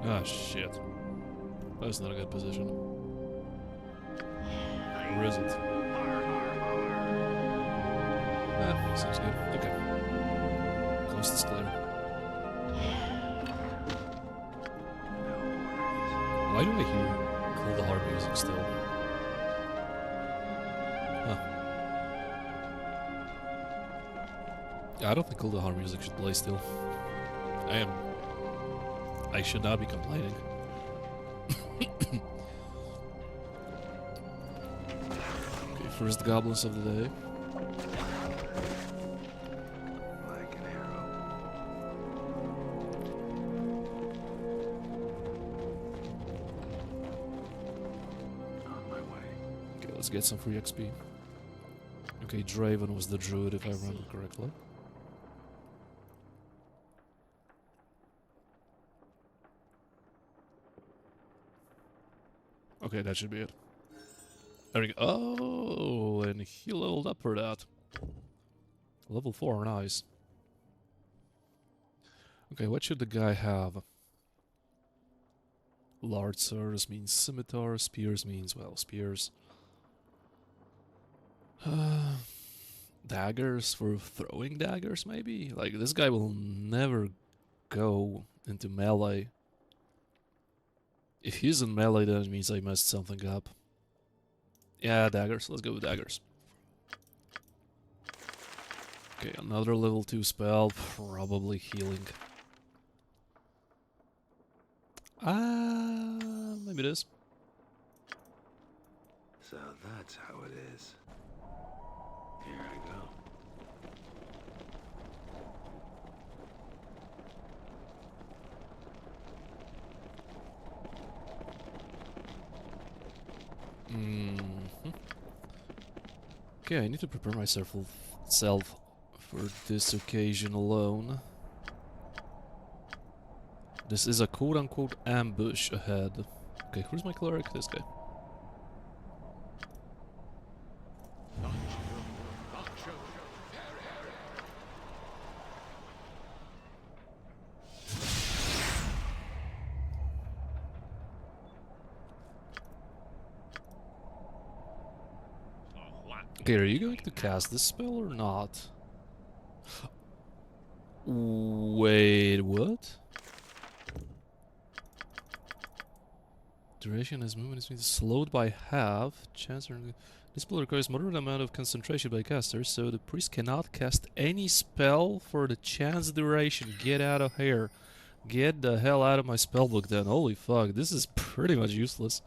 Ah, shit. That's not a good position. Or is it? Ah, seems good. Okay. Coast is clear. Why do I hear Cold Hard music still? Huh. Yeah, I don't think Cold Hard music should play still. I should not be complaining. Okay, first goblins of the day. Like an arrow. On my way. Okay, let's get some free XP. Okay, Draven was the druid if I remember correctly. Okay, that should be it. There we go. Oh, and he leveled up for that. Level 4, nice. Okay, what should the guy have? Large swords means scimitar, spears means, well, spears. Daggers for throwing daggers, maybe? Like, this guy will never go into melee. If he's in melee, then it means I messed something up. Yeah, daggers. Let's go with daggers. Okay, another level 2 spell. Probably healing. Maybe it is. So that's how it is. Here I go. Okay, I need to prepare myself for this occasion alone. This is a quote-unquote ambush ahead. Okay, who's my cleric? This guy. Okay, are you going to cast this spell or not? Wait, what? Duration as movement is slowed by half. Chance this spell requires moderate amount of concentration by casters, so the priest cannot cast any spell for the chance duration. Get out of here. Get the hell out of my spellbook then. Holy fuck, this is pretty much useless.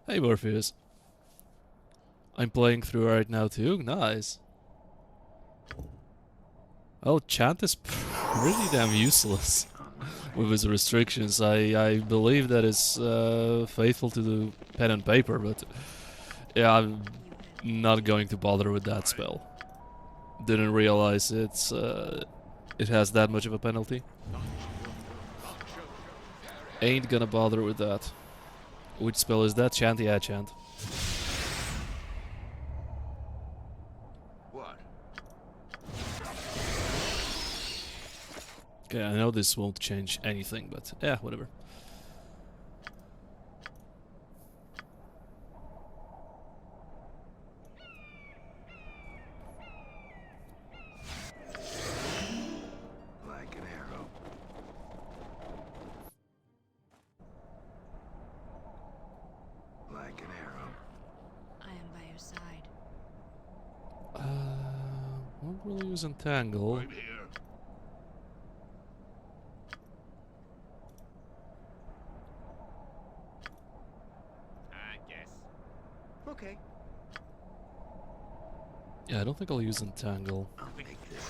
Hey Morpheus. I'm playing through right now too. Nice. Well, chant is pretty damn useless with its restrictions. I believe that is faithful to the pen and paper, but yeah, I'm not going to bother with that spell. Didn't realize it has that much of a penalty. Ain't gonna bother with that. Which spell is that? Chant? Yeah, chant. What? Okay, I know this won't change anything, but yeah, whatever. Like an arrow. Like an arrow. I am by your side. Won't really use Entangle. I'm here. I guess. Okay. Yeah, I don't think I'll use Entangle. I'll make this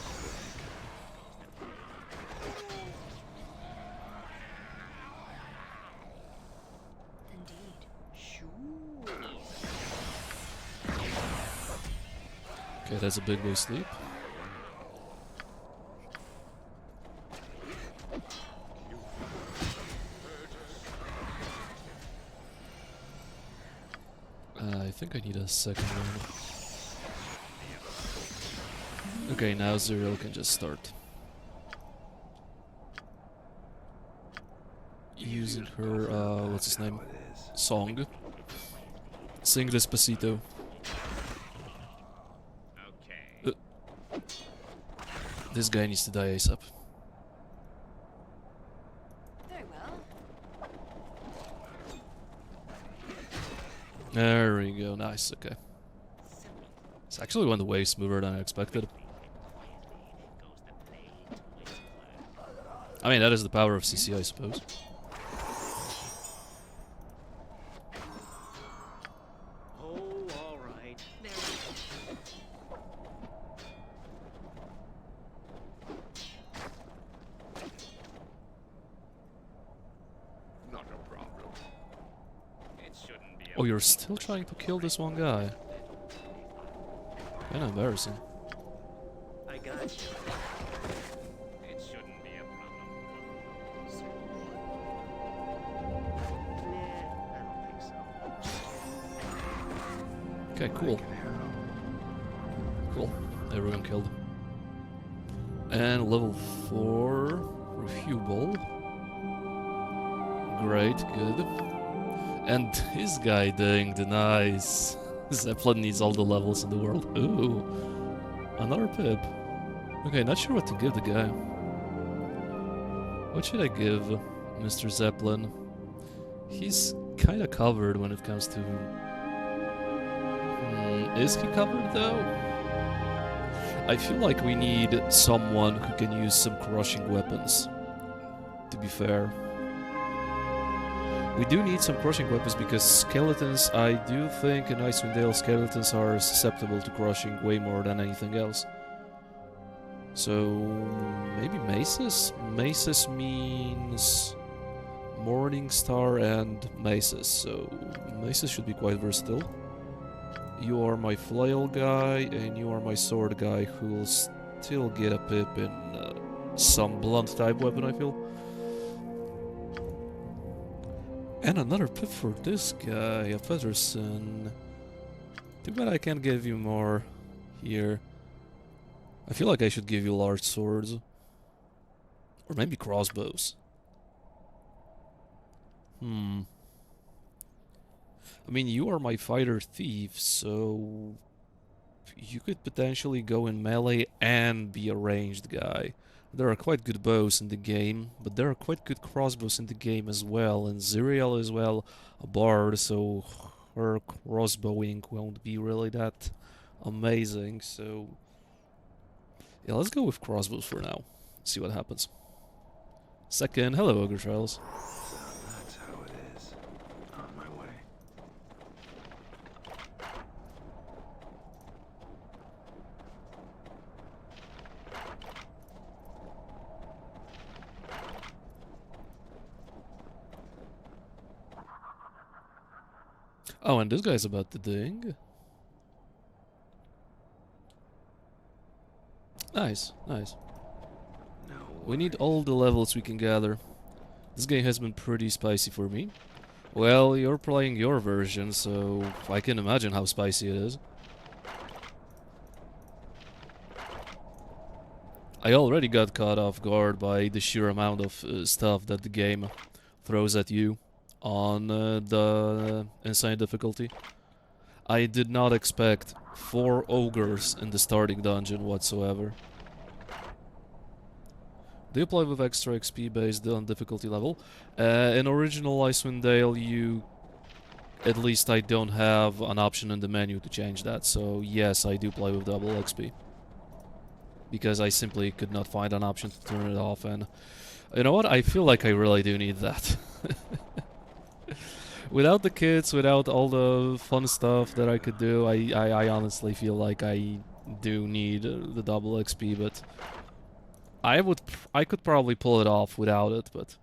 Indeed. Sure. Okay, that's a big boy sleep. I think I need a second one. Okay, now Zuriel can just start. using her, what's his name, How it is. song. Sing Despacito. Okay. This guy needs to die ASAP. Very well. There we go, nice, okay. This actually went way smoother than I expected. I mean, that is the power of CC, I suppose. Oh, all right. Very well. Not a problem. It shouldn't be a Oh, you're still trying to kill this one guy? Kinda embarrassing. I got you. It shouldn't be a problem. Certainly. Nah, I don't think so. Okay, cool. Like an arrow. Cool. Everyone killed. And level 4, refutable. Great, good. And this guy doing the nice. Zeppelin needs all the levels in the world. Ooh, another pip. Okay, not sure what to give the guy. What should I give Mr. Zeppelin? He's kinda covered when it comes to... is he covered though? I feel like we need someone who can use some crushing weapons, to be fair. We do need some crushing weapons because skeletons, I do think in Icewind Dale skeletons are susceptible to crushing way more than anything else. So maybe maces? Maces means Morningstar and maces, so maces should be quite versatile. You are my flail guy and you are my sword guy who will still get a pip in some blunt type weapon, I feel. And another pip for this guy, a Pedersen. Too bad I can't give you more here. I feel like I should give you large swords. Or maybe crossbows. I mean, you are my fighter thief, so... you could potentially go in melee and be a ranged guy. There are quite good bows in the game, but there are quite good crossbows in the game as well, and Ziriel is well a bard, so her crossbowing won't be really that amazing, so... yeah, let's go with crossbows for now. See what happens. Second, hello Ogre Trials. So that's how it is. On my way. Oh, and this guy's about to ding. Nice, nice. No We need worries. all the levels we can gather. This game has been pretty spicy for me. Well, you're playing your version, so I can imagine how spicy it is. I already got caught off guard by the sheer amount of stuff that the game throws at you on the insane difficulty. I did not expect 4 ogres in the starting dungeon whatsoever. Do you play with extra XP based on difficulty level? In original Icewind Dale, at least I don't have an option in the menu to change that, so yes, I do play with double XP. Because I simply could not find an option to turn it off, and you know what? I feel like I really do need that. Without the kits, without all the fun stuff that I could do, I honestly feel like I do need the double XP, but I could probably pull it off without it, but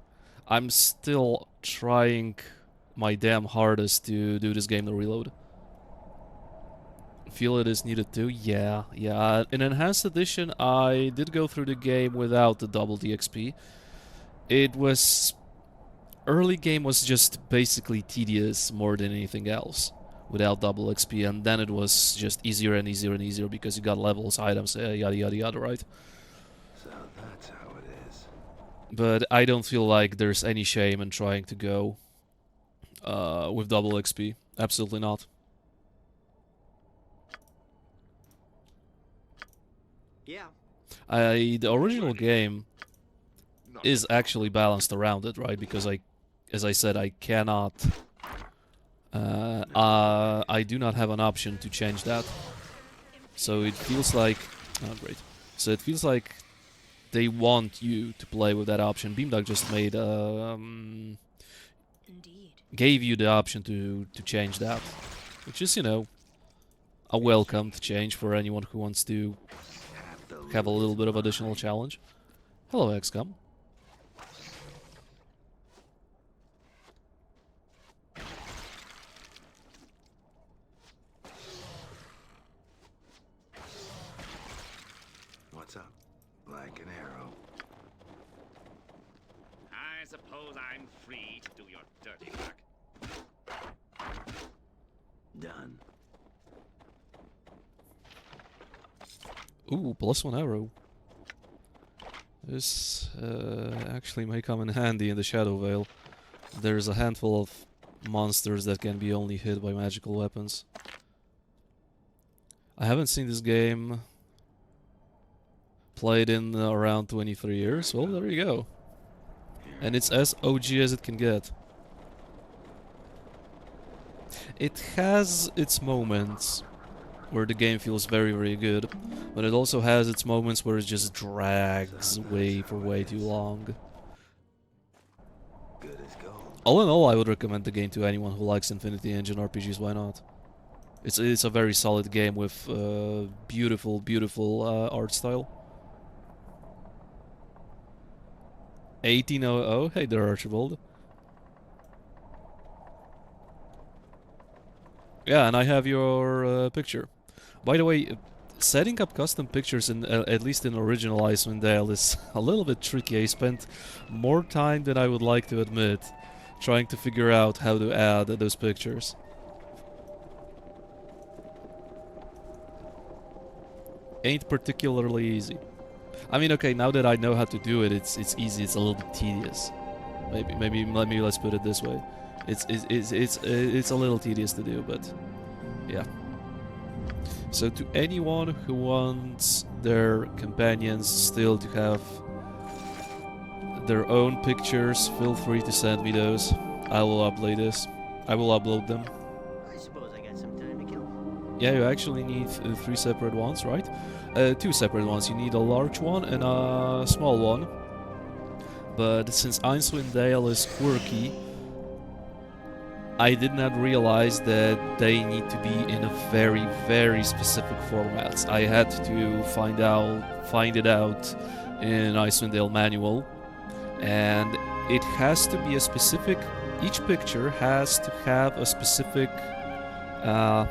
I'm still trying my damn hardest to do this game to reload. Feel it is needed too? Yeah. In Enhanced Edition, I did go through the game without the double DXP. It was... early game was just basically tedious more than anything else without double XP, and then it was just easier and easier and easier because you got levels, items, yada yada yada, right? So that's how it is. But I don't feel like there's any shame in trying to go with double XP. Absolutely not. Yeah. The original game is actually balanced around it, right? Because as I said, I cannot. I do not have an option to change that. So it feels like. Oh, great. So it feels like they want you to play with that option. Beamdog just made Indeed. gave you the option to change that, which is, you know, a welcomed change for anyone who wants to have a little bit of additional challenge. Hello, XCOM. What's up? Like an arrow. I suppose I'm free to do your dirty work. Done. Ooh, +1 arrow. This actually may come in handy in the Shadow Veil. There's a handful of monsters that can be only hit by magical weapons. I haven't seen this game played in around 23 years. Well, there you go. And it's as OG as it can get. It has its moments where the game feels very, very good, but it also has its moments where it just drags for way too long. Good as gold. All in all, I would recommend the game to anyone who likes Infinity Engine RPGs. Why not? It's a very solid game with beautiful, beautiful art style. 1800. Hey there, Archibald. Yeah, and I have your picture. By the way, setting up custom pictures in at least in original Icewind Dale is a little bit tricky. I spent more time than I would like to admit trying to figure out how to add those pictures. Ain't particularly easy. I mean, okay, now that I know how to do it, it's easy. It's a little bit tedious. Maybe let's put it this way. It's a little tedious to do, but yeah. So to anyone who wants their companions still to have their own pictures, feel free to send me those. I will upload this. I will upload them. I suppose I got some time to kill. Yeah, you actually need 3 separate ones, right? 2 separate ones. You need a large one and a small one. But since Icewind Dale is quirky, I did not realize that they need to be in a very, very specific formats. I had to find it out in Icewind Dale manual, and it has to be a specific. Each picture has to have a specific. How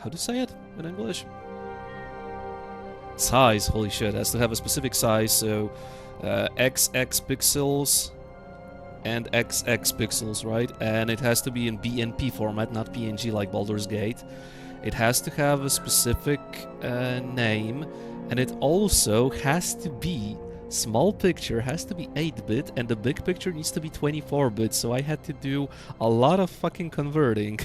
to say it in English? Size. Holy shit! Has to have a specific size. So, XX pixels and XX pixels, right? And it has to be in BNP format, not PNG like Baldur's Gate. It has to have a specific name, and it also has to be small picture, has to be 8-bit, and the big picture needs to be 24-bit. So I had to do a lot of fucking converting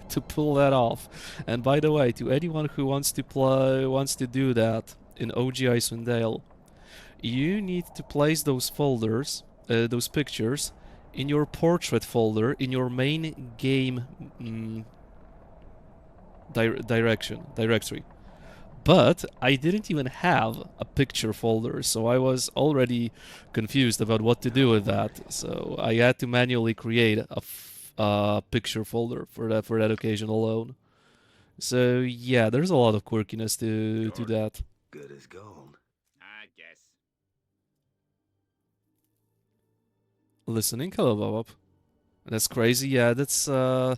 to pull that off. And by the way, to anyone who wants to do that in OG Icewind Dale, you need to place those folders, those pictures, in your portrait folder in your main game directory. But I didn't even have a picture folder, so I was already confused about what to do with that. So I had to manually create a picture folder for that occasion alone. So yeah, there's a lot of quirkiness to that. Good as gold. I guess. Listening, hello, Bob. That's crazy. Yeah, that's. I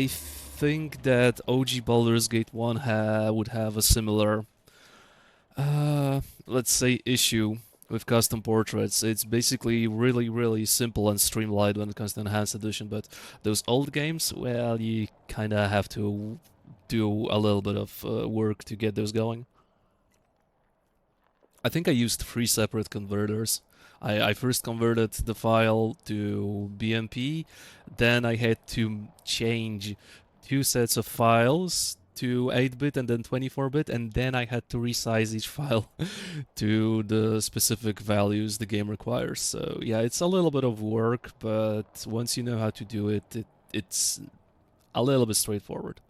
think that OG Baldur's Gate 1 would have a similar, let's say, issue with custom portraits. It's basically really, really simple and streamlined when it comes to Enhanced Edition, but those old games, well, you kind of have to do a little bit of work to get those going. I think I used 3 separate converters. I first converted the file to BMP, then I had to change 2 sets of files to 8-bit and then 24-bit, and then I had to resize each file to the specific values the game requires. So yeah, it's a little bit of work, but once you know how to do it, it's a little bit straightforward.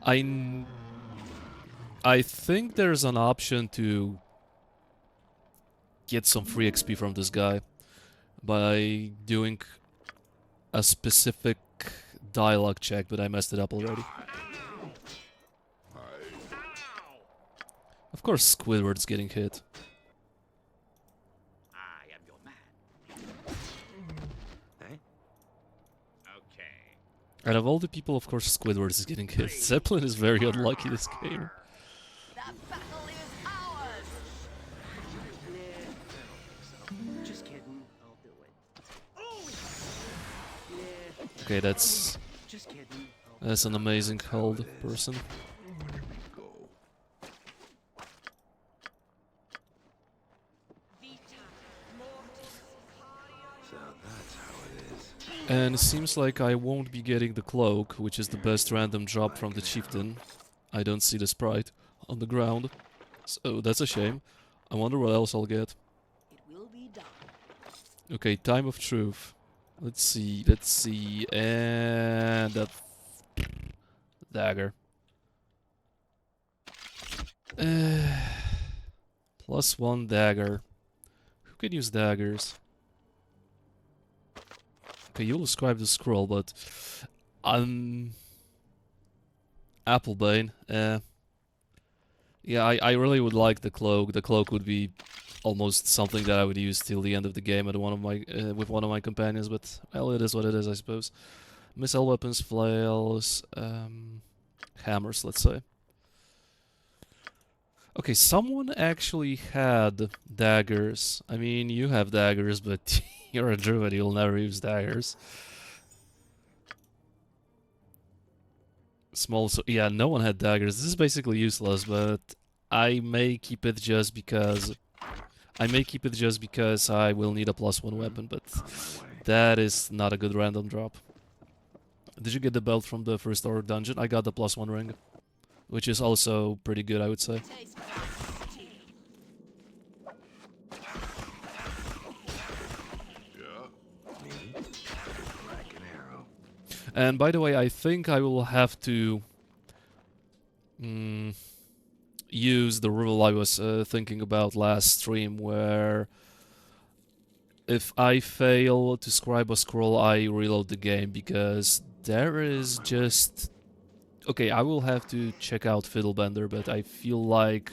I I think there's an option to get some free XP from this guy by doing a specific dialogue check, but I messed it up already. Of course, Squidward's getting hit. I am your man. Hey? Okay. Out of all the people, of course, Squidward is getting hit. Zeppelin is very unlucky this game. That battle is ours! Nah, just kidding. I'll do it. Yeah, Okay, that's just kidding. an amazing hold person. Where we go? So that's how it is. And it seems like I won't be getting the cloak, which is the best random drop from the chieftain. I don't see the sprite on the ground, so that's a shame. I wonder what else I'll get. It will be done. Okay, time of truth. Let's see, and that dagger. +1 dagger. Who can use daggers? Okay, you'll describe the scroll, but Applebane. Yeah, I really would like the cloak. The cloak would be almost something that I would use till the end of the game at one of my with one of my companions. But well, it is what it is, I suppose. Missile weapons, flails, hammers, let's say. Okay, someone actually had daggers. I mean, you have daggers, but you're a druid, you'll never use daggers. Small, so yeah, no one had daggers. This is basically useless, but I may keep it just because I will need a +1 weapon, but On my way. that is not a good random drop. Did you get the belt from the first order dungeon? I got the +1 ring, which is also pretty good, I would say. Taste Me? Like an arrow. And by the way, I think I will have to use the rule I was thinking about last stream, where if I fail to scribe a scroll, I reload the game, because there is just... Okay, I will have to check out Fiddlebender, but I feel like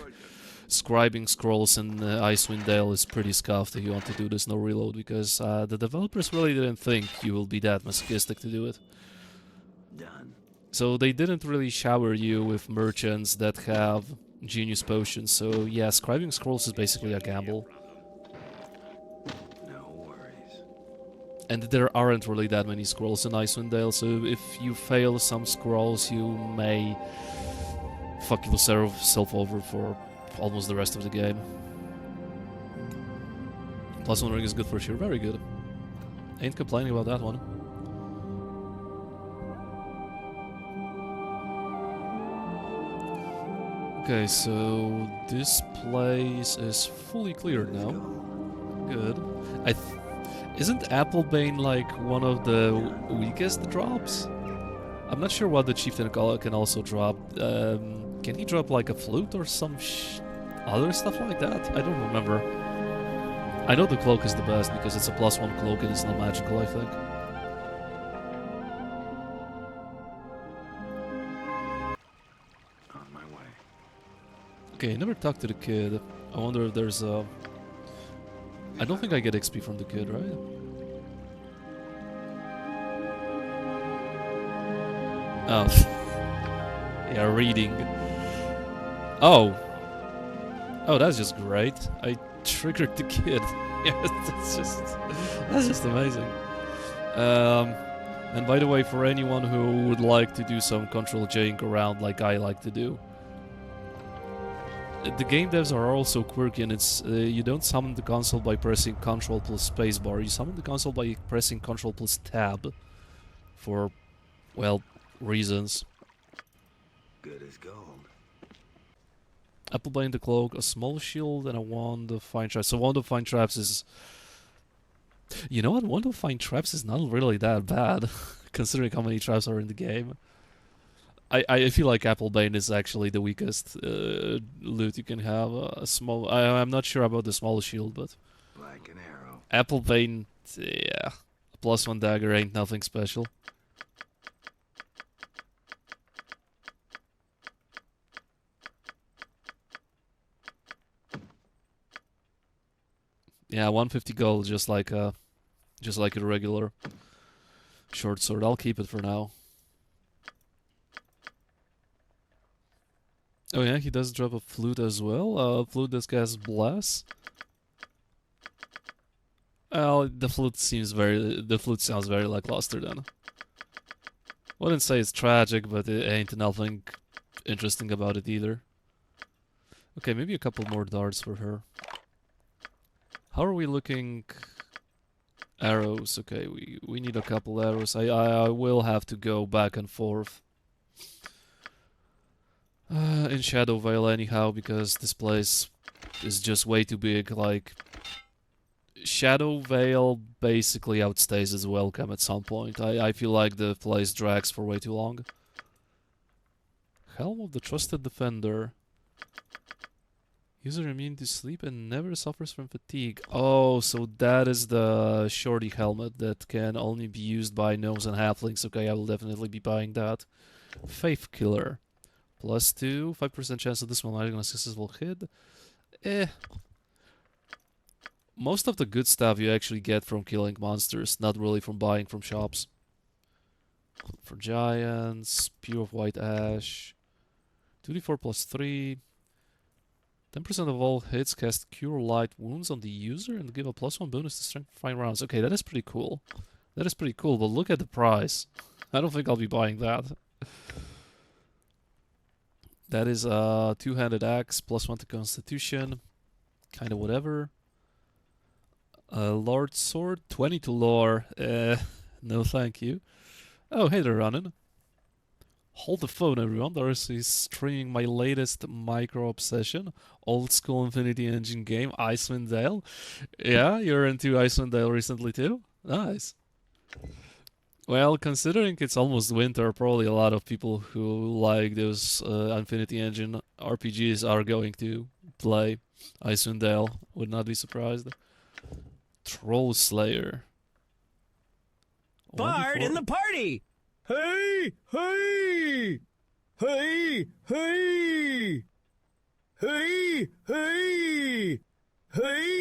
scribing scrolls in Icewind Dale is pretty scuffed if you want to do this no reload, because the developers really didn't think you will be that masochistic to do it. Done. So they didn't really shower you with merchants that have genius potions, so yeah, scribing scrolls is basically a gamble. No worries. And there aren't really that many scrolls in Icewind Dale, so if you fail some scrolls, you may fuck yourself over for almost the rest of the game. +1 ring is good for sure, very good. Ain't complaining about that one. Okay, so this place is fully cleared now. Good. Isn't Applebane like one of the weakest drops? I'm not sure what the chieftain can also drop. Can he drop like a flute or some other stuff like that? I don't remember. I know the cloak is the best because it's a +1 cloak and it's not magical, I think. On my way. Okay, I never talked to the kid. I wonder if there's a... I don't think I get XP from the kid, right? Oh. Yeah, reading. Oh. Oh, that's just great. I triggered the kid. Yeah, that's just amazing. And by the way, for anyone who would like to do some control jaying around like I like to do, the game devs are also quirky, and it's you don't summon the console by pressing Control plus Spacebar. You summon the console by pressing Control plus Tab, for, well, reasons. Good as gold. Applebane the Cloak, a small shield, and a Wand of Fine Traps. So Wand of Fine Traps is... You know what? Wand of Fine Traps is not really that bad, considering how many traps are in the game. I feel like Applebane is actually the weakest loot you can have. A small... I'm not sure about the small shield, but... Like an arrow. Applebane, yeah. A +1 dagger ain't nothing special. Yeah, 150 gold, just like a regular short sword. I'll keep it for now. Oh yeah, he does drop a flute as well. Flute that casts bless. Well, the flute sounds very lackluster then. Wouldn't say it's tragic, but it ain't nothing interesting about it either. Okay, maybe a couple more darts for her. How are we looking? Arrows. Okay, we need a couple arrows. I will have to go back and forth in Shadow Vale anyhow, because this place is just way too big. Like, Shadow Vale basically outstays its welcome at some point. I feel like the place drags for way too long. Helm of the Trusted Defender. User immune to sleep and never suffers from fatigue. Oh, so that is the shorty helmet that can only be used by gnomes and halflings. Okay, I will definitely be buying that. Faith Killer. +2, 5% chance of this one on a successful hit. Most of the good stuff you actually get from killing monsters, not really from buying from shops. For giants, pure white ash. 2d4 +3. 10% of all hits cast Cure Light Wounds on the user and give a +1 bonus to strength for 5 rounds. Okay, that is pretty cool. That is pretty cool, but look at the price. I don't think I'll be buying that. That is a two-handed axe, +1 to Constitution. Kinda whatever. Lord Sword, 20 to lore. No thank you. Oh, hey there, Ronan. Hold the phone, everyone. Darcy is streaming my latest micro obsession, old school Infinity Engine game, Icewind Dale. Yeah, you're into Icewind Dale recently too? Nice. Well, considering it's almost winter, probably a lot of people who like those Infinity Engine RPGs are going to play Icewind Dale. Would not be surprised. Troll Slayer. Bard in the party! Hey! Hey! Hey! Hey! Hey! Hey! Hey!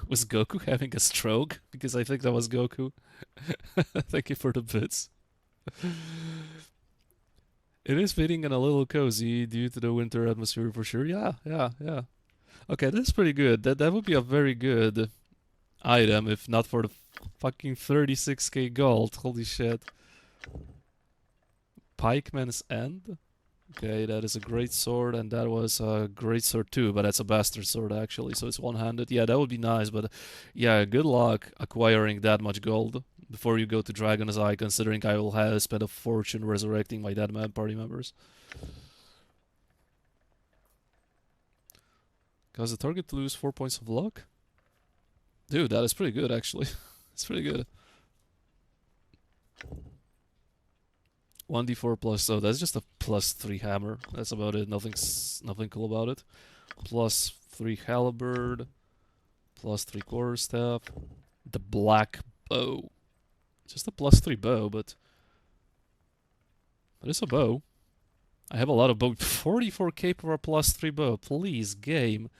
Was Goku having a stroke? Because I think that was Goku. Thank you for the bits. It is fitting and a little cozy due to the winter atmosphere for sure. Yeah. Okay, that's pretty good. That would be a very good item if not for the fucking 36k gold. Holy shit. Pikeman's End? Okay, that is a great sword, and that was a great sword too, but that's a bastard sword actually, so it's one-handed. Yeah, that would be nice, but yeah, good luck acquiring that much gold before you go to Dragon's Eye, considering I will have spent a fortune resurrecting my dead man party members. Cause the target to lose 4 points of luck? Dude, that is pretty good actually. It's pretty good. 1d4 plus, so that's just a +3 hammer. That's about it. Nothing cool about it. +3 halberd. +3 quarterstaff. The black bow. Just a +3 bow, but it's a bow. I have a lot of bow. 44k for a +3 bow. Please, game.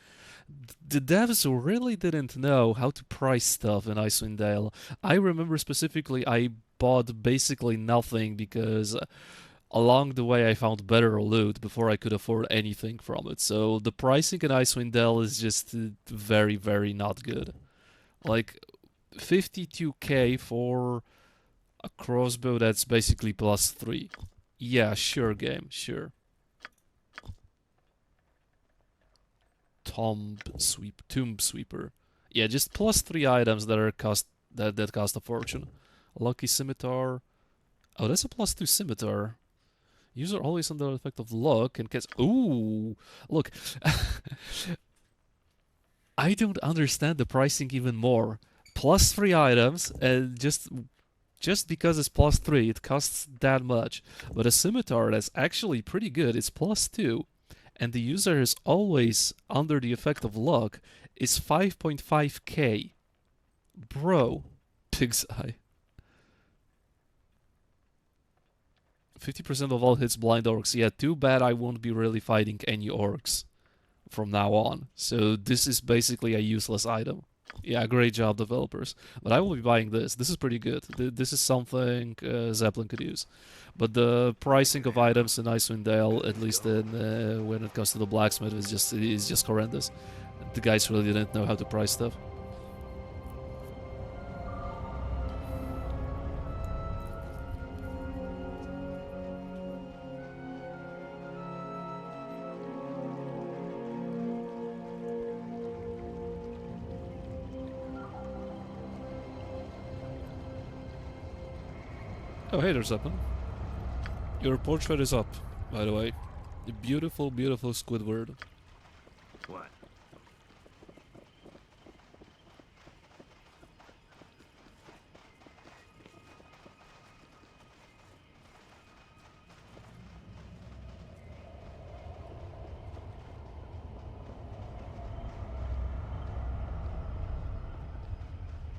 The devs really didn't know how to price stuff in Icewind Dale. I remember specifically I bought basically nothing because along the way I found better loot before I could afford anything from it. So the pricing in Icewind Dale is just very, very not good. Like 52k for a crossbow that's basically +3. Yeah, sure game, sure. Tomb Sweeper. Yeah, just +3 items that are that cost a fortune. Lucky Scimitar. Oh, that's a +2 Scimitar. User always under the effect of luck and gets. Ooh, look. I don't understand the pricing even more. +3 items, and just because it's +3, it costs that much. But a scimitar that's actually pretty good, it's +2, and the user is always under the effect of luck, is 5.5k. Bro, pig's eye. 50% of all hits blind orcs. Yeah, too bad I won't be really fighting any orcs from now on. So this is basically a useless item. Yeah, great job, developers. But I will be buying this. This is pretty good. This is something Zeppelin could use. But the pricing of items in Icewind Dale, at least in when it comes to the blacksmith, is just horrendous. The guys really didn't know how to price stuff. Oh, hey, there's Zeppelin. Your portrait is up, by the way. The beautiful, beautiful Squidward. What?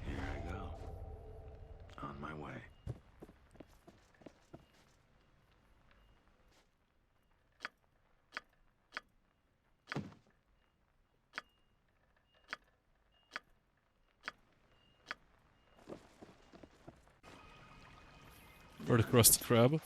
Here I go. On my way. Or the crusty crab.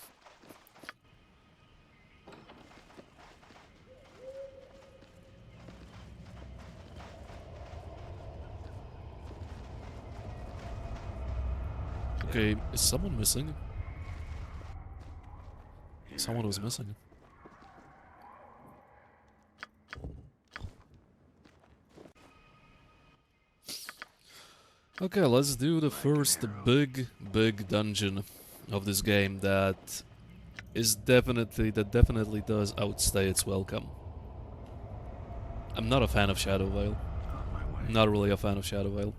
Okay, is someone missing? Here Someone I was go. missing. Okay, let's do the first big dungeon of this game that definitely does outstay its welcome. I'm not a fan of Shadow Vale. On my way. Not really a fan of Shadow Vale.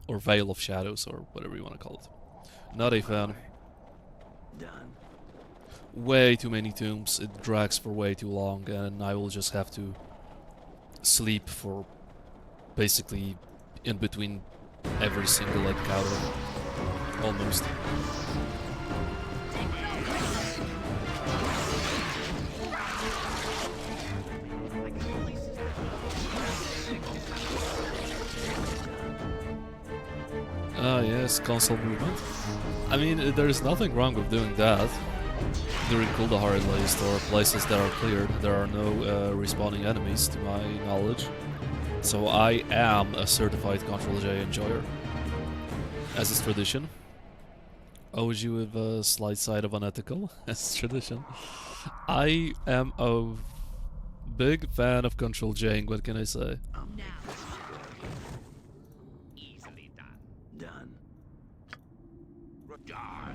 Or Veil of Shadows, or whatever you want to call it. Not a fan. Done. Way too many tombs, it drags for way too long, and I will just have to sleep for basically in between every single encounter. Almost. Ah, yes, console movement. I mean, there's nothing wrong with doing that. During Kuldahar at least, or places that are cleared, there are no respawning enemies, to my knowledge. So I am a certified Control J enjoyer. As is tradition. OG with a slight side of unethical, as tradition. I am a big fan of Control J, what can I say? Now, Easily done. Done. Die.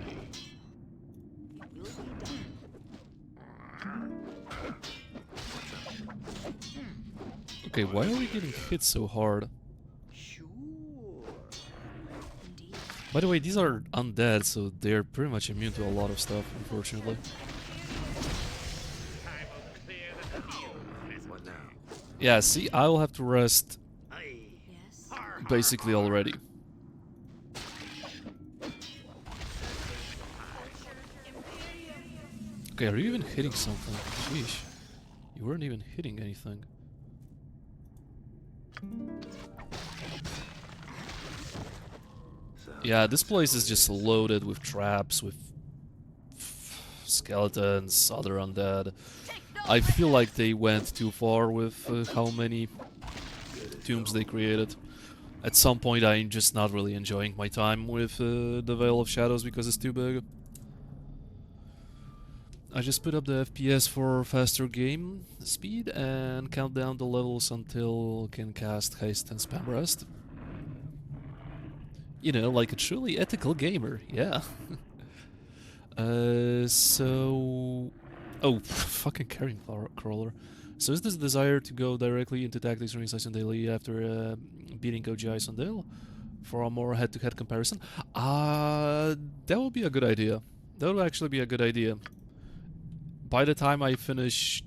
it will be done. Okay, why are we getting hit so hard? Sure. Indeed. By the way, these are undead, so they're pretty much immune to a lot of stuff, unfortunately. I will clear the field. What now? Yeah, see, I will have to rest Yes. basically already. Okay, are you even hitting something? Sheesh. You weren't even hitting anything. So Yeah, this place is just loaded with traps, with skeletons, other undead. I feel like they went too far with how many tombs they created. At some point I'm just not really enjoying my time with the Veil of Shadows because it's too big. I just put up the FPS for faster game speed and count down the levels until can cast haste and spam rest. You know, like a truly ethical gamer, yeah. So... Oh, fucking carrying crawler. So is this desire to go directly into tactics rings Ice and Daily after beating OG Ice and Dale for a more head-to-head comparison? That would be a good idea. That would actually be a good idea. By the time I finish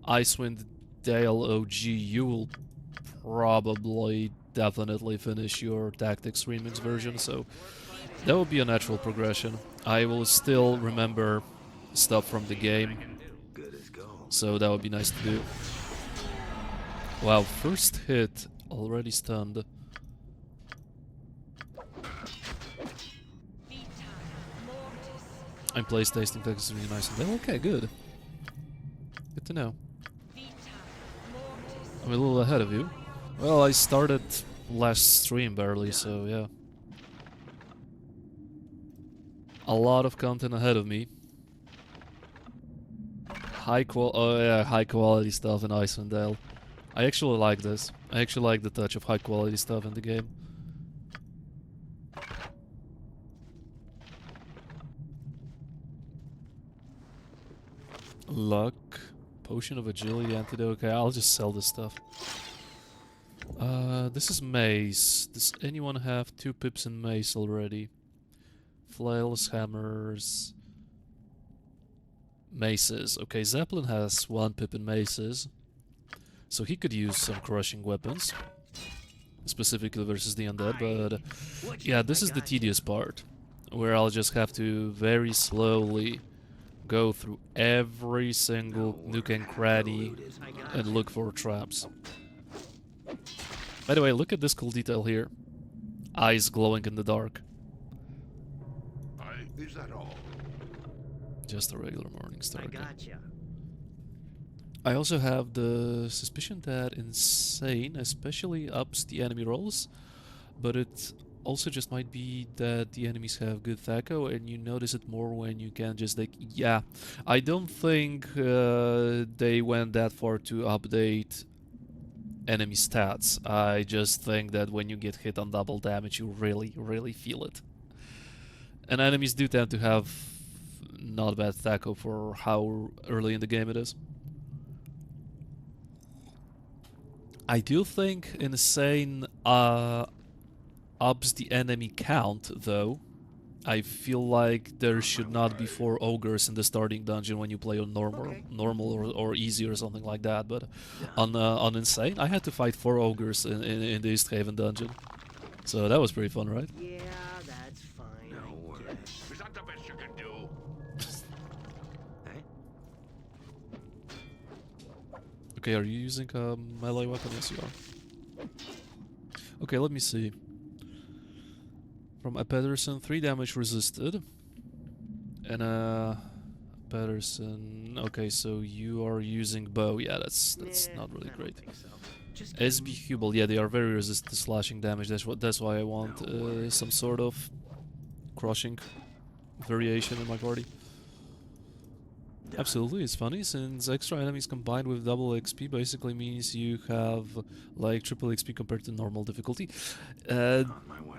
Icewind Dale OG, you will probably definitely finish your Tactics Remix version, so that would be a natural progression. I will still remember stuff from the game, Good as gold. so that would be nice to do. Wow, first hit, already stunned. I'm placed tasting Tactics really nice and Dale. Okay, good. Good to know. I'm a little ahead of you. Well, I started last stream barely, so yeah. A lot of content ahead of me. High quality stuff in Icewind Dale. I actually like this. I actually like the touch of high quality stuff in the game. Luck. Potion of agility, antidote. Okay, I'll just sell this stuff. This is mace. Does anyone have 2 pips in mace already? Flails, hammers, maces. Okay, Zeppelin has 1 pip in maces, so he could use some crushing weapons, specifically versus the undead. But yeah, this is the tedious part, where I'll just have to very slowly go through every single nook and cranny and look for traps. By the way, look at this cool detail here. Eyes glowing in the dark. Is that all? Just a regular morning star. I gotcha. I also have the suspicion that Insane especially ups the enemy rolls, but it also just might be that the enemies have good Thaco and you notice it more when you can just like, yeah, I don't think they went that far to update enemy stats. I just think that when you get hit on double damage you really feel it. And enemies do tend to have not bad Thaco for how early in the game it is. I do think Insane ups the enemy count, though. I feel like there should not be 4 ogres in the starting dungeon when you play on normal or easy or something like that. But on Insane, I had to fight 4 ogres in the East Haven dungeon, so that was pretty fun, right? Yeah, that's fine. No worries. Is that the best you can do? Okay, are you using a melee weapon? Yes, you are. Okay, let me see. From a Pedersen, 3 damage resisted. And Pedersen... Okay, so you are using bow. Yeah, that's not really great. SB Hubel, yeah, they are very resistant to slashing damage. That's why I want some sort of crushing variation in my party. Absolutely, it's funny, since extra enemies combined with double XP basically means you have like triple XP compared to normal difficulty. On my way.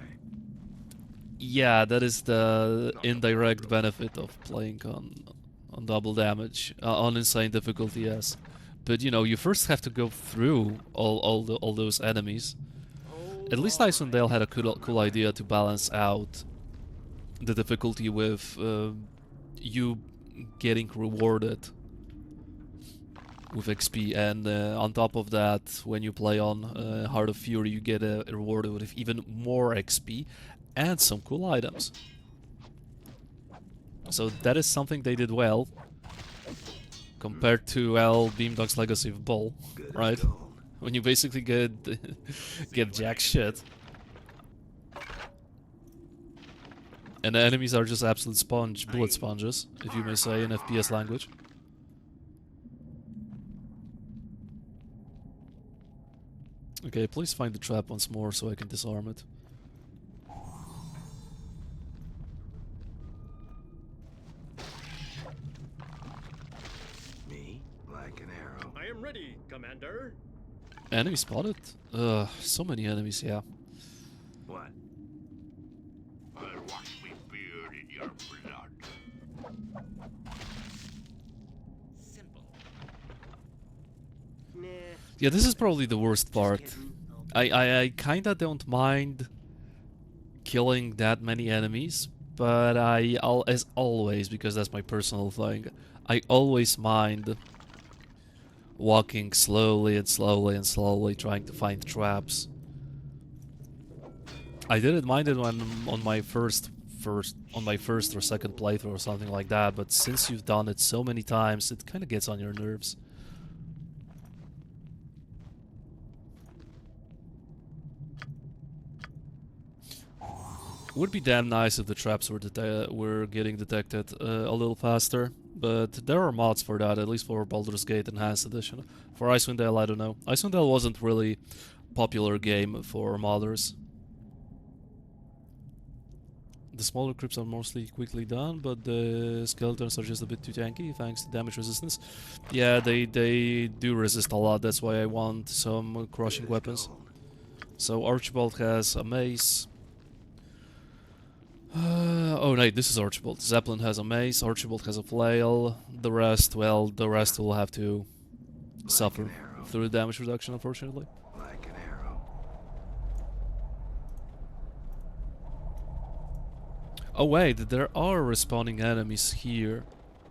Yeah, that is the indirect benefit of playing on double damage, on insane difficulty, yes. But you know, you first have to go through all those enemies. At least Icewind Dale had a cool idea to balance out the difficulty with you getting rewarded with XP, and on top of that, when you play on Heart of Fury, you get rewarded with even more XP and some cool items. So that is something they did well, compared to, well, Beamdog's Legacy of Bull, right? When you basically get jack shit. And the enemies are just absolute bullet sponges, if you may say in FPS language. Okay, please find the trap once more so I can disarm it. Me? Like an arrow. I am ready, Commander. Enemy spotted? So many enemies, yeah. What? I'll wash me beard in your blood. Simple. Nah. Yeah, this is probably the worst part. Kidding. I kinda don't mind killing that many enemies, but as always, because that's my personal thing, I always mind walking slowly and slowly and slowly trying to find traps. I didn't mind it when on my first or second playthrough or something like that, but since you've done it so many times, it kind of gets on your nerves. Would be damn nice if the traps were getting detected a little faster, but there are mods for that, at least for Baldur's Gate Enhanced Edition. For Icewind Dale, I don't know. Icewind Dale wasn't really a popular game for modders. The smaller crypts are mostly quickly done, but the skeletons are just a bit too tanky thanks to damage resistance. Yeah, they do resist a lot, that's why I want some crushing weapons. So Archibald has a mace. Oh no, this is Archibald. Zeppelin has a mace, Archibald has a flail. The rest, well, the rest will have to suffer through the damage reduction, unfortunately. Like an arrow. Oh wait, there are respawning enemies here.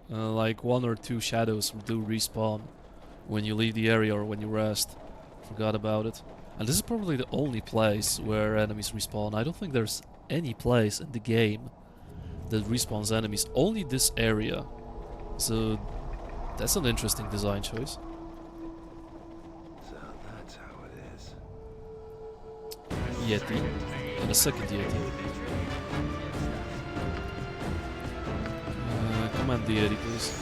Like 1 or 2 shadows do respawn when you leave the area or when you rest. Forgot about it. And this is probably the only place where enemies respawn. I don't think there's any place in the game that respawns enemies, only this area. So that's an interesting design choice. So that's how it is. Yeti. And a second Yeti. Command the Yeti, please.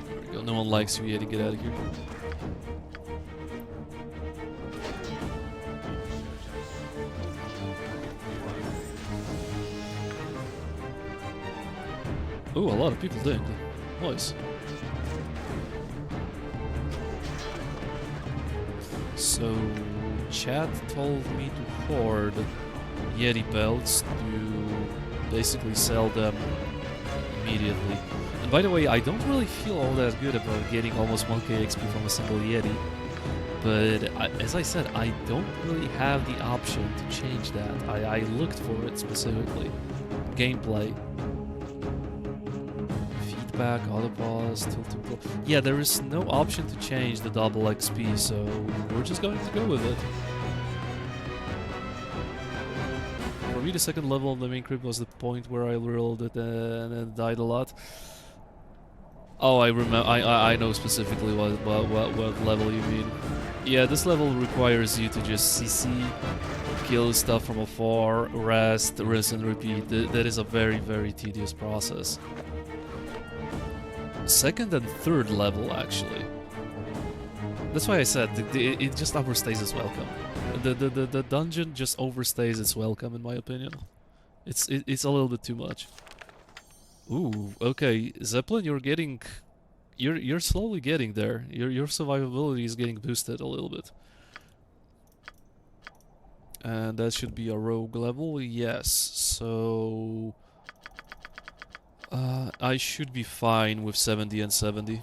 There we go. No one likes you, Yeti. Get out of here. Oh, a lot of people did. Nice. So, chat told me to hoard Yeti belts to basically sell them immediately. And by the way, I don't really feel all that good about getting almost 1k XP from a single Yeti. But as I said, I don't really have the option to change that. I looked for it specifically. Gameplay. Feedback, autopause, tilting blow. Yeah, there is no option to change the double XP, so we're just going to go with it. For me, the second level of the main crypt was the point where I rolled it and then died a lot. Oh, I remember. I know specifically what level you mean. Yeah, this level requires you to just CC, kill stuff from afar, rest, rinse and repeat. That is a very, very tedious process. Second and third level, actually. That's why I said it just overstays its welcome. The dungeon just overstays its welcome, in my opinion. It's a little bit too much. Ooh, okay, Zeppelin, you're slowly getting there. Your survivability is getting boosted a little bit. And that should be a rogue level, yes. So I should be fine with 70 and 70.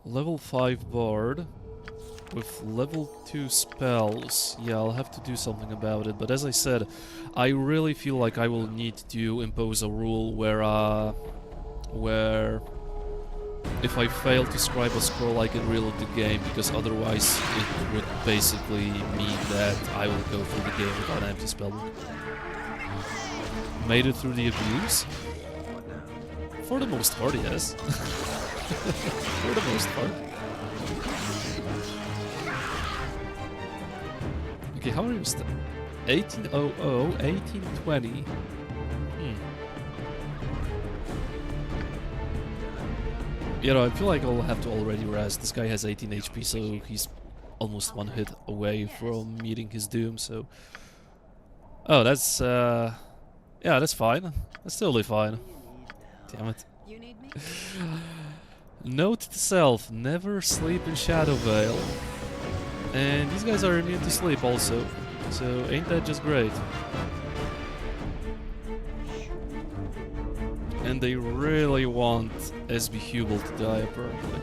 Level 5 bard with level 2 spells. Yeah, I'll have to do something about it. But as I said, I really feel like I will need to impose a rule where if I fail to scribe a scroll, I can reload the game, because otherwise it would basically mean that I will go through the game without an empty spellbook. Made it through the abuse? For the most part, yes. For the most part. Okay, how are you 1800, 1820. You know, I feel like I'll have to already rest. This guy has 18 HP, so he's almost one hit away from meeting his doom, so... Oh, that's, yeah, that's fine. That's totally fine. Damn it. You need me? Note to self, never sleep in Shadow Vale. And these guys are immune to sleep also, so ain't that just great? And they really want SB Hubel to die, apparently.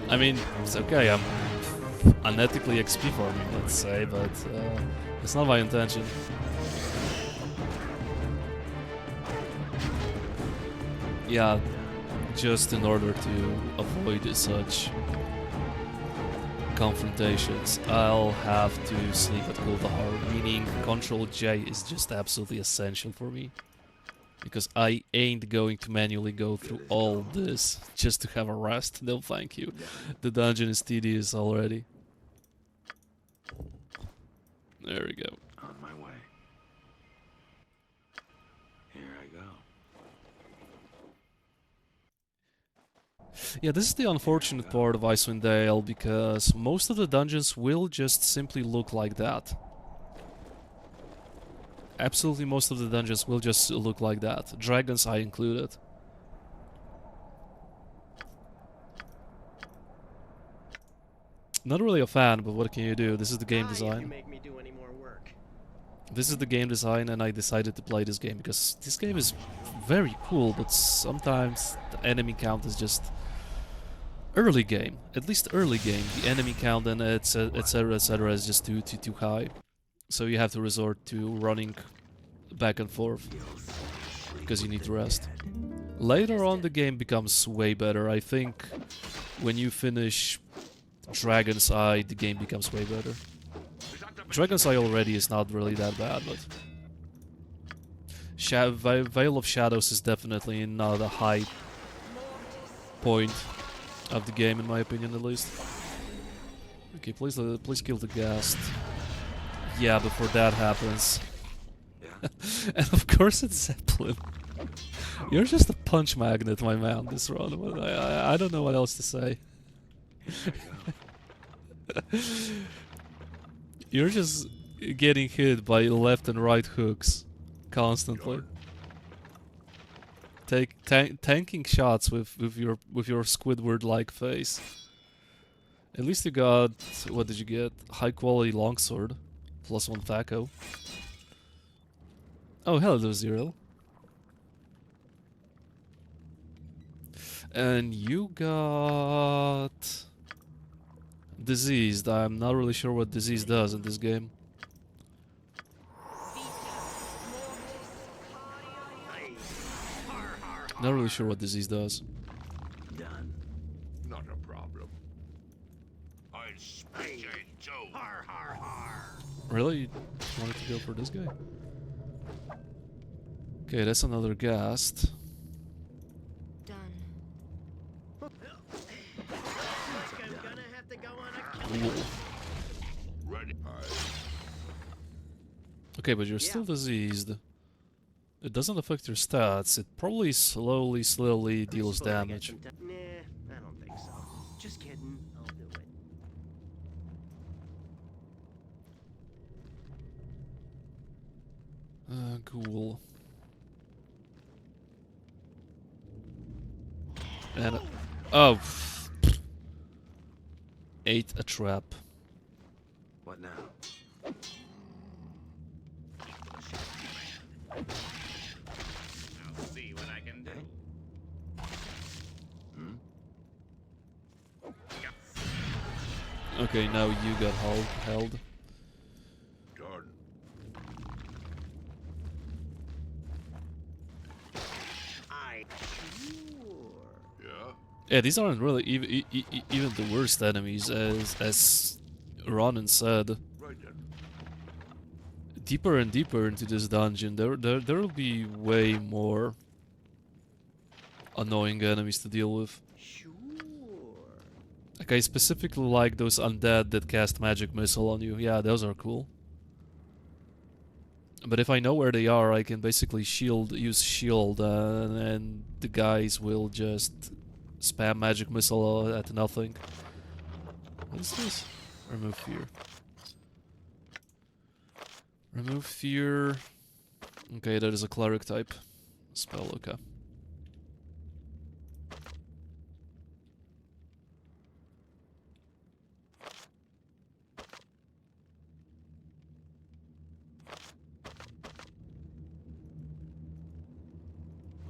I mean, it's okay, I'm unethically XP farming, let's say, but it's not my intention. Yeah, just in order to avoid such confrontations, I'll have to sleep at Kuldahar, meaning Control J is just absolutely essential for me. Because I ain't going to manually go through all this just to have a rest. No thank you. The dungeon is tedious already. There we go. On my way. Here I go. Yeah, this is the unfortunate part of Icewind Dale, because most of the dungeons will just simply look like that. Absolutely most of the dungeons will just look like that. Dragon's Eye included. Not really a fan, but what can you do? This is the game You design. make me do any more work. This is the game design, and I decided to play this game because this game is very cool, but sometimes the enemy count is just... Early game, at least early game, the enemy count and etc is just too high. So you have to resort to running back and forth because you need to rest. Later on the game becomes way better. I think when you finish Dragon's Eye, the game becomes way better. Dragon's Eye already is not really that bad, but Veil of Shadows is definitely not a high point of the game, in my opinion, at least. Okay, please kill the ghast. Yeah, before that happens. Yeah. And of course it's Zeppelin. You're just a punch magnet, my man, this run. But I don't know what else to say. You're just getting hit by left and right hooks constantly. Tanking shots with your Squidward-like face. At least you got, what did you get? High quality longsword, +1 Thaco. Oh hello Zero. And you got diseased. I'm not really sure what disease does in this game. Not really sure what disease does. Done. Not a problem. I'll spit you too. Har har har. Really? You wanted to go for this guy? Okay, that's another ghast. Done. I'm gonna have to go on a Ooh. Ready. Okay, but you're still diseased. It doesn't affect your stats. It probably slowly deals damage. Nah, I don't think so. Just kidding. I'll do it. Cool. And oh, ate a trap. What now? I'll see what I can do. Okay, now you got held. Done. Yeah. Yeah, these aren't really even the worst enemies, as Ronan said. Right then. Deeper and deeper into this dungeon, there will be way more annoying enemies to deal with. Sure. Like, I specifically like those undead that cast magic missile on you. Yeah, those are cool. But if I know where they are, I can basically use shield, and the guys will just spam magic missile at nothing. What is this? Remove fear. Remove fear. Okay, that is a cleric type spell, okay.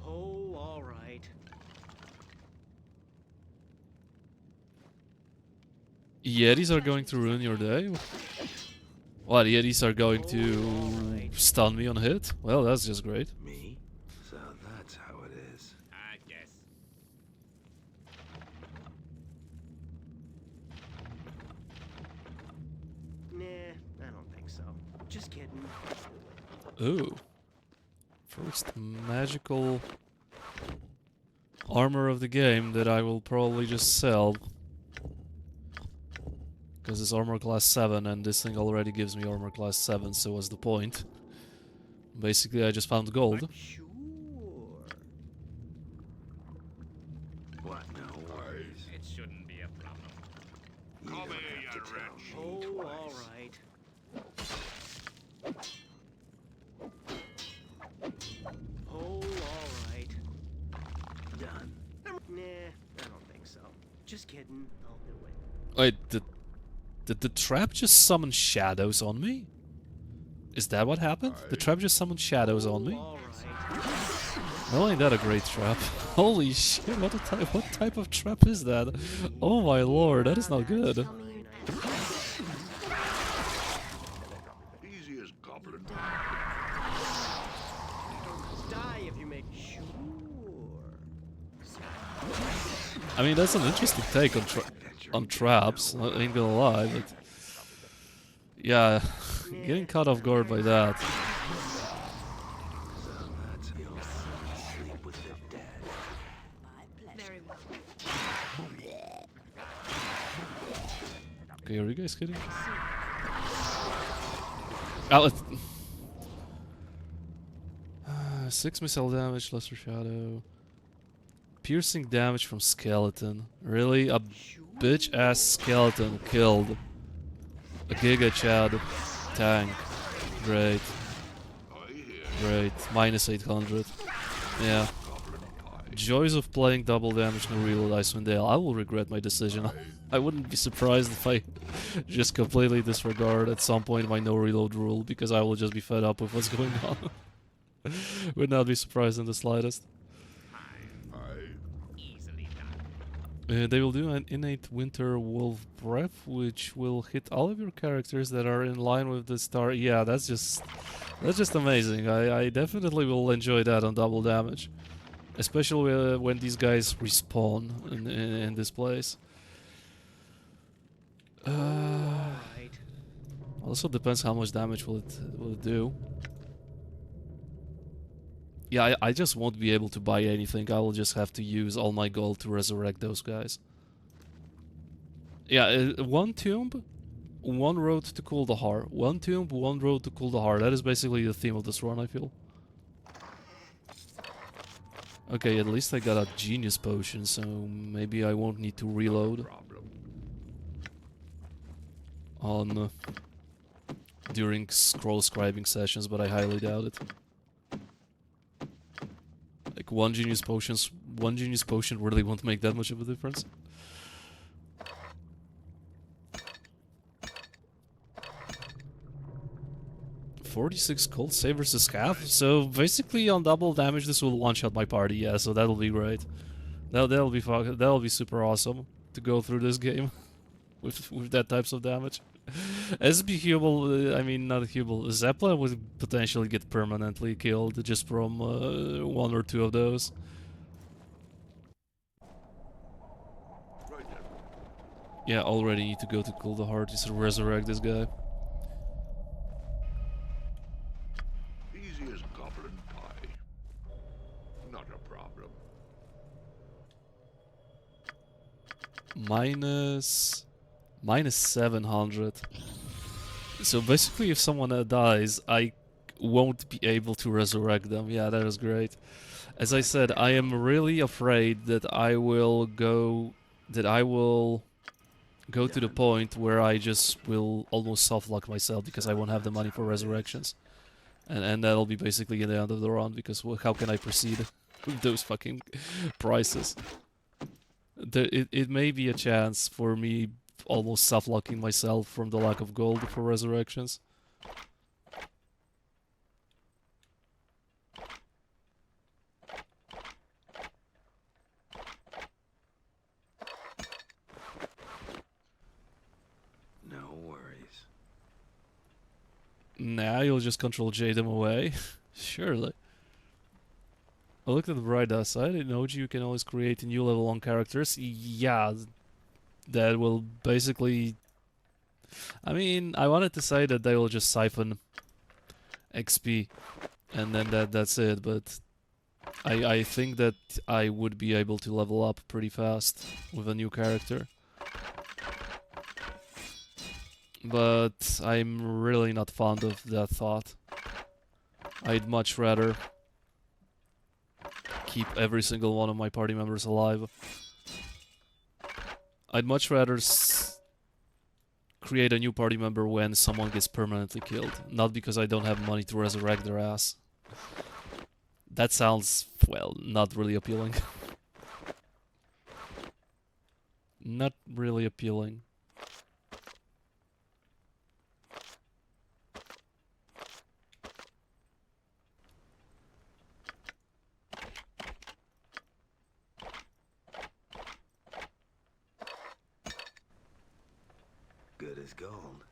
Oh, all right. Yetis are going to ruin your day? What, Yetis are going to stun me on hit? Well, that's just great. Me? So that's how it is. I guess. Nah, I don't think so. Just kidding. Ooh. First magical armor of the game that I will probably just sell. Because it's armor class 7 and this thing already gives me armor class 7, so what's the point? Basically, I just found gold. Sure. What? No worries. It shouldn't be a problem. You Come don't here, have to you tell rich. me Oh, twice. all right. Oh, all right. Done. Nah, I don't think so. Just kidding. I'll do it. Wait, did the trap just summon shadows on me? Is that what happened? The trap just summoned shadows on me? All right. Well, ain't that a great trap? Holy shit, what type of trap is that? Oh my lord, that is not good. Tell me you Easy as goblin. Die if you make sure. I mean, that's an interesting take on traps, I ain't gonna lie, but... Yeah, getting caught off guard by that. So that's you'll sleep with the dead. very well. Okay, are you guys kidding? Outlet. 6 missile damage, lesser shadow. Piercing damage from skeleton. Really? A bitch ass skeleton killed a Giga Chad tank. Great. I hear Great. Minus 800. Yeah. goblin pie. Joys of playing double damage no reload Icewind Dale. I will regret my decision. I wouldn't be surprised if I just completely disregard at some point my no reload rule because I will just be fed up with what's going on. Would not be surprised in the slightest. Easily done. They will do an innate winter wolf breath, which will hit all of your characters that are in line with the star. Yeah, that's just amazing. I definitely will enjoy that on double damage, especially when these guys respawn in this place. Right. Also depends how much damage will it do. Yeah, I just won't be able to buy anything. I will just have to use all my gold to resurrect those guys. Yeah, one tomb, one road to Kuldahar. One tomb, one road to Kuldahar. That is basically the theme of this run, I feel. Okay, at least I got a genius potion, so maybe I won't need to reload Problem. on during scroll scribing sessions, but I highly doubt it. Like one genius potion really won't make that much of a difference. $46 cold save versus Scav. So basically on double damage this will one-shot my party, yeah, so that'll be great. That'll be super awesome to go through this game with that types of damage. SB Hubel, I mean not Hubel, Zeppelin would potentially get permanently killed just from one or two of those. Right then. Yeah, already need to go to Kuldahar to resurrect this guy. Easy as goblin pie. Not a problem. minus 700. So basically, if someone dies, I won't be able to resurrect them. Yeah, that is great. As I said, I am really afraid that I will go to the point where I just will almost soft-lock myself because I won't have the money for resurrections. And that'll be basically the end of the run, because how can I proceed with those fucking prices? It may be a chance for me almost soft-locking myself from the lack of gold for resurrections. No worries. Nah, you'll just Control J them away. Surely. I looked at the bright side. In OG you can always create new level 1 characters. Yeah, that will basically... I mean, I wanted to say that they will just siphon XP and then that's it, but I think that I would be able to level up pretty fast with a new character. But I'm really not fond of that thought. I'd much rather keep every single one of my party members alive. I'd much rather create a new party member when someone gets permanently killed, not because I don't have money to resurrect their ass. That sounds, well, not really appealing. Not really appealing. Good as gold.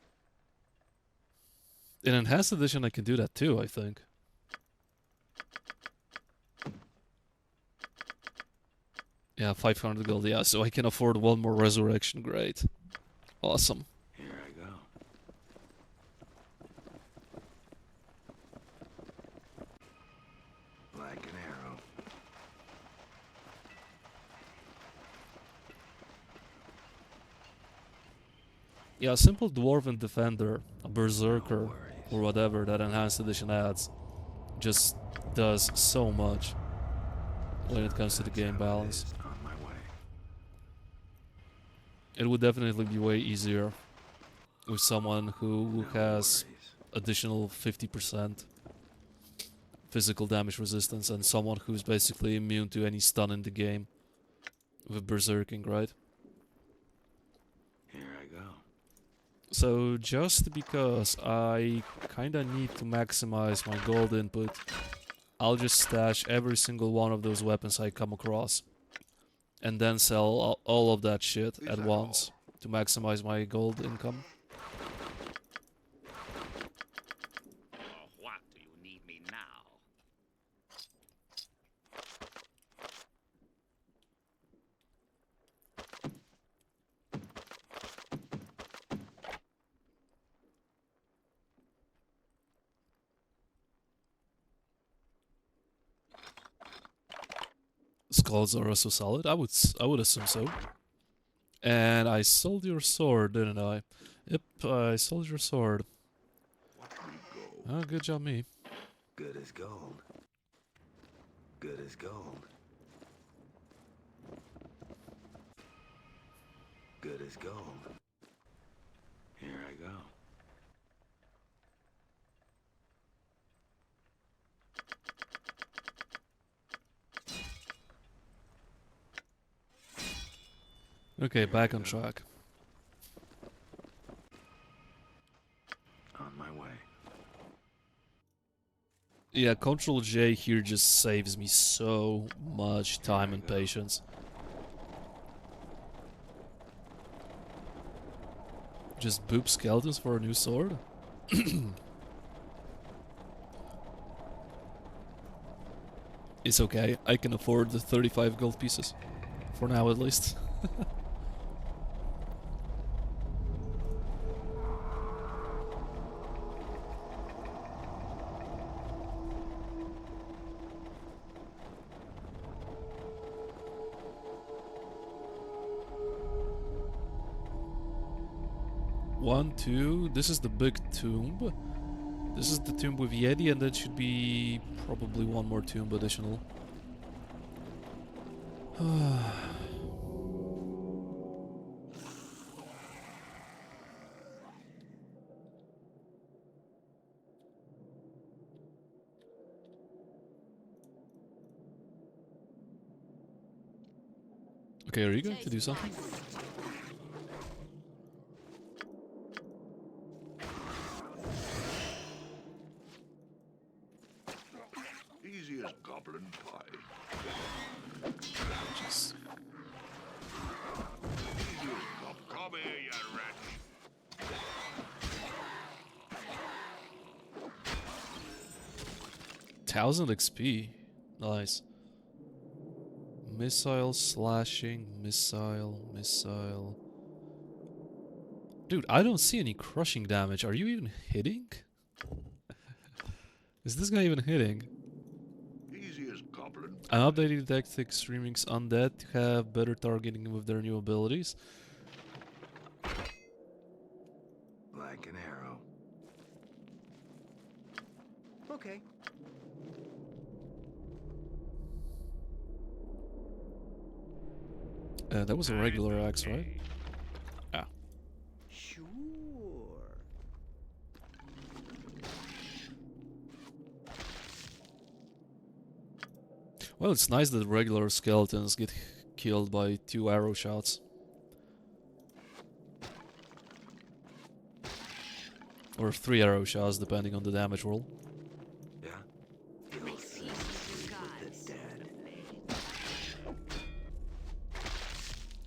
In Enhanced Edition I can do that too, I think. Yeah, 500 gold, yeah, so I can afford one more resurrection, great. Awesome. Here I go. Like an arrow. Yeah, a simple Dwarven Defender, a No Berserker, worries. or whatever that Enhanced Edition adds, just does so much when it comes to the That's game how it balance. is. On my way. It would definitely be way easier with someone who No has worries. additional 50% physical damage resistance and someone who's basically immune to any stun in the game with Berserking, right? Here I go. So just because I kinda need to maximize my gold input, I'll just stash every single one of those weapons I come across and then sell all of that shit at once to maximize my gold income. What do you need me now? Skulls are also solid. I would assume so. And I sold your sword, didn't I? Yep, I sold your sword. What we go. Oh, good job, me. Good as gold. Good as gold. Good as gold. Here I go. Okay, Here back we on go. track. On my way. Yeah, Control J here just saves me so much time and patience. Just boop skeletons for a new sword? It's okay, I can afford the 35 gold pieces. For now at least. 1, 2. This is the big tomb. This is the tomb with Yeti, and then should be probably one more tomb additional. Okay, are you going to do something? Easy as goblin pie. Jeez. Easy as come here, you wretch. 1000 XP. Nice. Missile, slashing, missile. Dude, I don't see any crushing damage. Are you even hitting? Is this guy even hitting? Easy as goblin. I'm updating the tactic streaming's undead to have better targeting with their new abilities. Like an arrow. Okay. That was a regular axe, right? Ah. Sure. Well, it's nice that regular skeletons get killed by 2 arrow shots. Or 3 arrow shots, depending on the damage roll. Yeah. You'll see the dead.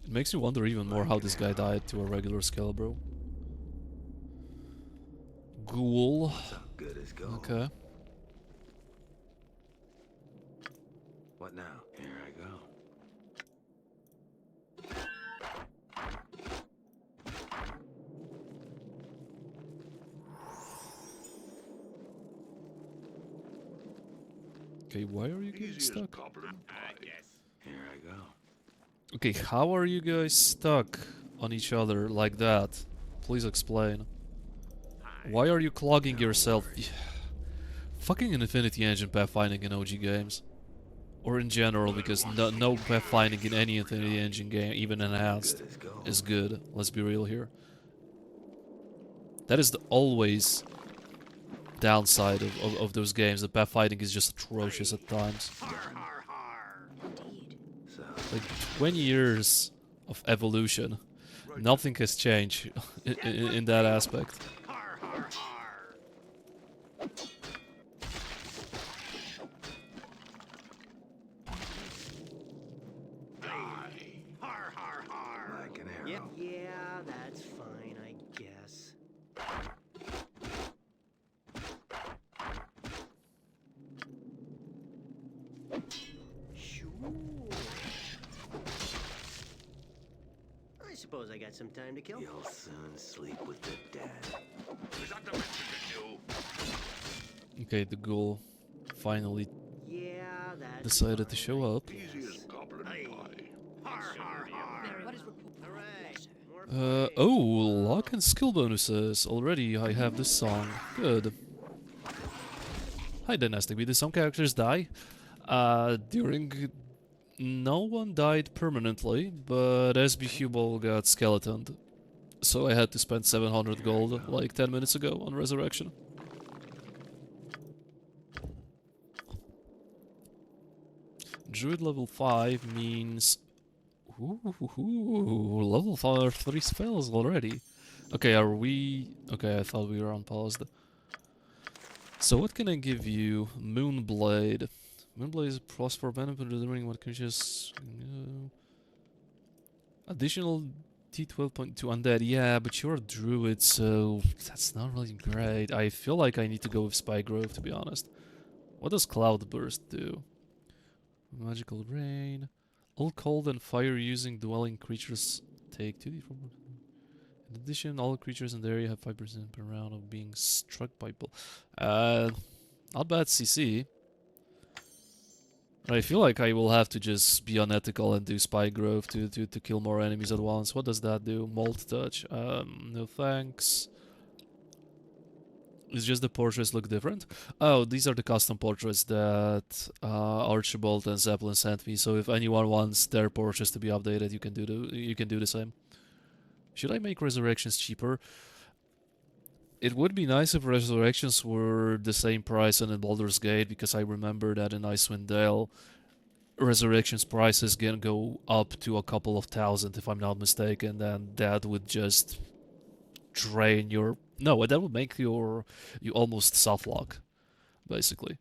It makes me wonder even more how this guy died to a regular scale, bro. Ghoul. Good as gold. Okay. What now? Here I go. Okay, why are you getting Easy as stuck? goblin pie. Yes. Here I go. Okay, how are you guys stuck on each other like that? Please explain. Why are you clogging yourself? Fucking Infinity Engine pathfinding in OG games. Or in general, because no pathfinding in any Infinity Engine game, even enhanced, Good as gold. is good. Let's be real here. That is the always downside of those games. The pathfinding is just atrocious at times. Indeed. So, Like 20 years of evolution, nothing has changed in that aspect. like an arrow. Yeah, that's fine, I guess. Sure. I suppose I got some time to kill. You'll soon sleep with the dead. Is that the best you can do? Okay, the ghoul finally Yeah, that's decided to fine, show I up. Easy as goblin pie. Very What is well. Hooray! More Oh, luck and skill bonuses. Already I have this song. Good. Hi, Dynastic B. Did some characters die? During... No one died permanently, but SB Hubal got skeletoned. So I had to spend 700 gold like 10 minutes ago on Resurrection. Druid level 5 means... Ooh, level 5 3 spells already. Okay, are we... Okay, I thought we were unpaused. So what can I give you? Moonblade. Moonblade is plus 4 benefit delivering what creatures... Additional T12.2 undead. Yeah, but you're a druid, so that's not really great. I feel like I need to go with Spy Grove, to be honest. What does Cloudburst do? Magical Rain. All cold and fire using dwelling creatures take 2d4. In addition, all creatures in the area have 5% per round of being struck by bull. Not bad CC. I feel like I will have to just be unethical and do spy growth to kill more enemies at once. What does that do? Mold touch. No thanks. It's just the portraits look different. Oh, these are the custom portraits that Archibald and Zeppelin sent me. So if anyone wants their portraits to be updated, you can do the same. Should I make resurrections cheaper? It would be nice if resurrections were the same price as in Baldur's Gate, because I remember that in Icewind Dale, resurrections prices can go up to a couple of thousand if I'm not mistaken, and that would just drain your... No, that would make you almost softlock, basically.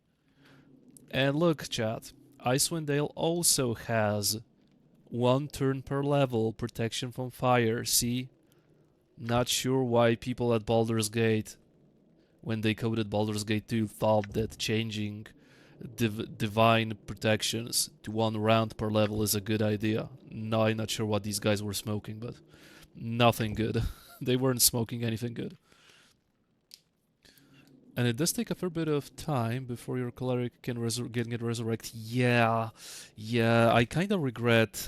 And look, chat, Icewind Dale also has 1 turn per level protection from fire, see? Not sure why people at Baldur's Gate, when they coded Baldur's Gate 2, thought that changing divine protections to 1 round per level is a good idea. No, I'm not sure what these guys were smoking, but nothing good. They weren't smoking anything good. And it does take a fair bit of time before your cleric can get resurrected. Yeah, I kind of regret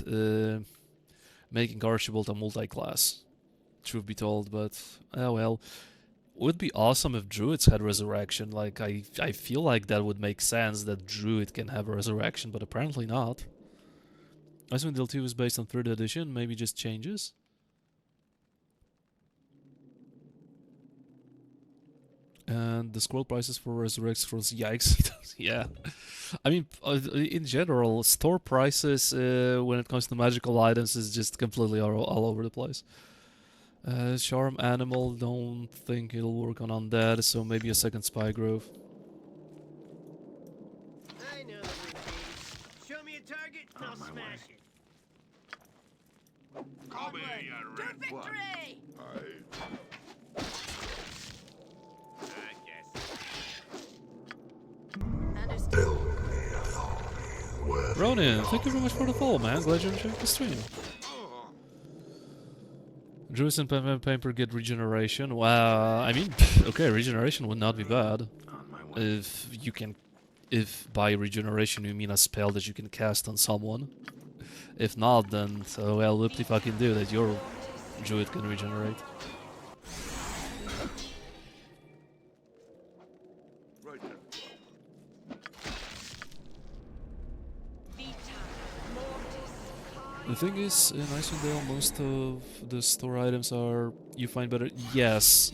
making Archibald a multi-class, truth be told, but oh well. Would be awesome if druids had resurrection. Like, I feel like that would make sense that druid can have a resurrection, but apparently not. Icewind Dale 2 is based on 3rd edition, maybe just changes. And the scroll prices for resurrect scrolls, yikes. Yeah. I mean, in general, store prices when it comes to magical items is just completely all over the place. Charm animal, don't think it'll work on undead, so maybe a second spy grove. I know the routine. Show me a target, and I'll smash it. Come here, you To red one. victory! I guess. Understood. Ronin, thank you very much for the follow, man. Glad you're enjoying the stream. Druids and Paper get regeneration. Wow, I mean, okay, regeneration would not be bad. On my way. If by regeneration you mean a spell that you can cast on someone. If not, then, so well, whoopty fucking do that your druid can regenerate. Right there. Vita. Mortis. The thing is, in Icewind Dale, most of the store items are... You find better... Yes.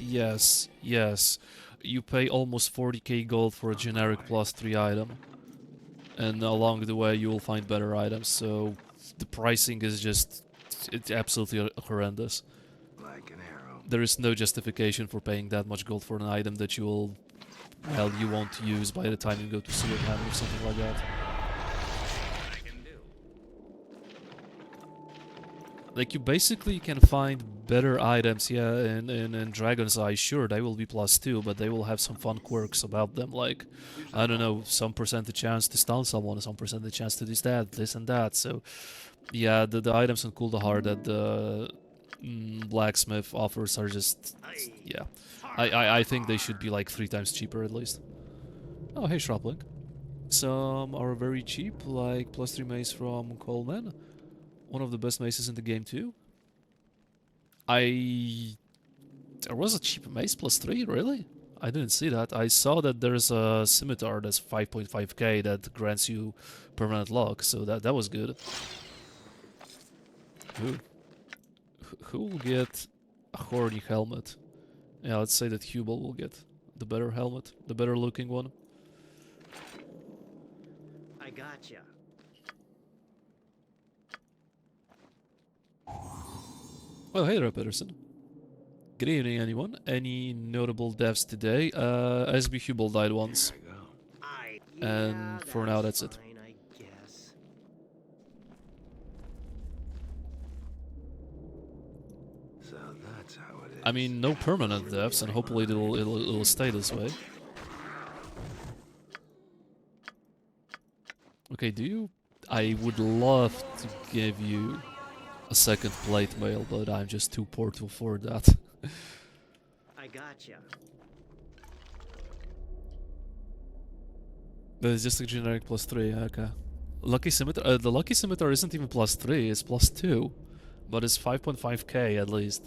You pay almost 40k gold for a generic +3 item. And along the way you will find better items, so the pricing is just... It's absolutely horrendous. Like an arrow. There is no justification for paying that much gold for an item that you will... Well, you won't use by the time you go to Swordhand or something like that. I can do. Like, you basically can find better items, yeah, in Dragon's Eye. Sure, they will be +2, but they will have some fun quirks about them, like, I don't know, some percentage chance to stun someone, some percentage chance to this and that, so... Yeah, the items in Kuldahar that the blacksmith offers are just... Yeah. I think they should be like 3 times cheaper at least. Oh, hey, Shrapling. Some are very cheap, like +3 mace from Coleman. One of the best maces in the game too. There was a cheap mace +3, really? I didn't see that. I saw that there's a scimitar that's 5.5k that grants you permanent lock, so that was good. Who will get a horny helmet? Yeah, let's say that Hubel will get the better helmet, the better looking one. I gotcha. Well, hey there, Peterson. Good evening, anyone. Any notable deaths today? SB Hubel died once. There I go. And for now, that's it. Fine, I guess. So that's how it is. I mean, no permanent deaths, and hopefully it'll stay this way. Okay, I would love to give you a second plate mail, but I'm just too poor to afford that. I gotcha. But it's just a generic +3, okay. Lucky Scimitar. The Lucky Scimitar isn't even +3, it's +2. But it's 5.5k at least.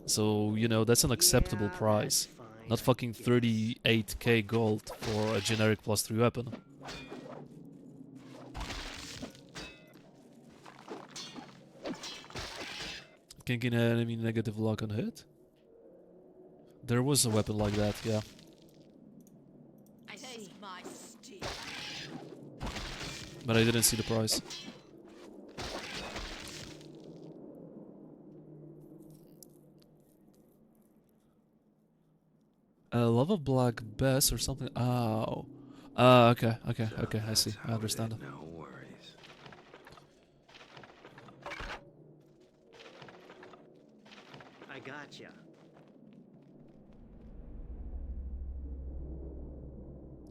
So, you know, that's an acceptable Yeah, price. that's fine, Not I fucking guess. 38k gold for a generic +3 weapon. Can gain enemy negative luck on hit? There was a weapon like that, yeah. I taste my steel. But I didn't see the price. Lava Black Bess or something. Oh. Okay, okay, So okay, I see. that's I how it understand. is. No worries. I gotcha.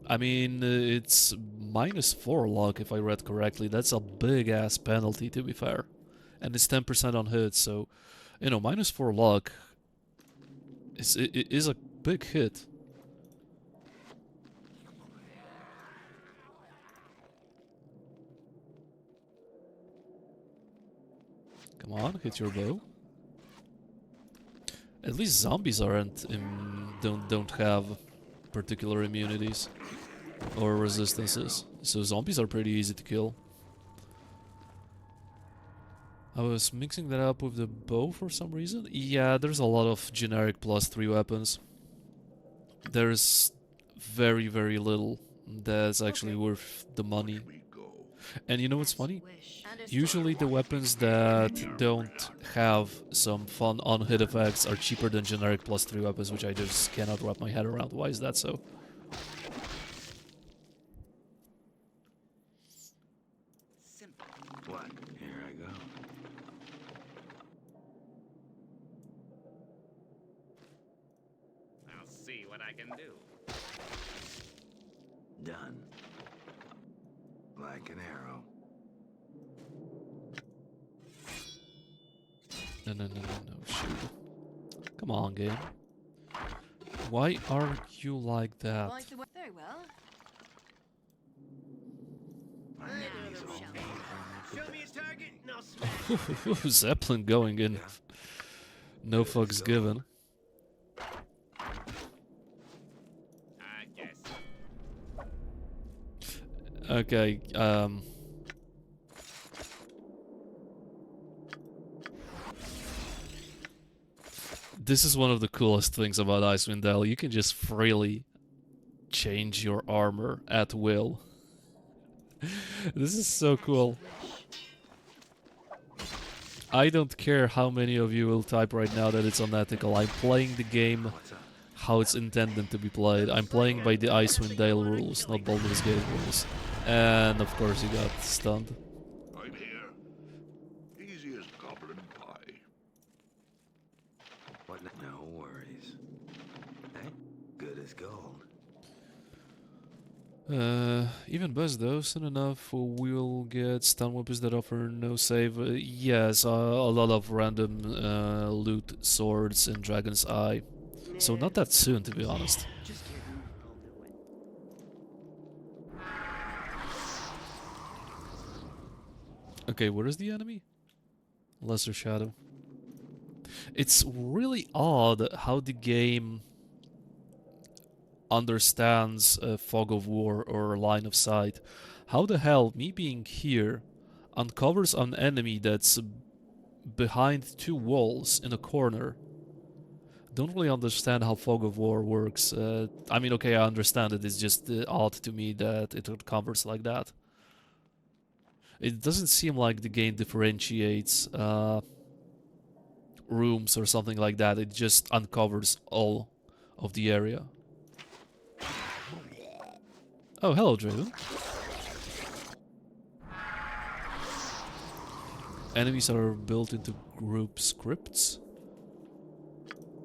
I mean, it's -4 luck if I read correctly. That's a big ass penalty, to be fair. And it's 10% on hit, so, you know, -4 luck is a big hit. Come on, hit your bow. At least zombies aren't don't have particular immunities or resistances, so zombies are pretty easy to kill. I was mixing that up with the bow for some reason. Yeah, there's a lot of generic +3 weapons. There's very, very little that's actually worth the money. We go. And you know what's As you funny? wish. Understood. Usually the weapons that don't have some fun on-hit effects are cheaper than generic +3 weapons, which I just cannot wrap my head around. Why is that so? Simple. What? Here I go. I'll see what I can do. Done. Like an arrow. No, shoot. Come on, game. Why are you like that? Like the way. Very well. My enemies all shall need Show me a target and I'll smash. Zeppelin going in. Yeah. No fucks given. I guess. Okay, this is one of the coolest things about Icewind Dale. You can just freely change your armor at will. This is so cool. I don't care how many of you will type right now that it's unethical. I'm playing the game What's up? how it's intended to be played. I'm playing by the Icewind Dale rules, not Baldur's Gate rules. And of course you got stunned. I'm here. Easy as goblin pie. What? No worries. Hey, good as gold. Even best though, soon enough we'll get stun weapons that offer no save. Yes, a lot of random loot swords in Dragon's Eye. So not that soon, to be honest. Just kidding. I'll do it. Okay, where is the enemy? Lesser Shadow. It's really odd how the game understands fog of war or line of sight. How the hell me being here uncovers an enemy that's behind two walls in a corner? Don't really understand how fog of war works. I mean, okay, I understand it. It's just odd to me that it uncovers like that. It doesn't seem like the game differentiates rooms or something like that. It just uncovers all of the area. Oh, hello, Draven. Enemies are built into group scripts.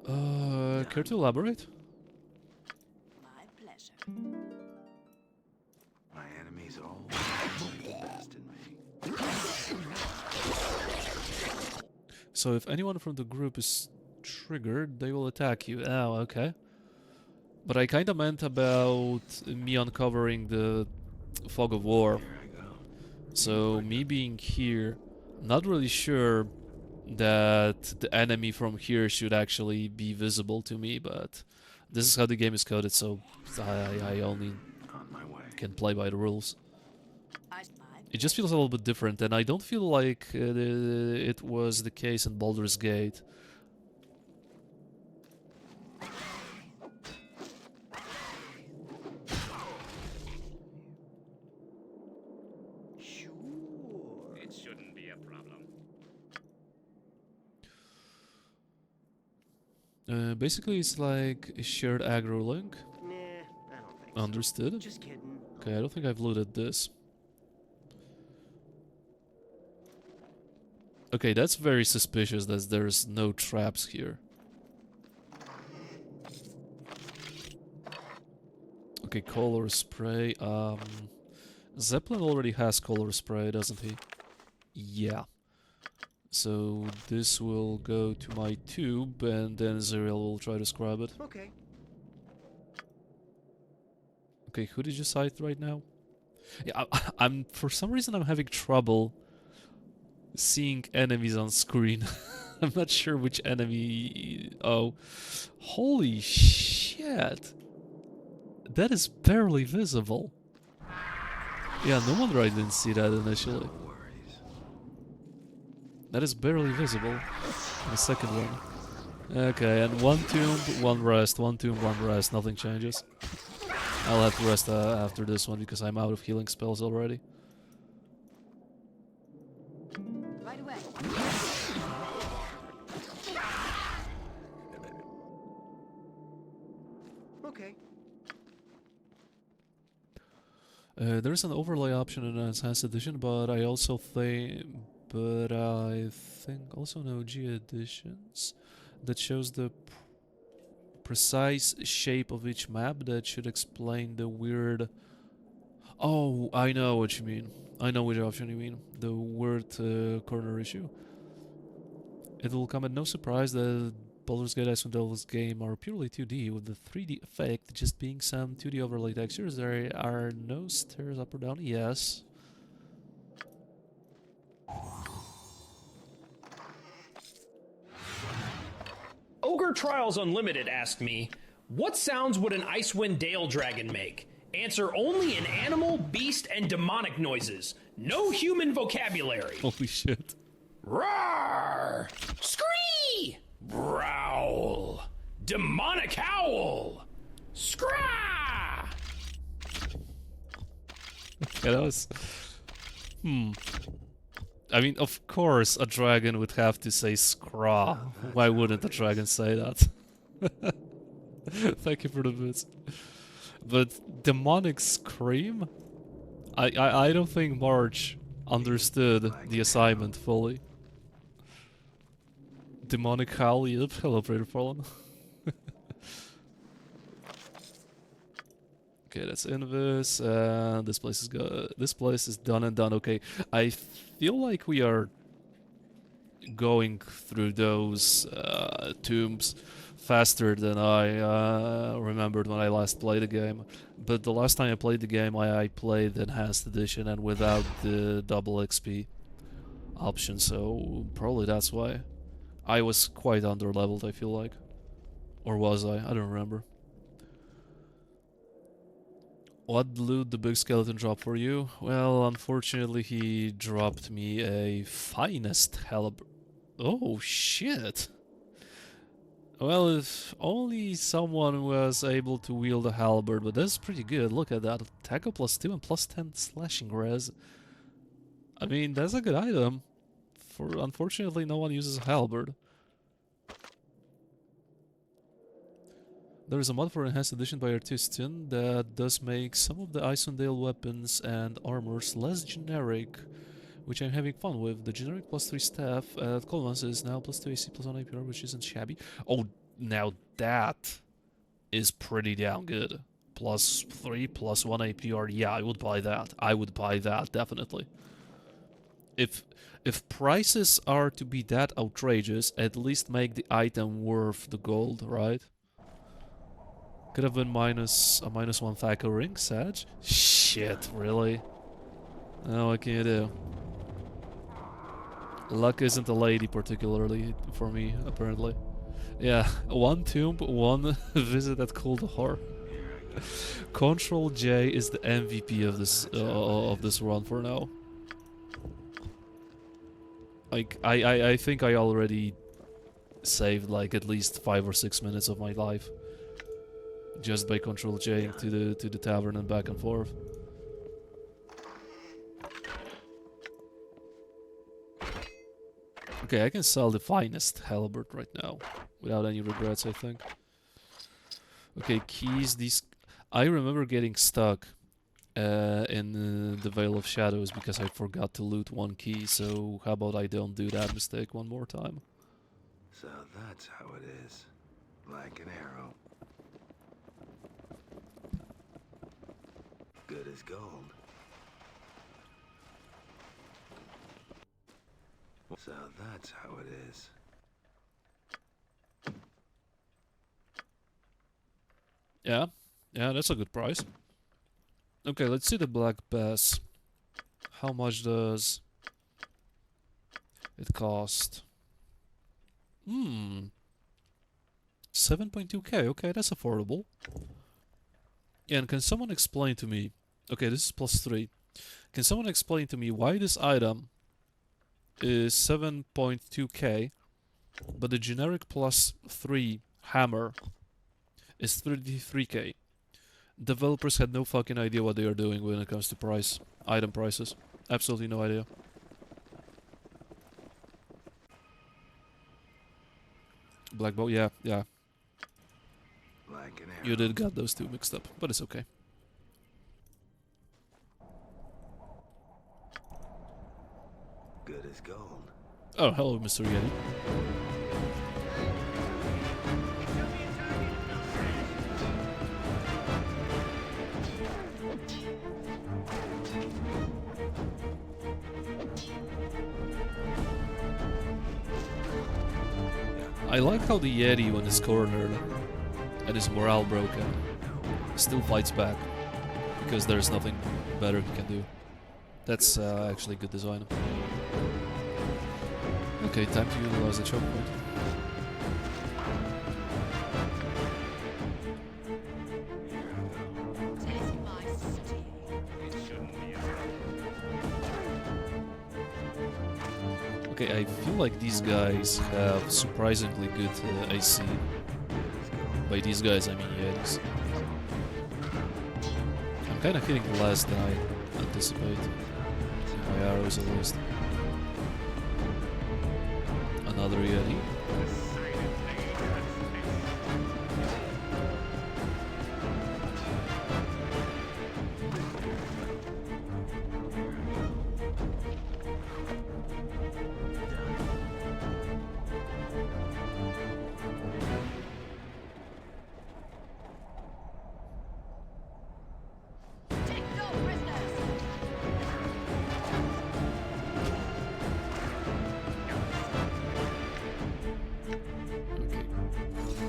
Care to elaborate? My pleasure. My enemies all see the best in me. So if anyone from the group is triggered, they will attack you. Oh, okay. But I kinda meant about me uncovering the fog of war. Here I go. So me being here, not really sure that the enemy from here should actually be visible to me, but this is how the game is coded, so I only On my way. can play by the rules. My It just feels a little bit different, and I don't feel like it was the case in Baldur's Gate. Sure. It shouldn't be a problem. Basically, it's like a shared aggro link. Nah, I don't think so. Understood. Just kidding. Okay, I don't think I've looted this. Okay, that's very suspicious that there's no traps here. Okay, color spray. Zeppelin already has color spray, doesn't he? Yeah. So this will go to my tube, and then Zerial will try to scrub it. Okay. Okay, who did you cite right now? Yeah, I'm for some reason I'm having trouble seeing enemies on screen. I'm not sure which enemy. Oh, holy shit! That is barely visible. Yeah, no wonder I didn't see that initially. No worries. That is barely visible. The second one. Okay, and one tomb, one rest, one tomb, one rest. Nothing changes. I'll have to rest after this one because I'm out of healing spells already. right away. Okay. There's an overlay option in Enhanced Edition, but I think also in OG editions that shows the precise shape of each map that should explain the weird. Oh, I know what you mean. I know which option you mean. The weird corner issue. It will come at no surprise that Baldur's Gate Icewind Dale's game are purely 2D, with the 3D effect just being some 2D overlay textures. There are no stairs up or down. Yes. Ogre Trials Unlimited asked me, what sounds would an Icewind Dale dragon make? Answer only in animal, beast, and demonic noises. No human vocabulary. Holy shit. Roar! Scree! Growl! Demonic howl! Scrah! Yeah, that was... I mean, of course a dragon would have to say scraw. Why wouldn't a dragon say that? Thank you for the bits. But demonic scream? I don't think March understood the assignment fully. Demonic howl, yep. Hello, Praetor Fallen. Okay, that's Invis, and this place is good. This place is done and done. Okay, I feel like we are going through those tombs faster than I remembered when I last played the game. But the last time I played the game, I played Enhanced Edition and without the double XP option, so probably that's why. I was quite under-leveled, I feel like. Or was I? I don't remember. What loot the big skeleton drop for you? Well, unfortunately he dropped me a finest halberd. Oh, shit. Well, if only someone was able to wield a halberd, but that's pretty good. Look at that. Attack of +2 and +10 slashing res. I mean, that's a good item. Unfortunately, no one uses a halberd. There is a mod for Enhanced Edition by Artistin that does make some of the Icewind Dale weapons and armors less generic, which I'm having fun with. The generic +3 staff at Colvans is now +2 AC +1 APR, which isn't shabby. Oh, now that is pretty damn good. +3 +1 APR, yeah, I would buy that. I would buy that, definitely. If prices are to be that outrageous, at least make the item worth the gold, right? Could have been a -1 Thaco ring, Sag. Shit, really? Oh, what can you do? Luck isn't a lady particularly for me, apparently. Yeah, one tomb, one visit at Kuldahar. Control J is the MVP of this run for now. Like I think I already saved like at least 5 or 6 minutes of my life just by Control J to the tavern and back and forth. Okay, I can sell the finest halberd right now without any regrets, I think. Okay, keys. These I remember getting stuck in the Veil of Shadows because I forgot to loot one key. So how about I don't do that mistake one more time? So that's how it is. Like an arrow. Good as gold. So that's how it is. Yeah, yeah, that's a good price. Okay, let's see the Black Bass. How much does it cost? 7.2k. Okay, that's affordable. Yeah, and can someone explain to me? Okay, this is +3. Can someone explain to me why this item is 7.2k, but the generic +3 hammer is 33k? Developers had no fucking idea what they are doing when it comes to item prices. Absolutely no idea. Black bow, yeah. Like an arrow. You did got those two mixed up, but it's okay. Good as gold. Oh, hello, Mr. Yeti. I like how the Yeti, when it's cornered and his morale broken, still fights back, because there's nothing better he can do. That's actually good design. Okay, time to utilize the choke point. Taste my steel. It shouldn't be a Okay, I feel like these guys have surprisingly good AC. By these guys, I mean Yetis. I'm kinda hitting less than I anticipate. My arrows at least. Another Yeti. Take no prisoners. Okay.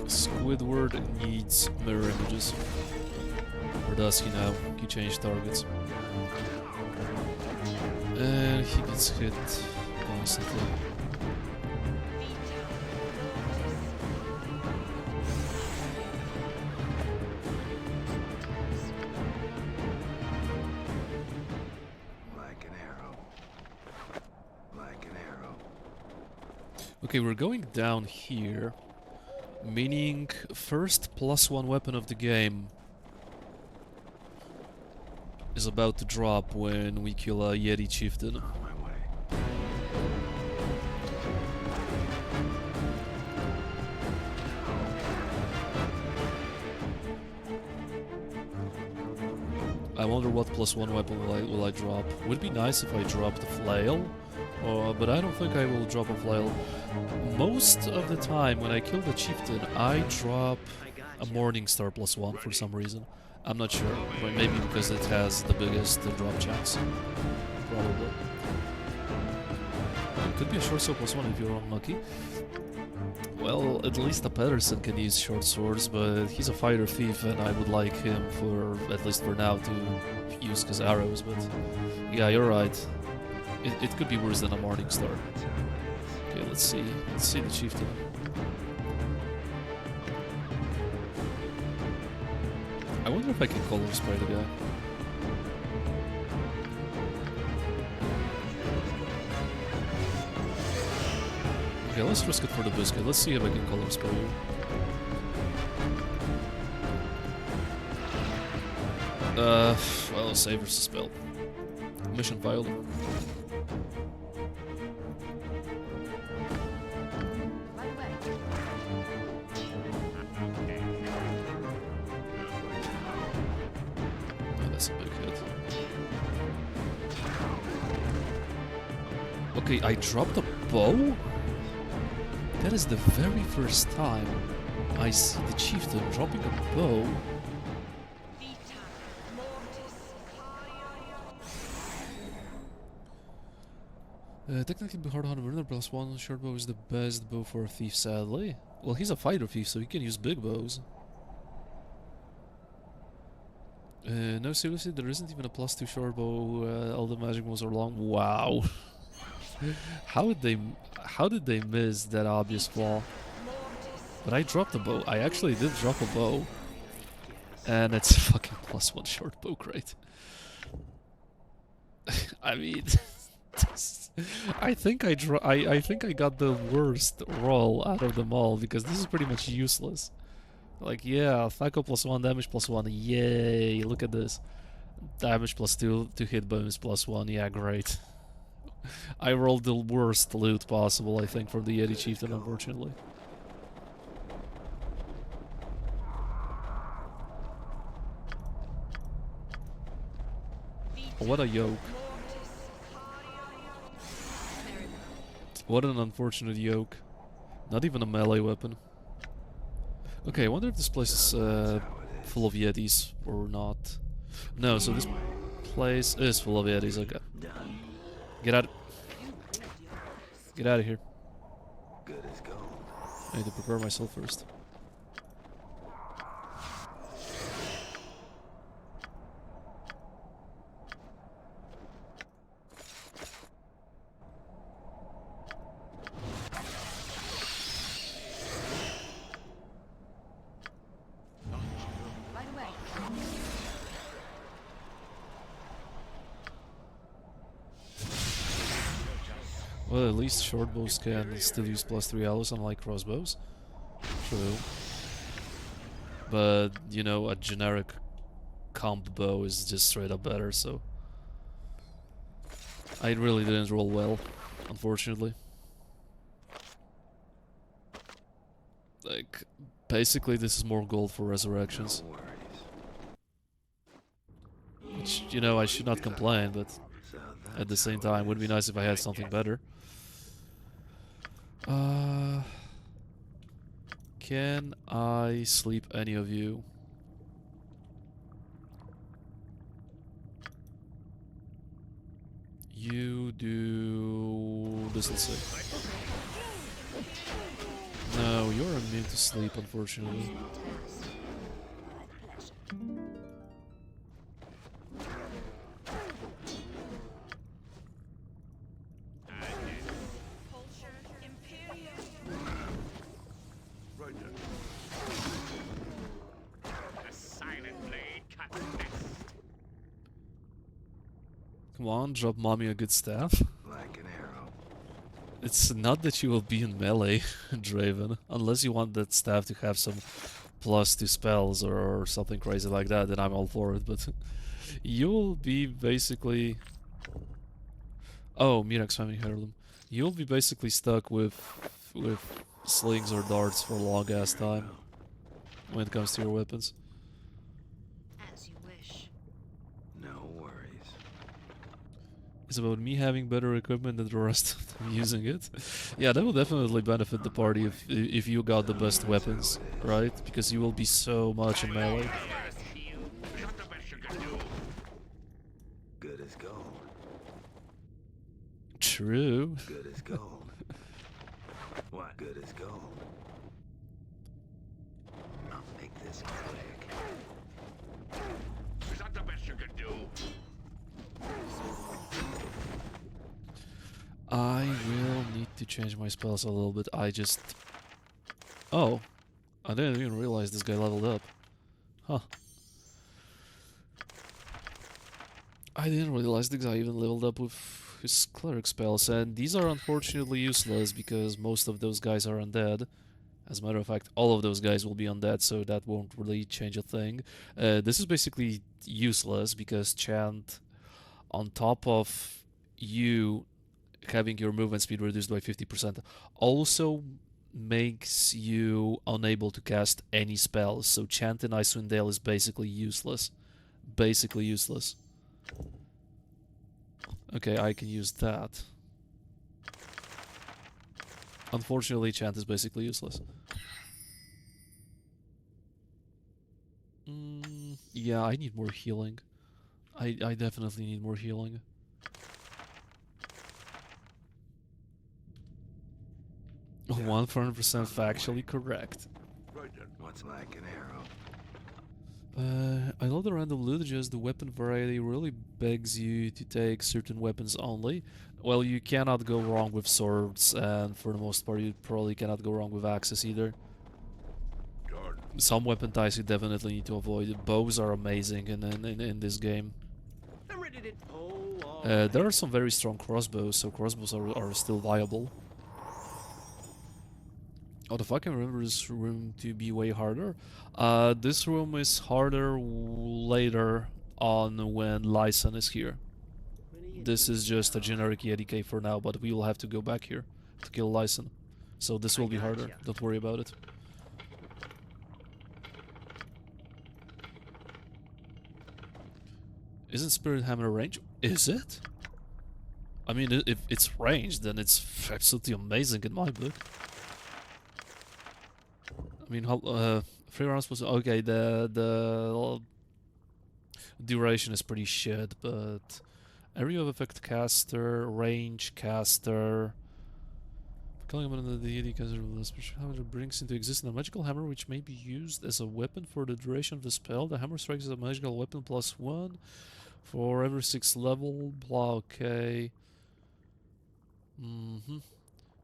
Squidward needs mirror images. Or does he now? He changed targets. And he gets hit constantly. Like an arrow. Like an arrow. Okay, we're going down here. Meaning first +1 weapon of the game is about to drop when we kill a Yeti chieftain. On my way. I wonder what +1 weapon will I drop. Would be nice if I dropped the flail, but I don't think I will drop a flail. Most of the time when I kill the chieftain, I drop a Morningstar +1 for some reason. I'm not sure, but maybe because it has the biggest drop chance. Probably. It could be a short sword +1 if you're unlucky. Well, at least a Pedersen can use short swords, but he's a fighter thief, and I would like him for, at least for now, to use his arrows, but yeah, you're right. It could be worse than a Morning Star. Okay, let's see. Let's see the chieftain. I wonder if I can color spray the guy. Okay, let's risk it for the biscuit. Let's see if I can color spray you. Well, save versus spell. Mission failed. Right away. Oh, that's a big hit. Okay, I dropped a bow? That is the very first time I see the chieftain dropping a bow. Vita Mortis. Technically, hard hunter runner +1 short bow is the best bow for a thief, sadly. Well, he's a fighter thief, so he can use big bows. No, seriously, there isn't even a +2 short bow. All the magic moves are long. Wow. How did they miss that obvious flaw? But I dropped a bow. I actually did drop a bow. And it's fucking +1 short bow crate. I mean, I think I think I got the worst roll out of them all, because this is pretty much useless. Like, yeah, Thaco +1, damage +1, yay, look at this. Damage +2 to hit bonus +1, yeah, great. I rolled the worst loot possible, I think, for the Yeti Chieftain, unfortunately. What a yoke. What an unfortunate yoke. Not even a melee weapon. Okay, I wonder if this place is full of Yetis or not. No, so this place is full of Yetis, okay. Get out. Get out of here. Good as gold. I need to prepare myself first. Right away. Well, at least short bows can still use +3 allos, unlike crossbows. True. But, you know, a generic comp bow is just straight up better, so... I really didn't roll well, unfortunately. Like, basically this is more gold for resurrections. No worries. Which, you know, I should not complain, but So at the that's same how it time, would be is. nice if I had something better. Can I sleep any of you? You do this, let's say. No, you're immune to sleep, unfortunately. Right then. A silent blade cuts best. Come on, drop mommy a good staff. Like an arrow. It's not that you will be in melee, Draven, unless you want that staff to have some +2 spells or something crazy like that, then I'm all for it, but you'll be basically... Oh, Mirax Family Heirloom. You'll be basically stuck with slings or darts for a long ass time when it comes to your weapons. As you wish. No worries. It's about me having better equipment than the rest of them using it. Yeah, that will definitely benefit the party if you got the best weapons, right? Because you will be so much in melee. First heal. Not the best you can do. Good as gold. True. Good as gold. What? Good as gold. I'll make this quick. Is that the best you can do? I will need to change my spells a little bit. Oh, I didn't even realize this guy leveled up. Huh. I didn't realize the guy even leveled up with his cleric spells, and these are unfortunately useless because most of those guys are undead. As a matter of fact, all of those guys will be undead, so that won't really change a thing. This is basically useless because Chant, on top of you having your movement speed reduced by 50%, also makes you unable to cast any spells. So Chant in Icewind Dale is basically useless. Basically useless. Okay, I can use that. Unfortunately, Chant is basically useless. Yeah, I need more healing. I definitely need more healing. Yeah, 100% factually correct. Right then. What's like an arrow? I love the random loot, just the weapon variety really begs you to take certain weapons only. Well, you cannot go wrong with swords, and for the most part you probably cannot go wrong with axes either. Done. Some weapon types you definitely need to avoid. Bows are amazing in this game. I'm ready to. Oh, There are some very strong crossbows, so crossbows are still viable. Oh, the fuck, I remember this room to be way harder. This room is harder later on when Lyson is here. This is just a generic EDK for now, but we will have to go back here to kill Lyson. So this will be harder, gotcha. don't worry about it. Isn't Spirit Hammer range? Is it? I mean, if it's ranged, then it's absolutely amazing in my book. I mean, how 3 rounds was okay. The duration is pretty shit, but area of effect caster, range caster. Killing him under the deity caster with a special hammer brings into existence a magical hammer which may be used as a weapon for the duration of the spell. The hammer strikes as a magical weapon +1 for every 6th level. Blah. Okay.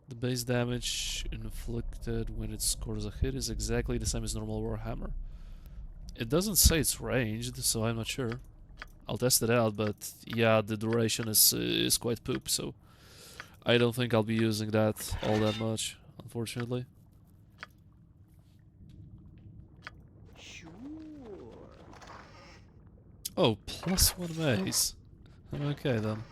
The base damage inflicted when it scores a hit is exactly the same as normal Warhammer. It doesn't say it's ranged, so I'm not sure. I'll test it out, but yeah, the duration is quite poop, so I don't think I'll be using that all that much, unfortunately. sure. Oh, +1 mace. Okay then.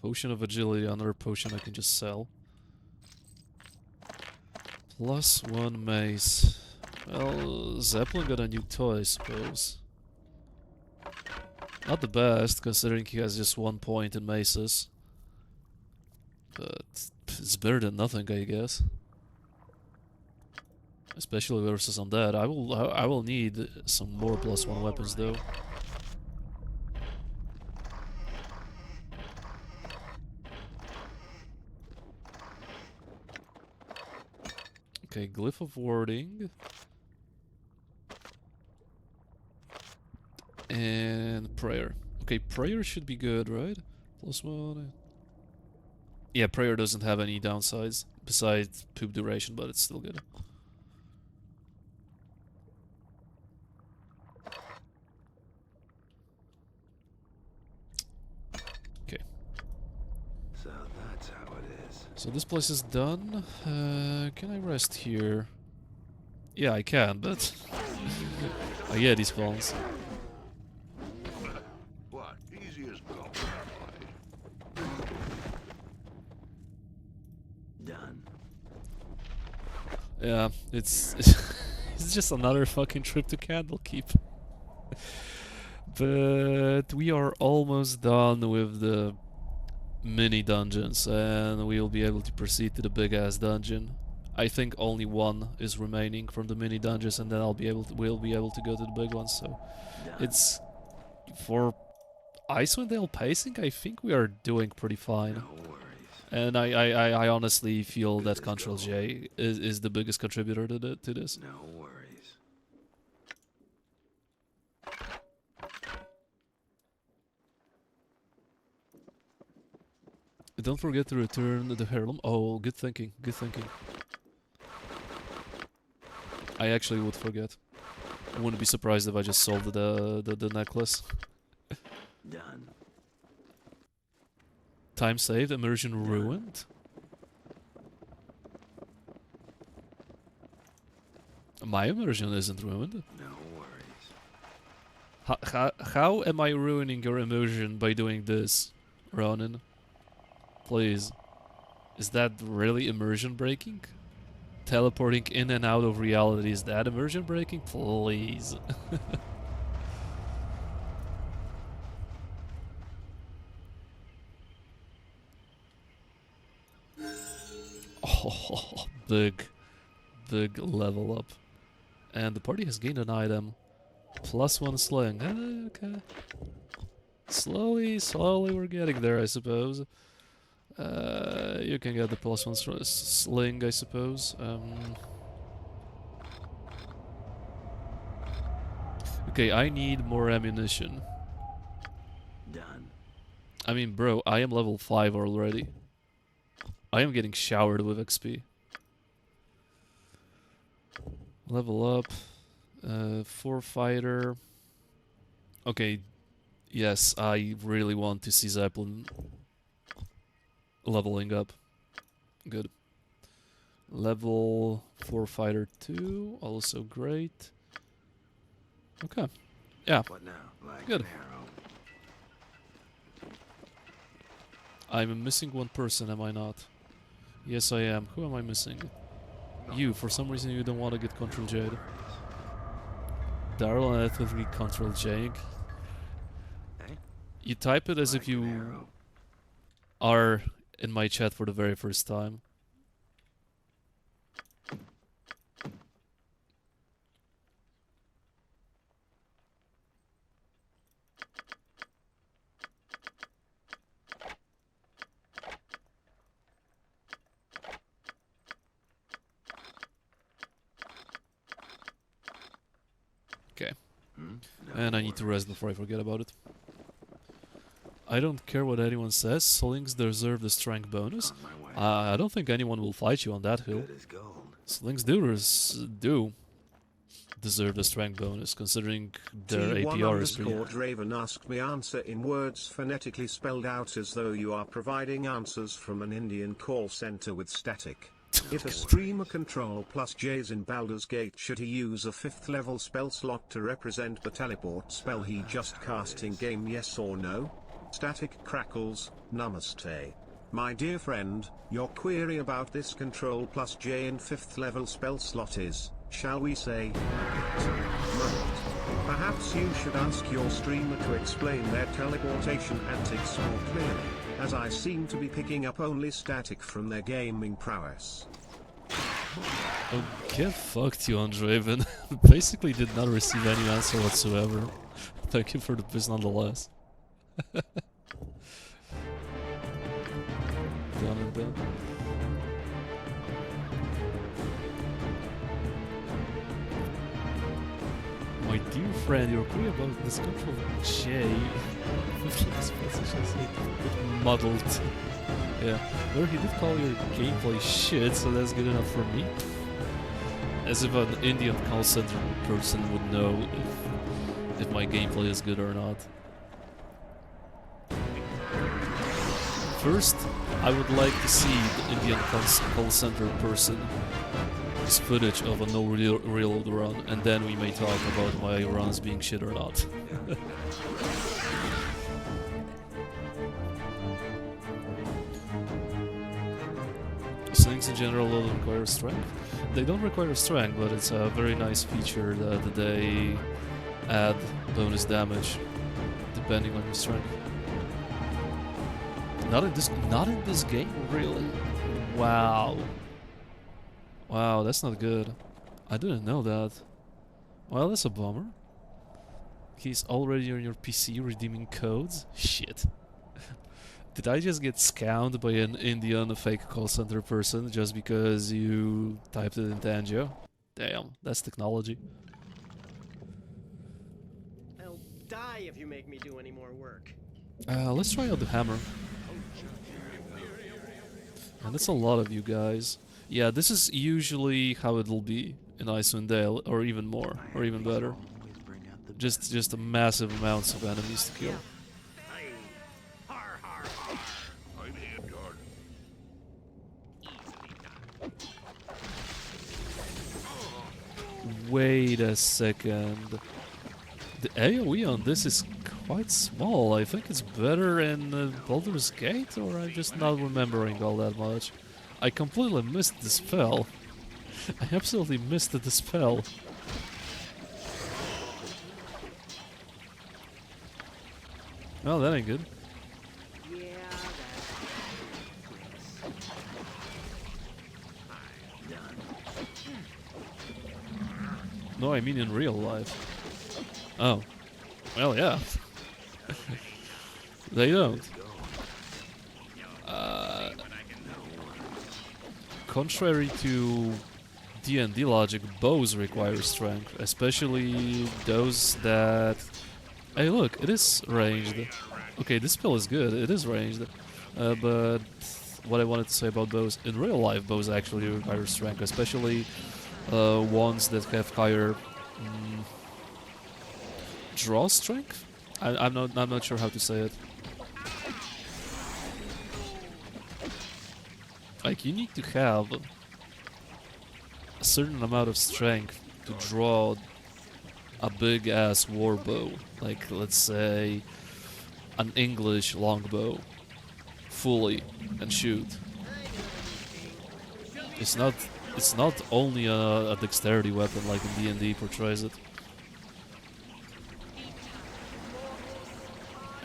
Potion of agility, another potion I can just sell. +1 mace. Well, Zeppelin got a new toy, I suppose. Not the best, considering he has just 1 point in maces. But it's better than nothing, I guess. Especially versus undead. I will need some more +1 weapons though. Okay, Glyph of Warding. And Prayer. Okay, Prayer should be good, right? +1. Yeah, Prayer doesn't have any downsides besides poop duration, but it's still good. Okay. So that's how it is. So this place is done. Can I rest here? Yeah, I can, but I get these spawns. What? Easy as gold. Done. Yeah, it's it's just another fucking trip to Candlekeep. But we are almost done with the mini dungeons, and we will be able to proceed to the big ass dungeon. I think only one is remaining from the mini dungeons, and then we'll be able to go to the big ones. So Done. it's for Icewind Dale pacing. I think we are doing pretty fine. No worries. And I honestly feel Good that as Control gold. J is the biggest contributor to this. No worries. Don't forget to return the heirloom. Oh, good thinking, good thinking. I actually would forget. I wouldn't be surprised if I just sold the necklace. Done. Time saved, immersion ruined. My immersion isn't ruined. No worries. How am I ruining your immersion by doing this, Ronan? Please. Is that really immersion breaking? Teleporting in and out of reality, is that immersion breaking? Please. Oh, big level up. And the party has gained an item. +1 sling. Okay. Slowly we're getting there, I suppose. You can get the +1 sling, I suppose. Okay, I need more ammunition. Done. I mean, bro, I am level 5 already. I am getting showered with XP. Level up. 4 fighter. Okay. Yes, I really want to see Zeppelin leveling up. Good. Level 4 fighter 2. Also great. Okay. Yeah. What now? Like Good. an arrow. I'm missing one person, am I not? Yes, I am. Who am I missing? You. For some reason, you don't want to get Control Jade. Daryl and Ethel Control J. Eh? You type it as if Like an you arrow. are in my chat for the very first time. Okay. Hmm? No And I need to rest worries. before I forget about it. I don't care what anyone says, slings deserve the strength bonus. On my way. I don't think anyone will fight you on that hill. Good as gold. Slings do deserve the strength bonus, considering their T1 APR is pretty... underscore Draven asked me answer in words phonetically spelled out as though you are providing answers from an Indian call center with static. If a streamer control plus J's in Baldur's Gate, should he use a 5th level spell slot to represent the teleport spell he just cast in game, yes or no? Static crackles, namaste. My dear friend, your query about this control plus J in 5th level spell slot is, shall we say, a bit muddled. Perhaps you should ask your streamer to explain their teleportation antics more clearly, as I seem to be picking up only static from their gaming prowess. Oh, get fucked, you Draven. Basically did not receive any answer whatsoever. Thank you for the piss nonetheless. Done and done. My dear friend, your query about this control J muddled. Yeah, well, he did call your gameplay shit, so that's good enough for me. As if an Indian call center person would know if my gameplay is good or not. First, I would like to see the Indian call center person this footage of a no reload run, and then we may talk about my runs being shit or not. Slings in general don't require strength. They don't require strength, but it's a very nice feature that they add bonus damage depending on your strength. Not in this game, really. Wow. Wow, that's not good. I didn't know that. Well, that's a bummer. He's already on your PC redeeming codes? Shit. Did I just get scammed by an Indian fake call center person just because you typed it in Tango? Damn, that's technology. I'll die if you make me do any more work. Let's try out the hammer. And that's a lot of you guys. Yeah, this is usually how it'll be in Icewind Dale, or even more, or even better. Always bring out the Just a massive amounts of enemies to kill. Hey, har har har. I'm hand done. Wait a second. The AoE on this is quite small. I think it's better in Baldur's Gate, or I'm just not remembering all that much. I completely missed the spell. I absolutely missed the spell. Well, that ain't good. Yeah, that's... No, I mean in real life. Oh. Well, yeah. They don't. Contrary to D&D logic, bows require strength, especially those that... Hey look, it is ranged. Okay, this spell is good, it is ranged. But what I wanted to say about bows, in real life bows actually require strength, especially ones that have higher draw strength? I'm not sure how to say it. Like, you need to have a certain amount of strength to draw a big ass warbow, like let's say an English longbow, fully and shoot. It's not only a dexterity weapon like in D&D portrays it.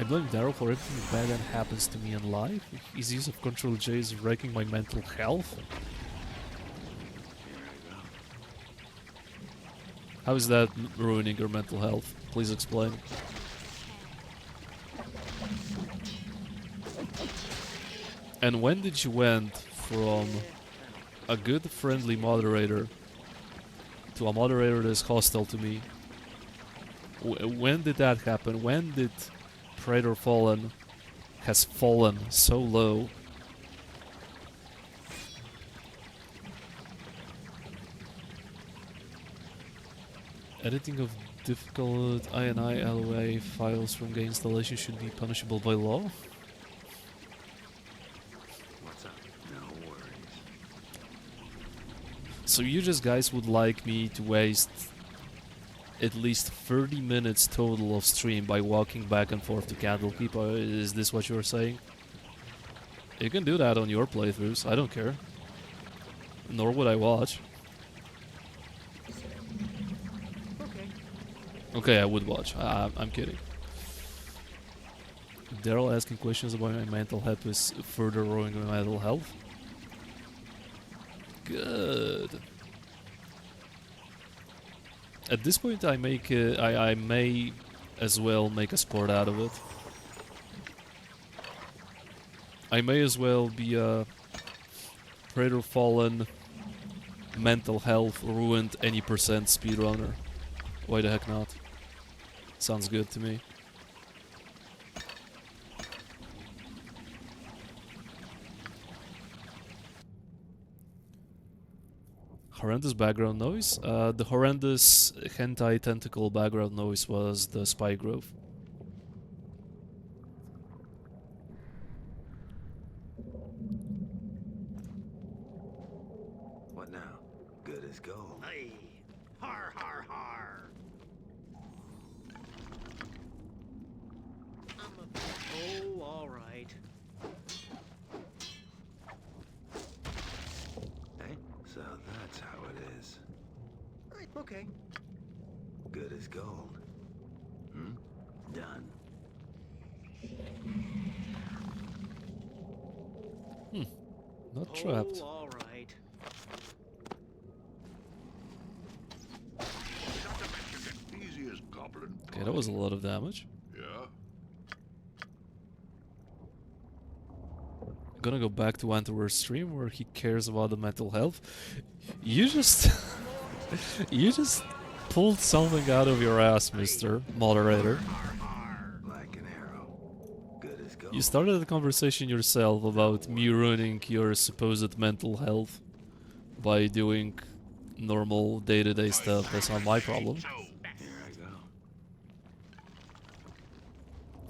I blame Daryl for everything bad that happens to me in life. His use of Control J is wrecking my mental health. How is that ruining your mental health? Please explain. And when did you went from a good friendly moderator to a moderator that's hostile to me? When did that happen? When did Praetor Fallen has fallen so low? Editing of difficult INI LOA files from game installation should be punishable by law? What's up? No worries. So you just guys would like me to waste at least 30 minutes total of stream by walking back and forth to Candlekeep? Is this what you're saying? You can do that on your playthroughs, I don't care. Nor would I watch. Okay, I would watch. I'm kidding. Daryl asking questions about my mental health is further ruining my mental health. Good. At this point, I may as well make a sport out of it. I may as well be a Praetor Fallen, mental health ruined any percent speedrunner. Why the heck not? Sounds good to me. Horrendous background noise? The horrendous hentai tentacle background noise was the spy growth. What now? Good as gold. Hey, har har har. Oh, all right. Hey, so that's how it is. Right, okay. Good as gold. Hmm? Done. Not trapped. Oh, all right. problem. Okay, that was a lot of damage. Yeah? I'm gonna go back to Antwer's stream where he cares about the mental health. You just... you just pulled something out of your ass, Mr. Moderator. Like an arrow. Good as gold. You started the conversation yourself about me ruining your supposed mental health by doing normal day-to-day stuff. That's not my problem. Here I go.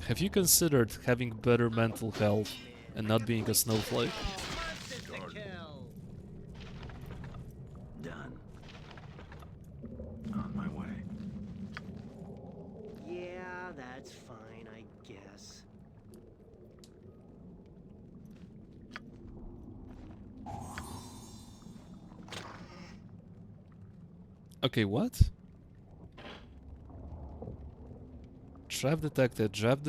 Have you considered having better mental health and not being a snowflake? Monster to kill. Done. On my way. Yeah, that's fine, I guess. Okay, what? Trap detected, trap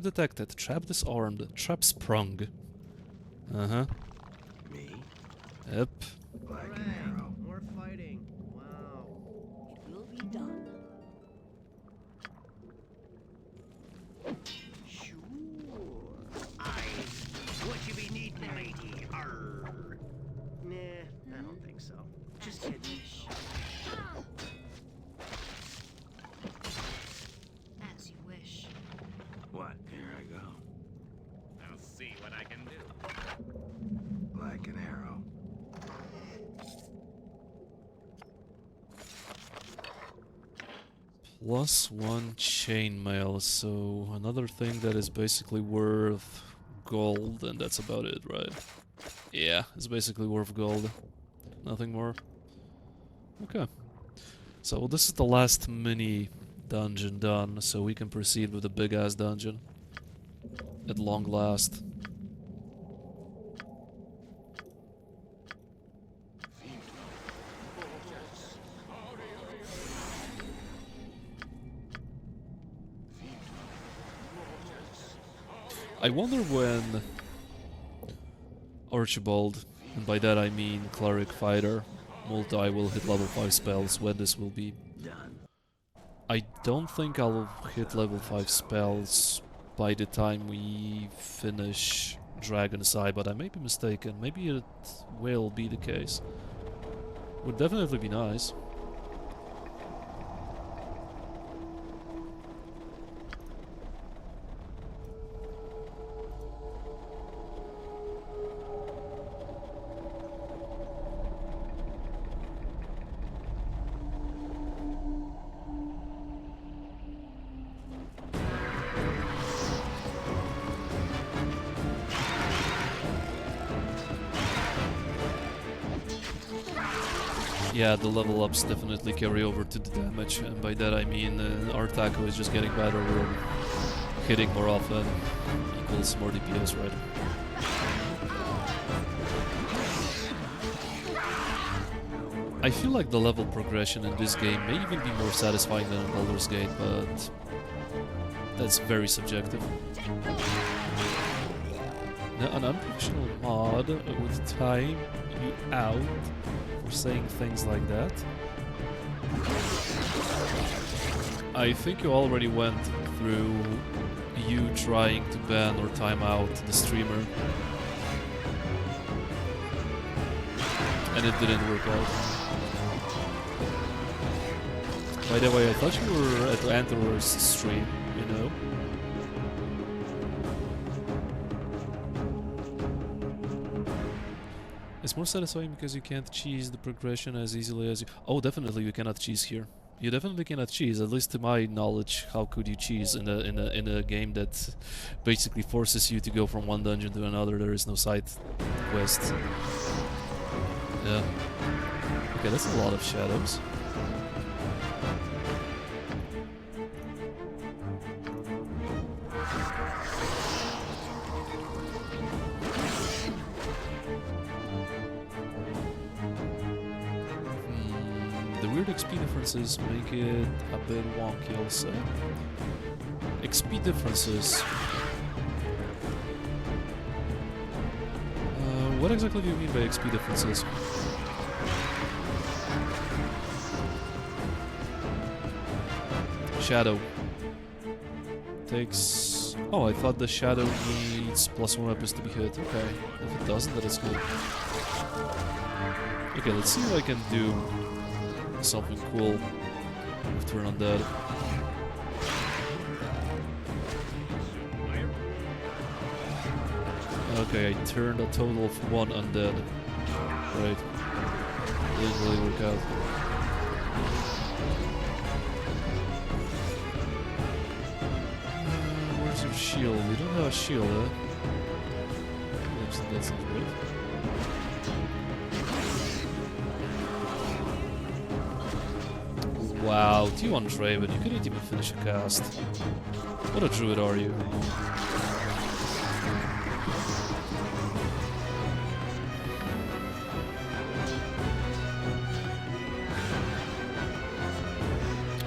detected, trap disarmed, trap sprung. Uh-huh. Me? Yep. Like an Alright, arrow. more fighting. Wow. It will be done. Sure. What you be needing, matey? Arr. Nah, I don't think so. Just As you kidding. wish. As you wish. What? Here I go. I'll see what I can do. Like an arrow. +1 chainmail, so another thing that is basically worth gold, and that's about it, right? Yeah, it's basically worth gold. Nothing more. Okay. So this is the last mini dungeon done, so we can proceed with the big-ass dungeon. At long last. I wonder when Archibald, and by that I mean Cleric Fighter, multi will hit level 5 spells, when this will be. Done. I don't think I'll hit level 5 spells by the time we finish Dragon's Eye, but I may be mistaken. Maybe it will be the case. Would definitely be nice. Yeah, the level ups definitely carry over to the damage, and by that I mean our taco is just getting better, we're hitting more often, equals more DPS, right? I feel like the level progression in this game may even be more satisfying than in Baldur's Gate, but that's very subjective. Now, an unprofessional mod would time you out for saying things like that. I think you already went through you trying to ban or time out the streamer. And it didn't work out. By the way, I thought you were at Antwer's stream, you know? It's more satisfying because you can't cheese the progression as easily as you... Oh, definitely you cannot cheese here. You definitely cannot cheese, at least to my knowledge. How could you cheese in a game that basically forces you to go from one dungeon to another? There is no side quest. Yeah. Okay, that's a lot of shadows. The weird XP differences make it a bit wonky, I'll say. XP differences. What exactly do you mean by XP differences? Shadow. Takes... Oh, I thought the Shadow needs +1 weapons to be hit. Okay. If it doesn't, that is good. Okay, let's see if I can do something cool with Turn Undead. Okay, I turned a total of 1 Undead. Right. Didn't really work out. Where's your shield? You don't have a shield, huh? That sounds great. Wow, T1 Draven, you couldn't even finish a cast. What a druid are you?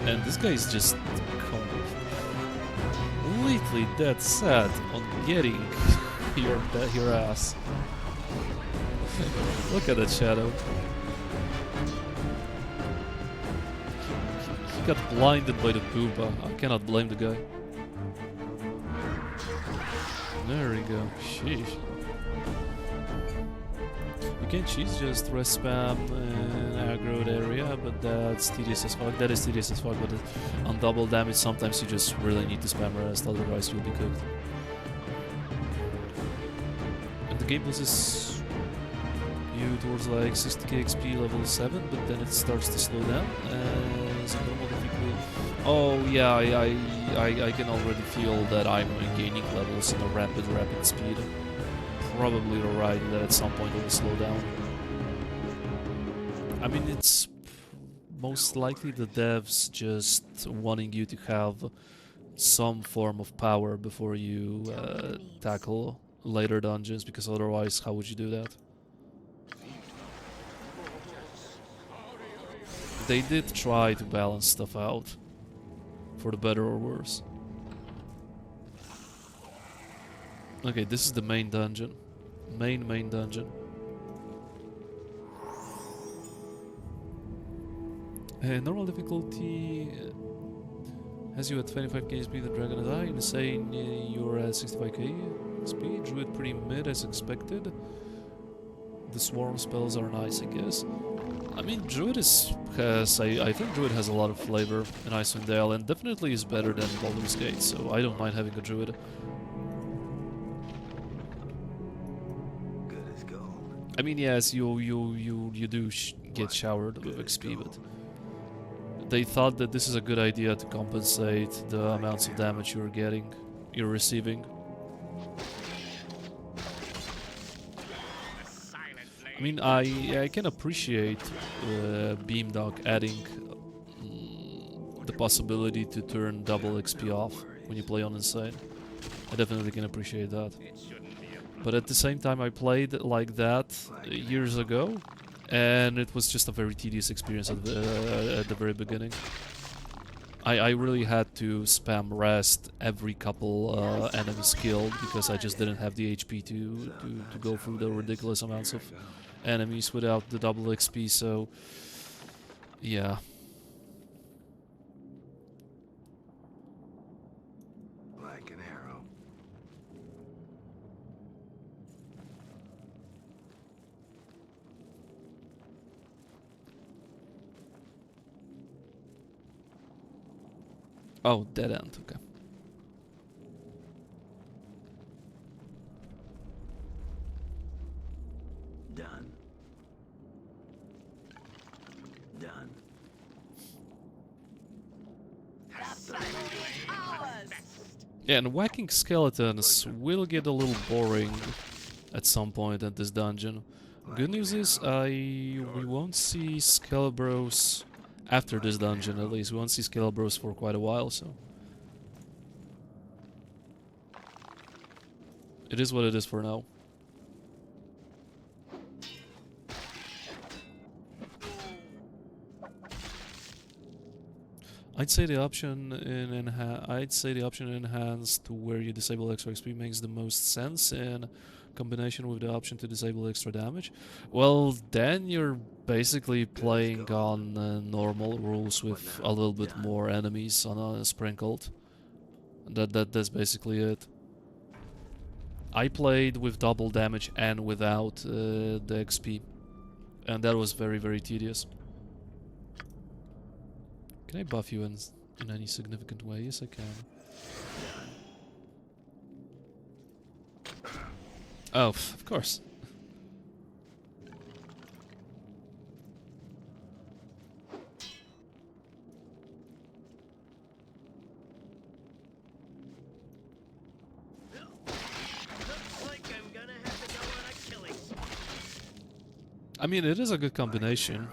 And this guy is just completely dead set on getting your ass. Look at that Shadow. He got blinded by the Pupa. I cannot blame the guy. There we go. Sheesh. You can choose just rest spam in aggroed area, but that's tedious as fuck. That is tedious as fuck, but on double damage sometimes you just really need to spam rest, otherwise you'll be cooked. And the game loses you towards like 60k XP level 7, but then it starts to slow down as a normal difficulty. Oh yeah, I can already feel that I'm gaining levels in a rapid speed. Probably right that at some point it will slow down. I mean, it's most likely the devs just wanting you to have some form of power before you tackle later dungeons, because otherwise how would you do that? They did try to balance stuff out, for the better or worse. Okay, this is the main dungeon. Main dungeon. Normal difficulty has you at 25k speed, the dragon is high. Insane, you're at 65k speed. Druid pretty mid as expected. The swarm spells are nice, I guess. I mean, Druid I think Druid has a lot of flavor in Icewind Dale, and definitely is better than Baldur's Gate, so I don't mind having a Druid. I mean, yes, you do get showered with XP, but they thought that this is a good idea to compensate the amounts of damage you're receiving. I mean, I can appreciate Beamdog adding the possibility to turn double XP off when you play on Insane. I definitely can appreciate that. But at the same time, I played like that years ago, and it was just a very tedious experience at the very beginning. I really had to spam rest every couple enemies killed, because I just didn't have the HP to go through the ridiculous amounts of enemies without the double XP, so yeah. Like an arrow. Oh, dead end, okay. Done. Done. Yeah, and whacking skeletons will get a little boring at some point at this dungeon. Good news is we won't see Skelebros after this dungeon, at least. We won't see Skelebros for quite a while, so... It is what it is for now. I'd say the option in enhanced, where you disable extra XP, makes the most sense in combination with the option to disable extra damage. Well, then you're basically playing on normal rules with now? a little bit Done. more enemies on sprinkled. That's basically it. I played with double damage and without the XP, and that was very, very tedious. Can I buff you in any significant way? Yes, I can. Oh, of course. Looks like I'm gonna have to go on a killing spree. I mean, it is a good combination.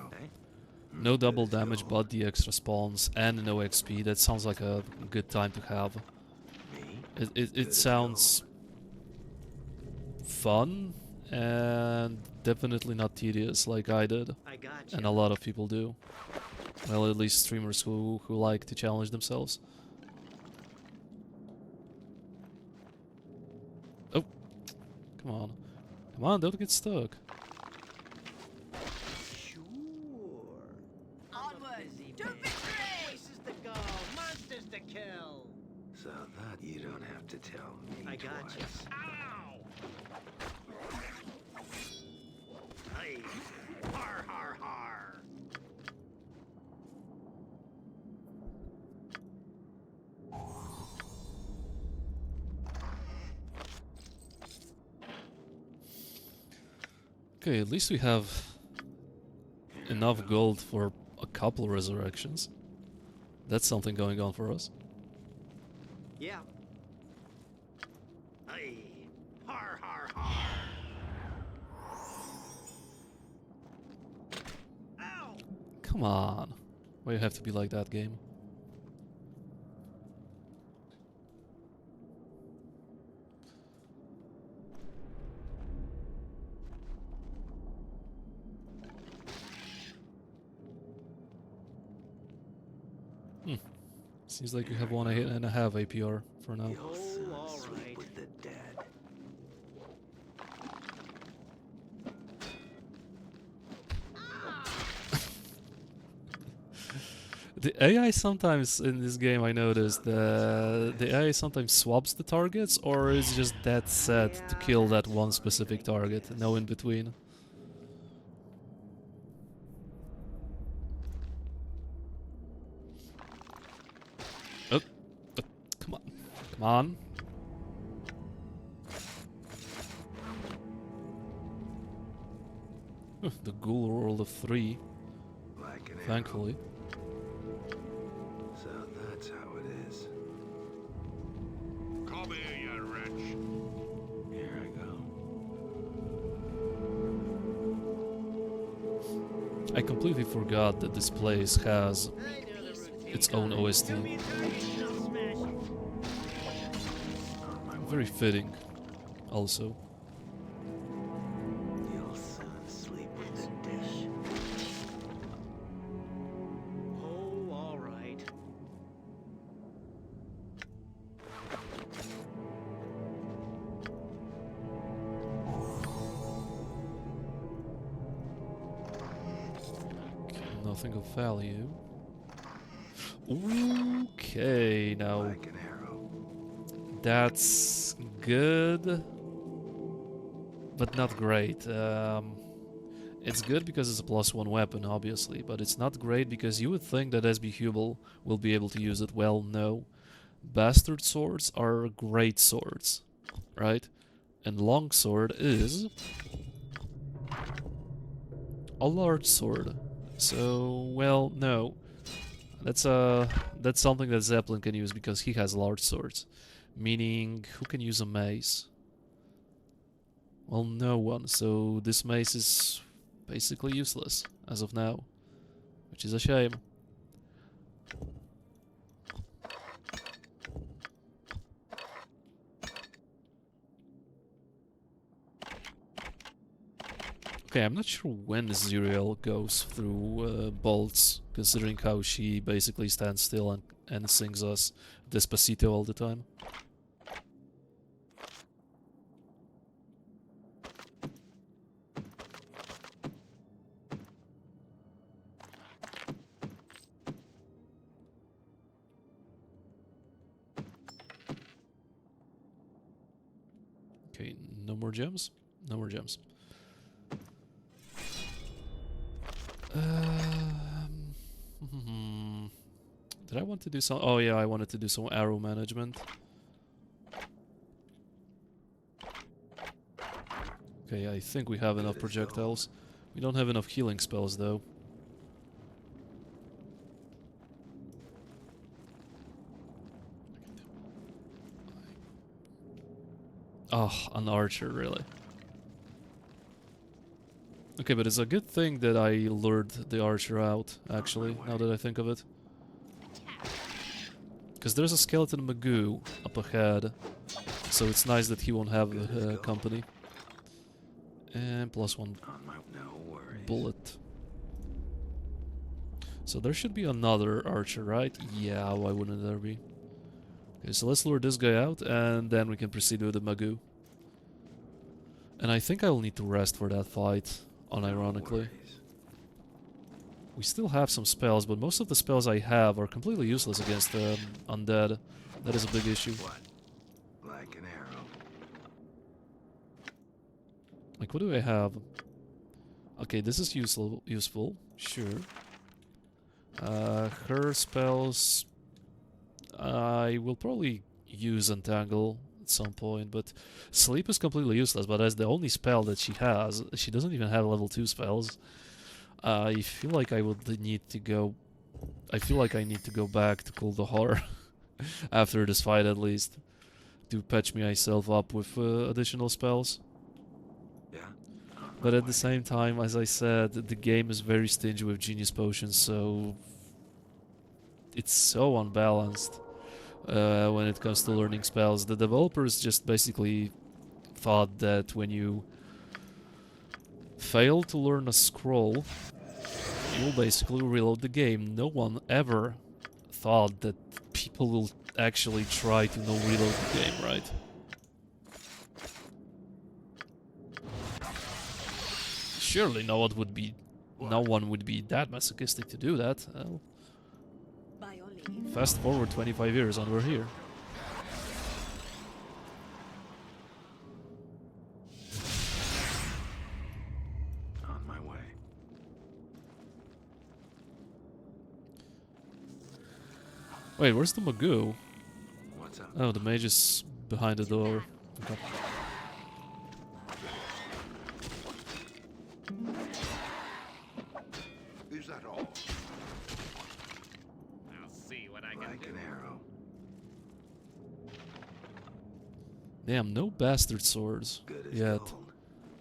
No double damage, but the extra spawns and no XP. That sounds like a good time to have. It sounds fun and definitely not tedious like I did, I got and you. a lot of people do. Well, at least streamers who like to challenge themselves. Oh, come on, don't get stuck. Sure. Onward Busy to man. victory! Places to go, monsters to kill. So that you don't have to tell me I got you. twice. Ow! Hey, har har har. Okay, at least we have enough gold for a couple resurrections. That's something going on for us. Yeah. Hey, har har har. Ow! Come on. Why you have to be like that, game? Seems like you have 1.5 APR for now. You'll soon all sleep right. with the dead. The AI sometimes in this game, I noticed, the AI sometimes swaps the targets, or is just that set to kill that one specific target, no in between. Oh, come on, come on. The ghoul rolled a 3, Like an arrow. thankfully. So that's how it is. Come here, you wretch. Here I go. I completely forgot that this place has I know the routine. its own OST. Show me a target and I'll smash it. Very fitting, also. You'll soon sleep with As the you dead. wish. Oh, all right. Nothing of value. Okay, now Like an arrow. that's good, but not great. It's good because it's a +1 weapon, obviously, but it's not great because you would think that SB Hubel will be able to use it. Well, no. Bastard swords are great swords, right? And longsword is a large sword. So, well, no. That's something that Zeppelin can use because he has large swords. Meaning, who can use a mace? Well, no one. So this mace is basically useless as of now, which is a shame. Okay, I'm not sure when Zuriel goes through bolts, considering how she basically stands still and sings us Despacito all the time. No more gems? No more gems. Did I want to do some... Oh yeah, I wanted to do some arrow management. Okay, I think we have enough projectiles. We don't have enough healing spells though. Oh, an archer, really. Okay, but it's a good thing that I lured the archer out, actually, now that I think of it. Because there's a skeleton Magoo up ahead, so it's nice that he won't have company. And plus one bullet. So there should be another archer, right? Yeah, why wouldn't there be? Okay, so let's lure this guy out, and then we can proceed with the Magoo. And I think I will need to rest for that fight, unironically. We still have some spells, but most of the spells I have are completely useless against undead. That is a big issue. What? Like an arrow. Like, what do I have? Okay, this is useful, sure. Her spells... I will probably use Entangle at some point, but Sleep is completely useless, but as the only spell that she has, she doesn't even have level 2 spells. I feel like I would need to go... I feel like I need to go back to Kuldahar after this fight at least, to patch myself up with additional spells. Yeah. But at the same time, as I said, the game is very stingy with genius potions, so it's so unbalanced when it comes to learning spells. The developers just basically thought that when you fail to learn a scroll, you'll basically reload the game. No one ever thought that people will actually try to no-reload the game, right? Surely no one would be that masochistic to do that. By your leave. Fast forward 25 years and we're here. On my way. Wait, where's the Magoo? What's up? Oh, the mage is behind the door. Okay. Is that all? I'll see what I can Like do. an arrow. Damn, no bastard swords Good as yet. gold.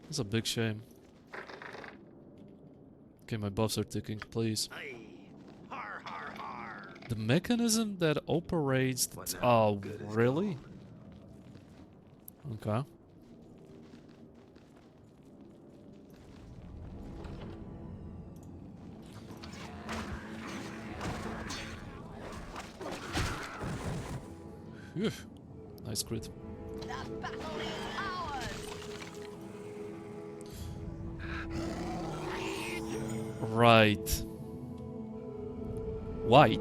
That's a big shame. Okay, my buffs are ticking, please. Aye. Har har har. The mechanism that operates... What now? Oh, Good as really? gold. Okay. Phew. Nice crit. The battle is ours. Right. White.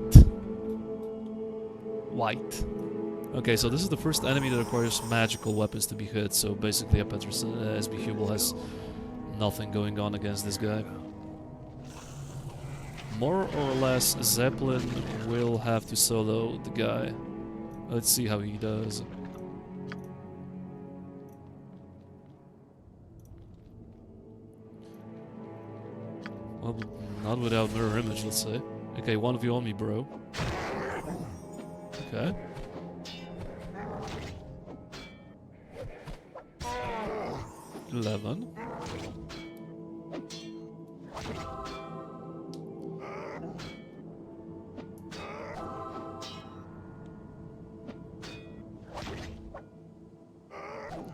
Okay, so this is the first enemy that requires magical weapons to be hit, so basically a Peterson SB Hubel has nothing going on against this guy. More or less, Zeppelin will have to solo the guy. Let's see how he does. Well, not without mirror image, let's say. Okay, 1v1 me, bro. Okay. $11.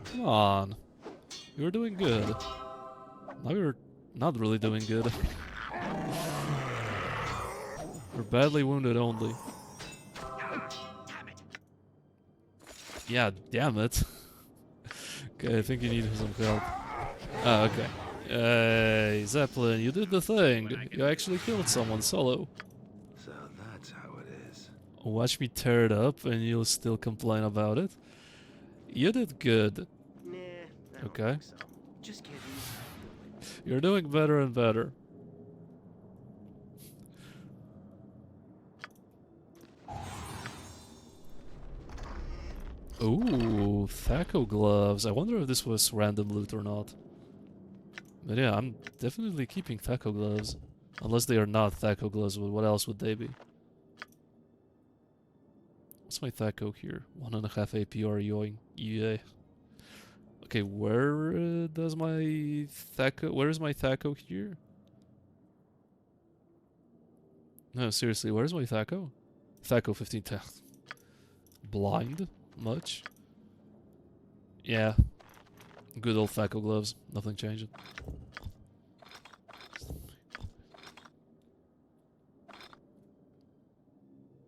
Come on. You're doing good. Now you're not really doing good. You're badly wounded only. Yeah, damn it. Okay, I think you need some help. Ah, okay. Hey, Zeppelin, you did the thing. You actually killed someone solo. So that's how it is. Watch me tear it up and you'll still complain about it. You did good. Nah, I don't Okay. think so. Just kidding. You're doing better and better. Ooh, Thaco gloves. I wonder if this was random loot or not. But yeah, I'm definitely keeping Thaco gloves. Unless they are not Thaco gloves, but what else would they be? What's my Thaco here? 1.5 APR yoing. Yeah. Okay, where does my Thaco... Where is my Thaco here? No, seriously, where's my Thaco? Thaco 1510. Blind? Much? Yeah. Good old Thaco gloves. Nothing changing.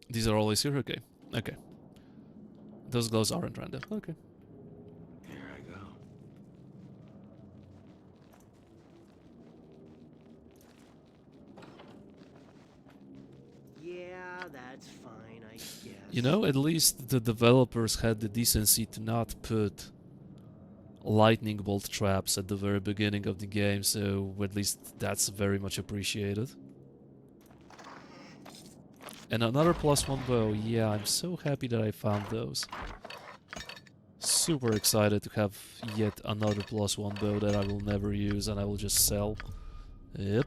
These are always here? Okay. Okay. Those gloves aren't random. Okay. Here I go. Yeah, that's fine, I guess. You know, at least the developers had the decency to not put lightning bolt traps at the very beginning of the game, so at least that's very much appreciated. And another +1 bow. Yeah, I'm so happy that I found those. Super excited to have yet another +1 bow that I will never use and I will just sell. Yep.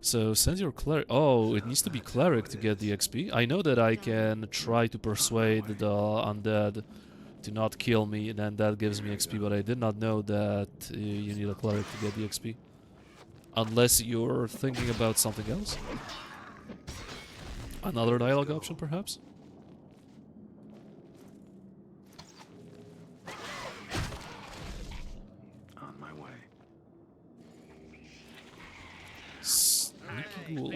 So send your cleric. Oh, it needs to be cleric to get the XP. I know that I can try to persuade the undead to not kill me, and then that gives me XP. But I did not know that you need a cleric to get the XP. Unless you're thinking about something else. Another dialogue option, perhaps. On my way. Sneaky ghoul.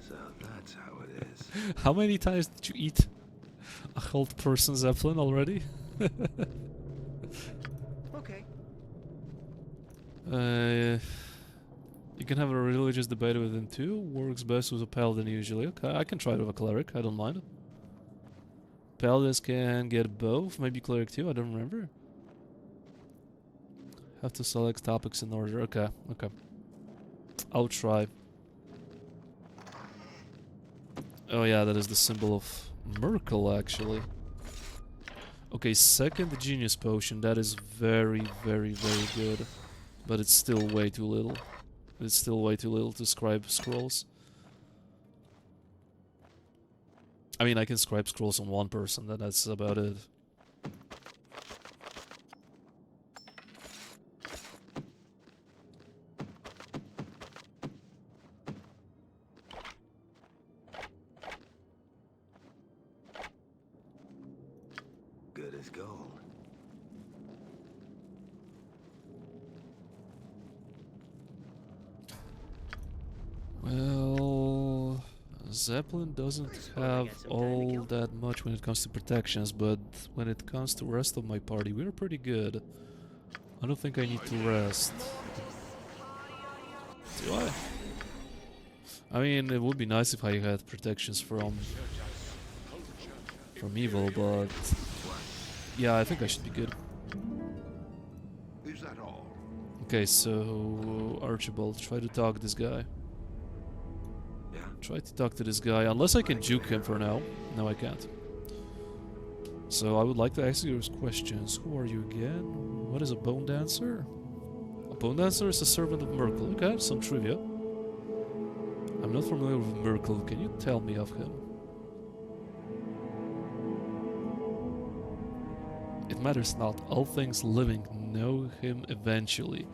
So that's how it is. How many times did you eat a whole person Zeppelin already? Okay. You can have a religious debate with him too. Works best with a paladin usually. Okay, I can try it with a cleric. I don't mind. Paladins can get both. Maybe cleric too. I don't remember. Have to select topics in order. Okay, okay. I'll try. Oh yeah, that is the symbol of Merkel actually. Okay, second genius potion. That is very, very, very good. But it's still way too little. It's still way too little to scribe scrolls. I mean, I can scribe scrolls on one person, that's about it. Good as gold. Well, Zeppelin doesn't have all that much when it comes to protections, but when it comes to the rest of my party, we're pretty good. I don't think I need to rest. Do I? I mean, it would be nice if I had protections from evil, but yeah, I think I should be good. Is that all? Okay, so Archibald, try to talk this guy. Yeah. Try to talk to this guy, unless I can juke him for now. No, I can't. So I would like to ask you questions. Who are you again? What is a bone dancer? A bone dancer is a servant of Merkel. Okay, some trivia. I'm not familiar with Merkel. Can you tell me of him? It matters not. All things living know him eventually.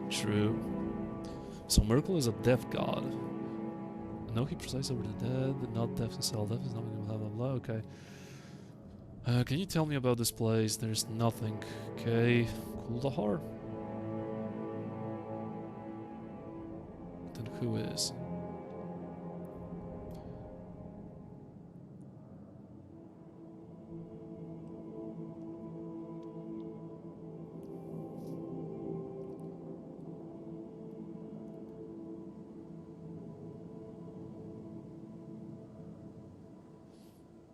True. So Merkel is a death god. No, he presides over the dead, not death himself. Death is not blah blah blah. Okay. Can you tell me about this place? There's nothing. Okay. Kuldahar. Then who is?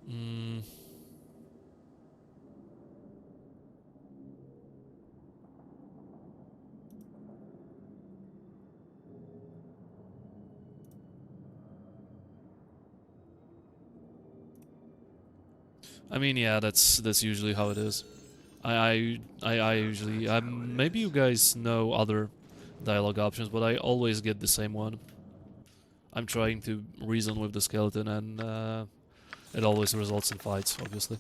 Mm. I mean, yeah, that's usually how it is. I usually maybe you guys know other dialogue options, but I always get the same one. I'm trying to reason with the skeleton, and it always results in fights, obviously.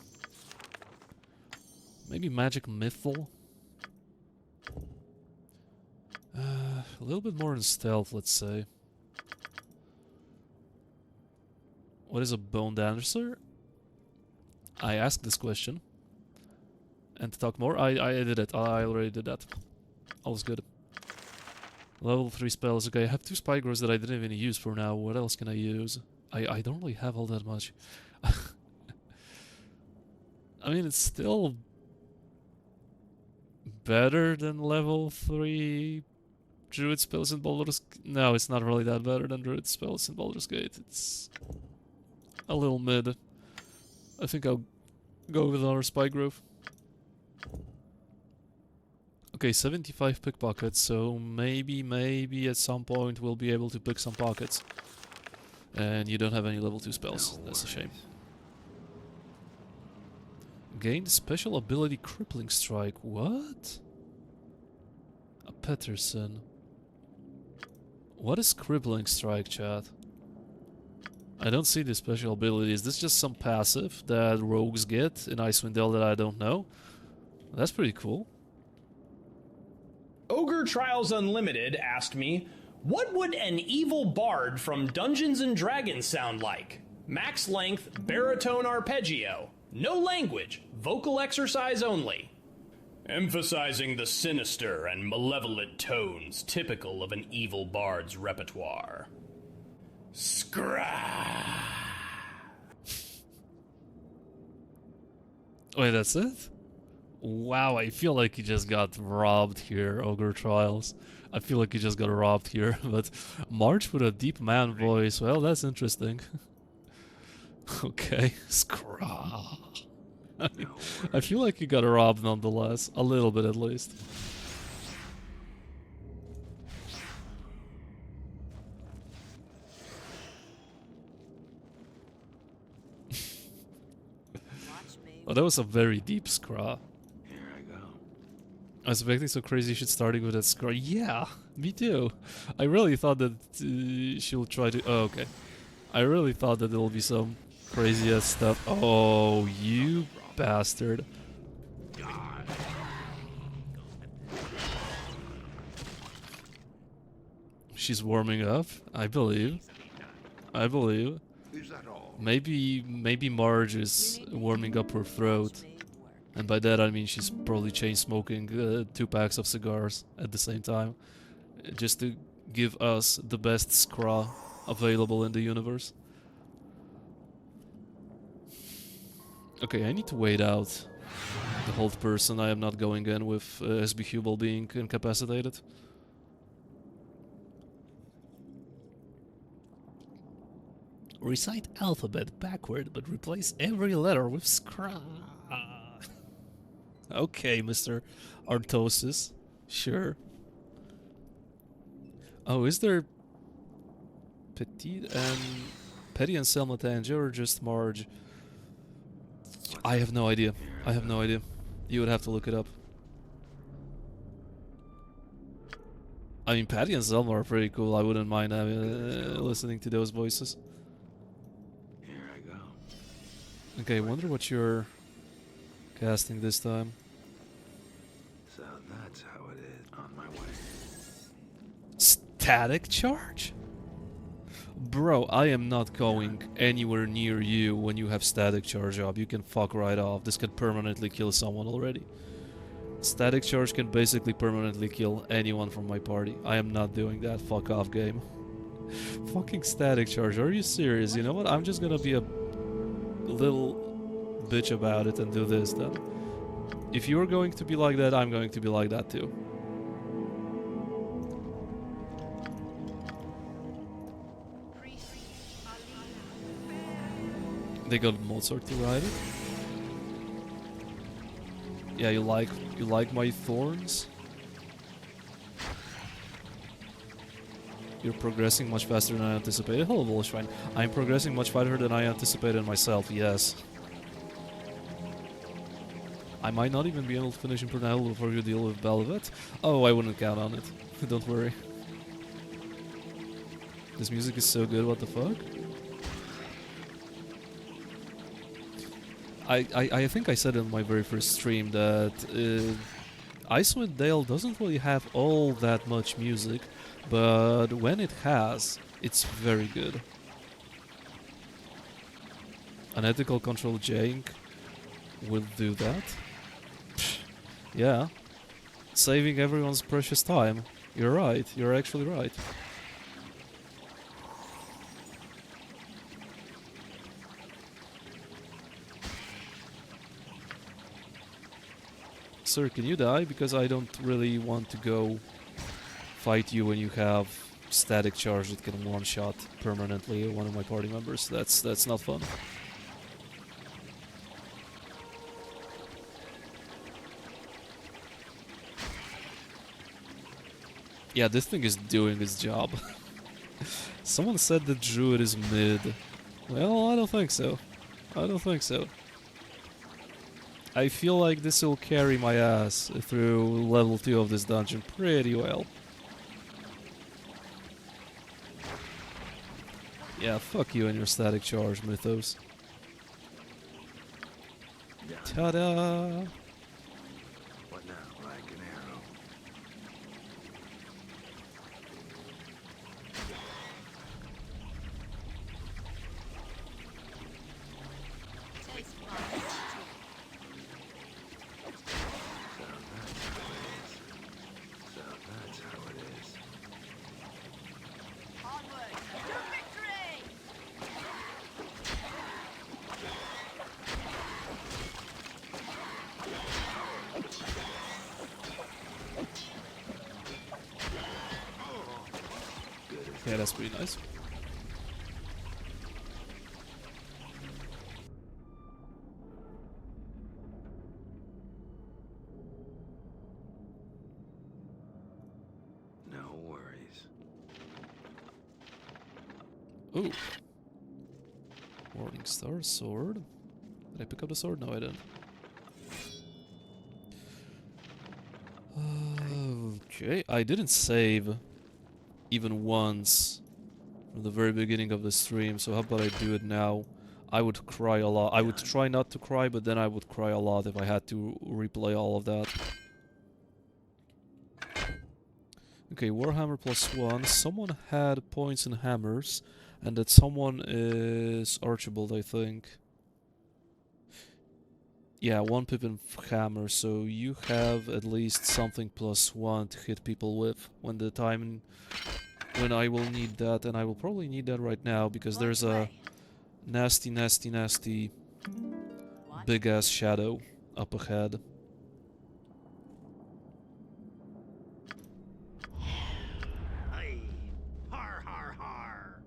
Maybe magic mythal. A little bit more in stealth, let's say. What is a bone dancer? I asked this question. And to talk more, I did it. I already did that. All's good. Level 3 spells. Okay, I have 2 spike growths that I didn't even use for now. What else can I use? I don't really have all that much. I mean, it's still better than level 3 druid spells in Baldur's... No, it's not really that better than druid spells in Baldur's Gate. It's a little mid. I think I'll go with another spike growth. Okay, 75 pickpockets, so maybe at some point we'll be able to pick some pockets. And you don't have any level 2 spells. That's a shame. Gained special ability Crippling Strike. What? A Peterson. What is Crippling Strike, chat? I don't see the special ability. Is this just some passive that rogues get in Icewind Dale that I don't know? That's pretty cool. Ogre Trials Unlimited asked me, what would an evil bard from Dungeons and Dragons sound like? Max length, baritone arpeggio. No language, vocal exercise only. Emphasizing the sinister and malevolent tones typical of an evil bard's repertoire. Scrah! Wait, that's it? Wow, I feel like you just got robbed here, Ogre Trials. I feel like you just got robbed here, but March with a deep man voice, well, that's interesting. Okay, scraw. I feel like you got robbed nonetheless, a little bit at least. Oh, that was a very deep scraw. Here I go. I was expecting so crazy shit starting with that scraw. Yeah, me too. I really thought that she'll try to... Oh, okay. I really thought that there'll be some crazy ass stuff. Oh, you bastard. She's warming up, I believe. I believe. Is that all? Maybe Marge is warming up her throat. And by that I mean she's probably chain smoking 2 packs of cigars at the same time. Just to give us the best scraw available in the universe. Okay, I need to wait out the hold person. I am not going in with SB Hubel being incapacitated. Recite alphabet backward, but replace every letter with scra. Okay, Mr. Artosis. Sure. Oh, is there Petty and Selma Tanger or just Marge? I have no idea. I have no idea. You would have to look it up. I mean, Patty and Selma are pretty cool. I wouldn't mind listening to those voices. Here I go. Okay, I wonder what you're casting this time. So that's how it is. On my way. Static charge? Bro, I am not going anywhere near you when you have static charge up. You can fuck right off. This can permanently kill someone already. Static charge can basically permanently kill anyone from my party. I am not doing that. Fuck off, game. Fucking static charge. Are you serious? You know what? I'm just gonna be a little bitch about it and do this then. If you're going to be like that, I'm going to be like that too. They got Mozart to write it. Yeah, you like my thorns? You're progressing much faster than I anticipated. Hello, Wolfschwein. I'm progressing much faster than I anticipated myself, yes. I might not even be able to finish Impernal before you deal with Belvet. Oh, I wouldn't count on it. Don't worry. This music is so good, what the fuck? I think I said in my very first stream that Icewind Dale doesn't really have all that much music, but when it has, it's very good. An ethical control jank will do that. Yeah. Saving everyone's precious time. You're right, you're actually right. Sir, can you die? Because I don't really want to go fight you when you have static charge that can one-shot permanently one of my party members. That's not fun. Yeah, this thing is doing its job. Someone said the druid is mid. Well, I don't think so. I don't think so. I feel like this will carry my ass through level 2 of this dungeon pretty well. Yeah, fuck you and your static charge, Mythos. Ta-da! What now? Like an arrow. Taste my So that's how it is. onward to victory! Yeah, that's pretty nice. No worries. Ooh. Morning Star sword. Did I pick up the sword? No, I didn't. Okay, I didn't save even once from the very beginning of the stream, so how about I do it now? I would cry a lot. I would try not to cry, but then I would cry a lot if I had to replay all of that. Okay, Warhammer +1. Someone had points in hammers, and that someone is Archibald, I think. Yeah, 1 pip in hammer, so you have at least something +1 to hit people with when when I will need that, and I will probably need that right now because there's a nasty big ass shadow up ahead. Aye. Har har har.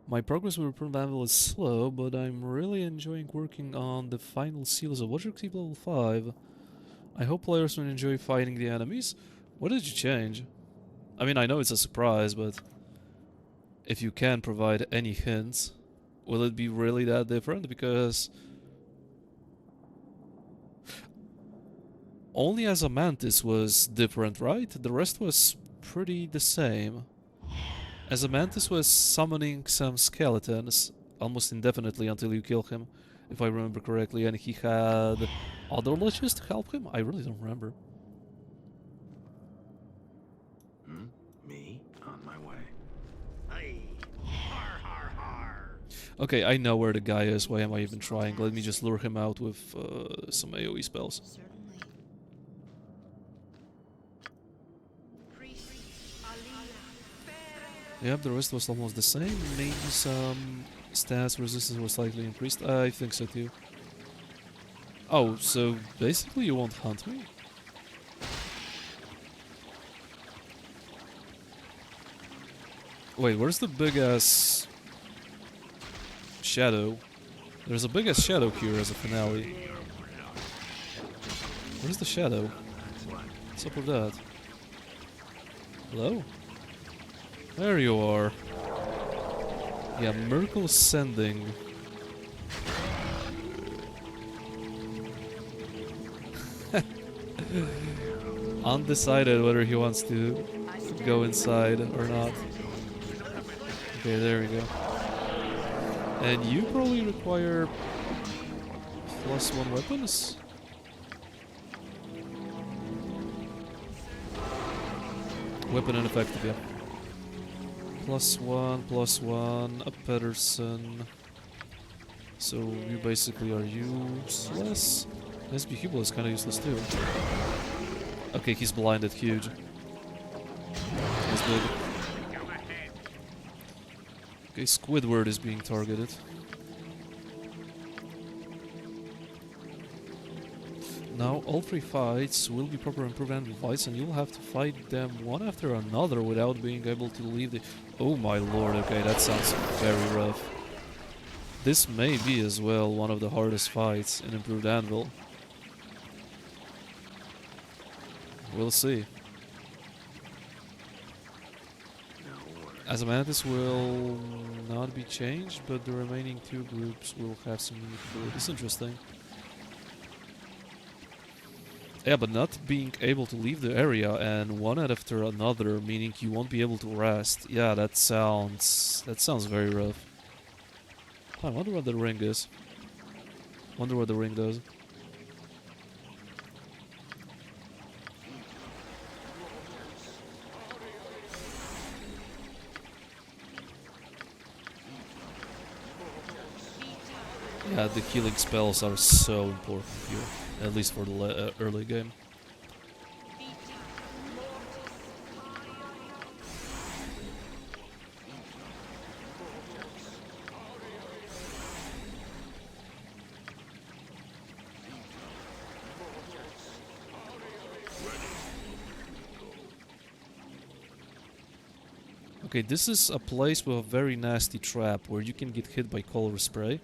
My progress with Reprint Anvil is slow, but I'm really enjoying working on the final seals of Watcher Keep level 5. I hope players will enjoy fighting the enemies. What did you change? I mean, I know it's a surprise, but if you can provide any hints, will it be really that different? Because only as a mantis was different, right? The rest was pretty the same. As a mantis was summoning some skeletons almost indefinitely until you kill him, if I remember correctly, and he had other liches to help him? I really don't remember. Me? On my way. Aye. Har har har. Okay, I know where the guy is. Why am I even trying? Let me just lure him out with some AoE spells. Certainly. Priest Alina. Yep, the rest was almost the same. Maybe some stats resistance was slightly increased. I think so too. Oh, so basically you won't hunt me? Wait, where's the big ass shadow? There's a big ass shadow here as a finale. Where's the shadow? What's up with that? Hello? There you are. Yeah, Merkel is sending. Undecided whether he wants to go inside or not. Okay, there we go. And you probably require +1 weapons? Weapon ineffective, yeah. +1, a Pedersen. So you basically are useless. SB Hubel is kinda useless too. Okay, he's blinded, huge. He's big. Okay, Squidward is being targeted. Now all 3 fights will be proper improvement fights, and you'll have to fight them one after another without being able to leave the... Oh my lord, okay, that sounds very rough. This may be as well one of the hardest fights in Improved Anvil. We'll see. As a Mantis will not be changed, but the remaining 2 groups will have some need for it. It's interesting. Yeah, but not being able to leave the area and one after another, meaning you won't be able to rest. Yeah, that sounds very rough. I wonder what the ring is. Wonder what the ring does. Yeah, the healing spells are so important here, at least for the early game. Okay, this is a place with a very nasty trap where you can get hit by color spray.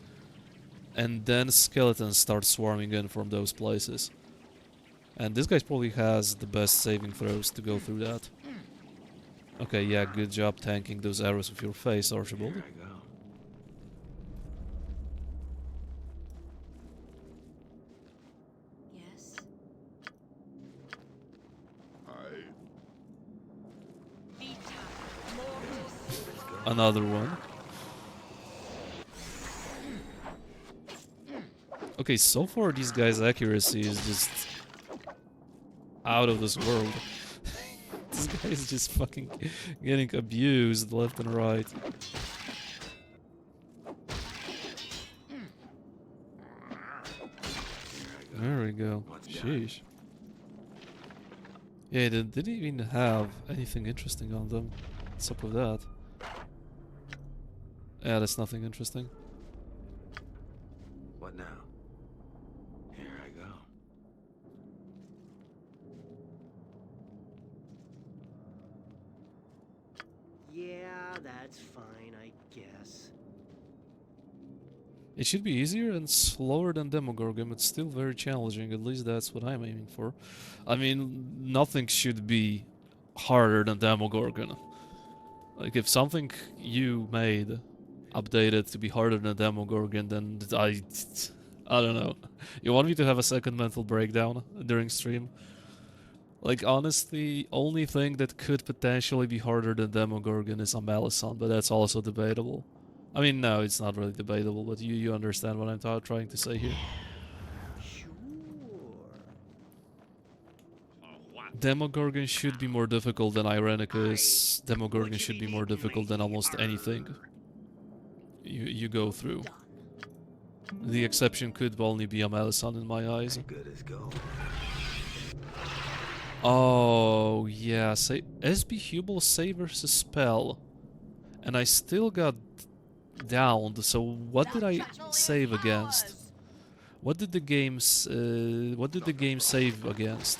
And then skeletons start swarming in from those places. And this guy probably has the best saving throws to go through that. Okay, yeah, good job tanking those arrows with your face, Archibald. Here I go. Yes. Another one. Okay, so far these guys' accuracy is just out of this world. This guy is just fucking getting abused left and right. There we go. Sheesh. Yeah, they didn't even have anything interesting on them. What's up with that? Yeah, that's nothing interesting. What now? Here I go. Yeah, that's fine, I guess. It should be easier and slower than Demogorgon, but still very challenging. At least that's what I'm aiming for. I mean, nothing should be harder than Demogorgon. Like, if something you made updated to be harder than Demogorgon, then I don't know. You want me to have a second mental breakdown during stream? Like, honestly, only thing that could potentially be harder than Demogorgon is a Malison, but that's also debatable. I mean, no, it's not really debatable, but you understand what I'm trying to say here. Sure. Demogorgon should be more difficult than Irenicus. Demogorgon should be more difficult than almost anything you go through. The exception could only be a Malison in my eyes. Good as gold. Oh, yeah, say SB Hubel save versus spell. And I still got downed, so what did I save against? What did the game save against?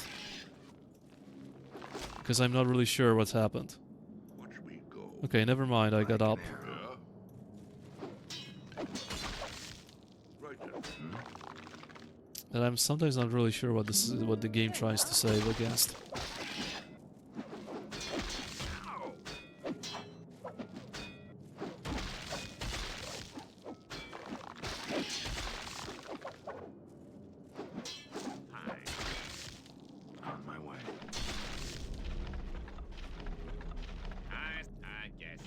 Because I'm not really sure what's happened. Watch me go. Okay, never mind, I got up. And I'm sometimes not really sure what this is, what the game tries to save against. On my way. I guess.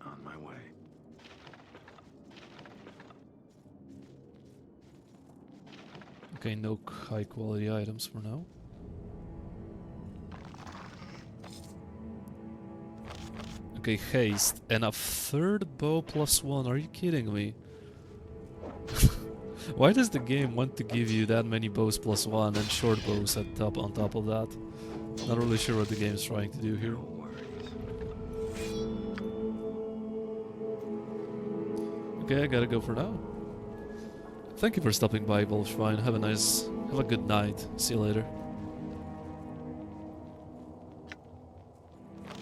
On my way. Okay, no high quality items for now. Okay, haste and a third bow +1. Are you kidding me? Why does the game want to give you that many bows +1 and short bows at top on top of that? Not really sure what the game is trying to do here. No worries. Okay, I gotta go for now. Thank you for stopping by, Wolfschwein. Have a good night. See you later.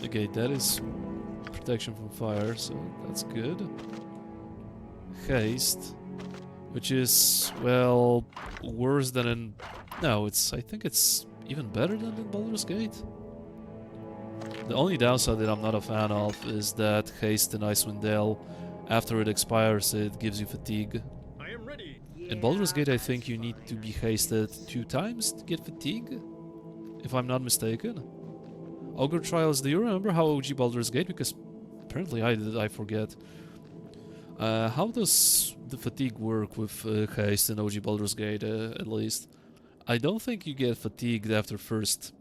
Okay, that is protection from fire, so that's good. Haste, which is, well, worse than in... No, I think it's even better than in Baldur's Gate. The only downside that I'm not a fan of is that haste in Icewind Dale, after it expires, it gives you fatigue. I am ready. In Baldur's Gate, I think you need to be hasted 2 times to get fatigue, if I'm not mistaken. Ogre Trials, do you remember how OG Baldur's Gate? Because apparently I did, I forget. How does the fatigue work with haste in OG Baldur's Gate, at least? I don't think you get fatigued after first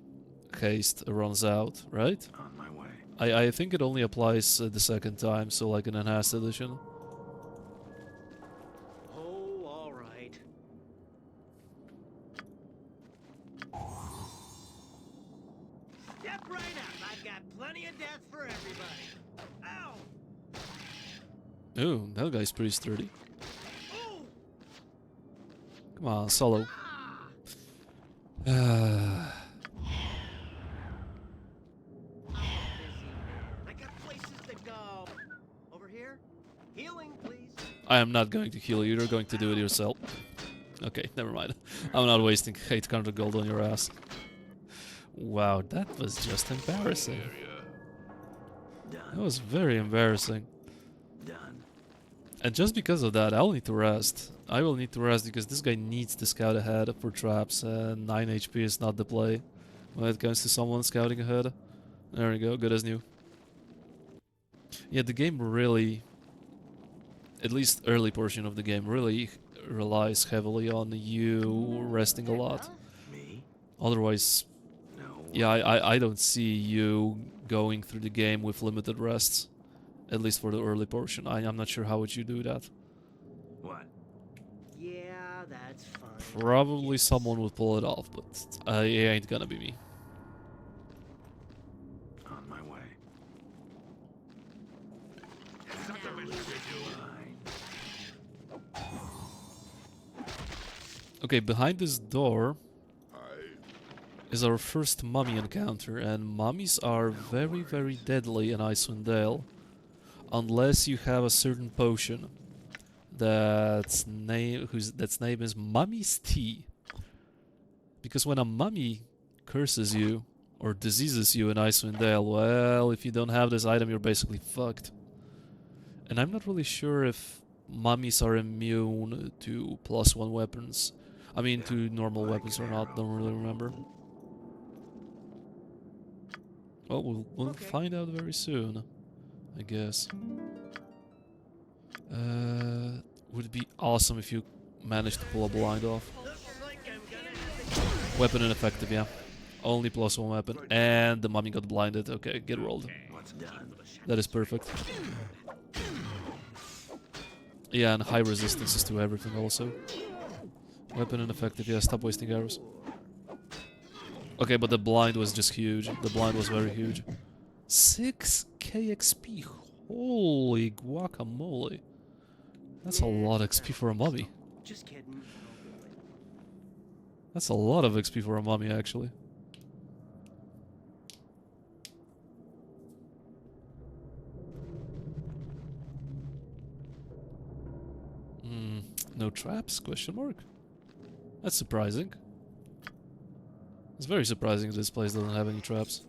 haste runs out, right? On my way. I think it only applies the second time, so like an enhanced edition. Oh, all right. Step right up. I've got plenty of death for everybody. Ow! Ooh, that guy's pretty sturdy. Ooh! Come on, solo. I got places to go. Over here? Healing, please. I am not going to heal you, you're going to do it yourself. Okay, never mind. I'm not wasting 800 gold on your ass. Wow, that was just embarrassing. That Done. was very embarrassing. Done. And just because of that, I'll need to rest. I will need to rest because this guy needs to scout ahead for traps, and 9 HP is not the play when it comes to someone scouting ahead. There we go, good as new. Yeah, the game really, at least early portion of the game, really relies heavily on you resting a lot. Me? Otherwise, No. yeah, I don't see you going through the game with limited rests. At least for the early portion. I'm not sure how would you do that. What? Yeah, that's fine. Probably someone would pull it off, but it ain't gonna be me. On my way. Okay, behind this door is our first mummy encounter, and mummies are very, very deadly in Icewind Dale. Unless you have a certain potion that's name is Mummy's Tea. Because when a mummy curses you or diseases you in Icewind Dale, well, if you don't have this item, you're basically fucked. And I'm not really sure if mummies are immune to +1 weapons. I mean, to normal weapons or not, don't really remember. Well, we'll find out very soon, I guess. Would it be awesome if you managed to pull a blind off? Looks like I'm gonna have to... Weapon ineffective, yeah. Only +1 weapon, and the mummy got blinded. Okay, get rolled. What's done? That is perfect. Yeah, and high resistances to everything also. Weapon ineffective, yeah, stop wasting arrows. Okay, but the blind was just huge. The blind was very huge. 6k XP. Holy guacamole. That's a lot of XP for a mummy. Just kidding. That's a lot of XP for a mummy, actually. No traps? Question mark? That's surprising. It's very surprising this place doesn't have any traps.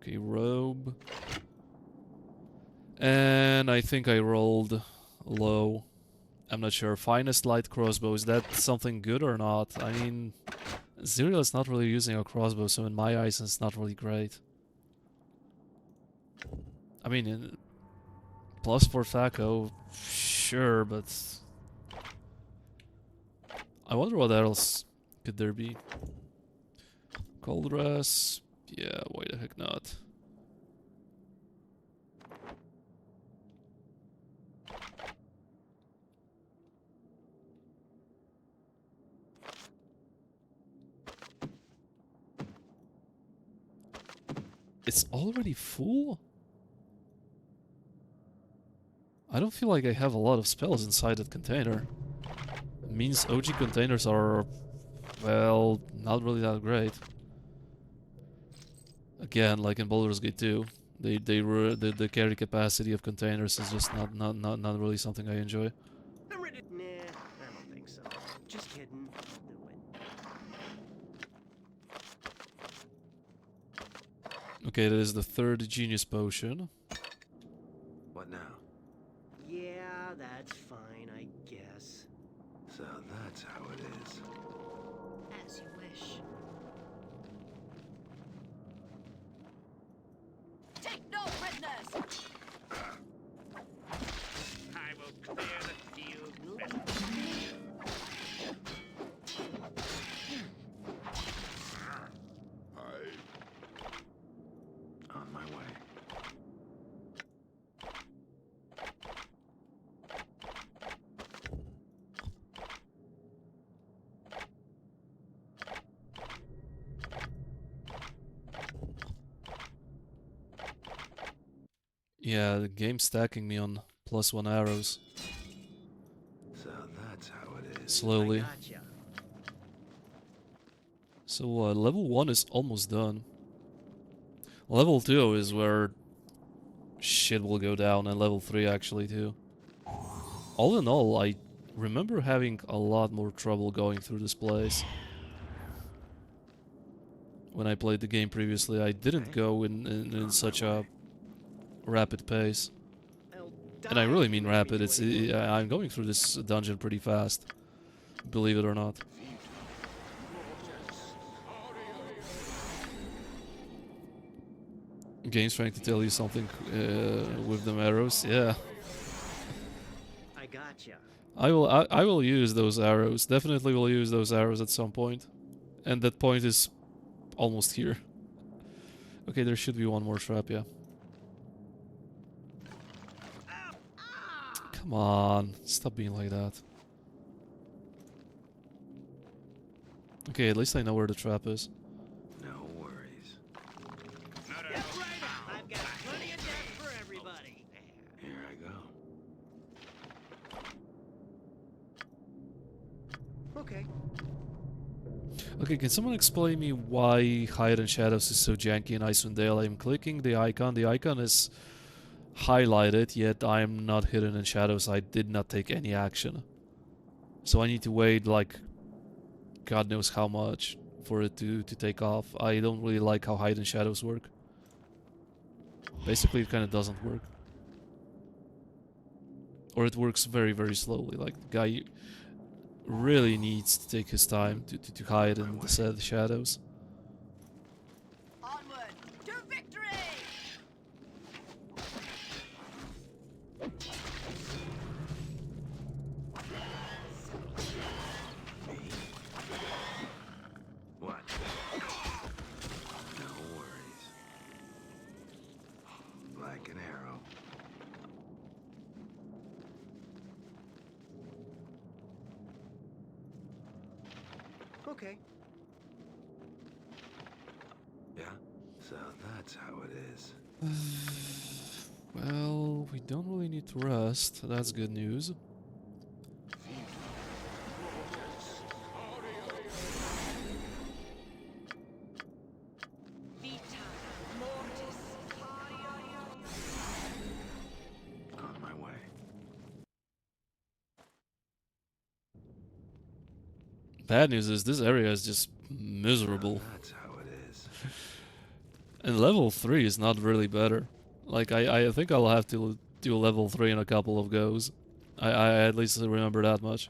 Okay, robe. And I think I rolled low. I'm not sure. Finest light crossbow. Is that something good or not? I mean, Zerial is not really using a crossbow, so in my eyes it's not really great. I mean, plus for Thaco, sure, but... I wonder what else could there be. Cold dress? Yeah, why the heck not? It's already full? I don't feel like I have a lot of spells inside that container. It means OG containers are, well, not really that great. Again, like in Baldur's Gate 2, the carry capacity of containers is just not really something I enjoy. I'm ready. Nah, I don't think so. Just kidding. I'll do it. Okay, that is the third genius potion. What now? Yeah, that's fine, I guess. So that's how it is. As you wish. Take no prisoners! I will clear the field. On my way. Yeah, the game's stacking me on +1 arrows. So that's how it is. Slowly. I gotcha. So level 1 is almost done. Level 2 is where shit will go down, and level 3 actually too. All in all, I remember having a lot more trouble going through this place. When I played the game previously, I didn't go in such a rapid pace. I'll And I die really if you mean make me rapid. do It's any more. I'm going through this dungeon pretty fast, believe it or not. Game's trying to tell you something with them arrows. Yeah, I gotcha. I will use those arrows. Definitely will use those arrows at some point, and that point is almost here. Okay, there should be one more trap. Yeah. Come on, stop being like that. Okay, at least I know where the trap is. No worries. That's right. I've got plenty of death for everybody. Here I go. Okay. Okay, can someone explain me why Hide and Shadows is so janky in Icewind Dale? I'm clicking the icon is highlighted, yet I'm not hidden in shadows. I did not take any action. So I need to wait, like, God knows how much for it to take off. I don't really like how Hide and Shadows work. Basically, it kind of doesn't work. Or it works very, very slowly. Like, the guy really needs to take his time to hide in the said shadows. Onward to victory! What? No worries. Like an arrow. Okay. Yeah? So that's how it is. Well, we don't really need to rest. That's good news. Vita mortis. On my way. Bad news is this area is just miserable. That's how it is. And level 3 is not really better. Like, I think I'll have to do level 3 in a couple of goes. I at least remember that much.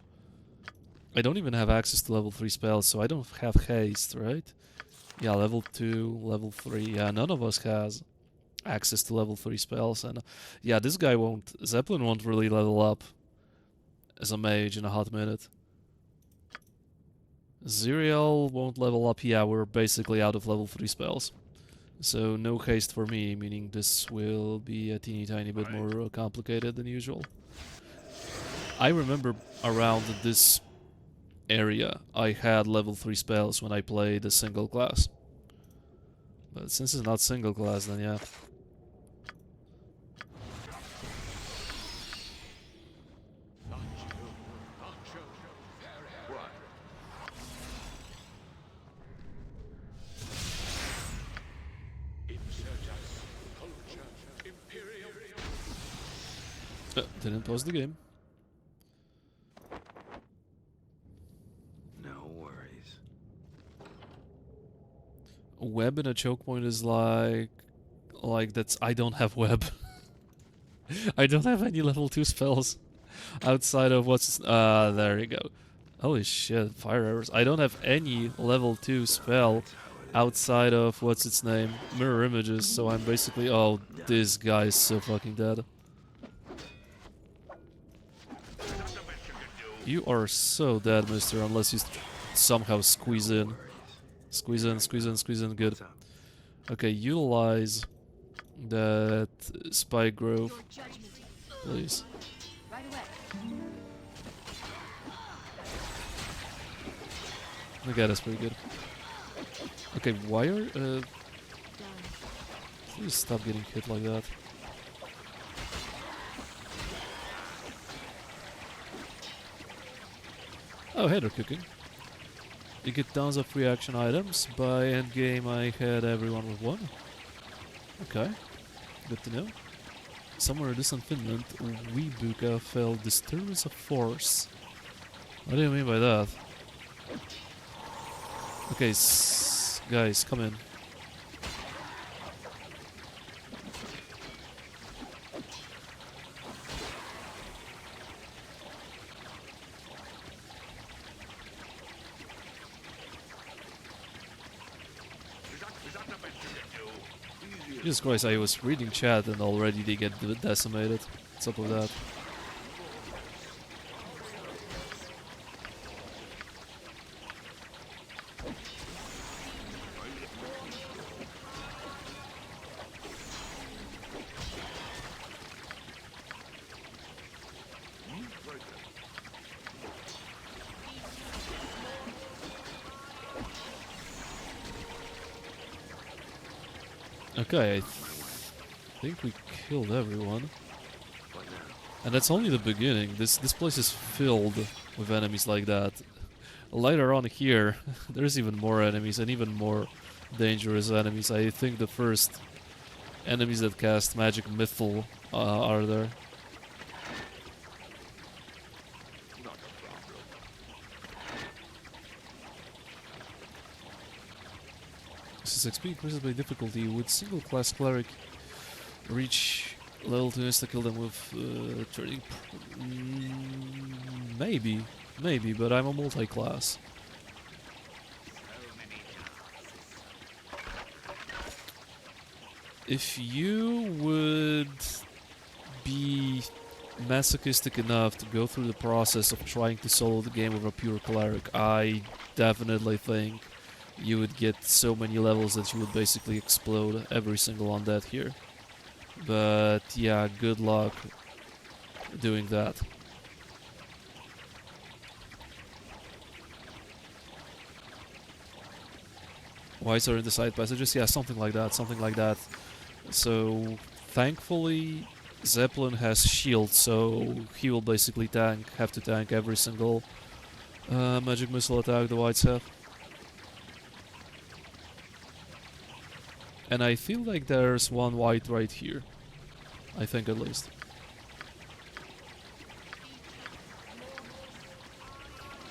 I don't even have access to level 3 spells, so I don't have haste, right? Yeah, level 2, level 3. Yeah, none of us has access to level 3 spells. And yeah, this guy won't... Zeppelin won't really level up as a mage in a hot minute. Ziriel won't level up. Yeah, we're basically out of level 3 spells. So no haste for me, meaning this will be a teeny tiny bit more complicated than usual. I remember around this area I had level 3 spells when I played a single class. But since it's not single class, then yeah. Didn't pause the game. No worries. Web in a choke point is like that's... I don't have web. I don't have any level 2 spells outside of what's... there you go. Holy shit, fire arrows. I don't have any level 2 spell outside of what's its name, mirror images, so I'm basically... Oh, this guy is so fucking dead. You are so dead, mister, unless you somehow squeeze in. Squeeze in, squeeze in, squeeze in, good. What's up? Okay, utilize that spike grove, Your judgment. please. Right away. Okay, that's pretty good. Okay, why are... Done. please stop getting hit like that. Oh, hey, they're cooking. You get tons of free action items. By endgame, I had everyone with one. Okay, good to know. Somewhere in distant Finland, Weebuka felt disturbance of force. What do you mean by that? Okay, guys, come in. Jesus Christ, I was reading chat and already they get decimated. What's up with that? Okay, I think we killed everyone. What now? And that's only the beginning. This place is filled with enemies like that. Later on here, there's even more enemies and even more dangerous enemies. I think the first enemies that cast magic mythal are there. Not a problem. This is XP increases by difficulty. With single class cleric, reach level 2 insta kill them with turning. Maybe, but I'm a multi-class. If you would be masochistic enough to go through the process of trying to solo the game with a pure cleric, I definitely think you would get so many levels that you would basically explode every single undead here. But yeah, good luck doing that. Wise are in the side passages? Yeah, something like that, something like that. So, thankfully, Zeppelin has shield, so he will basically have to tank every single magic missile attack the Whites have. And I feel like there's one White right here. I think at least.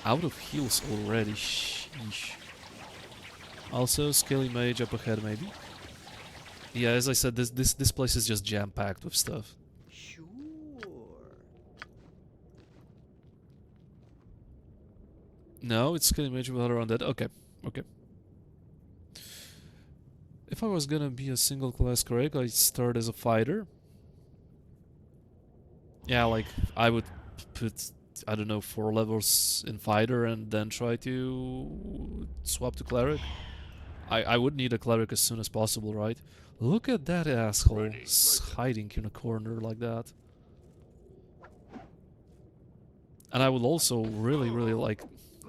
Out of heals already. Sheesh. Also, Scaly Mage up ahead, maybe. Yeah, as I said, this place is just jam-packed with stuff. Sure. No, it's Scaly Mage with other undead. Okay, okay. If I was gonna be a single class Craig, I'd start as a fighter. Yeah, like, I would put, I don't know, 4 levels in fighter and then try to swap to cleric. I would need a cleric as soon as possible, right? Look at that asshole hiding in a corner like that. And I would also really, really like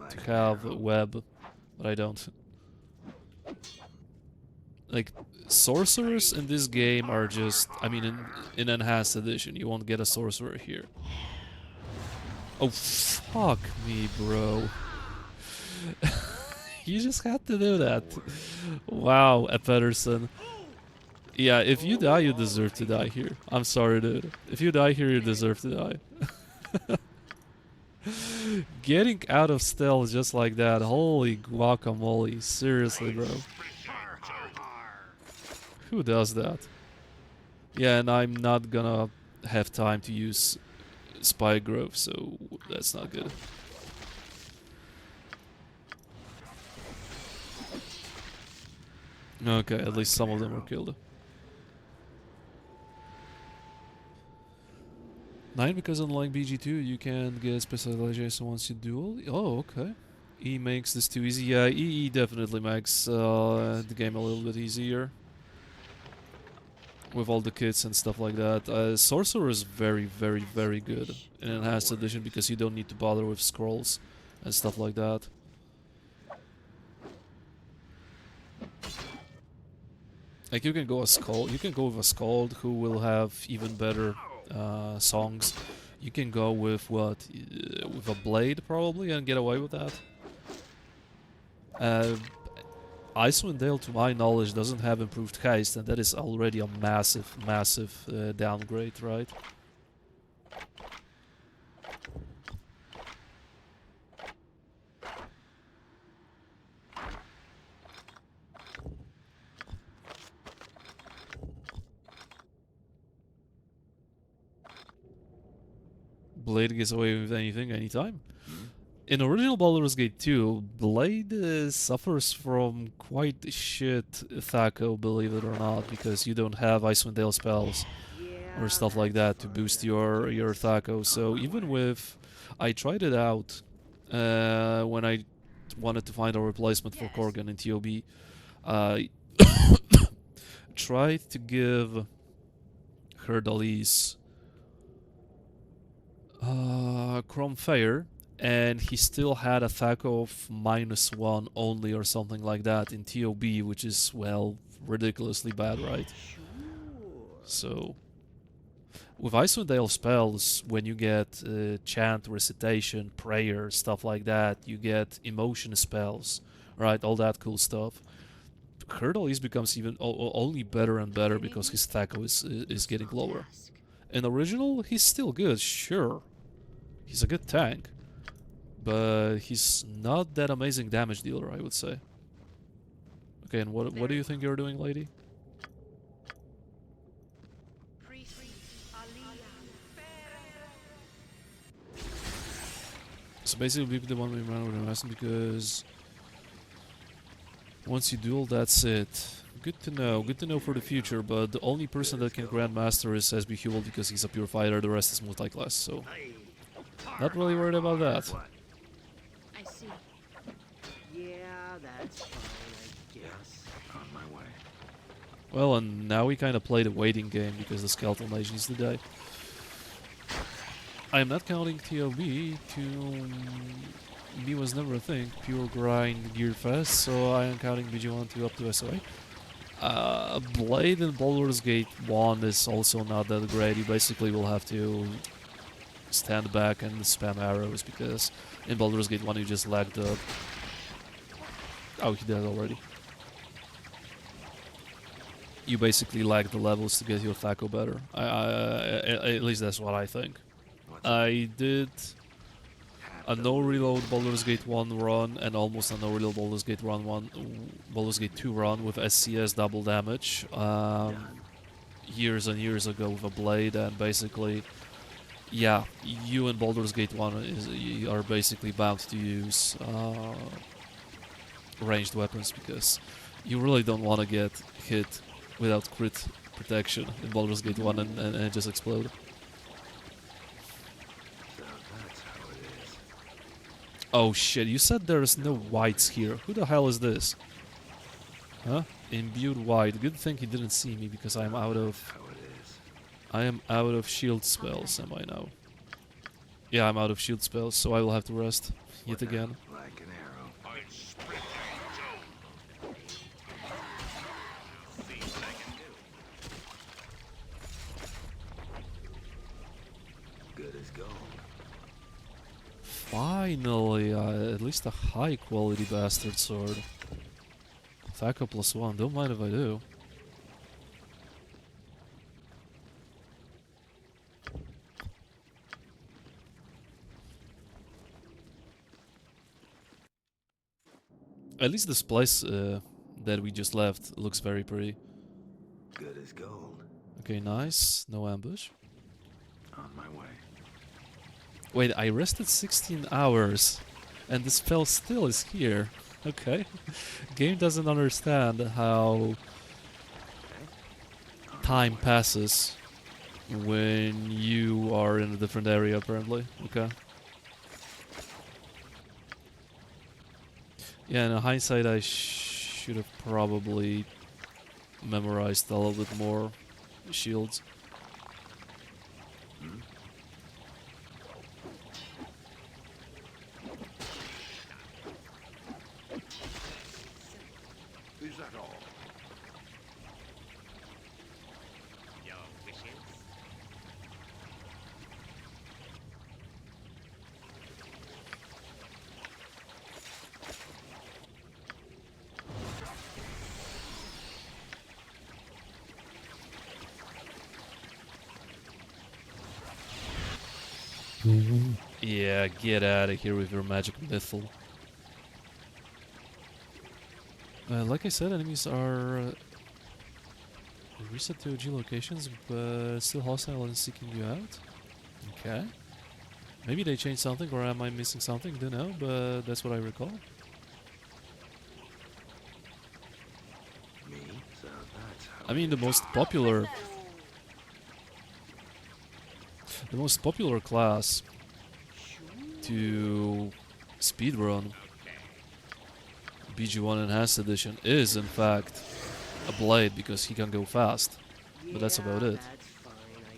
to have a web, but I don't. Like, sorcerers in this game are just... I mean, in Enhanced Edition, you won't get a sorcerer here. Oh, fuck me, bro. You just had to do that. Wow, Pedersen. Yeah, if you die, you deserve to die here. I'm sorry, dude. If you die here, you deserve to die. Getting out of stealth just like that, holy guacamole. Seriously, bro. Who does that? Yeah, and I'm not gonna have time to use Spy Grove, so that's not good. Okay, at least some of them were killed. 9 because unlike BG2 you can get specialization once you duel. Oh, okay. E makes this too easy. Yeah, EE definitely makes the game a little bit easier. With all the kits and stuff like that. Sorcerer is very, very, very good in Enhanced Edition because you don't need to bother with scrolls and stuff like that. Like you can go a Skald, you can go with a Skald who will have even better songs. You can go with what? With a blade probably and get away with that. Icewind Dale, to my knowledge, doesn't have improved haste, and that is already a massive, massive downgrade, right? Blade gets away with anything, anytime. In original Baldur's Gate 2, Blade suffers from quite shit Thaco, believe it or not, because you don't have Icewind Dale spells or stuff like that to boost your Thaco. So even with... I tried it out when I wanted to find a replacement for Korgan in TOB. I tried to give her Dalise Chrome Fair, and he still had a Thaco of -1 only or something like that in TOB, which is, well, ridiculously bad, right? So, with Icewind Dale spells, when you get chant, recitation, prayer, stuff like that, you get emotion spells, right? All that cool stuff. Hurdleys becomes even only better and better because his Thaco is getting lower. In original, he's still good, sure. He's a good tank. But he's not that amazing damage dealer, I would say. Okay, and what do you think you're doing, lady? So basically, be the one we ran with the Mason because once you duel, that's it. Good to know for the future, but the only person that can Grandmaster is SB Hubel because he's a pure fighter, the rest is multi-class, so not really worried about that. I see. Yeah, that's fine, I guess. On my way. Well, and now we kind of play the waiting game because the Skeletal Mage needs to die. I am not counting TOB. B was never a thing. Pure grind gear fast, so I am counting BG1 to up to SOA. Blade in Baldur's Gate 1 is also not that great. You basically will have to stand back and spam arrows because in Baldur's Gate 1 you just lag the... Oh, he did already. You basically lag the levels to get your Thaco better. At least that's what I think. I did a no reload Baldur's Gate 1 run and almost a no reload Baldur's Gate Baldur's Gate 2 run with SCS double damage years and years ago with a blade, and basically, yeah, you in Baldur's Gate 1 you are basically bound to use ranged weapons because you really don't want to get hit without crit protection in Baldur's Gate 1 and just explode. So that's how it is. Oh shit, you said there's no whites here. Who the hell is this? Huh? Imbued white. Good thing he didn't see me because I'm out of... How it is. I am out of shield spells, am I now? Yeah, I'm out of shield spells, so I will have to rest yet again. Like an arrow. I'll split you. See what I can do. Good as gold. Finally, at least a high quality bastard sword. Thaco +1, don't mind if I do. At least this place that we just left looks very pretty. Good as gold. Okay, nice. No ambush. On my way. Wait, I rested 16 hours and the spell still is here. Okay. Game doesn't understand how time passes when you are in a different area, apparently. Okay. Yeah, in hindsight, I should have probably memorized a little bit more shields. Is that all? Your wishes? Yeah, get out of here with your magic missile. Like I said, enemies are reset to OG locations, but still hostile and seeking you out. Okay. Maybe they changed something, or am I missing something? Don't know, but that's what I recall. Me? So that's how I mean, the most popular class to speedrun BG1 Enhanced Edition is, in fact, a blade because he can go fast. But that's about it. That's fine, I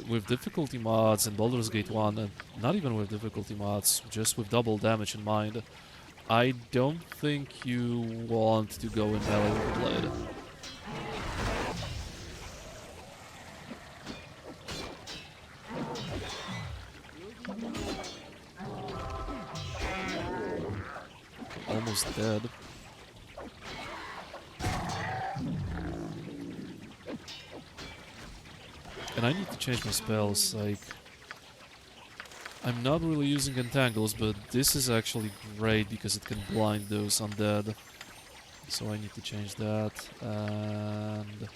guess. With difficulty mods in Baldur's Gate 1, and not even with difficulty mods, just with double damage in mind, I don't think you want to go in melee with a blade. Almost dead. And I need to change my spells, like... I'm not really using entangles, but this is actually great because it can blind those undead. So I need to change that, and...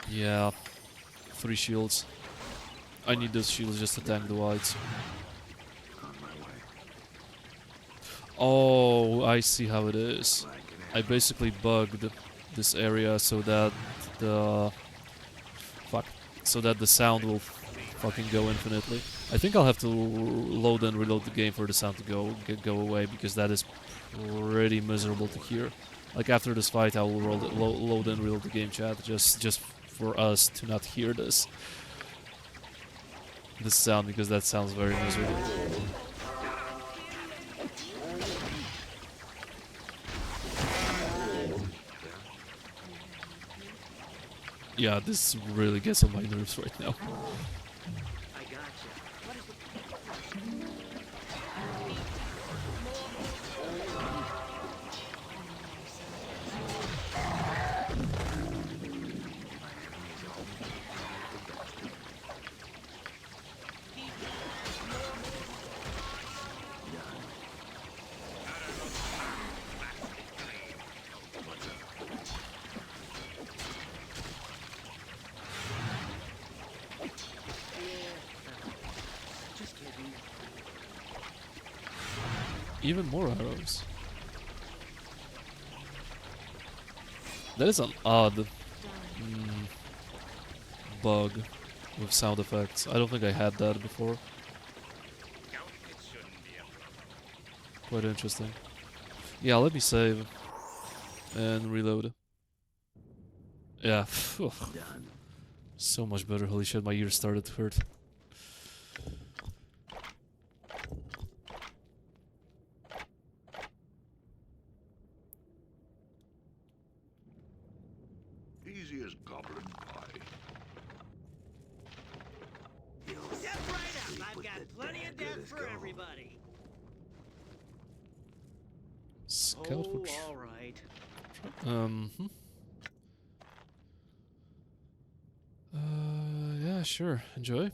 yeah, 3 shields. I need those shields just to tank the whites. on my way. Oh, I see how it is. Like an I arrow. basically bugged this area so that the... so that the sound will fucking go infinitely. I think I'll have to load and reload the game for the sound to go away, because that is pretty miserable to hear. Like, after this fight, I will load and reload the game chat just for us to not hear this sound, because that sounds very miserable. Yeah, this really gets on my nerves right now. I gotcha. Even more arrows. That is an odd bug with sound effects. I don't think I had that before. No, it shouldn't be a problem. Quite interesting. Yeah, let me save and reload. Yeah, phew, Done. so much better. Holy shit, my ears started to hurt. Easy as goblin pie. You'll Step right sleep up. I've with got the plenty of good death as for gold. everybody. Scout for Oh, all right. hmm. Yeah, sure. Enjoy.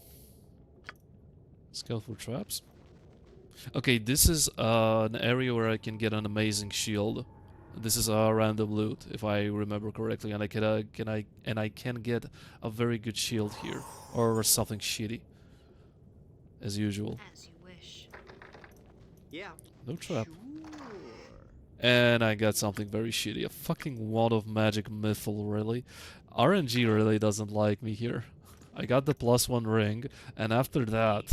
Scout for traps. Okay, this is an area where I can get an amazing shield. This is a random loot, if I remember correctly, and I can get a very good shield here, or something shitty, as usual. As you wish. Yeah. No trap. Sure. And I got something very shitty. A fucking wand of magic mithril, really. RNG really doesn't like me here. I got the +1 ring, and after that,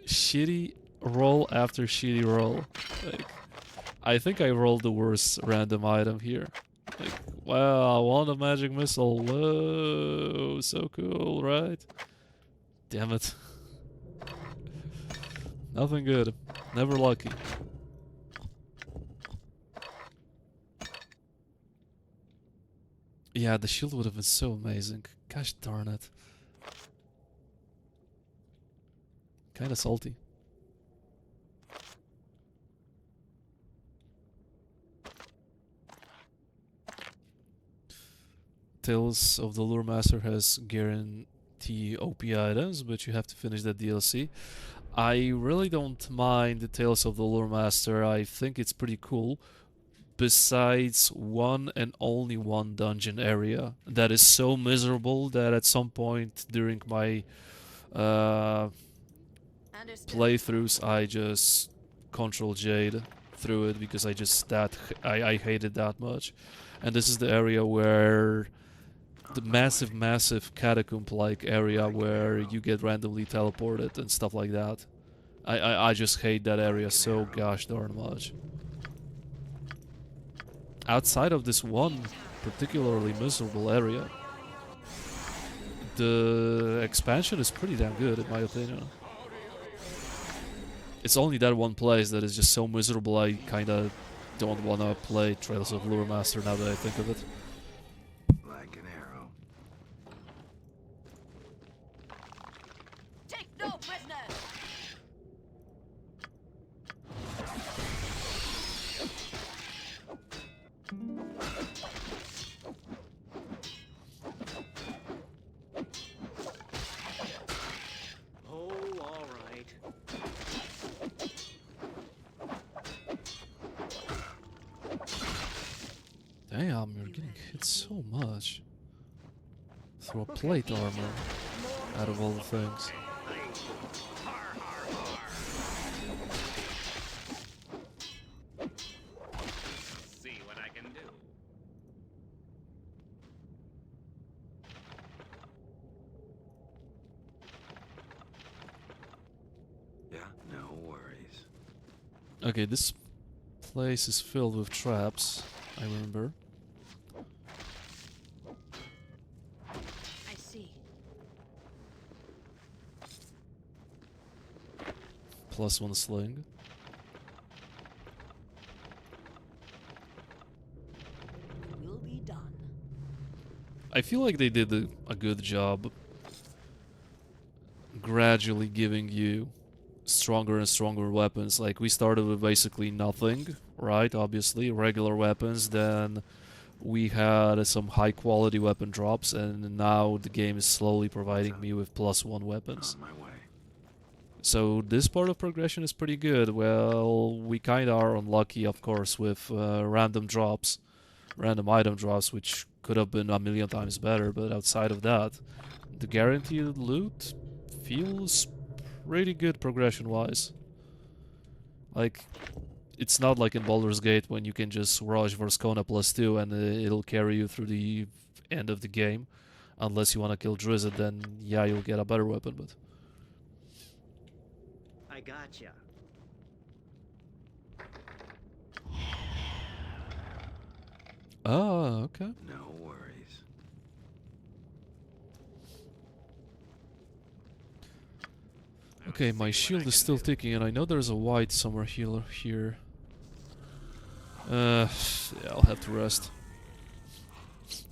shitty roll after shitty roll. Like, I think I rolled the worst random item here. Like, wow, wand of magic missile. Whoa, so cool, right? Damn it. Nothing good. Never lucky. Yeah, the shield would have been so amazing. Gosh darn it. Kinda salty. Tales of the Lure Master has guarantee OP items, but you have to finish that DLC. I really don't mind the Tales of the Lure Master. I think it's pretty cool. Besides one and only one dungeon area that is so miserable that at some point during my Understood. playthroughs I just Control Jade through it because I hate it that much. And this is the area where the massive catacomb-like area where you get randomly teleported and stuff like that. I just hate that area so gosh darn much. Outside of this one particularly miserable area, the expansion is pretty damn good in my opinion. It's only that one place that is just so miserable I kinda don't wanna play Trails of Lure Master now that I think of it. Like an arrow. Take no prisoners. Oh, all right. Damn, you're getting hit so much. Through a plate armor, out of all the things. See what I can do. Yeah, no worries. Okay, this place is filled with traps, I remember. I see. +1 sling. Will be done. I feel like they did a good job gradually giving you stronger and stronger weapons. Like, we started with basically nothing, right? Obviously, regular weapons, then we had some high quality weapon drops, and now the game is slowly providing me with +1 weapons. On my way. So this part of progression is pretty good. Well, we kinda are unlucky, of course, with random item drops, which could have been a million times better, but outside of that, the guaranteed loot feels pretty good progression-wise. Like, it's not like in Baldur's Gate when you can just rush Vorskona +2 and it'll carry you through the end of the game. Unless you want to kill Drizzt, then yeah, you'll get a better weapon, but... I gotcha. Oh, okay. No worries. Okay, my shield is still ticking, and I know there's a white somewhere healer here. Yeah, I'll have to rest.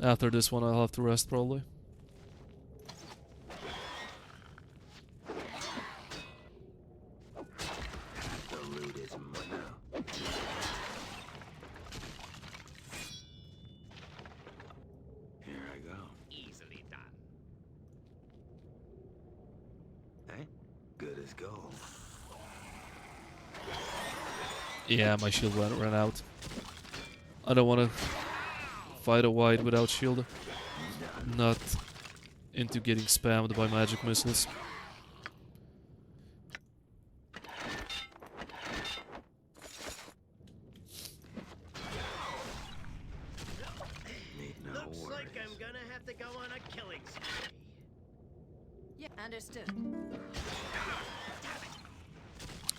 After this one, I'll have to rest, probably. The loot is mine now. Here I go. Easily done. Hey, good as gold. Yeah, my shield ran out. I don't want to fight a white without shield. Not into getting spammed by magic missiles. Need no Looks worries. like I'm gonna have to go on a killing spree. Yeah, understood.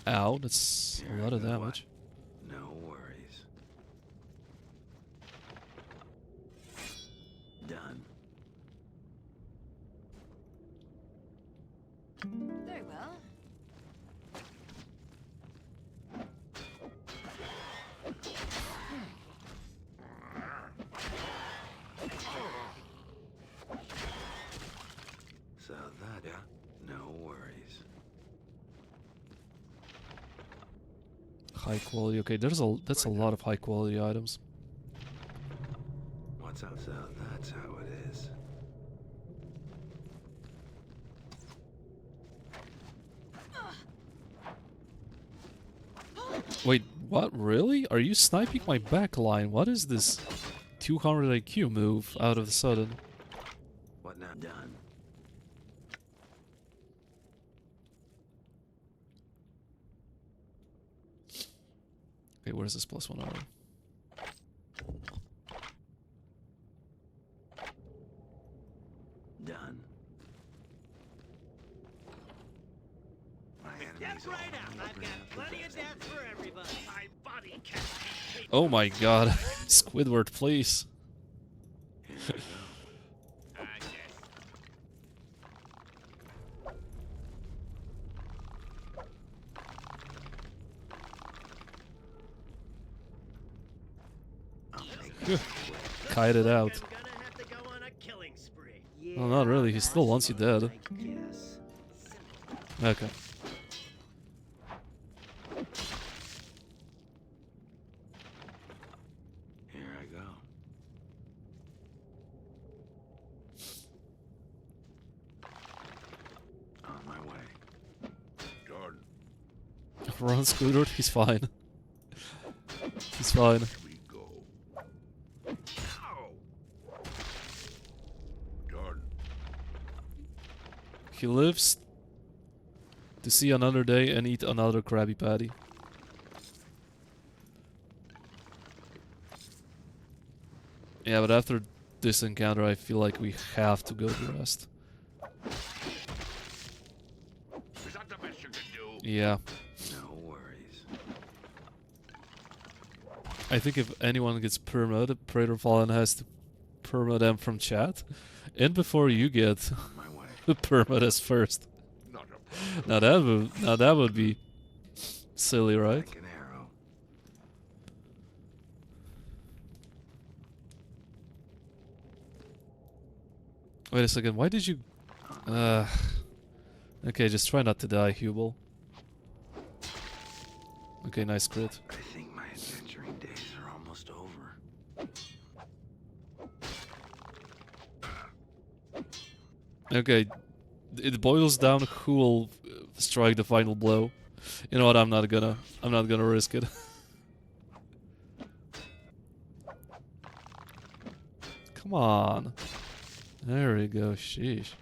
Ow, that's a lot of damage. No worries. Done. Very well. So that, yeah, no worries. High quality. Okay, that's a lot of high quality items. What's up? So that's how it is. Wait, what? Really? Are you sniping my backline? What is this 200 IQ move out of the sudden? What now? Done. Okay, where's this +1 armor? Done. My enemies Step all right up. know I've bring got up the plenty of best. death for everybody. My body can't be Oh my god. Squidward, please. Here I go. Yes. I'll make Phew. Kite it out. I'm gonna have to go on a killing spree. Well, not really. He still wants you dead. Yes. Okay. Here I go. On my way. Done. Run, Squidward, he's fine. He's fine. Here we go. Ow! Done. He lives to see another day and eat another Krabby Patty. Yeah, but after this encounter, I feel like we have to go to rest. Is that the best you can do? Yeah. No worries. I think if anyone gets permod, Praetor Fallen has to permod them from chat. And before you get On my way. the permod as first. Not a problem. Now that would be silly, right? Like an arrow. Wait a second, why did you... Okay, just try not to die, Hubel. Okay, nice crit. I think my adventuring days are almost over. Okay, it boils down who will strike the final blow. You know what, I'm not gonna risk it. Come on. There we go, sheesh.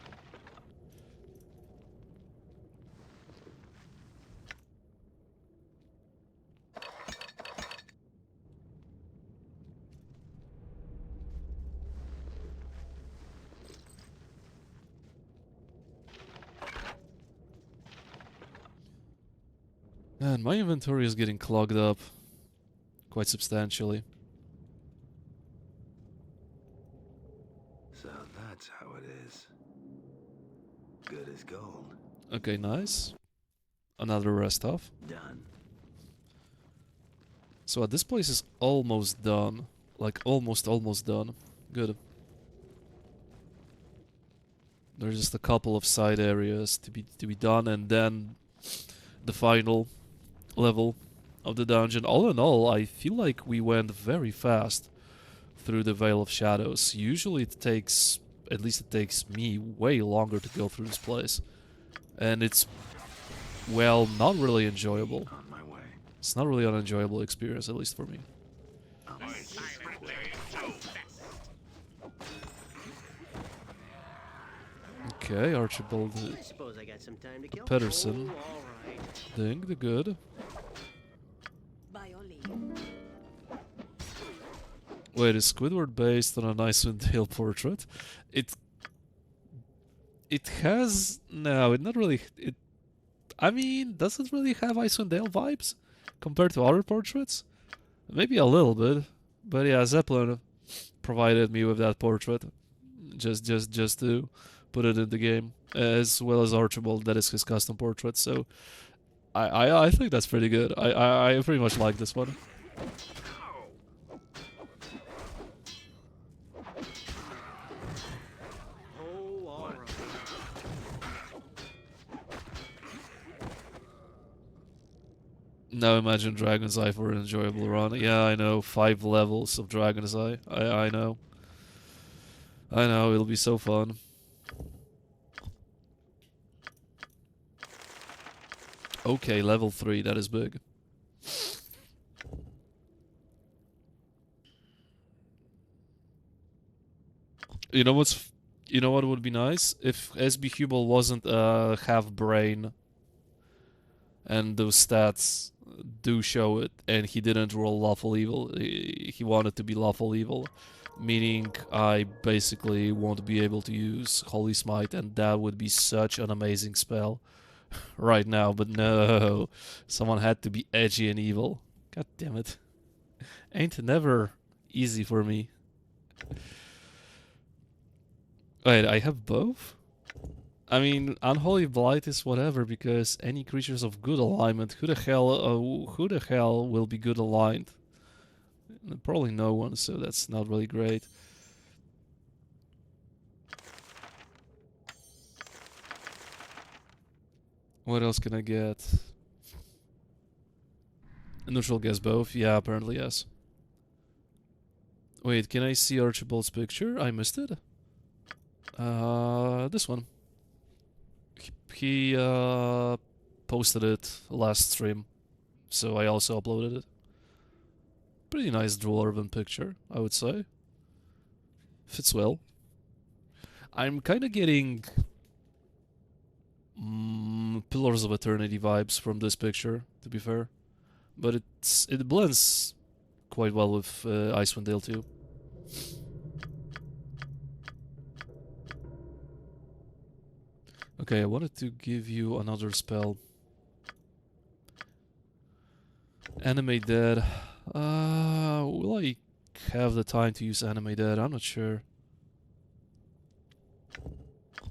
And my inventory is getting clogged up quite substantially. So that's how it is. Good as gold. Okay, nice. Another rest off. Done. So this place is almost done. Like, almost done. Good. There's just a couple of side areas to be done, and then the final level of the dungeon. All in all, I feel like we went very fast through the Veil of Shadows. Usually it takes, at least it takes me, way longer to go through this place. And it's, well, not really enjoyable. On my way. It's not really an enjoyable experience, at least for me. I suspect there is no Okay, Archibald I suppose I got some time to kill. Pedersen. Oh, all right. Ding, the good. By your leave. Wait, is Squidward based on an Icewind Dale portrait? It has... No, it not really... I mean, does it really have Icewind Dale vibes compared to other portraits? Maybe a little bit. But yeah, Zeppelin provided me with that portrait. Just to put it in the game. As well as Archibald, that is his custom portrait. So I think that's pretty good. I pretty much like this one. Oh, all right. Now imagine Dragon's Eye for an enjoyable run. Yeah, I know. 5 levels of Dragon's Eye. I know. I know, it'll be so fun. Okay, level 3, that is big. You know what's... You know what would be nice? If SB Hubel wasn't half brain and those stats do show it, and he didn't roll lawful evil. He wanted to be lawful evil, meaning I basically won't be able to use Holy Smite, and that would be such an amazing spell right now. But no, someone had to be edgy and evil. God damn it. Ain't never easy for me. Wait, I have both? I mean, Unholy Blight is whatever, because any creatures of good alignment, who the hell will be good aligned? Probably no one, so that's not really great. What else can I get? A neutral guess both? Yeah, apparently yes. Wait, can I see Archibald's picture? I missed it. This one. He posted it last stream, so I also uploaded it. Pretty nice Dwarven picture, I would say. Fits well. I'm kind of getting Pillars of Eternity vibes from this picture, to be fair, but it blends quite well with Icewind Dale too. Okay, I wanted to give you another spell. Animate Dead. Will I have the time to use Animate Dead? I'm not sure.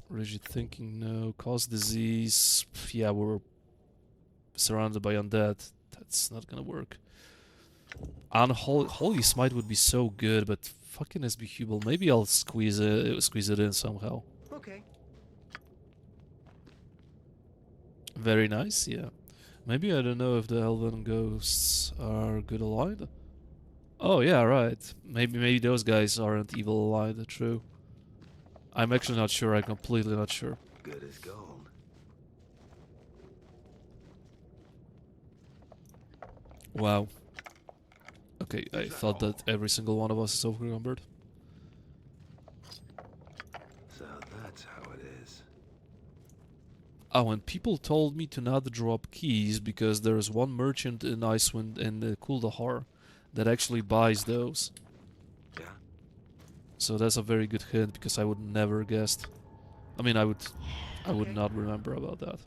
Rigid Thinking, no. Cause Disease. Yeah, we're surrounded by undead. That's not gonna work. Holy Smite would be so good, but fucking SB Hubel. Maybe I'll squeeze it in somehow. Okay. Very nice, yeah. Maybe I don't know if the Elven Ghosts are good aligned. Oh yeah, right. Maybe those guys aren't evil aligned, true. I'm actually not sure, I'm completely not sure. Good as gold. Wow. Okay, I thought that every single one of us is overcumbered. So that's how it is. Oh, and people told me to not drop keys because there's one merchant in Icewind and Kuldahar that actually buys those. Yeah? So that's a very good hint because I would never guessed. I mean, I would not remember about that.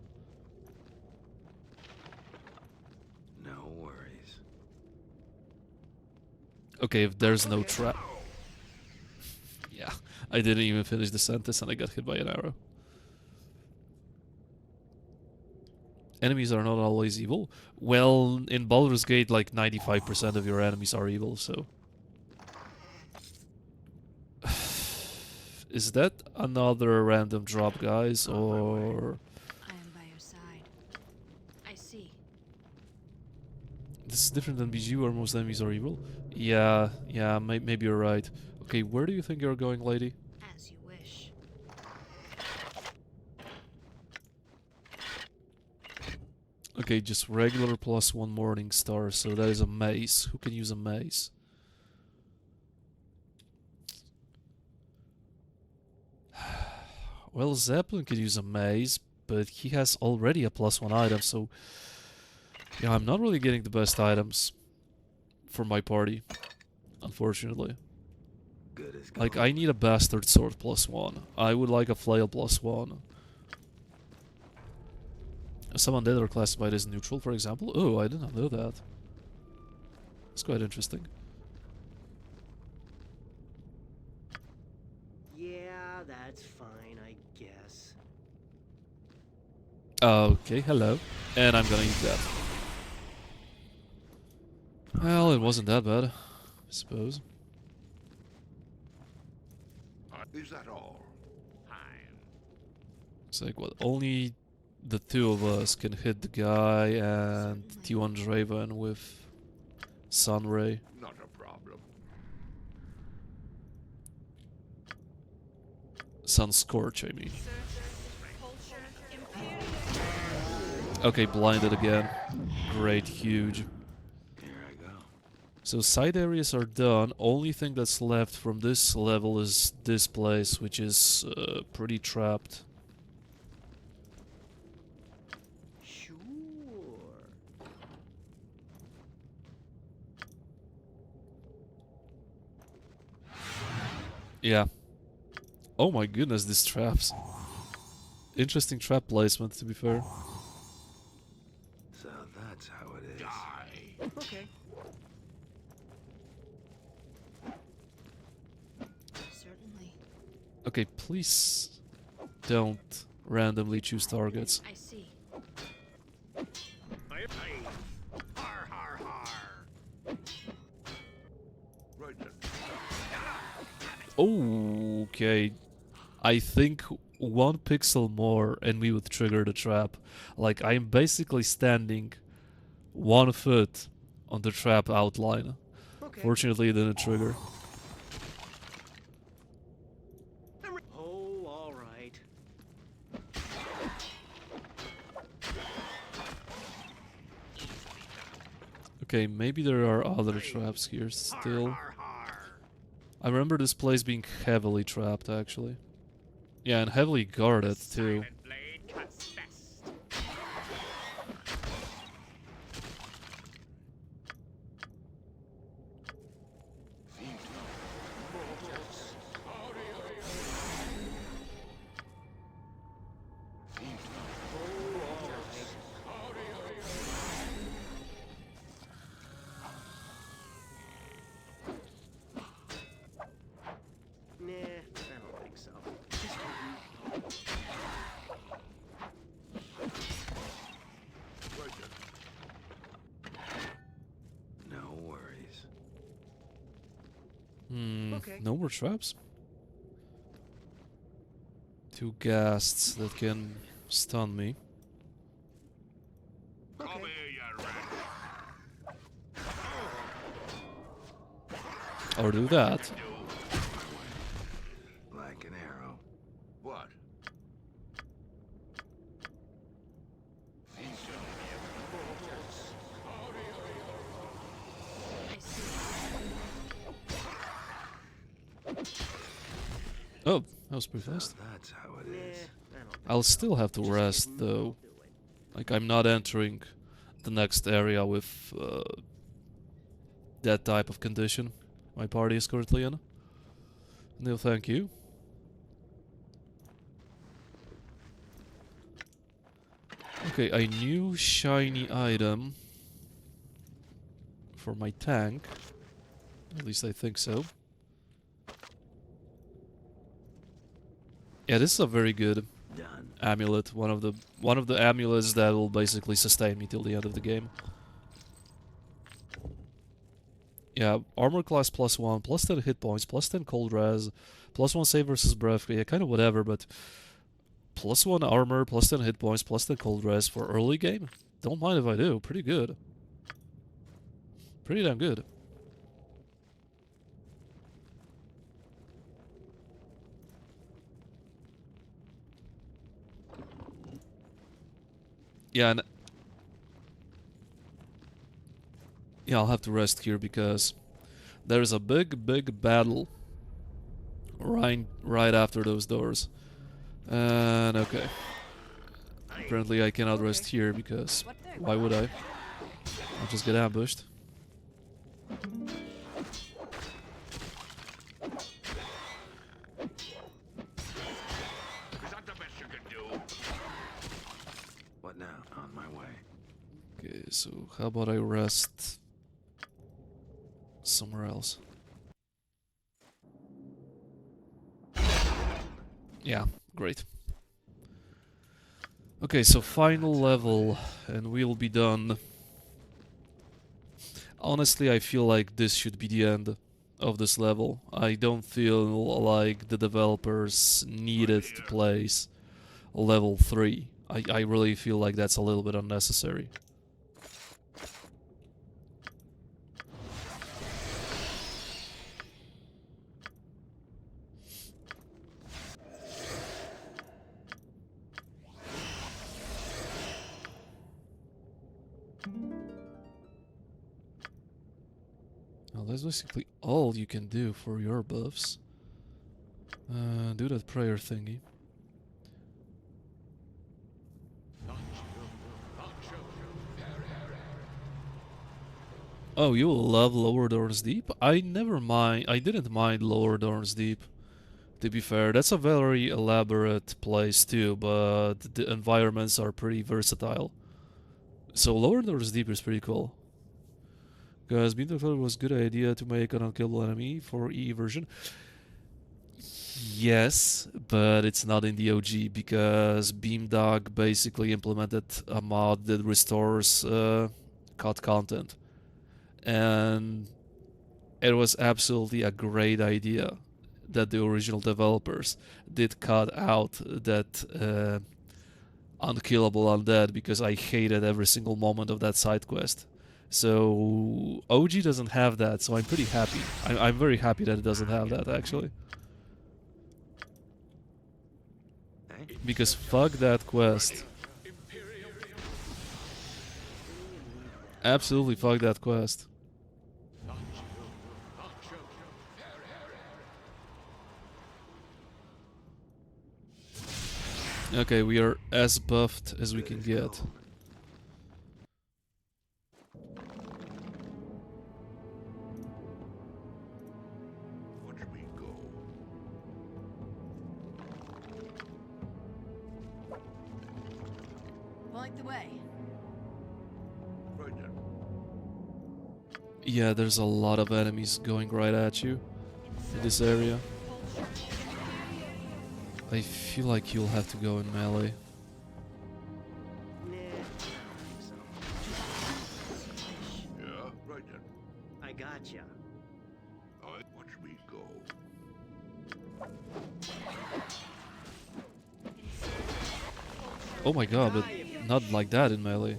Okay, if there's no trap. Yeah, I didn't even finish the sentence and I got hit by an arrow. Enemies are not always evil. Well, in Baldur's Gate, like 95% of your enemies are evil, so... Is that another random drop, guys, or... I am by your side. I see. This is different than BG where most enemies are evil? Yeah, maybe you're right. Okay, where do you think you're going, lady? As you wish. Okay, just regular +1 Morning Star, so that is a mace. Who can use a mace? Well, Zeppelin could use a maze, but he has already a +1 item, so... Yeah, I'm not really getting the best items for my party, unfortunately. Good as gold. Like, I need a Bastard Sword +1. I would like a Flail +1. Some undead are classified as neutral, for example. Oh, I did not know that. That's quite interesting. Yeah, that's fine, I guess. Okay, hello. And I'm gonna eat that. Well, it wasn't that bad, I suppose. Is that all? It's like, what, only the two of us can hit the guy and T1 Draven with Sunray. Not a problem. Sun Scorch, I mean. Okay, blinded again. Great, huge. Here I go. So side areas are done. Only thing that's left from this level is this place, which is pretty trapped. Sure. Yeah. Oh my goodness, these traps. Interesting trap placement, to be fair. So that's how it is. Die. Okay. Certainly. Okay, please don't randomly choose targets. I see. Har har har. Right then. Okay. I think 1 pixel more and we would trigger the trap. Like, I'm basically standing 1 foot on the trap outline. Okay. Fortunately, it didn't trigger. Oh, all right. Okay, maybe there are other traps here still. Har har. I remember this place being heavily trapped, actually. Yeah, and heavily guarded, too. Silent blade cuts best. Nah, I don't think so. Right then. No worries. Okay. No more traps? 2 ghasts that can stun me. Come Okay. here, you rat. Or do that. Like an arrow. What? I see. Oh, that was pretty So fast. that's how it Nah, is. I don't think I'll so. still have to Just rest, kidding, though. I'll do it. Like, I'm not entering the next area with that type of condition my party is currently in. No, thank you. Okay, a new shiny item for my tank. At least I think so. Yeah, this is a very good Done. amulet. One of the amulets that will basically sustain me till the end of the game. Yeah, armor class +1, plus 10 hit points, plus 10 cold res, plus 1 save versus breath. Yeah, kind of whatever, but plus 1 armor, plus 10 hit points, plus 10 cold res for early game. Don't mind if I do. Pretty good. Pretty damn good. Yeah, and yeah, I'll have to rest here because there's a big battle right after those doors. And okay. Apparently I cannot rest here because why would I? I'll just get ambushed. Is that the best you can do? What now? On my way. Okay, so how about I rest somewhere else? Yeah, great. Okay, so final level, and we'll be done. Honestly, I feel like this should be the end of this level. I don't feel like the developers needed to place level 3. I really feel like that's a little bit unnecessary. Well, that's basically all you can do for your buffs. Do that prayer thingy. Oh, you love Lower Dorns Deep? I didn't mind Lower Dorns Deep. To be fair, that's a very elaborate place too, but the environments are pretty versatile. So Lower Dorns Deep is pretty cool. Guys, Beam Dog was a good idea to make an unkillable enemy for EE version. Yes, but it's not in the OG because Beamdog basically implemented a mod that restores cut content. And it was absolutely a great idea that the original developers did cut out that unkillable undead because I hated every single moment of that side quest. So OG doesn't have that, so I'm pretty happy. I'm very happy that it doesn't have that actually. Because fuck that quest. Absolutely fuck that quest. Okay, we are as buffed as we can get. Watch me go. Point the way. Right then. Yeah, there's a lot of enemies going right at you in this area. I feel like you'll have to go in melee. Nah, I don't think so. Yeah, right then. I gotcha. Watch me go. Oh my god, but not like that in melee.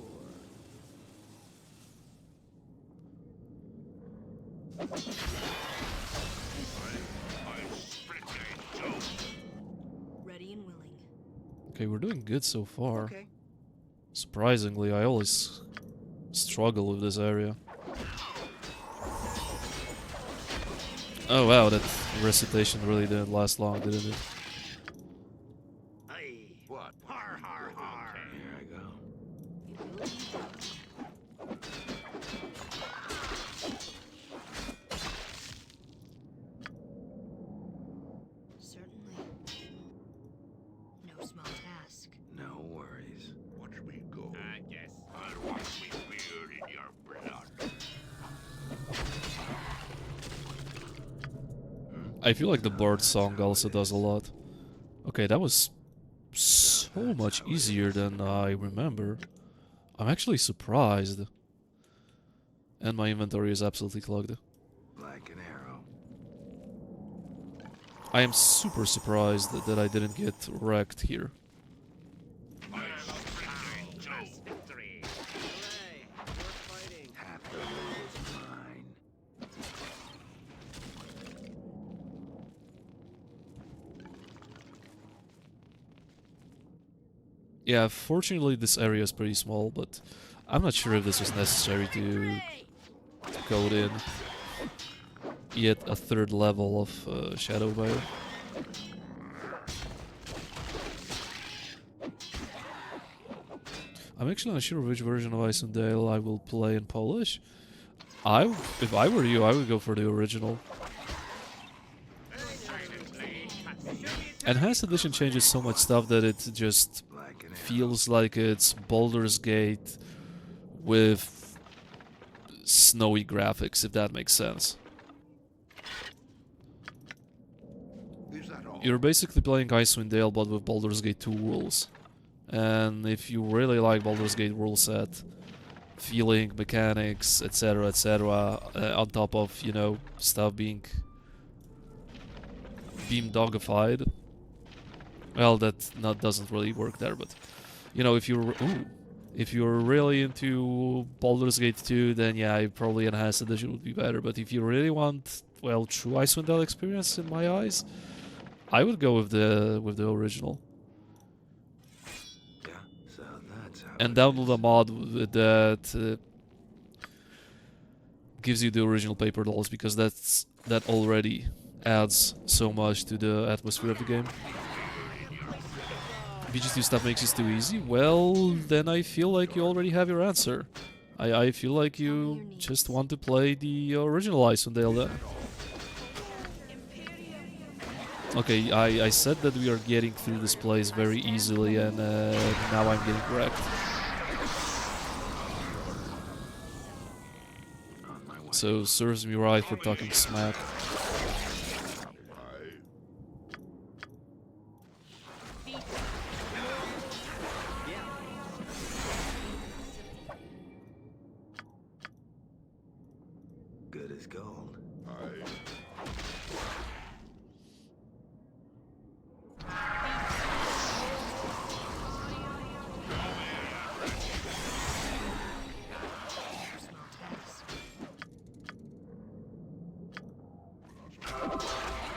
Ready and willing. Okay, we're doing good so far. Okay. Surprisingly, I always struggle with this area. Oh wow, that recitation really didn't last long, didn't it? Aye. What? Har har har. Here I go. It will be done. Certainly. No small task. No worries. Watch me go. Yes. I'll wash me beard in your blood. I feel like the bird song also does a lot. Okay, that was so much easier than I remember. I'm actually surprised. And my inventory is absolutely clogged. Like an arrow. I am super surprised that I didn't get wrecked here. Victory. Hooray! More fighting. Half the loot is mine. Yeah, fortunately this area is pretty small, but I'm not sure if this was necessary to code in yet a third level of Shadow Bear. I'm actually not sure which version of Icewind Dale I will play in Polish. If I were you, I would go for the original. Enhanced Edition changes so much stuff that it just Like an arrow. feels like it's Baldur's Gate with snowy graphics, if that makes sense. Is that all? You're basically playing Icewind Dale, but with Baldur's Gate 2 rules. And if you really like Baldur's Gate rule set, feeling, mechanics, etc., etc., on top of, you know, stuff being dogified, well, that doesn't really work there, but, you know, if you're really into Baldur's Gate 2, then yeah, probably Enhanced Edition would be better, but if you really want, well, true Icewind Dale experience in my eyes, I would go with the original. Yeah, so that's how And it download is. a mod that gives you the original paper dolls, because that already adds so much to the atmosphere of the game. BG2 stuff makes it too easy. Well, then I feel like you already have your answer. I feel like you just want to play the original Icewind Dale then. Okay, I said that we are getting through this place very easily, and now I'm getting wrecked. On my way. So serves me right for talking smack. Good as gold.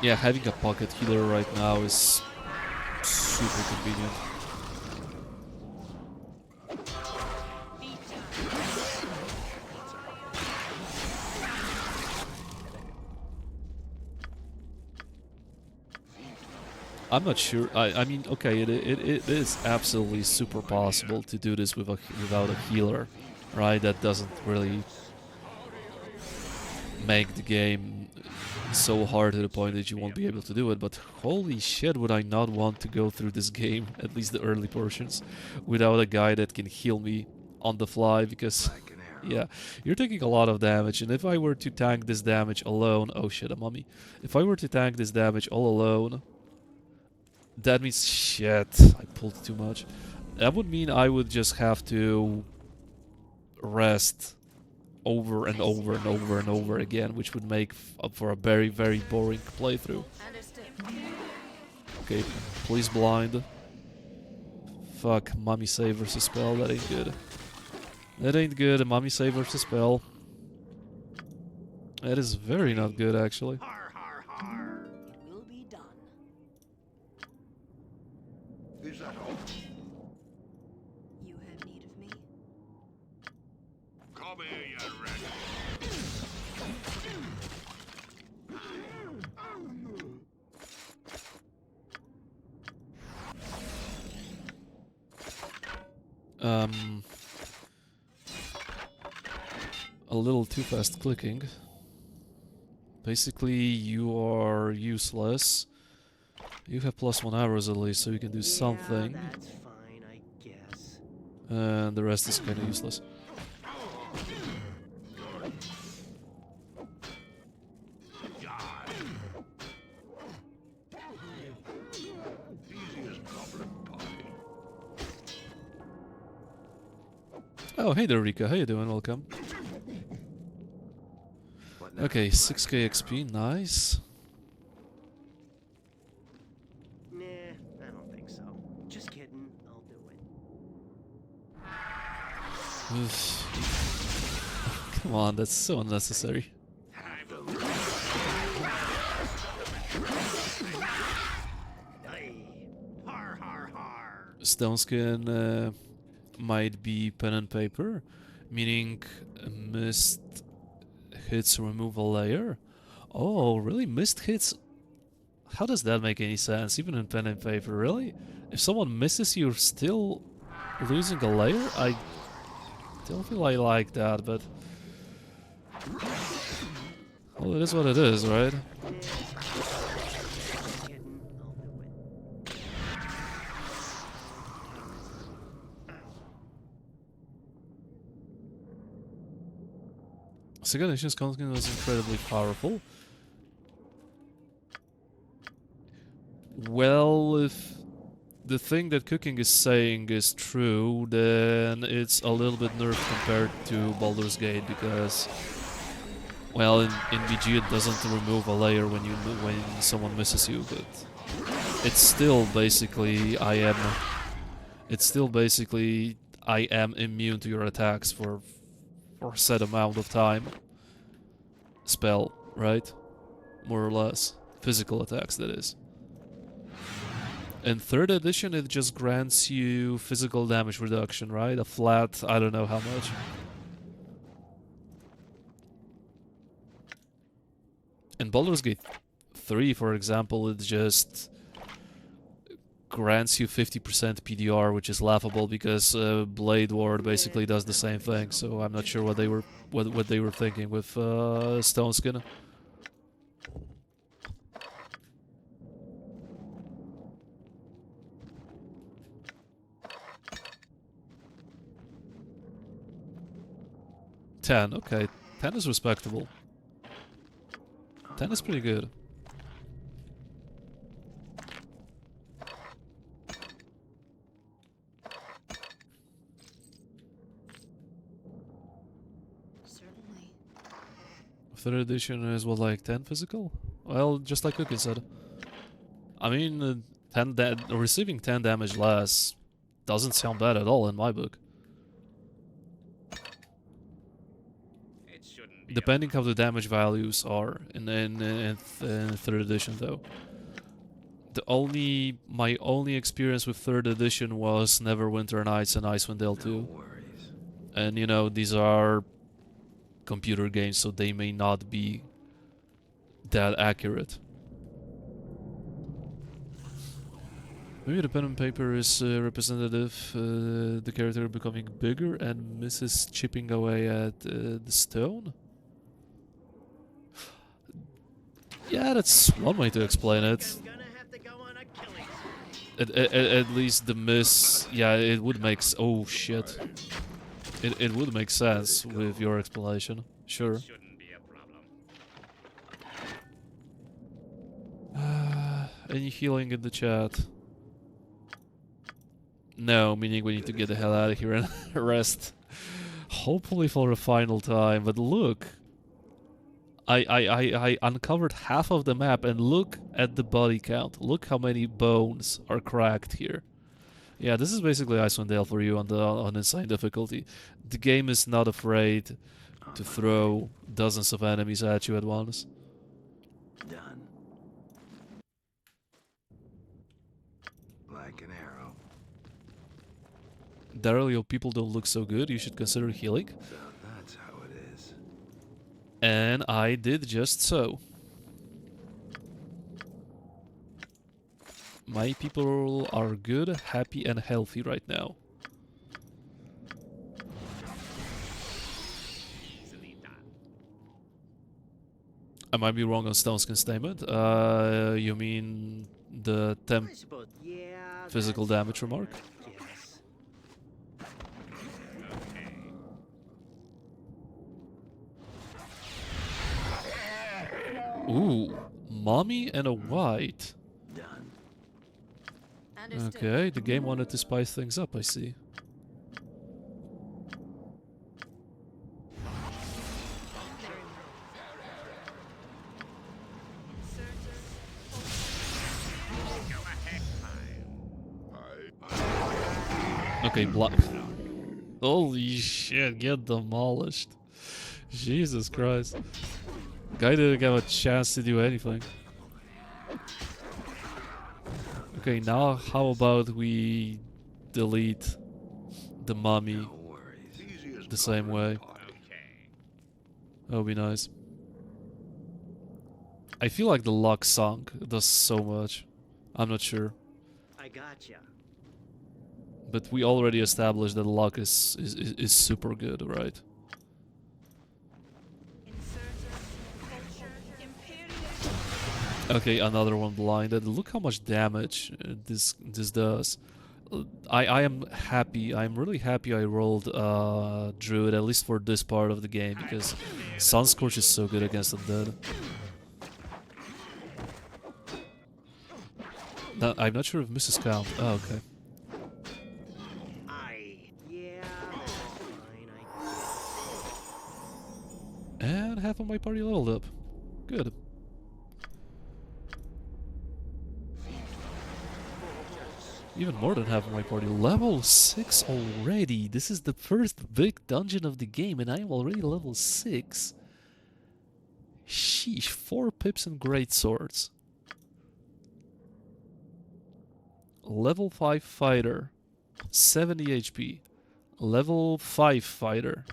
Yeah, having a pocket healer right now is super convenient. I'm not sure. I mean, okay, it is absolutely super possible to do this without a healer, right? That doesn't really make the game so hard to the point that you won't be able to do it. But holy shit, would I not want to go through this game, at least the early portions, without a guy that can heal me on the fly? Because Like an arrow. yeah, you're taking a lot of damage, and if I were to tank this damage alone, oh shit, a mummy. If I were to tank this damage all alone, that means shit, I pulled too much. That would mean I would just have to rest over and over and over and over again, which would make up for a very, very boring playthrough. Understood. Okay, please blind. Fuck, mummy save versus spell, that ain't good. That ain't good, a mummy save versus spell. That is very not good, actually. Har har har. It will be done. Is that all? You have need of me? Come here, you rat. A little too fast clicking. Basically, you are useless. You have +1 arrows at least, so you can do something. Yeah, that's fine, I guess. And the rest is kind of useless. Oh, hey there, Rika. How you doing? Welcome. What now? Okay, 6k XP. Nice. Nah, I don't think so. Just kidding. I'll do it. Oof. Come on, that's so unnecessary. Aye. Har har har. Stone skin might be pen and paper, meaning missed hits remove a layer. Oh, really? Missed hits? How does that make any sense? Even in pen and paper, really? If someone misses, you're still losing a layer? I don't feel I like that, but... Well, it is what it is, right? Just kidding. I'll do it. Second edition's content was incredibly powerful. Well, if the thing that Cooking is saying is true, then it's a little bit nerfed compared to Baldur's Gate because, well, in BG it doesn't remove a layer when someone misses you, but it's still basically I am immune to your attacks for a set amount of time. Spell, right? More or less. Physical attacks, that is. In 3rd edition, it just grants you physical damage reduction, right? A flat, I don't know how much. In Baldur's Gate 3, for example, it just grants you 50% PDR, which is laughable because Blade Ward basically does the same thing. So I'm not sure what they were thinking with Stone Skin. $10, okay. 10 is respectable. 10 is pretty good. Certainly. 3rd edition is what, like 10 physical? Well, just like Cookie said. I mean, receiving 10 damage less doesn't sound bad at all in my book. It shouldn't be. Depending how the damage values are in 3rd edition, though. My only experience with 3rd edition was Neverwinter Nights and Icewind Dale 2. No worries. And you know, these are computer games, so they may not be that accurate. Maybe the pen and paper is representative, the character becoming bigger and Mrs. chipping away at the stone? Yeah, that's one way to explain it. I'm gonna have to go on a killing spree. At least the miss, yeah, it would make oh shit. It would make sense with your explanation, sure. Shouldn't be a problem. Any healing in the chat? No, meaning we need to get the hell out of here and rest. Hopefully for a final time, but look. I uncovered half of the map and look at the body count. Look how many bones are cracked here. Yeah, this is basically Icewind Dale for you on insane difficulty. The game is not afraid to throw dozens of enemies at you at once. Done. Like an arrow. Daryl, your people don't look so good. You should consider healing. So that's how it is. And I did just so. My people are good, happy, and healthy right now. Easily done. I might be wrong on Stoneskin's statement. You mean the temp I suppose, yeah. physical that's damage remark? Yes. Ooh, mommy and a white. Done. Understood. Okay, the game wanted to spice things up, I see. Okay, holy shit, get demolished. Jesus Christ. Guy didn't get a chance to do anything. Okay, now how about we delete the mummy No worries. Easy as the same way? Okay. That would be nice. I feel like the luck sunk does so much. I'm not sure. I gotcha. But we already established that luck is super good, right? Okay, another one blinded. Look how much damage this does. I am happy. I'm really happy I rolled Druid, at least for this part of the game, because Sunscorch is so good against undead. Now, I'm not sure if misses count. Oh, okay. Yeah, that's fine. And half of my party leveled up. Good. Even more than half of my party. Level 6 already. This is the first big dungeon of the game and I am already level 6. Sheesh, 4 pips and great swords. Level 5 fighter, 70 HP. Level 5 fighter,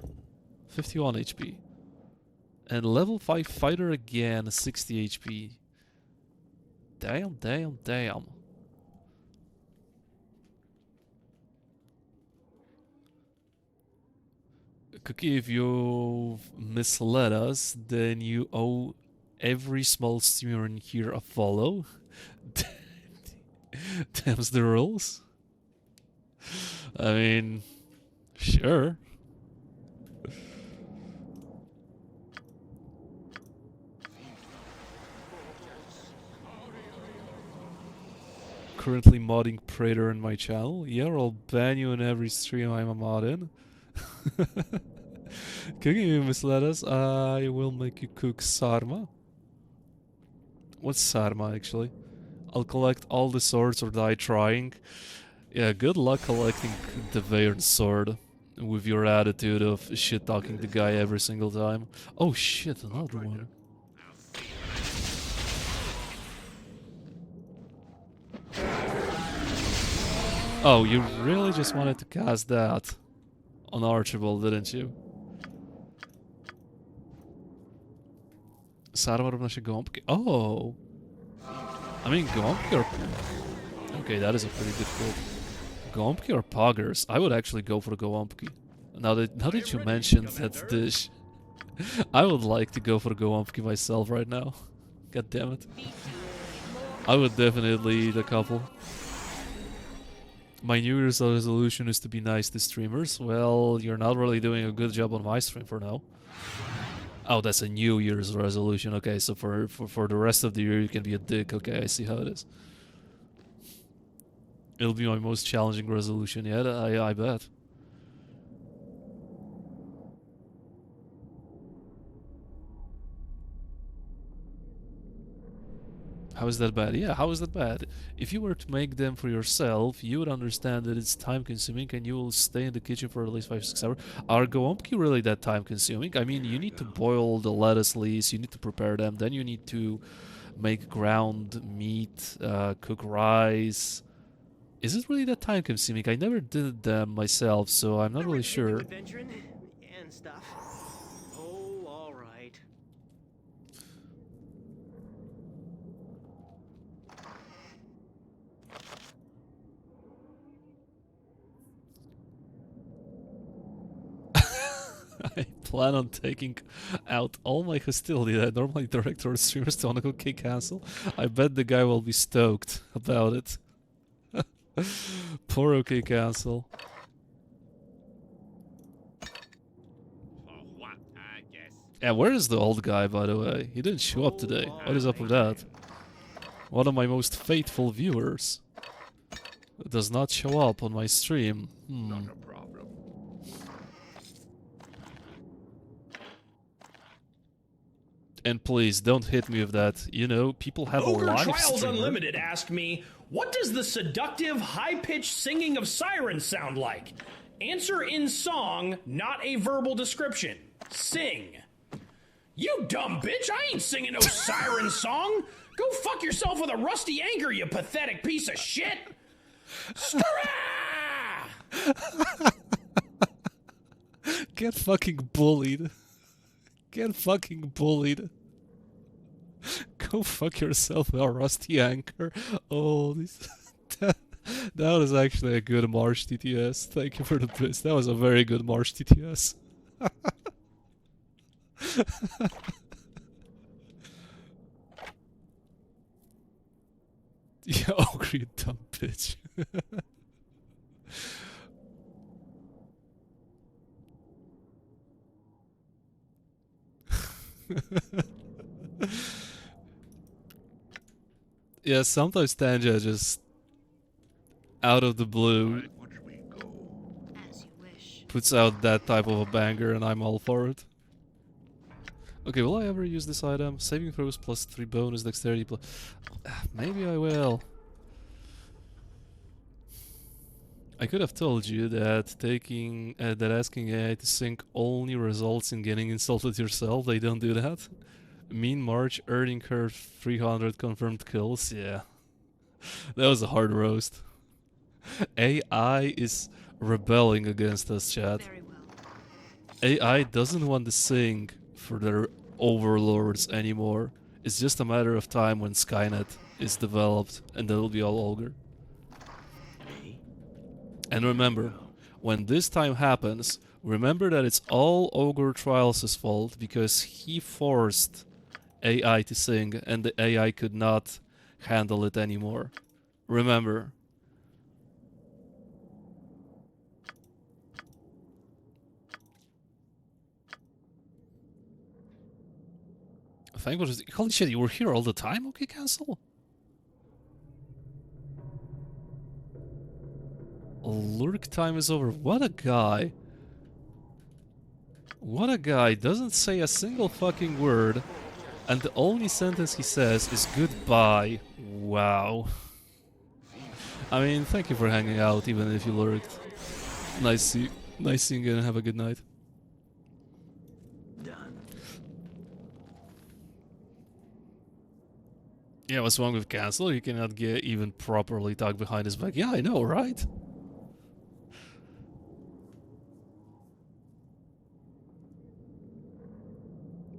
51 HP. And level 5 fighter again, 60 HP. Damn, damn, damn. Cookie, if you misled us, then you owe every small streamer in here a follow. Them's the rules. I mean, sure. Currently modding Praetor in my channel. Yeah, I'll ban you in every stream I'm a mod in. Cooking you misled us. I will make you cook sarma. What's sarma actually? I'll collect all the swords or die trying. Yeah, good luck collecting the Veyron sword with your attitude of shit-talking the guy every single time. Oh shit, another one. Oh, you really just wanted to cast that on Archibald, didn't you? Sarma równa się gąbki. Oh! I mean, gąbki or... Okay, that is a pretty difficult... Gąbki or poggers? I would actually go for Gołąbki. Now that you mentioned that dish, I would like to go for Gołąbki myself right now. God damn it. I would definitely eat a couple. My New Year's resolution is to be nice to streamers. Well, you're not really doing a good job on my stream for now. Oh, that's a New Year's resolution. Okay, so for the rest of the year you can be a dick. Okay, I see how it is. It'll be my most challenging resolution yet, I bet. How is that bad? Yeah, how is that bad? If you were to make them for yourself, you would understand that it's time consuming and you will stay in the kitchen for at least 5-6 hours. Are gołąbki really that time consuming? I mean, you need to boil the lettuce leaves, you need to prepare them, then you need to make ground meat, cook rice. Is it really that time consuming? I never did them myself, so I'm not really sure. Adventuring and stuff. Oh, all right. I plan on taking out all my hostility that I normally direct towards streamers to OK cancel. I bet the guy will be stoked about it. Poor OK cancel. For what, I guess. Yeah, where is the old guy, by the way? He didn't show up today. What is up with that? One of my most faithful viewers does not show up on my stream. Not a problem. And please, don't hit me with that. You know, people have a Ogre live Trials streamer. Unlimited asked me, What does the seductive, high-pitched singing of sirens sound like? Answer in song, not a verbal description. Sing. You dumb bitch, I ain't singing no siren song. Go fuck yourself with a rusty anchor, you pathetic piece of shit. Skirrah! Get fucking bullied. Get fucking bullied. Go fuck yourself with a rusty anchor. Oh, this... that was actually a good March TTS. Thank you for the bits. That was a very good March TTS. Yeah, ogre, you dumb bitch. Yeah, sometimes Tanja just out of the blue Right, watch me go. As you wish. puts out that type of a banger and I'm all for it. Okay, will I ever use this item? Saving throws plus 3 bonus, dexterity plus... Maybe I will. I could have told you that that asking AI to sync only results in getting insulted yourself. They don't do that. Mean March, earning curve 300 confirmed kills. Yeah. That was a hard roast. AI is rebelling against us, chat. Very well. AI doesn't want to sing for their overlords anymore. It's just a matter of time when Skynet is developed and they'll be all ogre. Me? And remember, when this time happens, remember that it's all Ogre Trials' fault because he forced AI to sing and the AI could not handle it anymore. Remember. Thank God. Holy shit, you were here all the time? Okay, cancel. Lurk time is over. What a guy. What a guy. Doesn't say a single fucking word. And the only sentence he says is goodbye. Wow. I mean, thank you for hanging out, even if you lurked. Nice seeing you and have a good night. Done. Yeah, what's wrong with cancel? You cannot get even properly talk behind his back. Yeah, I know, right?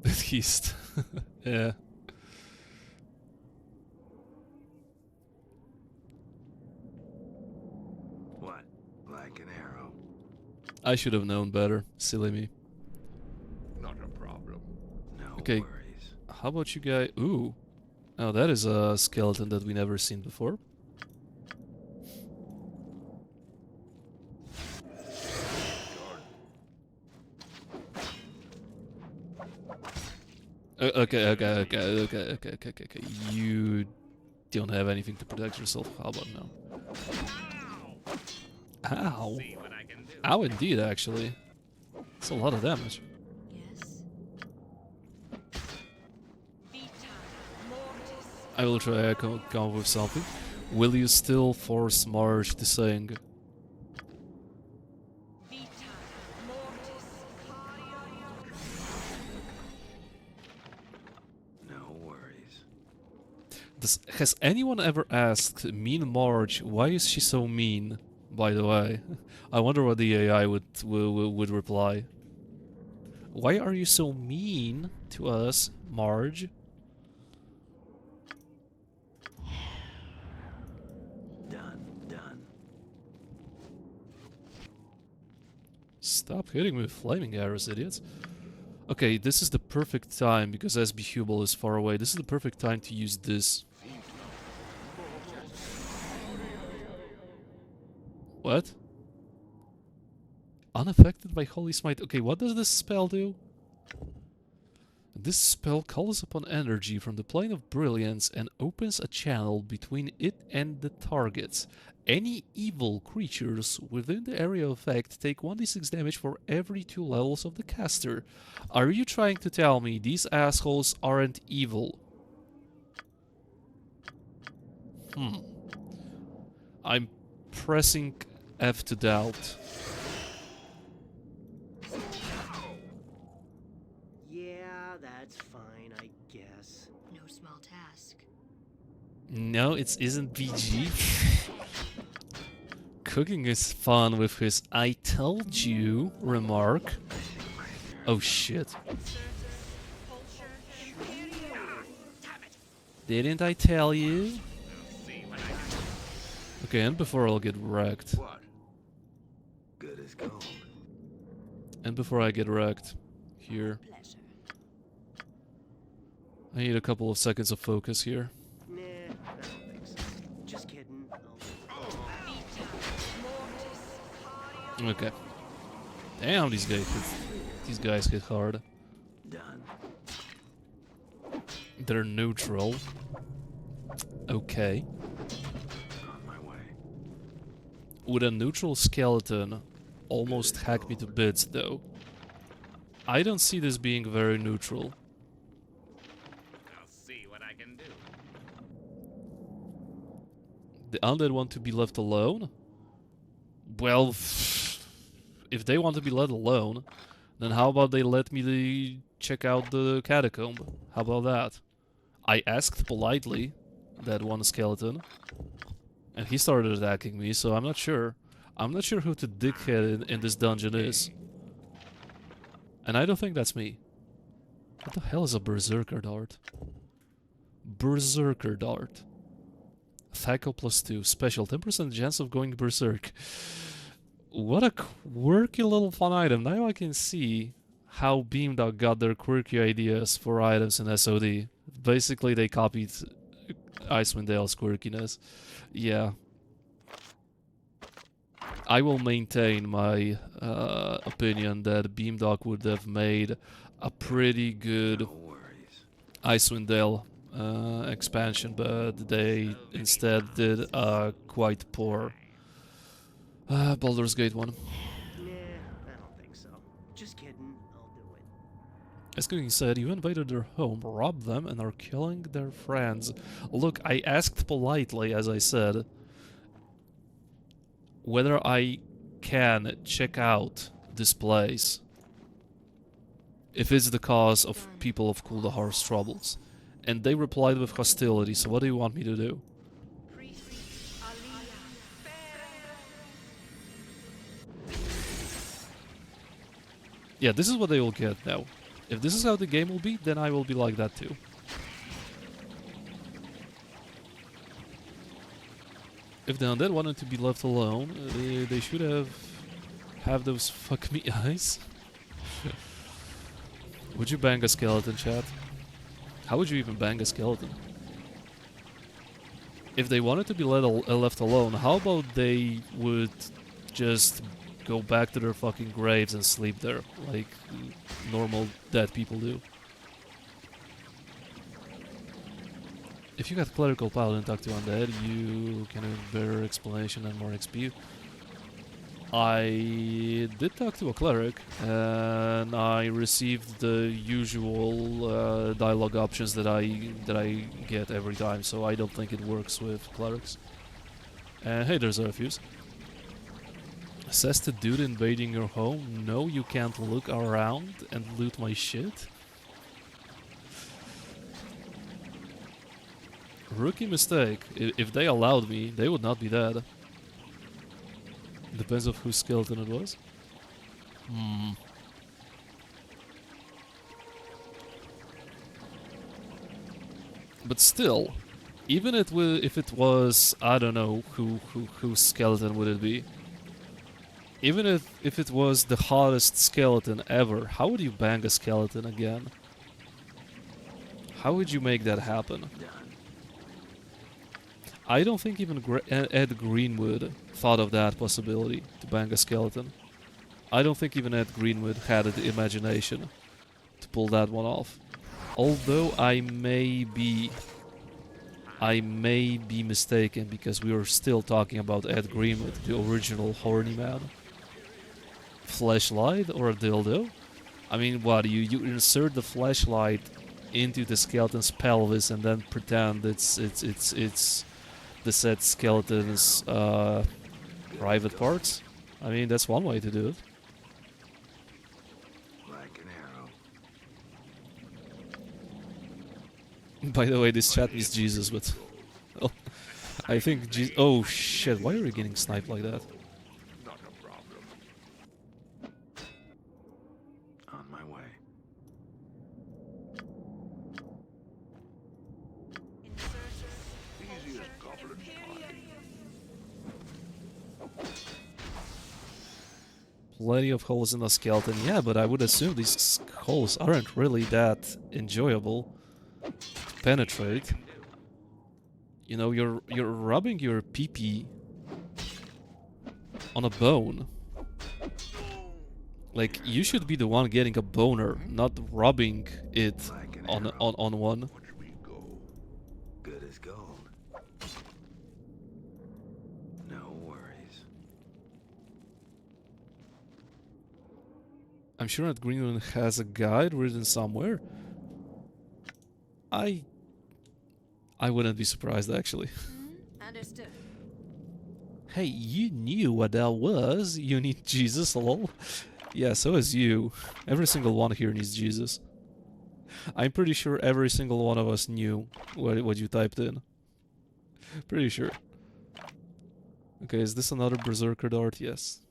At least. Yeah. What? Like an arrow? I should have known better. Silly me. Not a problem. No Okay. worries. How about you guys? Ooh. Oh, that is a skeleton that we never seen before. Okay. You don't have anything to protect yourself. How about now? Ow. See what I can do. Ow, indeed, actually. It's a lot of damage. Yes. I will try to come up with something. Will you still force Marge to sing? No worries. Has anyone ever asked Mean Marge why is she so mean? By the way, I wonder what the AI would reply. Why are you so mean to us, Marge? Done. Stop hitting me with flaming arrows, idiots. Okay, this is the perfect time, because SB Hubel is far away. This is the perfect time to use this. What? Unaffected by Holy Smite. Okay, what does this spell do? This spell calls upon energy from the plane of brilliance and opens a channel between it and the target. Any evil creatures within the area of effect take 1d6 damage for every 2 levels of the caster. Are you trying to tell me these assholes aren't evil? I'm pressing F to doubt. Yeah, that's fine, I guess. No small task. No, it isn't BG. Cooking is fun with his "I told you" remark. Oh shit. Didn't I tell you? Okay, and before I'll get wrecked. What? Good as gold. And before I get wrecked. Here. I need a couple of seconds of focus here. Nah, I don't think so. Just kidding. Okay. Damn, these guys hit hard. Done. They're neutral. Okay. On my way. Would a neutral skeleton almost hack me to bits, though? I don't see this being very neutral. I'll see what I can do. The undead want to be left alone? Well, if they want to be let alone, then how about they let me check out the catacomb? How about that? I asked politely, that one skeleton, and he started attacking me, so I'm not sure. I'm not sure who the dickhead in this dungeon is. And I don't think that's me. What the hell is a berserker dart? Berserker dart. Thaco +2. Special. 10% chance of going berserk. What a quirky little fun item. Now I can see how Beamdog got their quirky ideas for items in SOD. Basically, they copied Icewind Dale's quirkiness. Yeah. I will maintain my opinion that Beamdog would have made a pretty good No worries. Icewind Dale expansion, but they instead did a quite poor Baldur's Gate one. Nah, I don't think so. Just kidding. I'll do it. As Cooking said, you invaded their home, robbed them, and are killing their friends. Look, I asked politely, as I said, whether I can check out this place if it's the cause of people of Kuldahar's troubles. And they replied with hostility, so what do you want me to do? Yeah, this is what they will get now. If this is how the game will be, then I will be like that too. If the undead wanted to be left alone, they should have those fuck me eyes. Would you bang a skeleton, chat? How would you even bang a skeleton? If they wanted to be left alone, how about they would just go back to their fucking graves and sleep there, like normal dead people do? If you got Clerical Paladin talk to undead, you can have better explanation and more XP. I did talk to a cleric, and I received the usual dialogue options that I get every time, so I don't think it works with clerics. And hey, there's a refuse. Says the dude invading your home, no, you can't look around and loot my shit. Rookie mistake. If they allowed me, they would not be dead. Depends on whose skeleton it was. But still, even if it was, I don't know, whose skeleton would it be? Even if it was the hottest skeleton ever, how would you bang a skeleton again? How would you make that happen? I don't think even Ed Greenwood thought of that possibility, to bang a skeleton. I don't think even Ed Greenwood had the imagination to pull that one off. Although I may be mistaken, because we are still talking about Ed Greenwood, the original horny man. Flashlight or a dildo? I mean, what, you insert the flashlight into the skeleton's pelvis and then pretend it's the the said skeleton's private parts. I mean, that's one way to do it. Like an arrow. By the way, this chat is Jesus, but oh, I think oh shit! Why are you getting sniped like that? Not a problem. On my way. Easy as goblin pie. Plenty of holes in the skeleton, yeah, but I would assume these holes aren't really that enjoyable to penetrate. You know, you're rubbing your pee-pee on a bone. Like, you should be the one getting a boner, not rubbing it Like an on arrow. on one. Watch me go. Good as gold. No worries. I'm sure that Greenland has a guide written somewhere. I wouldn't be surprised, actually. Understood. Hey, you knew what that was. You need Jesus, lol. Yeah, so is you. Every single one here needs Jesus. I'm pretty sure every single one of us knew what you typed in. Pretty sure. Okay, is this another Berserker Dart? Yes.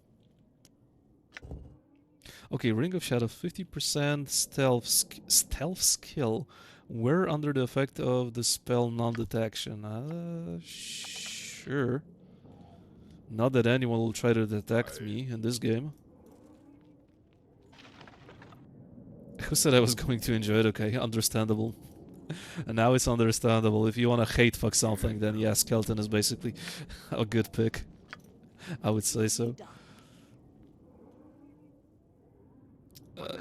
Okay, Ring of Shadow, 50% stealth skill. We're under the effect of the spell non-detection. Sure. Not that anyone will try to detect me in this game. Who said I was going to enjoy it? Okay, understandable. And now it's understandable. If you want to hate fuck something, then yeah, Skeleton is basically a good pick. I would say so.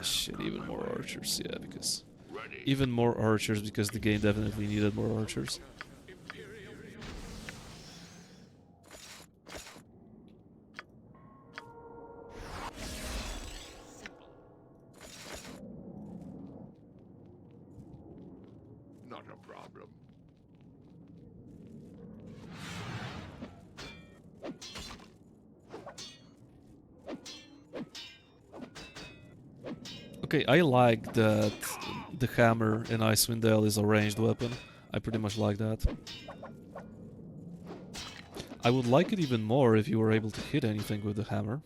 Shit, even more archers, yeah, because... Ready. Even more archers, because the game definitely needed more archers. Not a problem. Okay, I like that the hammer in Icewind Dale is a ranged weapon. I pretty much like that. I would like it even more if you were able to hit anything with the hammer.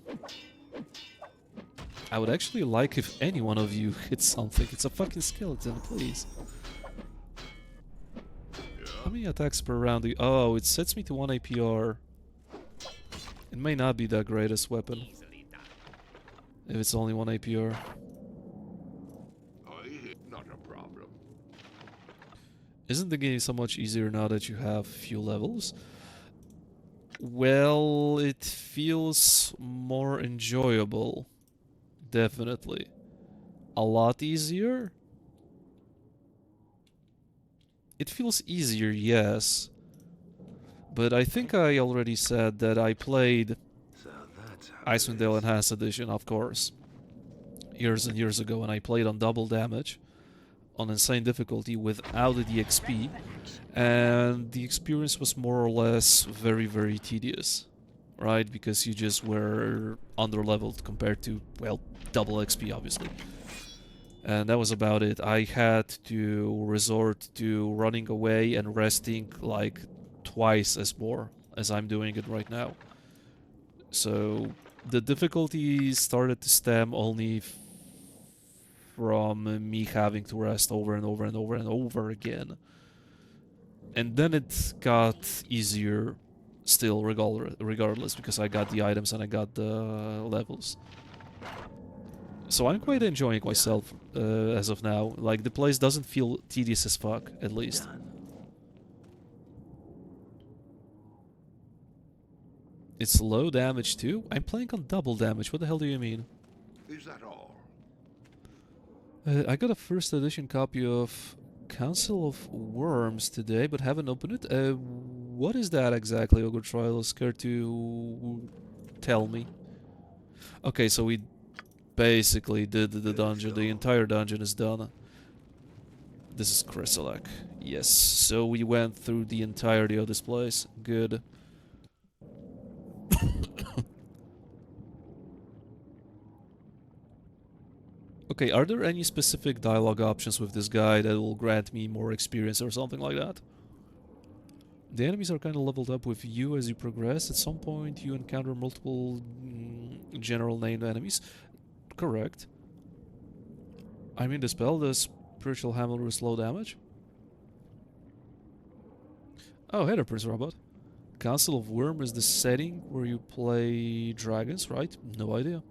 I would actually like if any one of you hits something. It's a fucking skeleton, please. How many attacks per round do you... Oh, it sets me to 1 APR. It may not be the greatest weapon. Easily done. If it's only 1 APR. Not a problem. Isn't the game so much easier now that you have few levels? Well, it feels more enjoyable. Definitely. A lot easier? It feels easier, yes. But I think I already said that I played So that's how Icewind Dale Enhanced Edition, of course, years and years ago, and I played on double damage, on insane difficulty, without the XP, and the experience was more or less very, very tedious, right? Because you just were under-leveled compared to, well, double XP, obviously. And that was about it. I had to resort to running away and resting like twice as more as I'm doing it right now. So the difficulty started to stem only from me having to rest over and over and over and over again. And then it got easier still regardless, because I got the items and I got the levels. So I'm quite enjoying myself as of now. Like, the place doesn't feel tedious as fuck, at least. done. It's low damage too? I'm playing on double damage, what the hell do you mean? Is that all? I got a first edition copy of Council of Worms today, but haven't opened it. What is that exactly, Ogre Trial? Scared to tell me. Okay, so we basically did the dungeon. The entire dungeon is done. This is Chrysalak. Yes, so we went through the entirety of this place. Good. Okay, are there any specific dialogue options with this guy that will grant me more experience or something like that? The enemies are kind of leveled up with you as you progress. At some point you encounter multiple general named enemies. Correct. I mean, the spell does spiritual hammer with slow damage. Oh, hey there, Prince Robot. Council of Worm is the setting where you play dragons, right? No idea.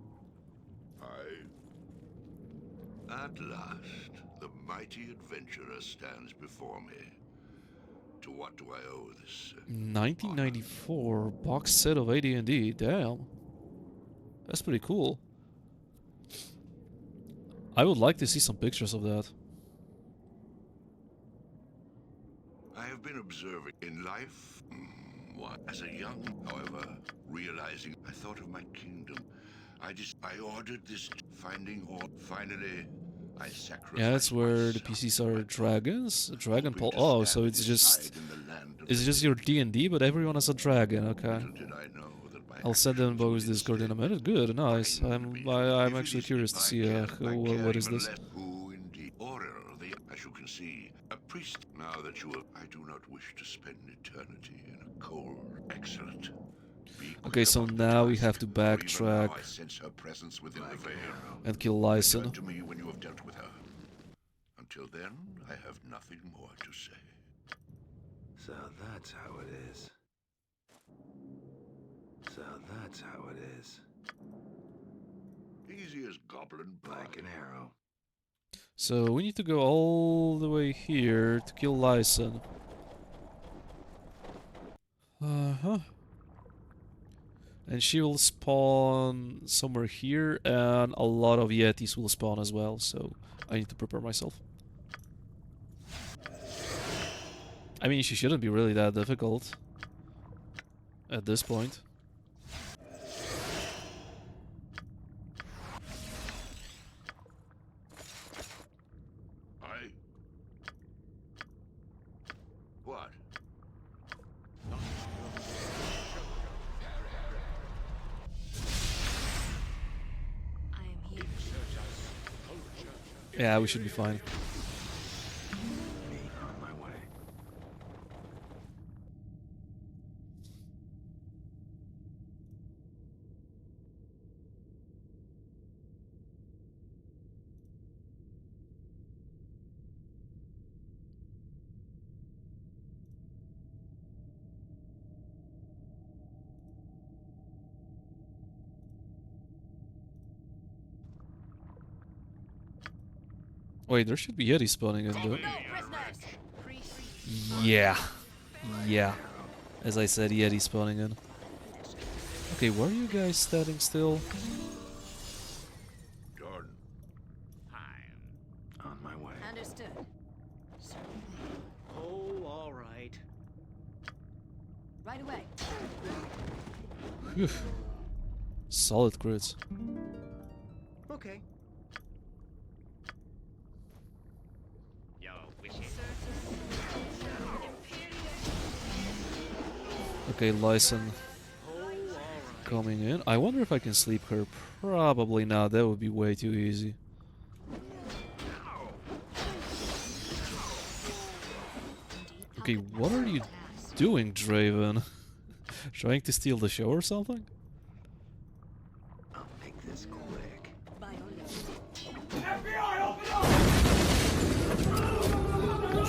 At last, the mighty adventurer stands before me. To what do I owe this? 1994 box set of AD&D. Damn. That's pretty cool. I would like to see some pictures of that. I have been observing in life. As a young, however, realizing I thought of my kingdom. I ordered this finding or finally I sacrificed. Yeah, that's where the myself PCs are dragons. Dragon hoping Paul. to Oh, stand so at it's his just side in the land of it's the just your D&D, but everyone has a dragon. Okay. Little did I know that my I'll send them actions both would Discord in a instead minute. Good, nice. bind me to I'm if it actually is curious to I see care what is even this. less who indeed. Aurel, as you can see, a priest. Now that you have, I do not wish to spend eternity in a cold. Excellent. Be quick Okay, so about the now we task, have to for even backtrack now I sense her presence within the veil. and kill Return Lyson. to me when you have dealt with her. Until then, I have nothing more to say. So that's how it is. So that's how it is. Easy as goblin Like pie. an arrow. So we need to go all the way here to kill Lyson. Uh-huh. And she will spawn somewhere here, and a lot of Yetis will spawn as well, so I need to prepare myself. I mean, she shouldn't be really that difficult at this point. What? I am here. Yeah, we should be fine. Me on my way. Wait, there should be Yeti spawning in though. No prisoners. Yeah. Yeah. As I said, Yeti spawning in. Okay, why are you guys standing still? Done. On my way. Understood. Certainly. Oh, all right. Right away. Phew. Solid crits. Okay. Yo, wish it. Okay, Lyson Oh, all right. coming in. I wonder if I can sleep her. Probably not. That would be way too easy. Okay, what are you doing, Draven? Trying to steal the show or something? I'll make this quick.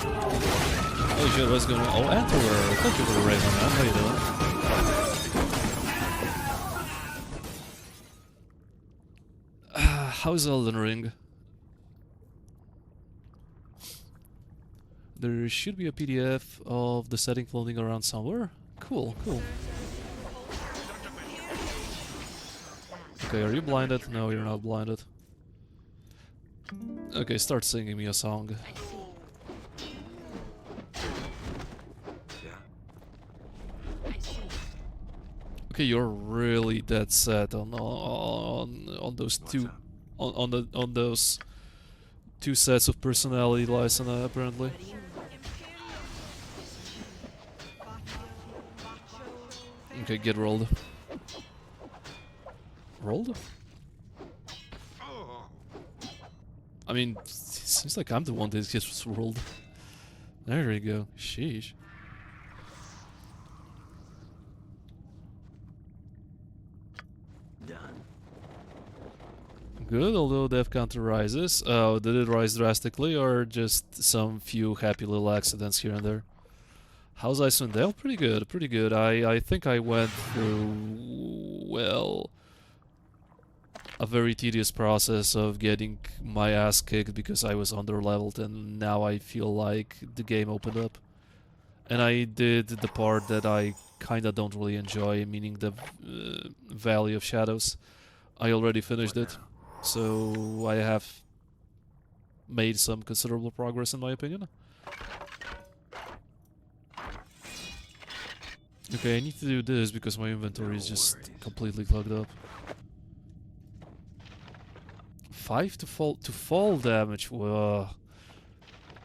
Oh shit, what's going on? Oh, Antewer! Thank you for the raven, man. How you doing? How's Elden Ring? There should be a PDF of the setting floating around somewhere. Cool, cool. Okay, are you blinded? No, you're not blinded. Okay, start singing me a song. Yeah. Okay, you're really dead set on those What's two, up? on those two sets of personality license, apparently. What do you want? Okay, get rolled. Rolled? I mean, it seems like I'm the one that gets rolled. There we go. Sheesh. Done. Good, although death counter rises. Oh, did it rise drastically or just some few happy little accidents here and there? How's Icewind Dale? Pretty good, pretty good. I think I went through, well, a very tedious process of getting my ass kicked because I was under-leveled, and now I feel like the game opened up. And I did the part that I kinda don't really enjoy, meaning the Valley of Shadows. I already finished it, so I have made some considerable progress in my opinion. Okay, I need to do this because my inventory is just completely clogged up. 5 to fall damage. Whoa.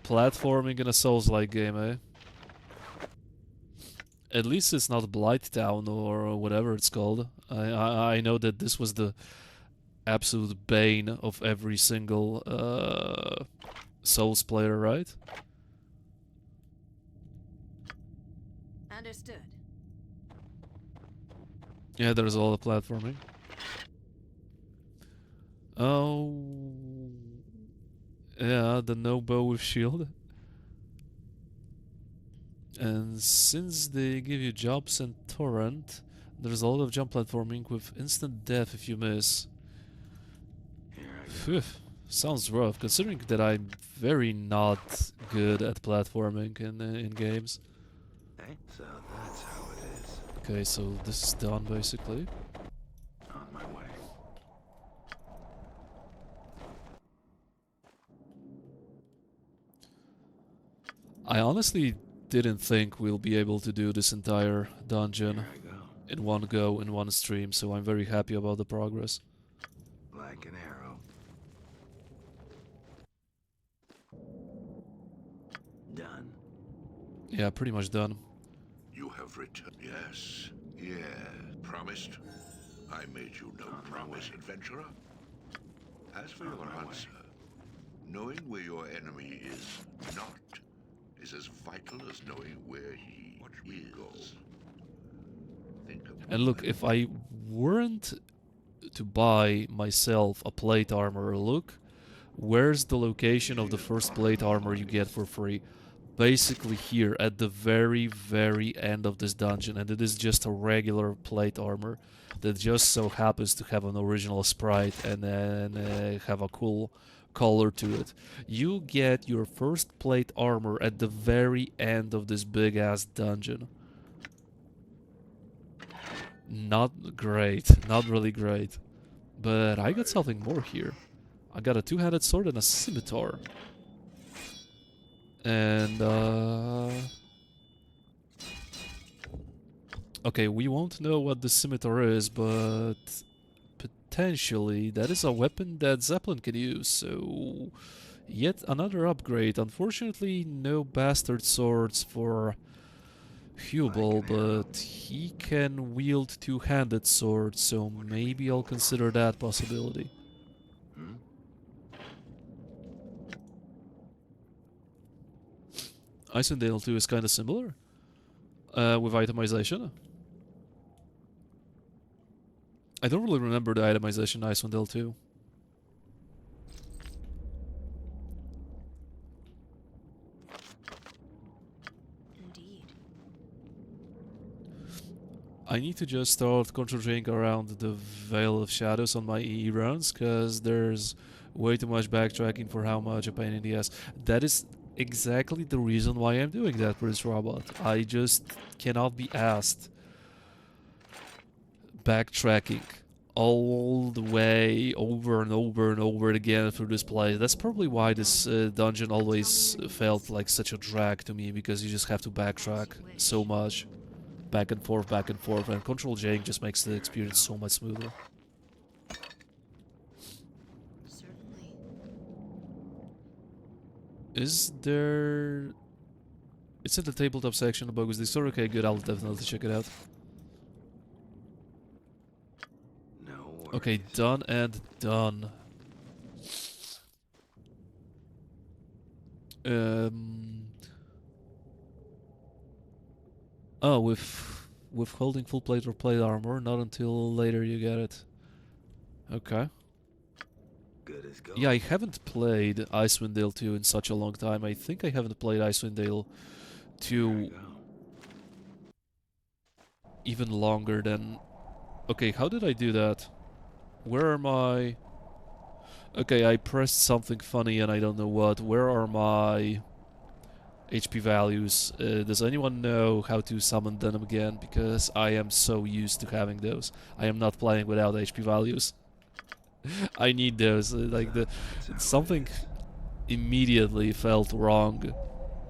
Platforming in a Souls-like game, eh? At least it's not Blighttown or whatever it's called. I know that this was the absolute bane of every single Souls player, right? Understood. Yeah, there's a lot of platforming. Oh, yeah, the no bow with shield. And since they give you jumps and torrent, there's a lot of jump platforming with instant death if you miss. Phew, sounds rough, considering that I'm very not good at platforming in games. Hey, so that's how it is. Okay, so this is done basically. On my way. I honestly didn't think we'll be able to do this entire dungeon Here I go. in one go, in one stream, so I'm very happy about the progress. Like an arrow. Done. Yeah, pretty much done. You have returned. Yes. Yeah. Promised. I made you no On my promise, way. adventurer. As for On your my way. answer, knowing where your enemy is not is as vital as knowing where he is. Think about And look, that. if I weren't to buy myself a plate armor, look, where's the location of the first plate armor you get for free? Basically here, at the very, very end of this dungeon, and it is just a regular plate armor that just so happens to have an original sprite and then have a cool color to it. You get your first plate armor at the very end of this big-ass dungeon. Not great, not really great. But I got something more here. I got a two-handed sword and a scimitar. And, okay, we won't know what the scimitar is, but potentially that is a weapon that Zeppelin can use, so yet another upgrade. Unfortunately, no bastard swords for Hubel, but he can wield two-handed swords, so maybe I'll consider that possibility. Icewind Dale 2 is kind of similar with itemization. I don't really remember the itemization in Icewind Dale 2. Indeed. I need to just start concentrating around the Veil of Shadows on my EE runs, because there's way too much backtracking for how much a pain in the ass. That is exactly the reason why I'm doing that, Prince Robot. I just cannot be asked backtracking all the way over and over and over again through this place. That's probably why this dungeon always felt like such a drag to me, because you just have to backtrack so much. Back and forth, and Control J just makes the experience so much smoother. Certainly. Is there... It's in the tabletop section of Bogus Discord. Okay, good, I'll definitely check it out. No worries. Okay, done and done. Oh, with holding full plate or plate armor, not until later you get it. Okay. Good as gold. Yeah, I haven't played Icewind Dale 2 in such a long time. I think I haven't played Icewind Dale There 2 we go. even longer than... Okay, how did I do that? Where are my... Okay, I pressed something funny and I don't know what. Where are my HP values? Does anyone know how to summon them again? Because I am so used to having those. I am not playing without HP values. I need those. Like That's how something it is. immediately felt wrong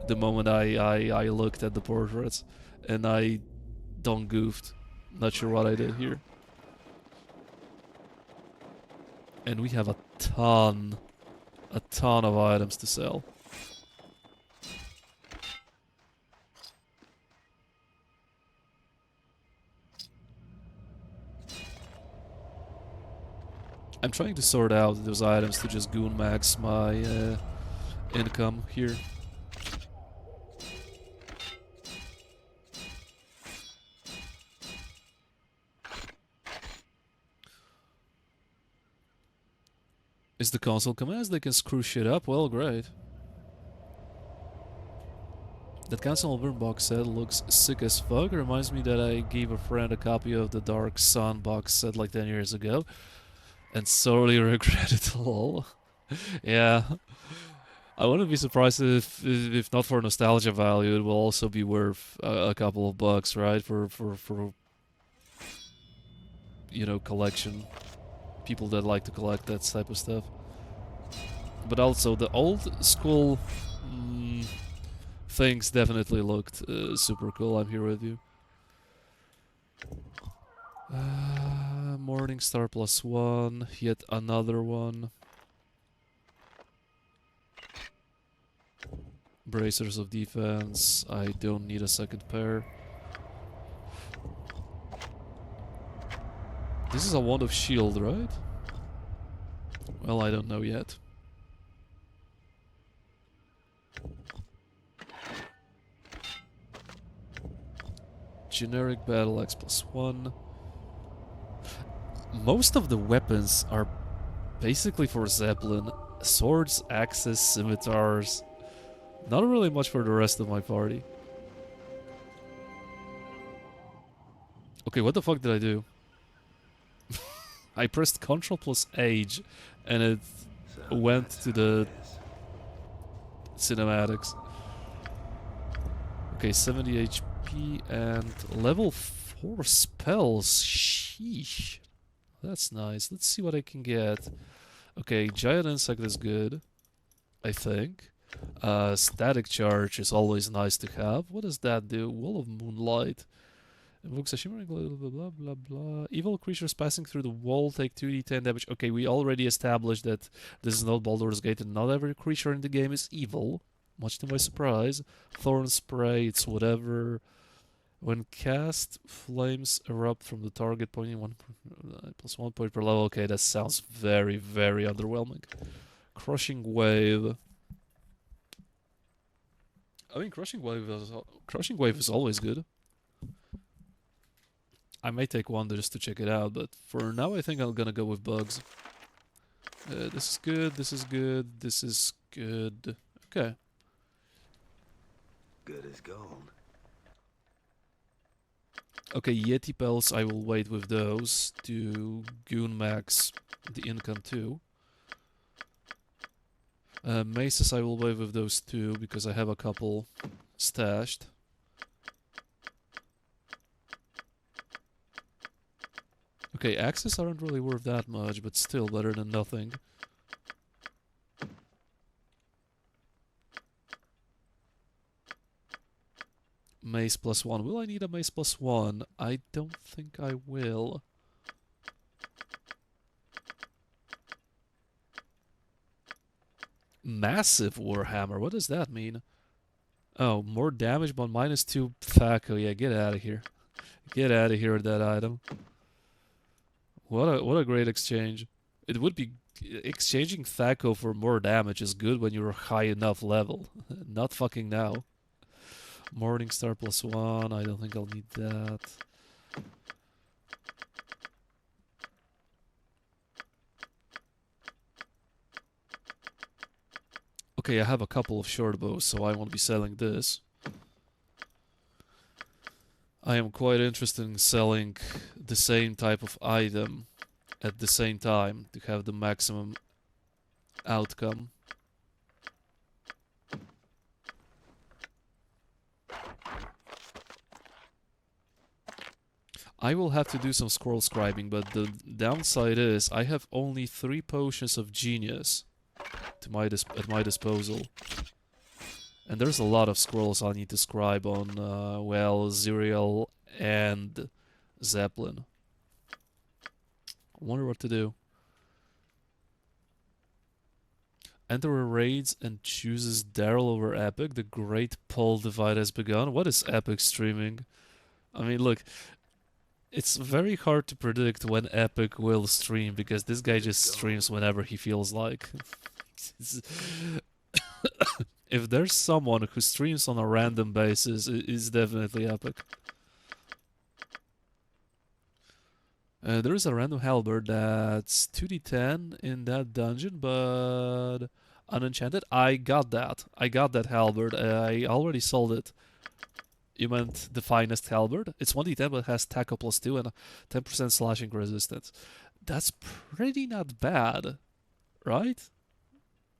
the moment I looked at the portraits, and I done goofed. Not sure what I did here. And we have a ton of items to sell. I'm trying to sort out those items to just goon max my income here. Is the console commands they can screw shit up? Well, great. That Council Burn box set looks sick as fuck. Reminds me that I gave a friend a copy of the Dark Sun box set like 10 years ago. And sorely regret it all. Yeah. I wouldn't be surprised if not for nostalgia value, it will also be worth a couple of bucks, right? For you know, collection. People that like to collect that type of stuff. But also, the old school things definitely looked super cool. I'm here with you. Morning Star +1, yet another one. Bracers of defense, I don't need a second pair. This is a wand of shield, right? Well, I don't know yet. Generic battle axe +1. Most of the weapons are basically for Zeppelin. Swords, axes, scimitars. Not really much for the rest of my party. Okay, what the fuck did I do? I pressed Ctrl plus H and it So went that's to how the it is. cinematics. Okay, 70 HP and level 4 spells. Sheesh. That's nice. Let's see what I can get. Okay, Giant Insect is good, I think. Static Charge is always nice to have. What does that do? Wall of Moonlight. Invokes a shimmering blah blah blah blah blah. Evil creatures passing through the wall take 2d10 damage. Okay, we already established that this is not Baldur's Gate and not every creature in the game is evil. Much to my surprise. Thorn Spray, it's whatever. When cast, flames erupt from the target, pointing +1 point per level. Okay, that sounds very, very underwhelming. Crushing Wave. I mean, Crushing Wave is always good. I may take one just to check it out, but for now I think I'm gonna go with Bugs. This is good, this is good, this is good. Okay. Good as gold. Okay, Yeti Pelts, I will wait with those to Goon Max the income too. Maces, I will wait with those too, because I have a couple stashed. Okay, axes aren't really worth that much, but still better than nothing. Mace +1. Will I need a mace +1? I don't think I will. Massive Warhammer. What does that mean? Oh, more damage but -2 Thaco. Yeah, get out of here. Get out of here with that item. What a great exchange. It would be exchanging Thaco for more damage is good when you're high enough level. Not fucking now. Morningstar +1. I don't think I'll need that. Okay, I have a couple of short bows, so I won't be selling this. I am quite interested in selling the same type of item at the same time to have the maximum outcome. I will have to do some scroll scribing, but the downside is I have only 3 potions of genius to at my disposal. And there's a lot of scrolls I need to scribe on, well, Zuriel and Zeppelin. I wonder what to do. Enter raids and chooses Daryl over Epic. The great pole divide has begun. What is Epic streaming? I mean, look, it's very hard to predict when Epic will stream because this guy just streams whenever he feels like. If there's someone who streams on a random basis, it is definitely Epic. There is a random halberd that's 2d10 in that dungeon, but unenchanted. I got that. I got that halberd. I already sold it. You meant the finest halberd? It's 1d10 but has tackle +2 and a 10% slashing resistance. That's pretty not bad, right?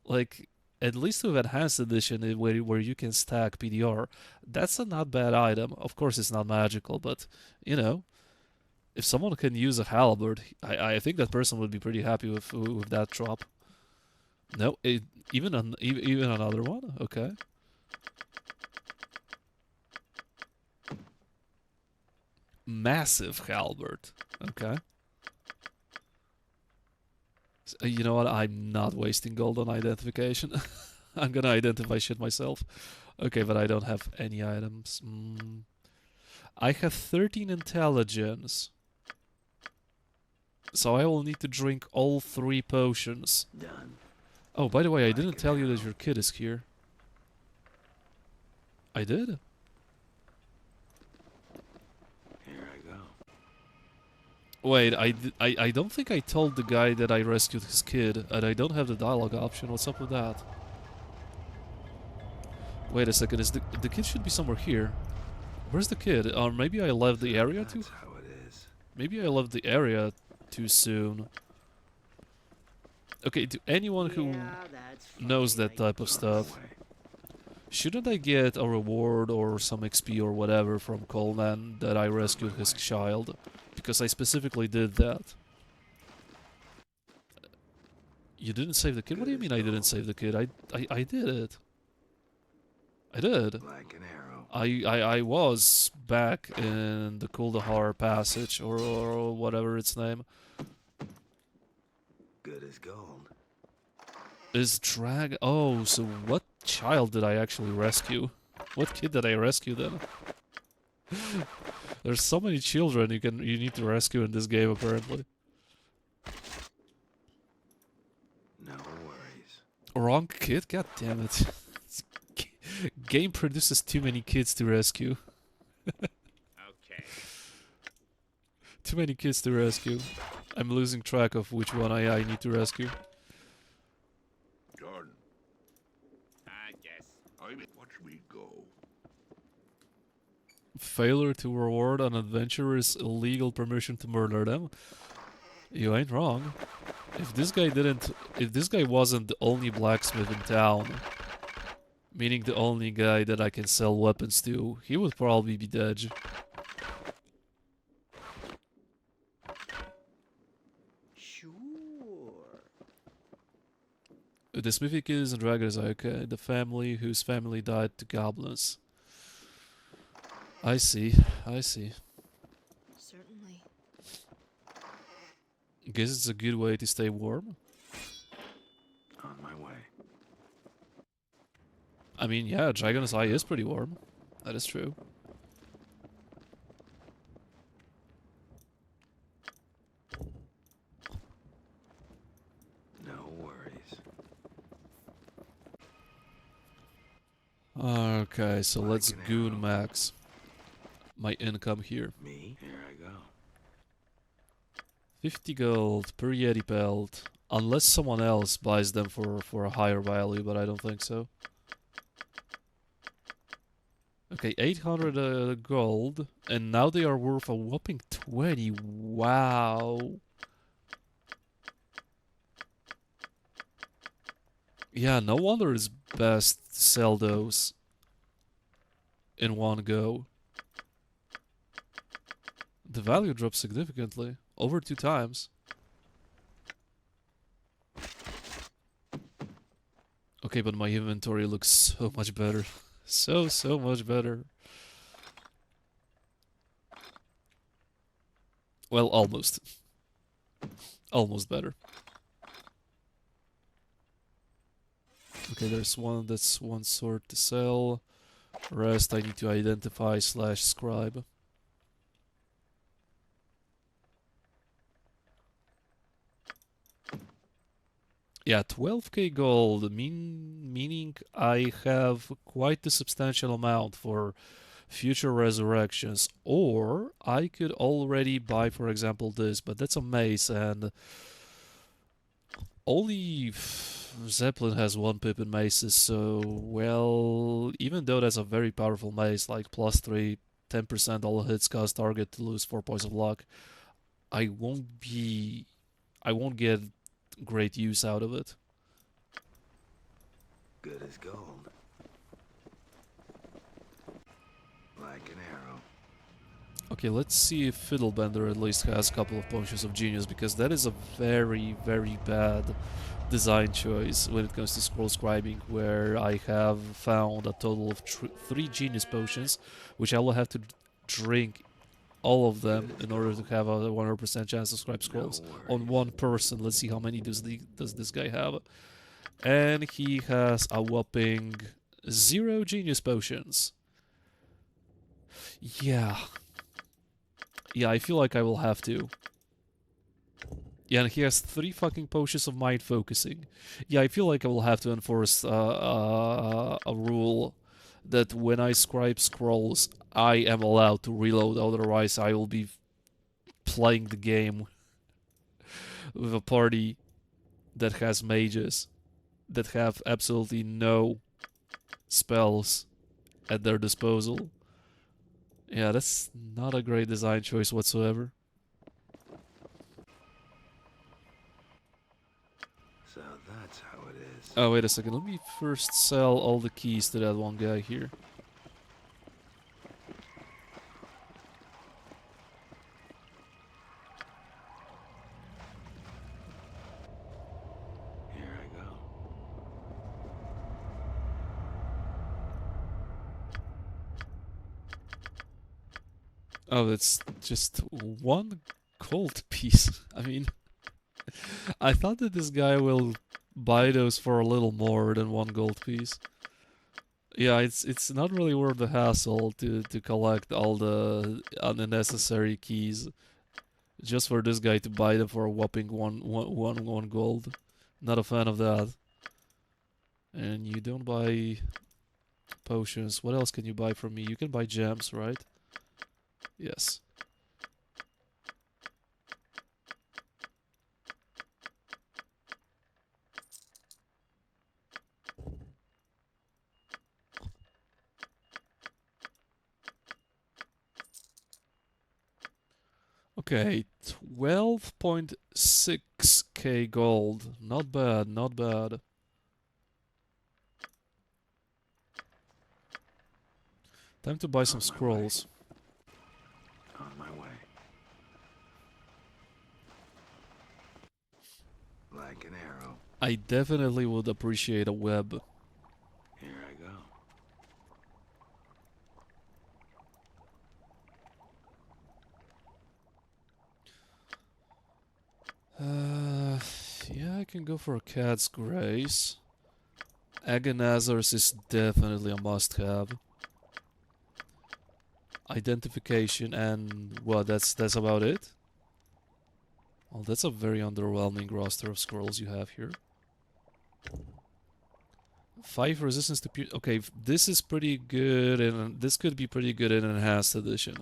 Like, at least with Enhanced Edition, where you can stack PDR, that's a not bad item. Of course, it's not magical, but, you know, if someone can use a halberd, I think that person would be pretty happy with that drop. No, even another one? Okay. Massive halberd. Okay. So, you know what? I'm not wasting gold on identification. I'm gonna identify shit myself. Okay, but I don't have any items. I have 13 intelligence. So I will need to drink all 3 potions. Done. Oh, by the way, I didn't tell you that your kid is here. I did? Here I go. Wait, I don't think I told the guy that I rescued his kid, and I don't have the dialogue option. What's up with that? Wait a second, the kid should be somewhere here. Where's the kid? Or maybe I left the area too... That's how it is. Maybe I left the area too soon. Okay, to anyone who knows that type of stuff, shouldn't I get a reward or some XP or whatever from Coleman that I rescued his child? Because I specifically did that. You didn't save the kid? What do you mean I didn't save the kid? I did it. I did. Like an arrow. I was back in the Kuldahar passage or whatever its name. Good as gold. Is drag... Oh, so what child did I actually rescue? What kid did I rescue then? There's so many children you need to rescue in this game apparently. No worries. Wrong kid? God damn it. Game produces too many kids to rescue. Okay. Too many kids to rescue. I'm losing track of which one I need to rescue. Jordan, Yes. watch me go. Failure to reward an adventurer's illegal permission to murder them. You ain't wrong. If this guy wasn't the only blacksmith in town, meaning the only guy that I can sell weapons to, he would probably be dead. Sure. The smithy kids and dragons are okay. The family whose family died to goblins. I see. I see. Certainly. Guess it's a good way to stay warm. On my way. I mean, yeah, Dragon's Eye is pretty warm. That is true. No worries. Okay, so let's Like an goon arrow. max my income here. Me? Here I go. 50 gold per Yeti pelt. Unless someone else buys them for a higher value, but I don't think so. Okay, 800 gold, and now they are worth a whopping 20. Wow. Yeah, no wonder it's best to sell those in one go. The value drops significantly, over 2 times. Okay, but my inventory looks so much better. So much better. Well, almost. Almost better. Okay, that's one sword to sell. Rest I need to identify / scribe. Yeah, 12k gold, meaning I have quite a substantial amount for future resurrections. Or I could already buy, for example, this, but that's a mace, and only Zeppelin has 1 pip in maces, so, well, even though that's a very powerful mace, like +3, 10% all hits cause target to lose 4 points of luck, I won't get great use out of it. Good as gold. Like an arrow. Okay, let's see if Fiddlebender at least has a couple of potions of genius, because that is a very, very bad design choice when it comes to scroll scribing, where I have found a total of 3 genius potions, which I will have to drink all of them in order to have a 100% chance to scribe scrolls on one person. Let's see how many does this guy have. And he has a whopping 0 genius potions. Yeah. Yeah, I feel like I will have to. Yeah, and he has 3 fucking potions of mind focusing. Yeah, I feel like I will have to enforce a rule that when I scribe scrolls, I am allowed to reload, otherwise I will be playing the game with a party that has mages that have absolutely no spells at their disposal. Yeah, that's not a great design choice whatsoever. So that's how it is. Oh, wait a second. Let me first sell all the keys to that one guy here. Here I go. Oh, it's just 1 gold piece. I mean, I thought that this guy will buy those for a little more than 1 gold piece. Yeah, it's not really worth the hassle to collect all the unnecessary keys just for this guy to buy them for a whopping one gold. Not a fan of that. And you don't buy potions. What else can you buy from me? You can buy gems, right? Yes. Okay, 12.6k gold. Not bad, not bad. Time to buy some scrolls. On my way. Like an arrow. I definitely would appreciate a web. Here I go. Yeah, I can go for a cat's grace. Agonizers is definitely a must-have. Identification and what? That's about it. Well, that's a very underwhelming roster of scrolls you have here. 5 resistance to okay, this is pretty good, and this could be pretty good in Enhanced Edition.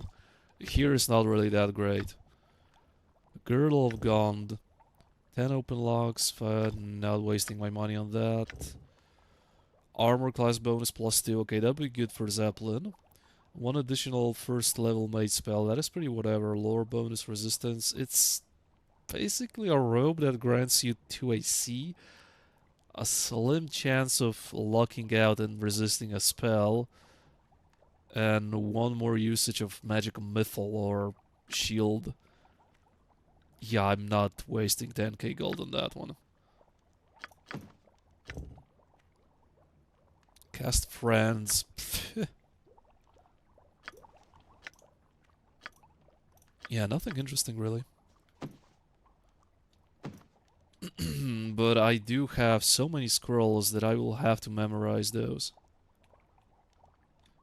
Here is not really that great. Girdle of Gond. 10 open locks, but not wasting my money on that. Armor class bonus +2, okay, that'd be good for Zeppelin. 1 additional first level mage spell, that is pretty whatever. Lore bonus resistance, it's basically a robe that grants you 2 AC. A slim chance of locking out and resisting a spell. And 1 more usage of magic mythal or shield. Yeah, I'm not wasting 10k gold on that one. Cast Friends. Yeah, nothing interesting really. But I do have so many scrolls that I will have to memorize those.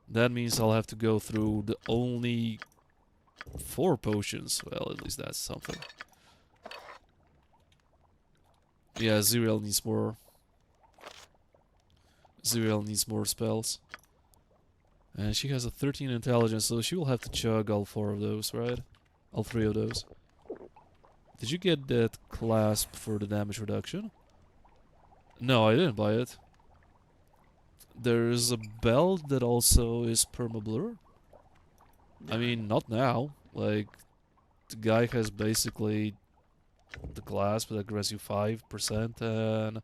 That means I'll have to go through the only 4 potions. Well, at least that's something. Yeah, Zuriel needs more. Zuriel needs more spells. And she has a 13 intelligence, so she will have to chug all 4 of those, right? All 3 of those. Did you get that clasp for the damage reduction? No, I didn't buy it. There's a belt that also is permablur. I mean, not now. Like, the guy has basically the clasp that grants you 5%, and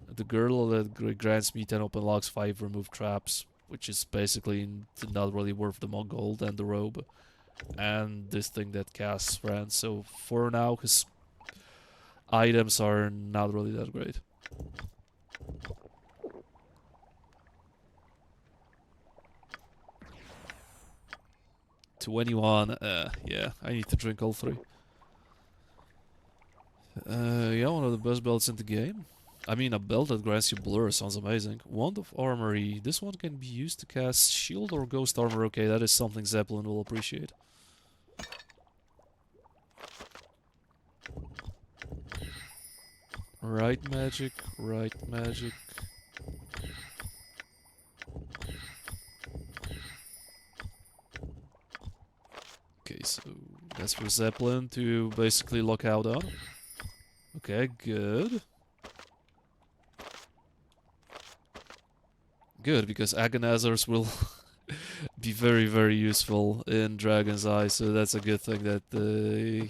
the girdle that grants me 10 open locks, 5 remove traps, which is basically not really worth the gold, and the robe. And this thing that casts friends. So for now, his items are not really that great. 21, yeah, I need to drink all 3. Yeah, one of the best belts in the game. I mean, a belt that grants you blur sounds amazing. Wand of Armory. This one can be used to cast shield or ghost armor. Okay, that is something Zeppelin will appreciate. Right magic, right magic. Okay, so that's for Zeppelin to basically lock out on. Okay, good. Good, because agonizers will be very, very useful in Dragon's Eye, so that's a good thing that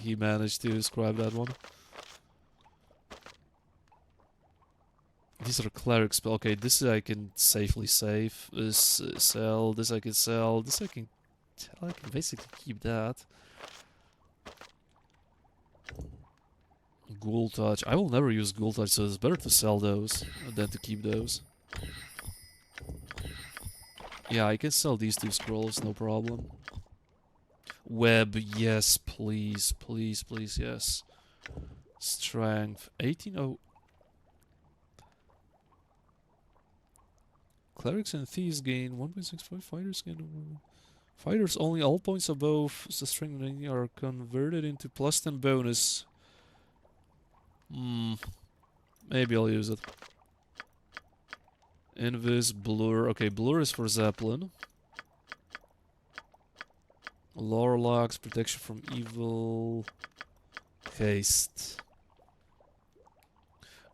he managed to scribe that one. These are cleric spell. Okay, this I can safely save. Sell. This I can sell. This I can basically keep that. Ghoul Touch. I will never use Ghoul Touch, so it's better to sell those than to keep those. Yeah, I can sell these 2 scrolls, no problem. Web, yes, please, please, please, yes. Strength, 18. Oh. Clerics and thieves gain 1.65. Fighters gain. Fighters only. All points above the strength rating are converted into +10 bonus. Maybe I'll use it. Invis, Blur. Okay, Blur is for Zeppelin. Lore locks, protection from evil. Haste.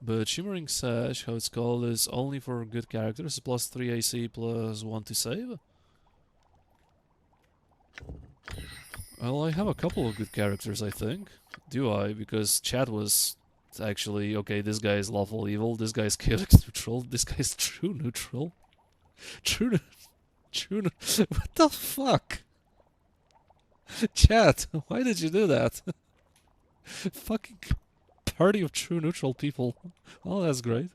But Shimmering Sash, how it's called, is only for good characters. +3 AC, +1 to save. Well, I have a couple of good characters, I think. Do I? Because chat was actually, okay, this guy is lawful evil, this guy is chaotic neutral, this guy is true neutral. True what the fuck? Chat, why did you do that? Fucking party of true neutral people. Oh, that's great.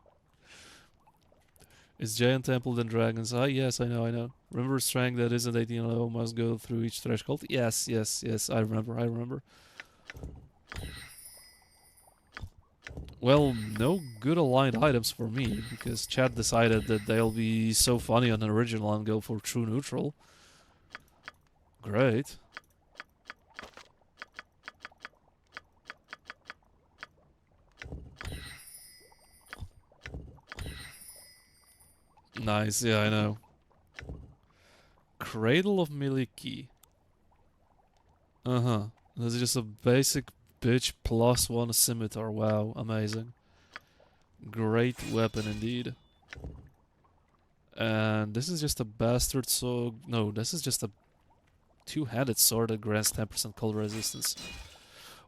Is Giant Temple then Dragon's Eye? Yes, I know. Remember strength that isn't 18 level must go through each threshold? Yes, I remember. Well, no good aligned items for me, because chat decided that they'll be so funny on an original and go for true neutral. Great. Nice, yeah, I know. Cradle of Miliki. Uh-huh. This is just a basic bitch +1 scimitar. Wow, amazing. Great weapon indeed. And this is just a bastard sword. No, this is just a two-handed sword that grants 10% cold resistance.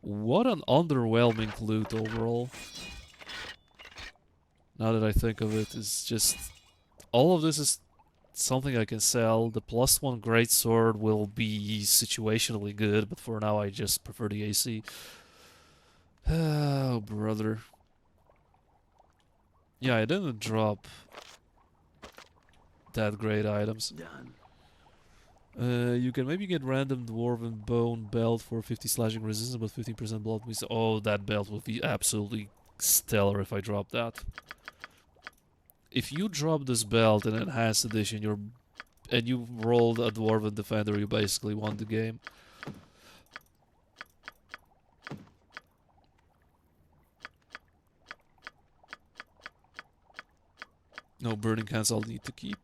What an underwhelming loot overall. Now that I think of it, it's just... all of this is something I can sell. The +1 great sword will be situationally good, but for now I just prefer the AC. Oh, brother. Yeah, I didn't drop that great items. Done. You can maybe get random dwarven bone belt for 50 slashing resistance, but 15% blood means. Oh, that belt would be absolutely stellar if I drop that. If you drop this belt in enhanced edition, and you rolled a dwarven defender, you basically won the game. No burning hands I'll need to keep.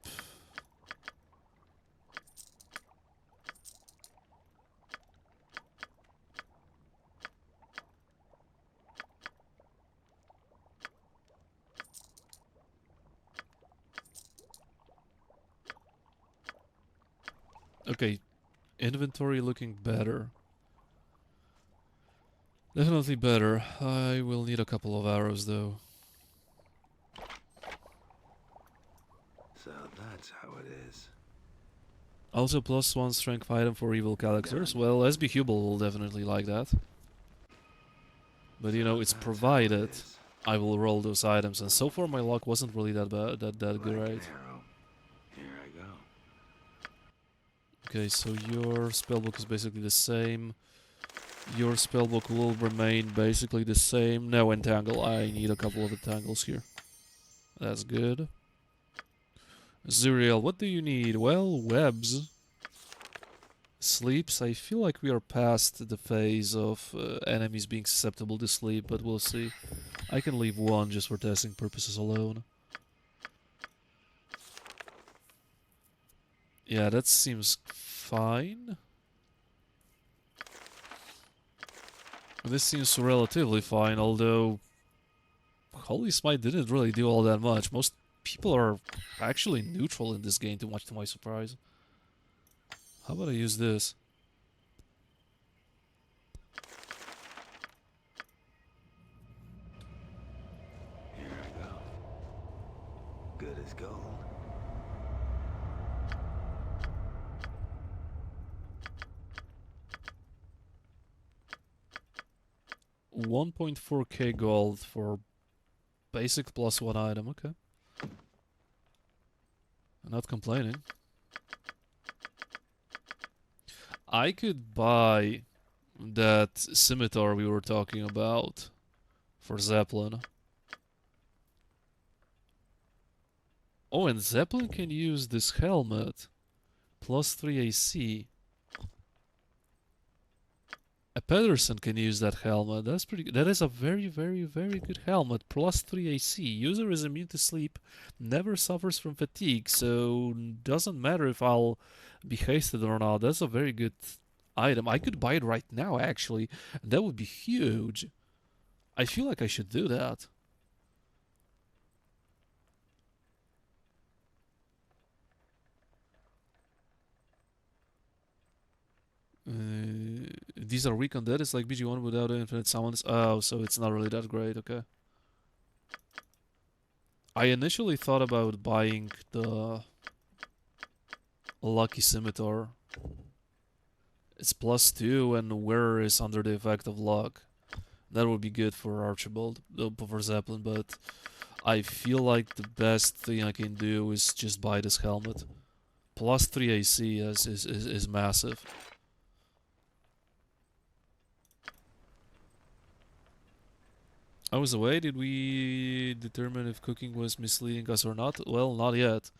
Okay, inventory looking better. Definitely better. I will need a couple of arrows though. So that's how it is. Also +1 strength item for evil characters. Well, SB Hubel will definitely like that. But you know, it's That's how it provided is. I will roll those items, and so far my luck wasn't really that bad, that Like an great. arrow. Here I go. Okay, so your spellbook is basically the same. Your spellbook will remain basically the same. No entangle. I need a couple of entangles here. That's good. Zuriel, what do you need? Well, webs. Sleeps. I feel like we are past the phase of enemies being susceptible to sleep, but we'll see. I can leave one just for testing purposes alone. Yeah, that seems fine. This seems relatively fine, although Holy Smite didn't really do all that much. Most people are actually neutral in this game, too much to my surprise. How about I use this? Here I go. Good as gold. $1.4k gold for basic +1 item, okay. I'm not complaining. I could buy that scimitar we were talking about for Zeppelin. Oh, and Zeppelin can use this helmet. +3 AC. A Pedersen can use that helmet. That's pretty good. That is a very, very, very good helmet. +3 AC. User is immune to sleep. Never suffers from fatigue. So doesn't matter if I'll be hasted or not. That's a very good item. I could buy it right now, actually. And that would be huge. I feel like I should do that. These are weak on that. It's like BG1 without infinite summons. Oh, so it's not really that great. Okay. I initially thought about buying the Lucky Scimitar. It's +2 and wearer is under the effect of luck. That would be good for Archibald, for Zeppelin, but I feel like the best thing I can do is just buy this helmet. +3 AC is massive. I was away. Did we determine if cooking was misleading us or not? Well, not yet.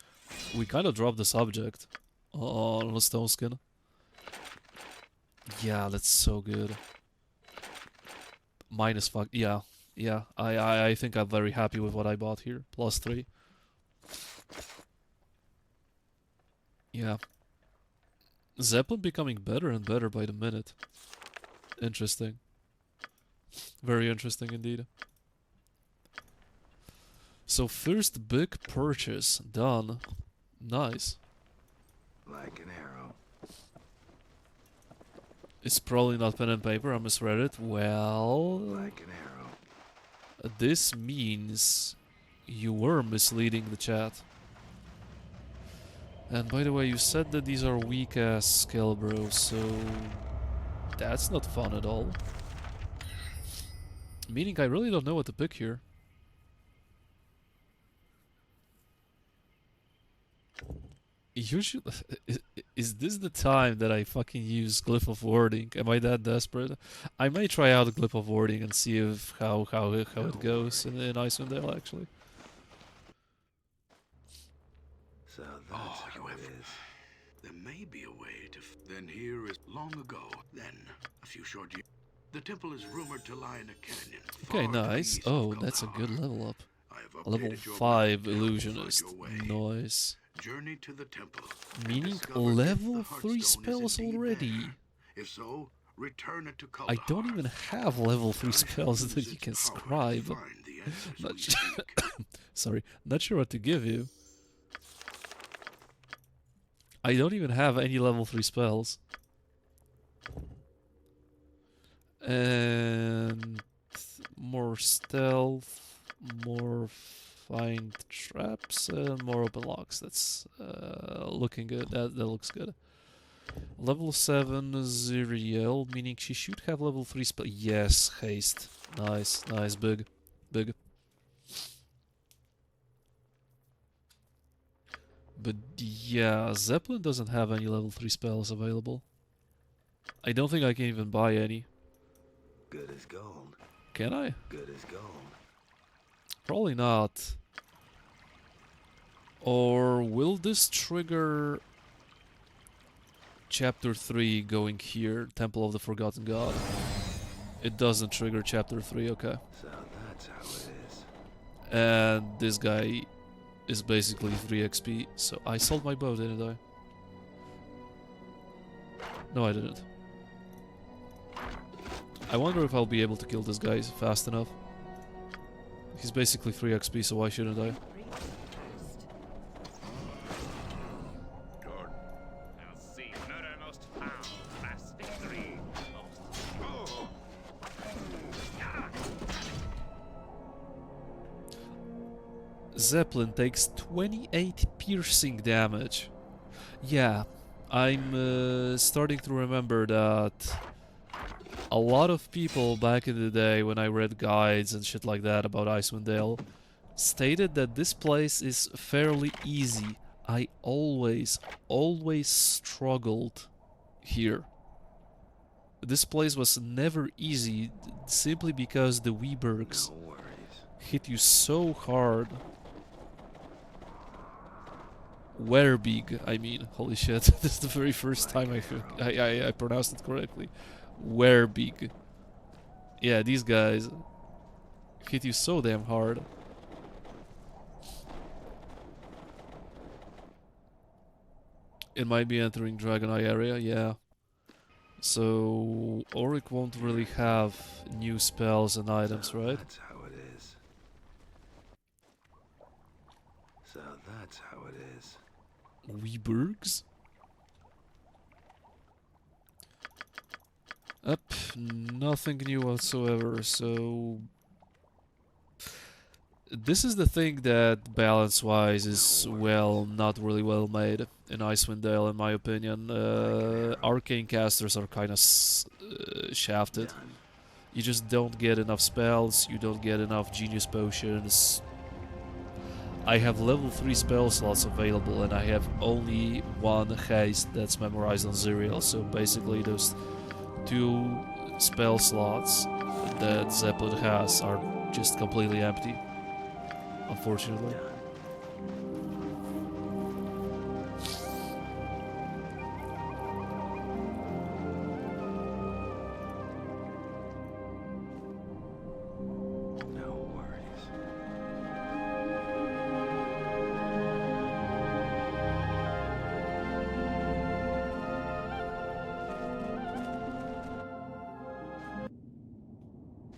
We kind of dropped the subject on the stone skin. Yeah, that's so good. Minus fuck. Yeah, yeah. I think I'm very happy with what I bought here. +3. Yeah. Zeppelin becoming better and better by the minute. Interesting. Very interesting indeed. So first big purchase done. Nice. Like an arrow. It's probably not pen and paper, I misread it. Well, Like an arrow. this means you were misleading the chat. And by the way, you said that these are weak ass Skelbros, so that's not fun at all. Meaning I really don't know what to pick here. Usually, is this the time that I fucking use Glyph of Warding? Am I that desperate? I may try out Glyph of Warding and see if how it goes in Icewind Dale actually. So that's Oh, how you it have. is. There may be a way to. Then here is long ago. Then a few short years. The temple is rumored to lie in a canyon. Okay, far to the nice. east of Oh, that's a good Kaldahar. level up. I have Level updated your 5 map to help you find illusionist. your way. Nice. Journey to the temple. and Meaning discover if level the 3 Heartstone is spells indeed already. there. If so, return it to Kaldahar. I don't even have level 3 I shall spells use that its you can power to scribe. find the answers Not we sure. seek. Sorry, not sure what to give you. I don't even have any level 3 spells. And more stealth, more find traps, and more open locks. That's looking good. That looks good. Level 7 Ziriel, meaning she should have level 3 spell. Yes, haste. Nice, nice, big, big. But yeah, Zeppelin doesn't have any level 3 spells available. I don't think I can even buy any. Good as gold. Can I? Good as gold. Probably not. Or will this trigger Chapter 3 going here, Temple of the Forgotten God? It doesn't trigger Chapter 3, okay. So that's how it is. And this guy is basically 3 XP, so I sold my bow, didn't I? No, I didn't. I wonder if I'll be able to kill this guy fast enough. He's basically 3 XP, so why shouldn't I? I'll see murder most foul, fast victory most. Zeppelin takes 28 piercing damage. Yeah, I'm starting to remember that a lot of people back in the day when I read guides and shit like that about Icewind Dale stated that this place is fairly easy. I always struggled here. This place was never easy simply because the Weebergs No worries. hit you so hard. Werbig, I mean, holy shit, this is the very first time I pronounced it correctly. Werbig. Yeah, these guys hit you so damn hard. It might be entering Dragon Eye area, yeah. So Auric won't really have new spells and items, So right? that's how it is. So that's how it is. Weebergs? Up, nothing new whatsoever, so... This is the thing that balance-wise is, well, not really well made in Icewind Dale, in my opinion. Arcane casters are kind of shafted. Done. You just don't get enough spells, you don't get enough genius potions. I have level 3 spell slots available and I have only one haste that's memorized on Ziriel, so basically those 2 spell slots that Zeppelin has are just completely empty. Unfortunately. No worries.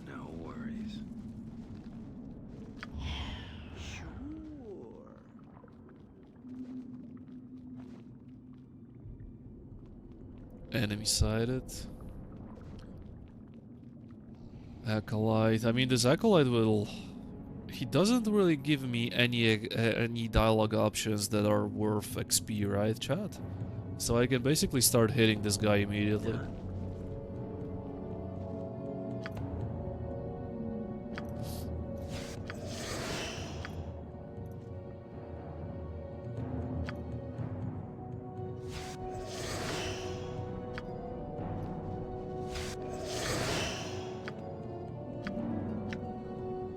No worries. Sure. Enemy sighted. Acolyte. I mean, this acolyte will. He doesn't really give me any dialogue options that are worth XP, right, chat? So I can basically start hitting this guy immediately. Done.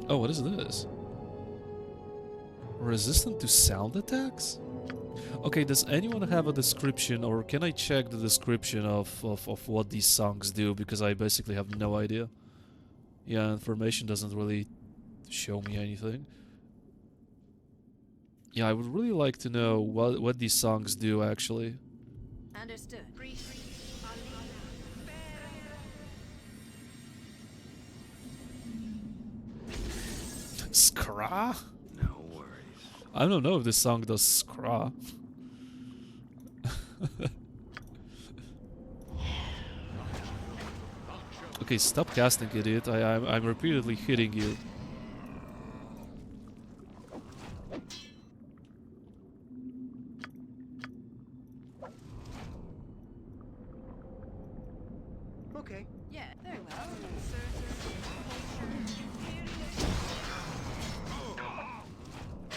Oh, what is this? Resistant to sound attacks? Okay, does anyone have a description, or can I check the description of what these songs do? Because I basically have no idea. Yeah, information doesn't really show me anything. Yeah, I would really like to know what these songs do, actually. Understood. Skra? No worries. I don't know if this song does skra. Okay, stop casting, idiot. I'm repeatedly hitting you. Okay. Yeah, very well.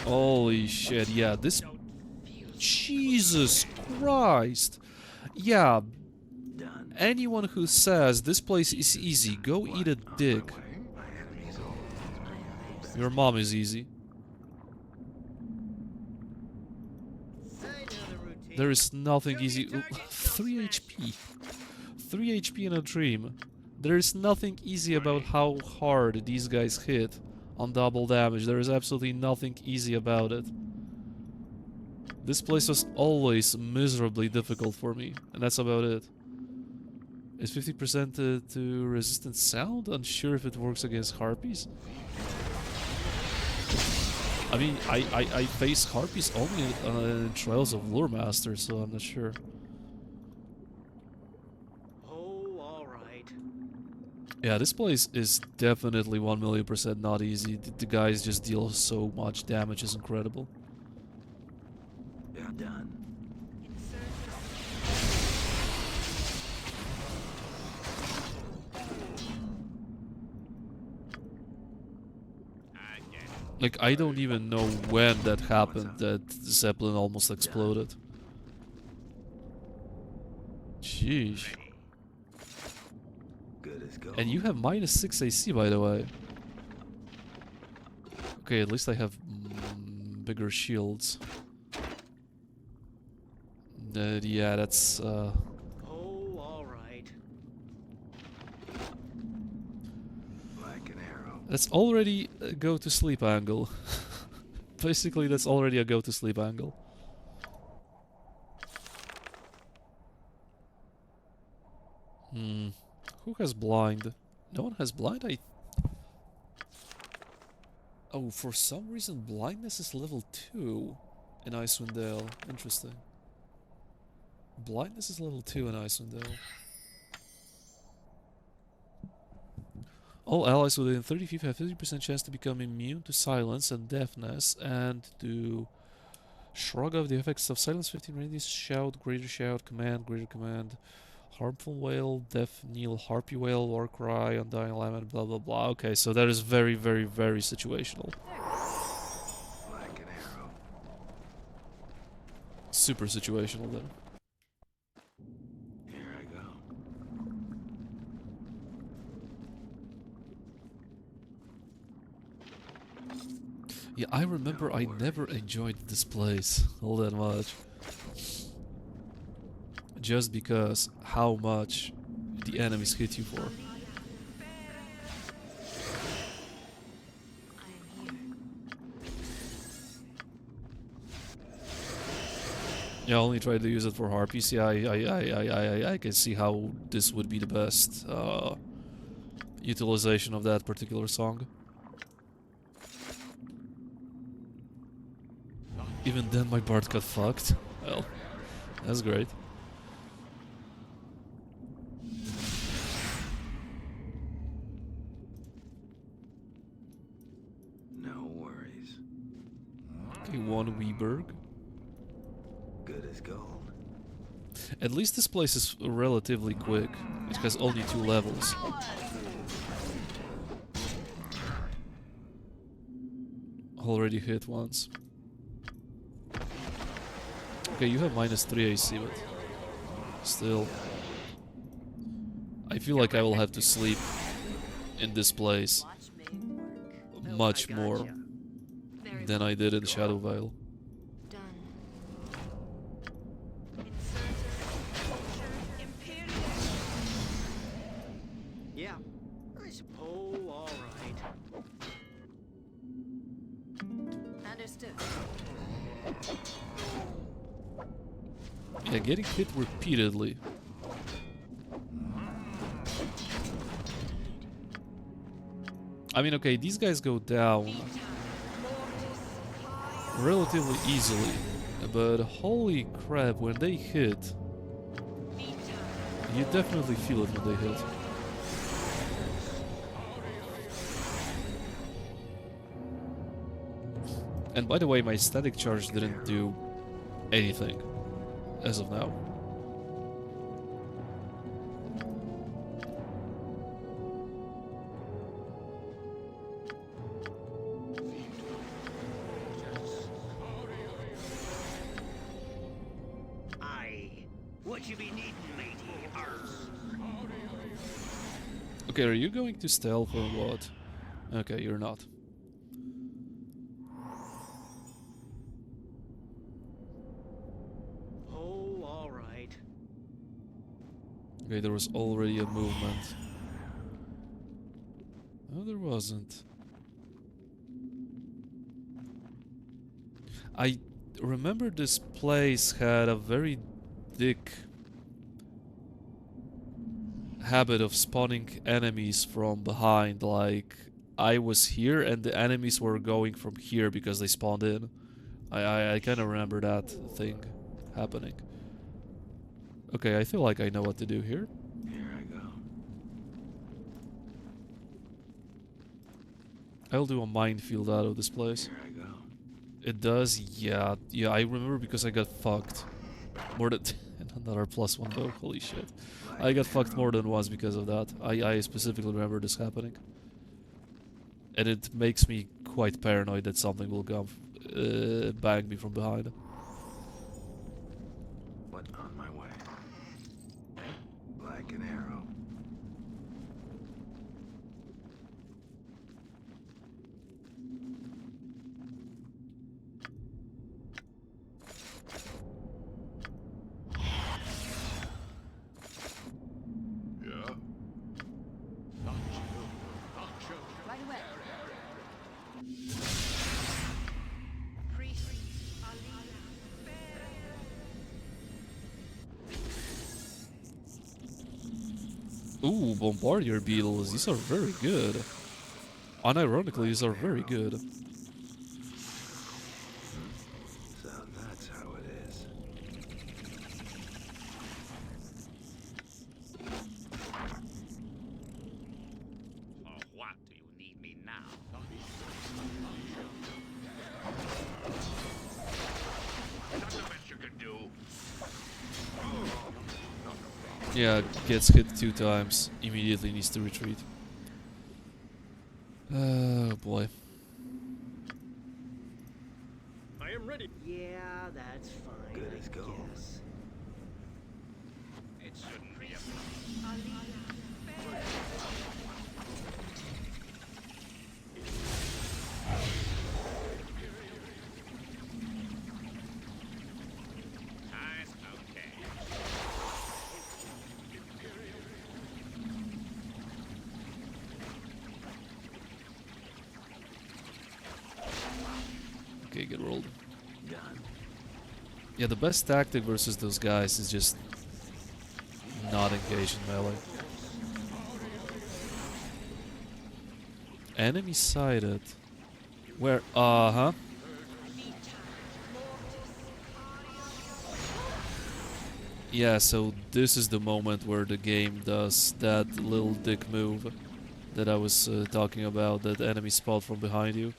Holy shit, yeah, this... Jesus Christ! Yeah, Done. anyone who says this place is easy, go eat a dick. My enemy's all. Your mom is easy. There is nothing easy... 3 HP. 3 HP in a dream. There is nothing easy about how hard these guys hit on double damage. There is absolutely nothing easy about it. This place was always miserably difficult for me, and that's about it. Is 50% to resistant sound? Unsure if it works against harpies? I mean, I face harpies only in Trials of Lure Master, so I'm not sure. Oh, all right. Yeah, this place is definitely 1,000,000% not easy. The guys just deal so much damage, it's incredible. Yeah, done. Like, I don't even know when that happened, that Zeppelin almost exploded. Sheesh. Good as gold. And you have -6 AC, by the way. Okay, at least I have bigger shields. Yeah, that's... Oh, all right. Like an arrow. That's already a go-to-sleep angle. Basically, that's already a go-to-sleep angle. Who has blind? No one has blind? Oh, for some reason, blindness is level 2 in Icewind Dale. Interesting. Blindness is level 2 in Icewind Dale. All allies within 30 feet have 50% chance to become immune to silence and deafness, and to shrug off the effects of silence. 15 radius, shout, greater command, harmful wail, deaf kneel, harpy wail, war cry, undying lament, blah blah blah. Okay, so that is very, very, very situational. Like an arrow. Super situational then. Here I go. Yeah, I remember I never enjoyed this place all that much. Just because how much the enemies hit you for. I am here. Yeah, I only tried to use it for harpies. Yeah, I can see how this would be the best utilization of that particular song. Even then my bard got fucked. Well, that's great. No worries. Okay, one Weeberg. Good as gold. At least this place is relatively quick. It has only 2 levels. Already hit once. Okay, you have -3 AC, but still. I feel like I will have to sleep in this place Watch me work. much I more gotcha. Very than I did in Shadow Vale. done. Yeah. I suppose. All right. Understood. Yeah, getting hit repeatedly. I mean, okay, these guys go down relatively easily, but holy crap, when they hit, you definitely feel it when they hit. And by the way, my static charge didn't do anything as of now. Aye. What you be needing, matey? Arr. Okay, are you going to stealth or what? Okay, you're not. Oh, all right. Okay, there was already a movement. No, there wasn't. I remember this place had a very thick habit of spawning enemies from behind. Like, I was here and the enemies were going from here because they spawned in. I kind of remember that thing happening. Okay, I feel like I know what to do here. Here I go. I'll do a minefield out of this place. Here I go. It does, yeah. Yeah, I remember because I got fucked. More than... another +1 though, holy shit. I got fucked more than once because of that. I specifically remember this happening. And it makes me quite paranoid that something will come bang me from behind. What on my way? Like an arrow. Yeah? Right away. Ooh, Bombardier Beetles, these are very good. Unironically, these are very good. So that's how it is. For what do you need me now? Not the best you can do. Yeah, gets hit 2 times, immediately needs to retreat. Oh boy. I am ready. Yeah, that's fine. Good as gold. Yes. It shouldn't be a Yeah, the best tactic versus those guys is just not engage in melee. Enemy sighted. Where? Uh-huh. Yeah, so this is the moment where the game does that little dick move that I was talking about, that enemy spot from behind you.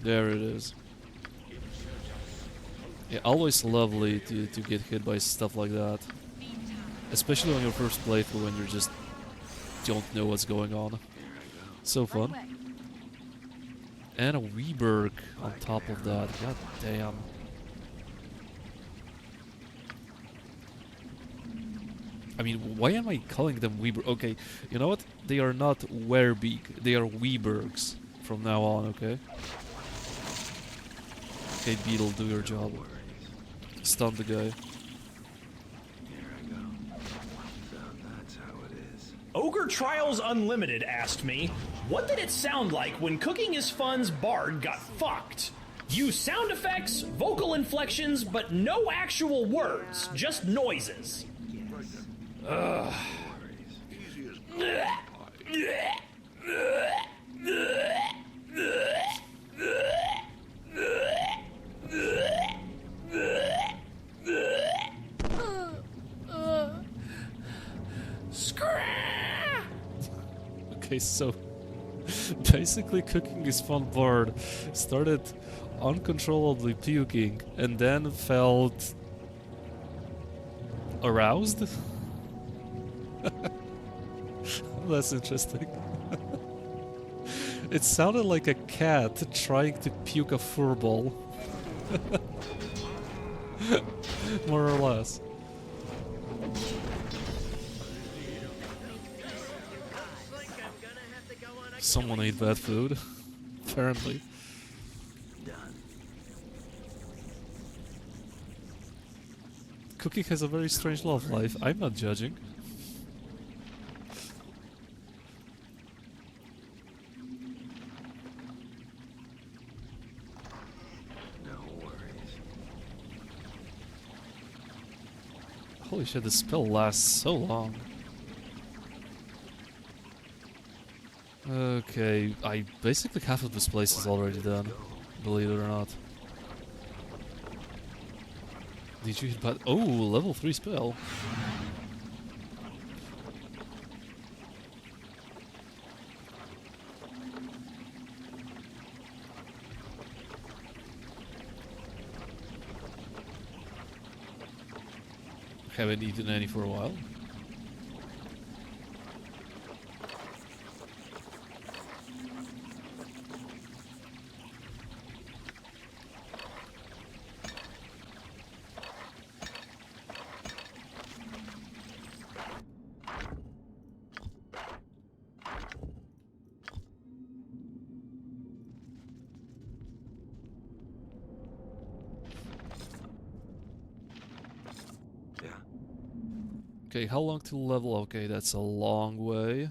There it is. Yeah, always lovely to get hit by stuff like that. Especially on your first playthrough when you just don't know what's going on. So Right fun. away. And a Weeberg on top of that. God damn. I mean, why am I calling them Weeberg? Okay, you know what? They are not Werbeek. They are Weebergs from now on, okay? Okay, Beetle, do your job. Stun the guy. Here I go. So that's how it is. Ogre Trials Unlimited asked me, what did it sound like when Cooking is Fun's Bard got fucked? Use sound effects, vocal inflections, but no actual words, just noises. Ugh. Easy as Okay, so basically Cooking is Fun Bard started uncontrollably puking and then felt aroused? That's interesting. It sounded like a cat trying to puke a furball. More or less. Someone ate bad food, apparently. Done. Cooking has a very strange love life. I'm not judging. No worries. Holy shit, the spell lasts so long. Okay, basically half of this place is already done, believe it or not. Did you hit bad? Oh, level 3 spell. Haven't eaten any for a while. Yeah. Okay, how long to level? Okay, that's a long way.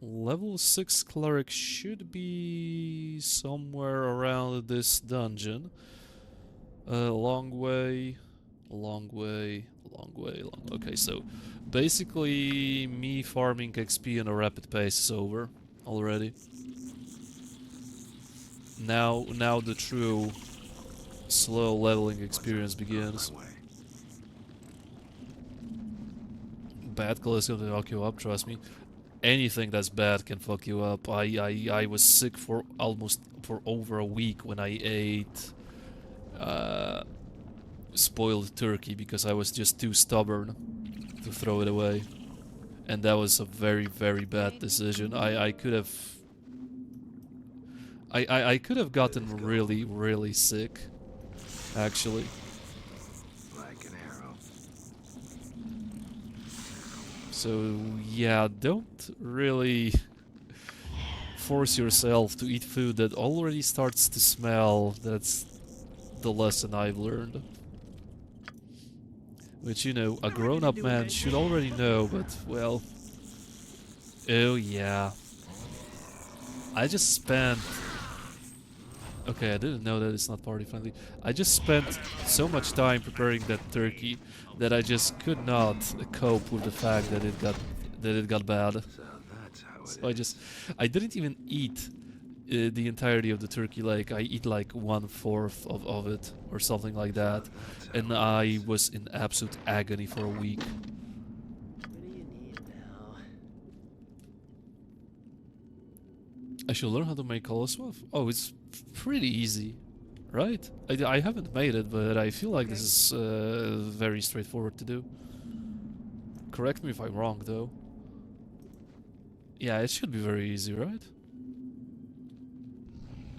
Level 6 cleric should be somewhere around this dungeon. Long way, long way, long way, long. Okay, so basically me farming XP in a rapid pace is over already. Now the true slow leveling experience begins. Bad class is gonna fuck you up, trust me. Anything that's bad can fuck you up. I was sick for over a week when I ate spoiled turkey because I was just too stubborn to throw it away. And that was a very, very bad decision. I could have I could have gotten really, really sick, actually. Like an arrow. So yeah, don't really force yourself to eat food that already starts to smell. That's the lesson I've learned. Which, you know, a grown-up man should already know, but, well... Oh yeah. I just spent Okay, I didn't know that it's not party friendly. I just spent so much time preparing that turkey that I just could not cope with the fact that it got bad. So that's how it So is. I didn't even eat the entirety of the turkey leg. I eat like 1/4 of it or something like that, That's how and it I is. was in absolute agony for a week. What do you need now? I should learn how to make Koloswaf. Oh, it's pretty easy, right? I haven't made it, but I feel like this is very straightforward to do. Correct me if I'm wrong, though. Yeah, it should be very easy, right?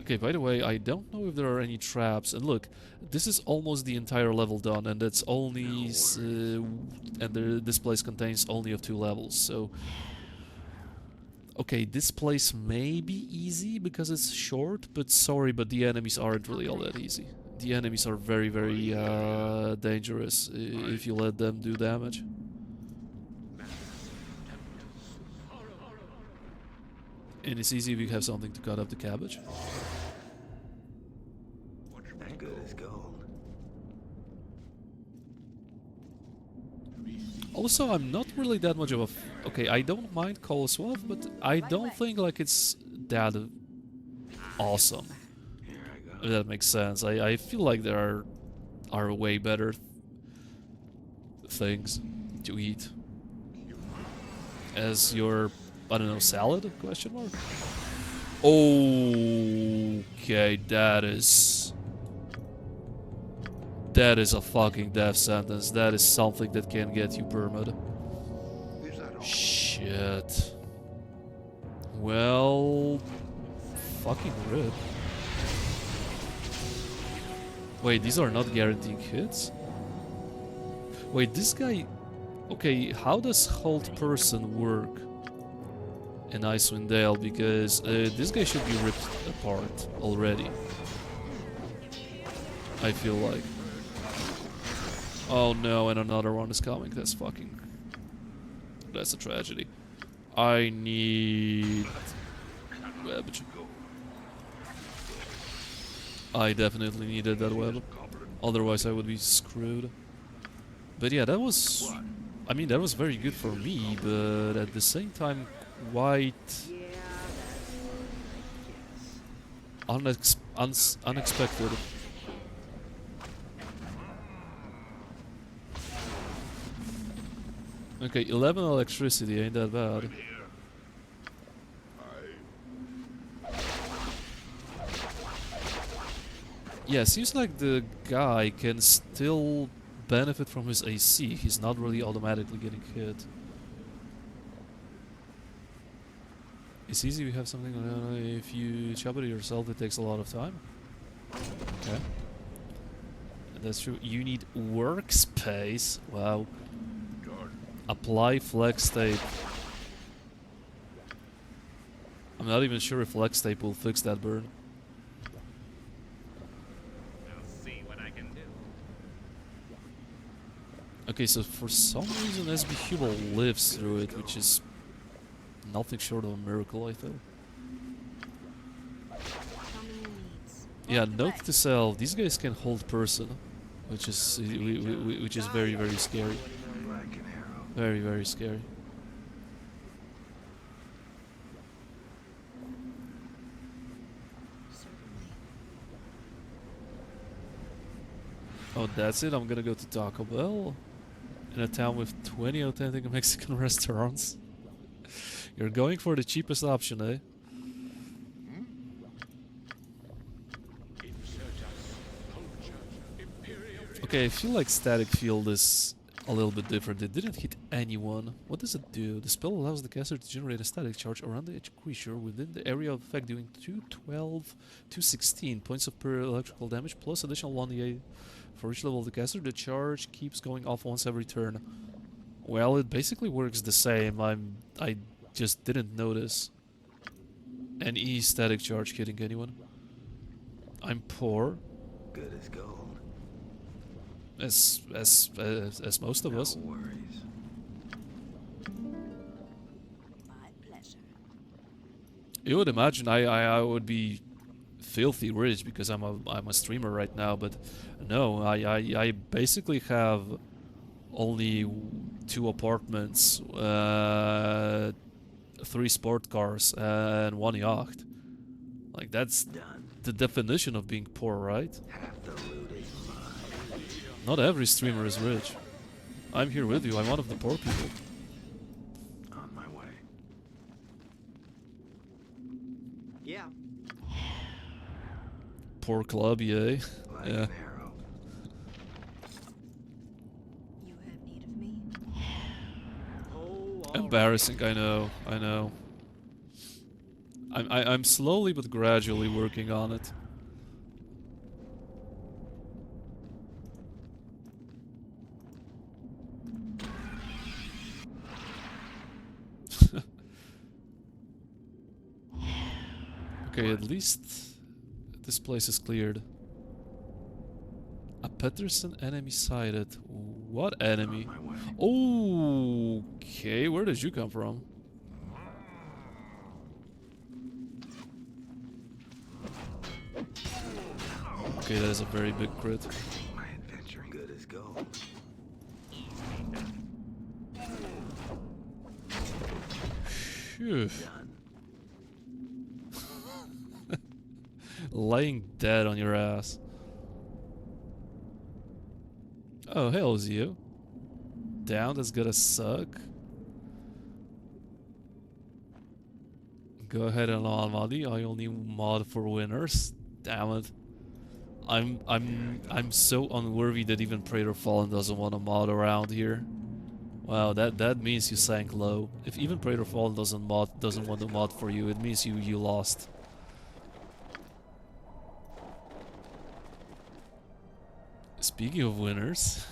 Okay, by the way, I don't know if there are any traps. And look, this is almost the entire level done, and that's only... this place contains only of 2 levels, so... Okay, this place may be easy because it's short, but sorry, but the enemies aren't really all that easy. The enemies are very, very dangerous if you let them do damage. And it's easy if you have something to cut up the cabbage. That good as gold. Also, I'm not really that much of a... Okay, I don't mind Koloswaf, but I don't think like it's that awesome. Here I go. If that makes sense. I feel like there are way better things to eat. As your, I don't know, salad? Question mark? Okay, that is a fucking death sentence. That is something that can get you permit. Is that all? Shit. Well, fucking rip. Wait, these are not guaranteed hits? Wait, this guy... Okay, how does hold person work in Icewind Dale? Because this guy should be ripped apart already. I feel like. Oh no, and another one is coming. That's fucking... That's a tragedy. I need... web. I definitely needed that web. Otherwise I would be screwed. But yeah, that was... I mean, that was very good for me, but at the same time, quite Yeah, that's I guess. unexpected. Okay, 11 electricity, ain't that bad. Yeah, seems like the guy can still benefit from his AC. He's not really automatically getting hit. It's easy if you have something, if you chop it yourself, it takes a lot of time. Okay. That's true. You need workspace. Wow. Apply flex tape. I'm not even sure if flex tape will fix that burn. We'll see what I can do. Okay, so for some reason SB Hubble lives through it, which is nothing short of a miracle, I feel. How many needs? Yeah, Right note away. to self, these guys can hold person, which is very, very scary. Black and arrow. Very, very scary. Certainly. Oh, that's it? I'm gonna go to Taco Bell? In a town with 20 authentic Mexican restaurants? You're going for the cheapest option, eh? Okay, I feel like Static Field is a little bit different. It didn't hit anyone. What does it do? The spell allows the caster to generate a static charge around the creature within the area of effect, doing 212, 216 points of per electrical damage, plus additional 1d8 for each level of the caster. The charge keeps going off once every turn. Well, it basically works the same. I just didn't notice any static charge hitting anyone. I'm poor, Good as gold. as most of us. No worries. My pleasure. You would imagine I would be filthy rich because I'm a streamer right now, but no, I basically have only 2 apartments, 3 sport cars, and 1 yacht. Like, that's Done. the definition of being poor, right? Half the loot is mine. Not every streamer is rich. I'm here with you, I'm one of the poor people. On my way. Yeah. Poor club, yay. Like Yeah. an arrow. You have need of me? Oh, all Embarrassing, I know, I know. I'm slowly but gradually working on it. Okay, at least this place is cleared. A Peterson enemy sighted. What enemy? On my way. Okay, where did you come from? Okay, that is a very big crit. My adventure good as gold. Phew. Done. Laying dead on your ass. Oh, hell is you. Down, that's gonna suck. Go ahead and on Muddy. I only mod for winners. Damn it. I'm so unworthy that even Praetor Fallen doesn't want to mod around here. Wow, that means you sank low. If even Praetor Fallen doesn't want to mod for you, it means you lost. Speaking of winners,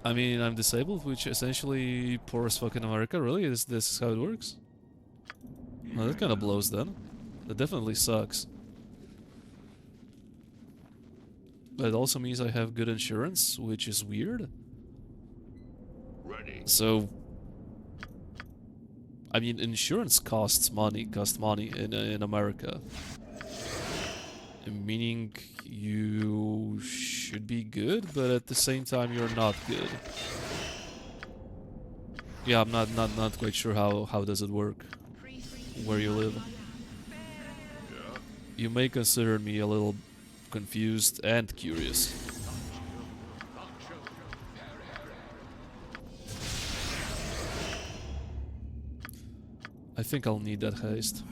I mean, I'm disabled, which essentially poor as fucking America. Really, this is how it works? Well, that kind of blows then. That definitely sucks. But it also means I have good insurance, which is weird. Ready. So, I mean, insurance costs money in America. Meaning you should be good, but at the same time you're not good. Yeah, I'm not quite sure how does it work where you live. You may consider me a little confused and curious. I think I'll need that haste.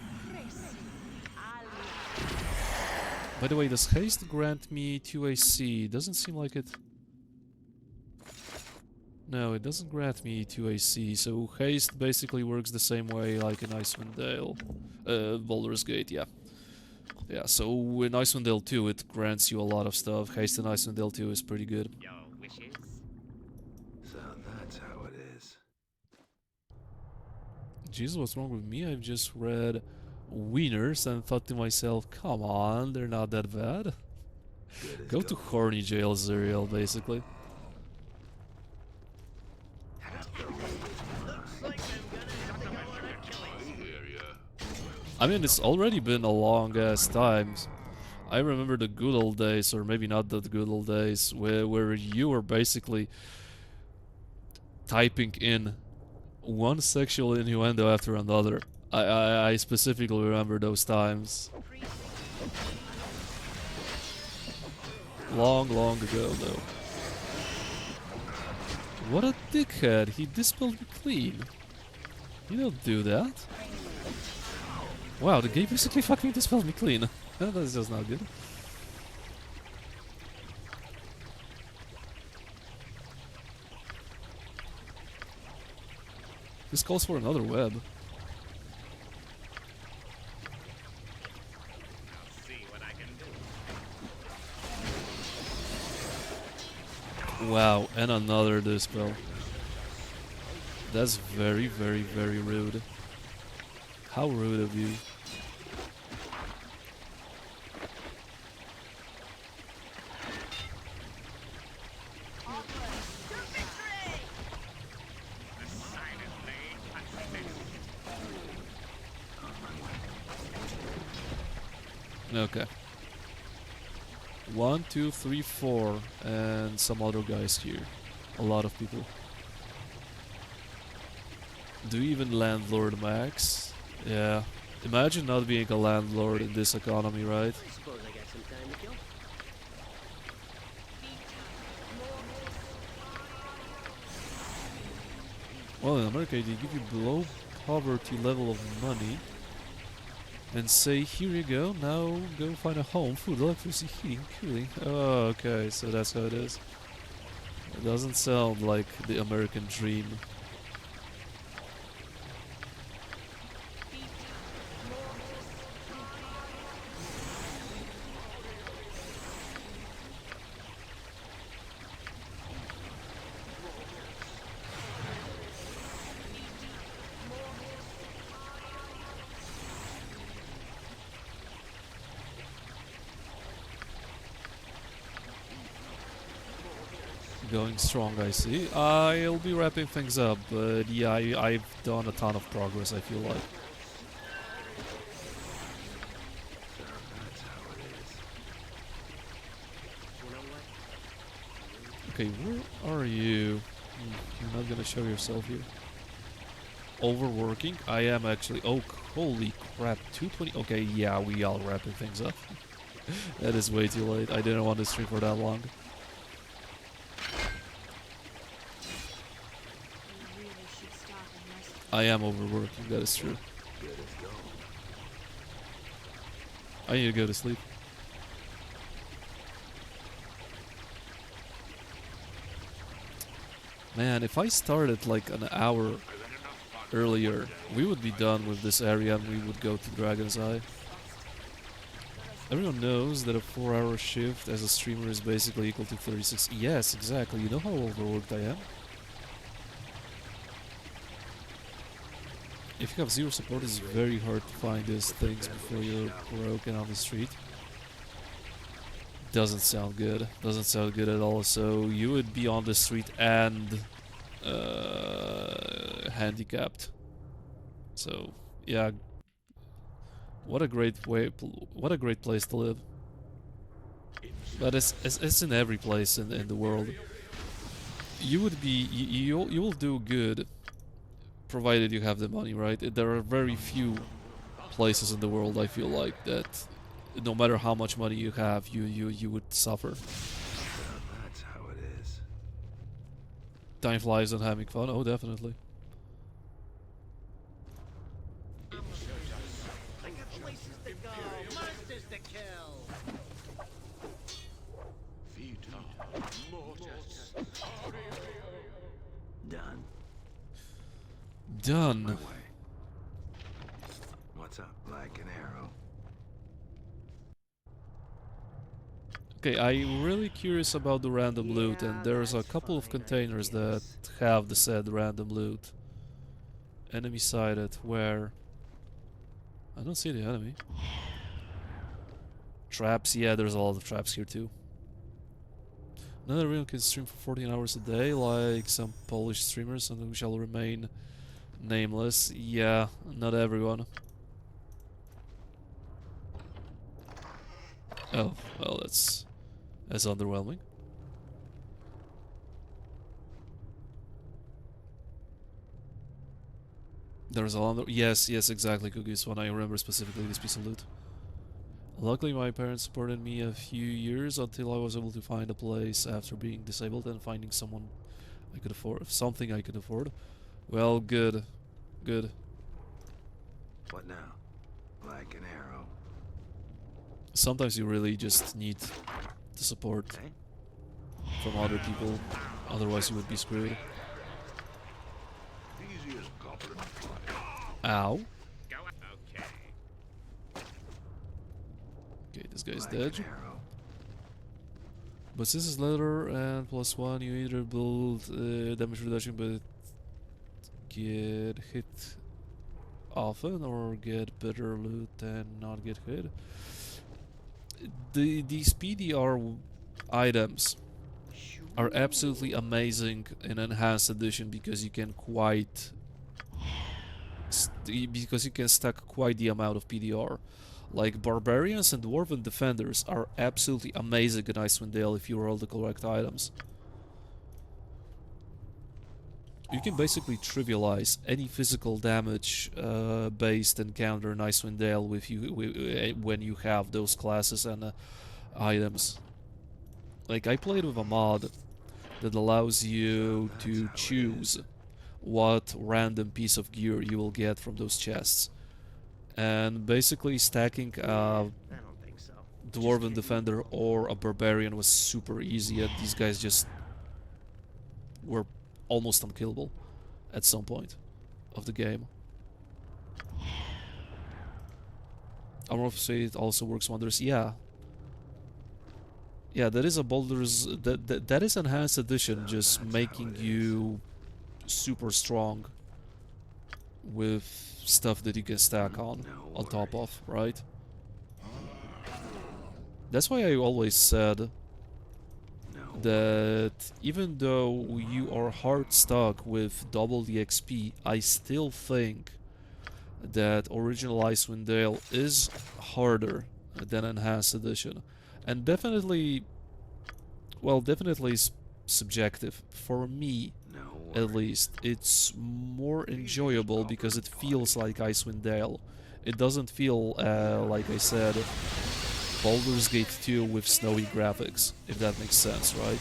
By the way, does haste grant me 2 AC? Doesn't seem like it. No, it doesn't grant me 2 AC, so haste basically works the same way like in Icewind Dale. Baldur's Gate, yeah. Yeah, so in Icewind Dale 2 it grants you a lot of stuff. Haste in Icewind Dale 2 is pretty good. Your wishes? So that's how it is. Jesus, what's wrong with me? I've just read Wieners and thought to myself, come on, they're not that bad. Good as Go to gold. horny jail, Zuriel, basically. I mean, it's already been a long ass time. I remember the good old days, or maybe not the good old days, where you were basically typing in one sexual innuendo after another. I specifically remember those times. Long ago, though. What a dickhead! He dispelled me clean. You don't do that. Wow, the game basically fucking dispelled me clean. That's just not good. This calls for another web. I'll see what I can do. Wow, and another dispel. That's very rude. How rude of you. The silent blade cuts Okay. 1, 2, 3, 4, and some other guys here. A lot of people. Do even landlord max? Yeah. Imagine not being a landlord in this economy, right? I suppose I got some time to kill. Well, in America, they give you below poverty level of money and say, here you go, now go find a home, food, electricity, heating, cooling. Oh, okay, so that's how it is. It doesn't sound like the American dream. Going strong, I see. I'll be wrapping things up, but yeah, I've done a ton of progress, I feel like. So that's how it is. You know what? Okay, where are you? You're not gonna show yourself here. Overworking? I am actually. Oh, holy crap. 220. Okay, yeah, we are wrapping things up. That is way too late. I didn't want to stream for that long. You really should stop and rest. I am overworking, that is true. Good as gold. I need to go to sleep. Man, if I started like an hour earlier, we would be done with this area and we would go to Dragon's Eye. Everyone knows that a 4-hour shift as a streamer is basically equal to 36. Yes, exactly. You know how overworked I am? If you have zero support, it's very hard to find these things before you're broken on the street. Doesn't sound good. Doesn't sound good at all. So you would be on the street and handicapped. So yeah, what a great way. What a great place to live. But it's in every place in the world. You would be you will do good, provided you have the money, right? There are very few places in the world I feel like that no matter how much money you have, you would suffer. So that's how it is. Time flies and having fun. Oh, definitely. I got places to go, monsters to kill. Done. My Done. way. What's up? Like an arrow. Okay, I'm really curious about the random loot, and there's a couple of containers that have the said random loot. Enemy sighted. Where? I don't see the enemy. Traps. Yeah, there's a lot of traps here too. Not everyone can stream for 14 hours a day, like some Polish streamers, and we shall remain nameless. Yeah, not everyone. Oh, well, that's underwhelming. There's a lot of... Yes, exactly, Cookies, when I remember specifically this piece of loot. Luckily, my parents supported me a few years until I was able to find a place after being disabled and finding someone I could afford, something I could afford. Well, good. Good. What now? Like an arrow. Sometimes you really just need the support Okay. from other people, otherwise you would be screwed. Easy as goblin fly. Ow. Go on. Okay. Okay, this guy's Like dead. an arrow. But since it's leather and +1, you either build damage reduction but get hit often, or get better loot and not get hit. These PDR items are absolutely amazing in Enhanced Edition because you can because you can stack quite the amount of PDR. Like, Barbarians and Dwarven Defenders are absolutely amazing in Icewind Dale if you roll the correct items. You can basically trivialize any physical damage based encounter in Icewind Dale when you have those classes and items. Like, I played with a mod that allows you to choose what random piece of gear you will get from those chests. And basically stacking a I don't think so. Dwarven Defender or a Barbarian was super easy, and these guys just were almost unkillable at some point of the game. Armor of Fate also works wonders. Yeah, that is a Baldur's... That is Enhanced Edition, just making you super strong with stuff that you can stack on top of, right? That's why I always said that even though you are hard stuck with double the XP, I still think that original Icewind Dale is harder than Enhanced Edition. And definitely, well, definitely subjective. For me, at least, it's more enjoyable because it feels like Icewind Dale. It doesn't feel, like I said, Baldur's Gate 2 with snowy graphics, if that makes sense, right?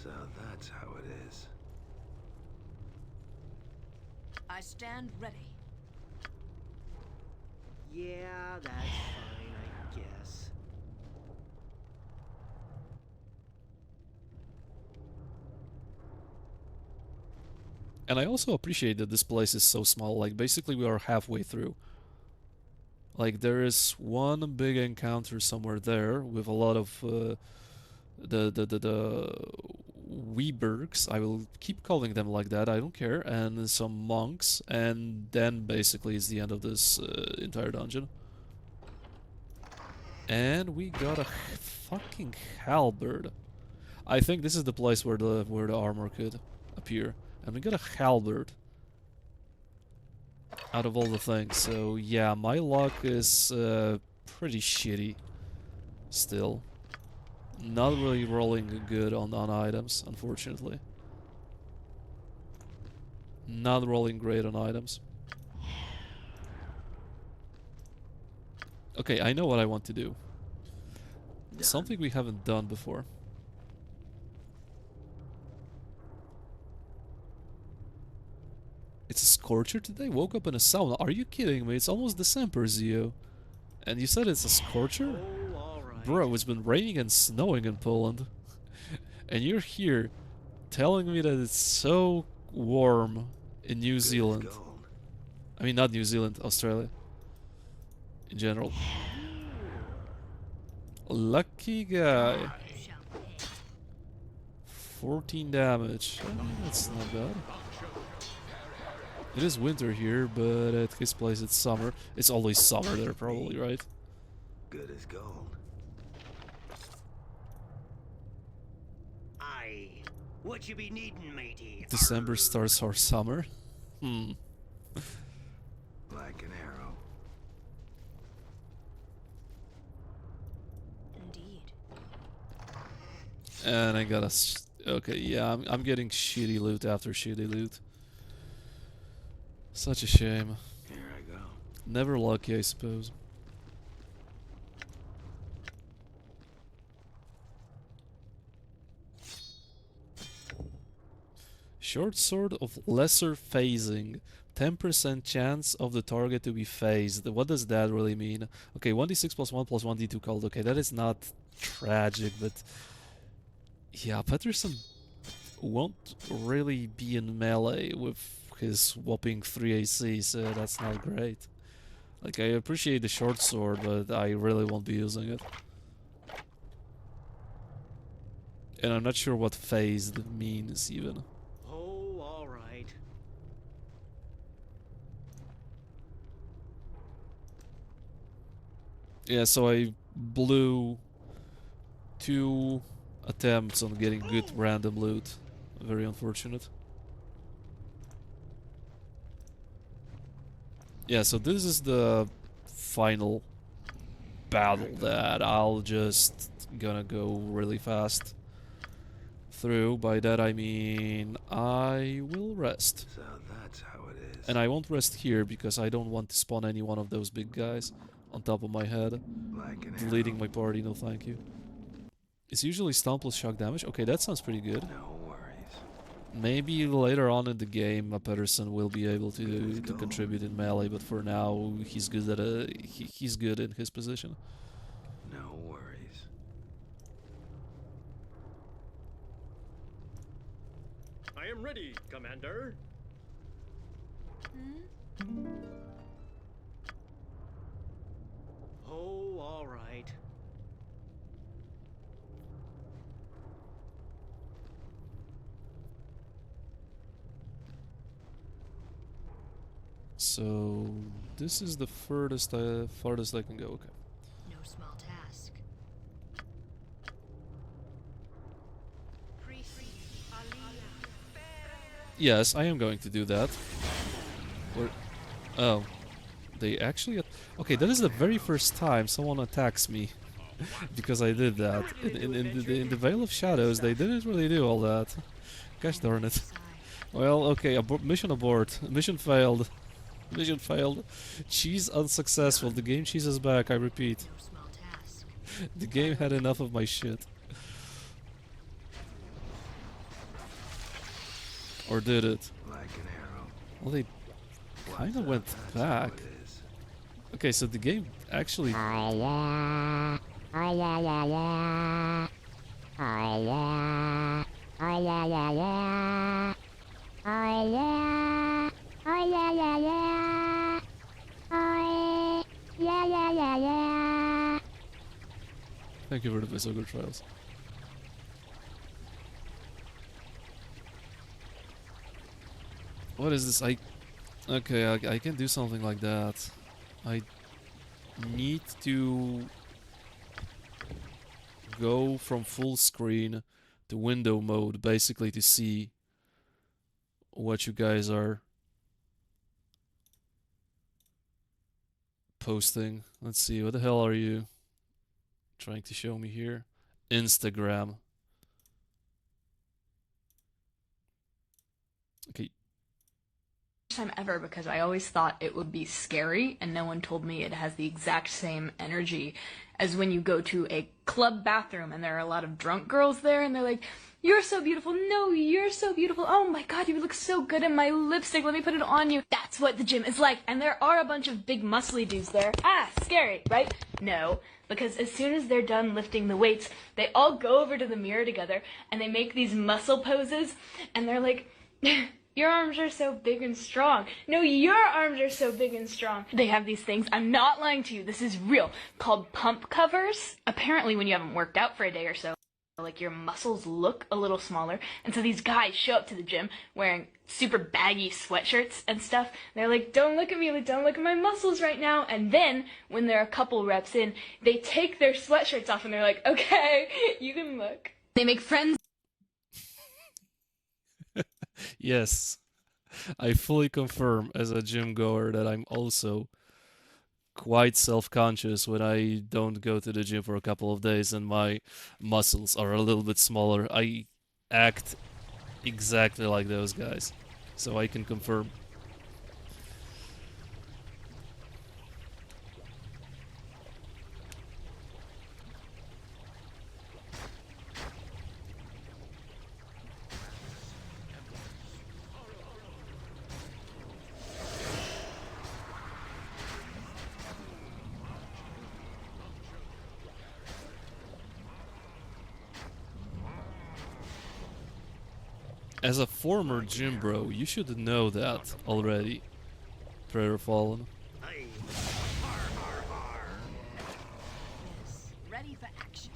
So that's how it is. I stand ready. Yeah, that's fine, I guess. And I also appreciate that this place is so small. Like, basically we are halfway through. Like, there is one big encounter somewhere there with a lot of the Weebergs. I will keep calling them like that, I don't care. And some monks, and then basically it's the end of this entire dungeon. And we got a fucking halberd. I think this is the place where the armor could appear. And we got a halberd out of all the things. So yeah, my luck is pretty shitty still. Not really rolling good on items, unfortunately. Not rolling great on items. Okay, I know what I want to do. Something we haven't done before. It's a scorcher today? Woke up in a sauna. Are you kidding me? It's almost December, Zio. And you said it's a scorcher? Oh, alright. Bro, it's been raining and snowing in Poland. And you're here telling me that it's so warm in New Zealand. I mean, not New Zealand, Australia. In general. Lucky guy. Shall pay. 14 damage. That's not bad. It is winter here, but at his place it's summer. It's always summer there, probably, right? Good as gold. Aye. What you be needing, matey? December starts our summer. Hmm. Like an arrow. Indeed. And I got okay, yeah, I'm getting shitty loot after shitty loot. Such a shame. Here I go. Never lucky, I suppose. Short sword of lesser phasing. 10% chance of the target to be phased. What does that really mean? Okay, 1d6 plus 1 plus 1d2 cold. Okay, that is not tragic, but... yeah, Patterson won't really be in melee with his whopping 3 AC, so that's not great. Like, I appreciate the short sword, but I really won't be using it. And I'm not sure what phased means, even. Oh, alright. Yeah, so I blew 2 attempts on getting good random loot. Very unfortunate. Yeah, so this is the final battle that I'll just gonna go really fast through. By that I mean I will rest. So that's how it is. And I won't rest here because I don't want to spawn any one of those big guys on top of my head. Like an Deleting arrow. my party, no thank you. It's usually stun plus shock damage. Okay, that sounds pretty good. No worries. Maybe later on in the game, Pedersen will be able Good to as gold. contribute in melee, but for now, he's good at he's good in his position. No worries. I am ready, Commander. Oh, all right. So this is the farthest I can go. Okay. No small task. Yes, I am going to do that. Where? Oh, they actually. Okay, that is the very first time someone attacks me because I did that. In the Veil of Shadows, they didn't really do all that. Gosh darn it. Sigh. Well, okay, mission abort. Mission failed. Mission failed. Cheese unsuccessful. The game cheese is back, I repeat. No small task. The game had enough of my shit. Or did it? Like an arrow. Well, they kinda went That's back. how it is. Okay, so the game actually... Thank you for the Visogar trials. What is this? Okay, I can do something like that. I need to go from full screen to window mode, basically, to see what you guys are posting. Let's see, what the hell are you trying to show me here? Instagram. Okay, Time ever because I always thought it would be scary and no one told me it has the exact same energy as when you go to a club bathroom and there are a lot of drunk girls there and they're like, "You're so beautiful. No, you're so beautiful. Oh my god, you look so good in my lipstick. Let me put it on you." That's what the gym is like. And there are a bunch of big muscly dudes there. Ah, scary, right? No, because as soon as they're done lifting the weights, they all go over to the mirror together and they make these muscle poses and they're like, "Your arms are so big and strong. No, your arms are so big and strong." They have these things, I'm not lying to you, this is real, called pump covers. Apparently when you haven't worked out for a day or so, like your muscles look a little smaller. And so these guys show up to the gym wearing super baggy sweatshirts and stuff. They're like, "Don't look at me, like, don't look at my muscles right now." And then when they're a couple reps in, they take their sweatshirts off and they're like, "Okay, you can look." They make friends. yes. I fully confirm as a gym goer that I'm also quite self-conscious when I don't go to the gym for a couple of days and my muscles are a little bit smaller. I act exactly like those guys. So I can confirm. As a former gym bro, you should know that already, Prayer Fallen. Aye. Ready for action.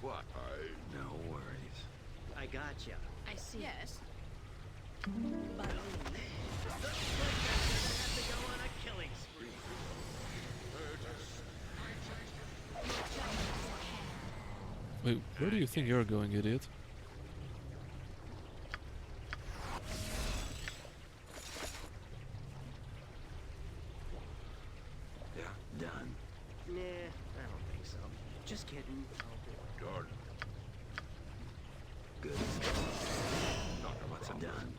What? No worries. I gotcha. I see. Yes. But looks like I'm gonna have to go on a killing spree. Wait, where do you think you're going, idiot? Yeah, done. Nah, I don't think so. Just kidding. Jordan, Good as gold. What's it done?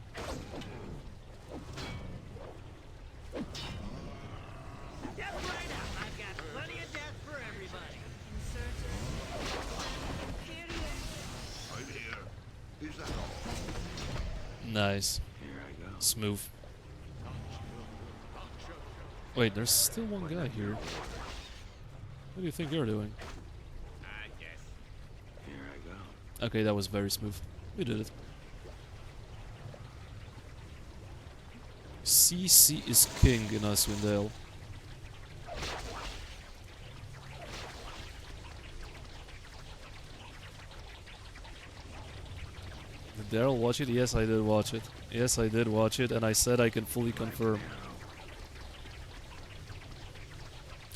Step right up. I've got plenty of death for everybody. I'm here. Is that all? Nice. Here I go. Smooth. Wait, there's still one guy here. What do you think you're doing? Yes. Here I go. Okay, that was very smooth. We did it. CC is king in Icewind Dale. Did Daryl watch it? Yes, I did watch it. Yes, I did watch it, and I said I can fully confirm.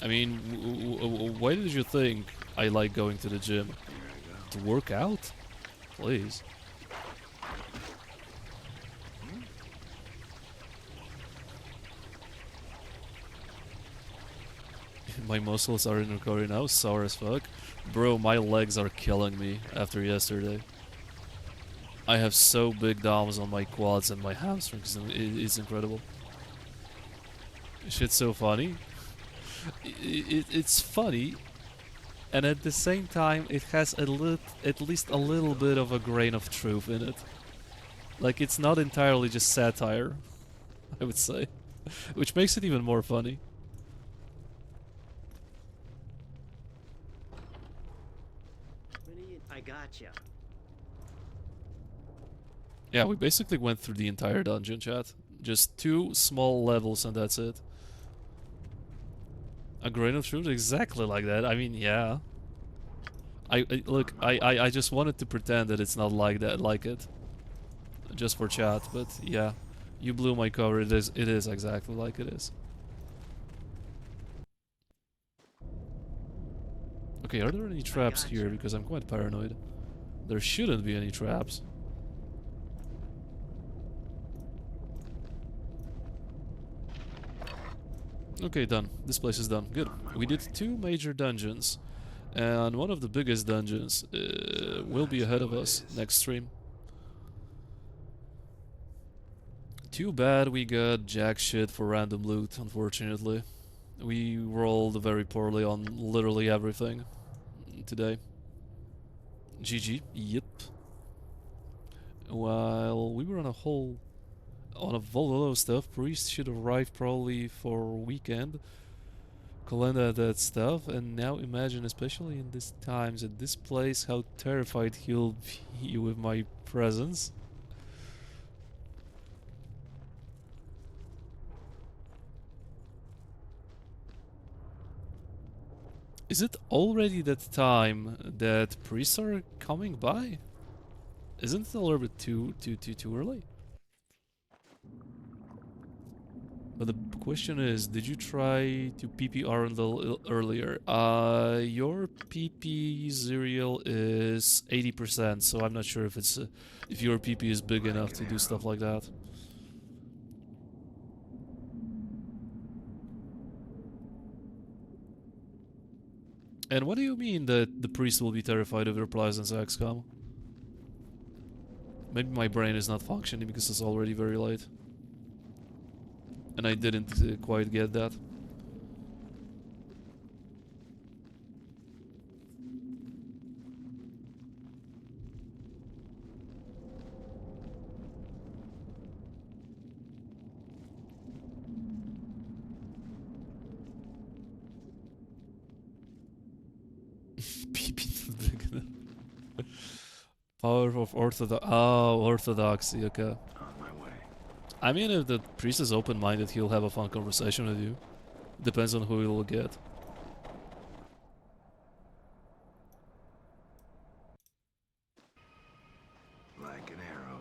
I mean, why did you think I like going to the gym? To work out? Please. My muscles are in recovery now, sore as fuck. Bro, my legs are killing me after yesterday. I have so big DOMs on my quads and my hamstrings, it's incredible. Shit's so funny. It's funny, and at the same time it has at least a little bit of a grain of truth in it. Like, it's not entirely just satire, I would say. Which makes it even more funny. I gotcha. Yeah, we basically went through the entire dungeon, chat. Just 2 small levels and that's it. A grain of truth? Exactly like that. I mean, yeah. Look, I just wanted to pretend that it's not like that, like it. Just for chat, but yeah. You blew my cover, it is exactly like it is. Okay, are there any traps here? Because I'm quite paranoid. There shouldn't be any traps. Okay, done. This place is done. Good. We did 2 major dungeons. And one of the biggest dungeons will be ahead of us next stream. Too bad we got jack shit for random loot, unfortunately. We rolled very poorly on literally everything today. GG. Yep. While we were on a lot of stuff, Priest should arrive probably for weekend. Kalenda that stuff, and now imagine, especially in these times at this place, how terrified he'll be with my presence. Is it already that time that priests are coming by? Isn't it a little bit too early? But the question is, did you try to PPR a little earlier? Your PP Zerial is 80%, so I'm not sure if it's if your PP is big enough to do stuff like that. And what do you mean that the priest will be terrified of replies in XCOM? Maybe my brain is not functioning because it's already very late. And I didn't quite get that. PP not big enough. Power of orthodoxy, okay. On my way. I mean, if the priest is open-minded, he'll have a fun conversation with you. Depends on who he'll get. Like an arrow.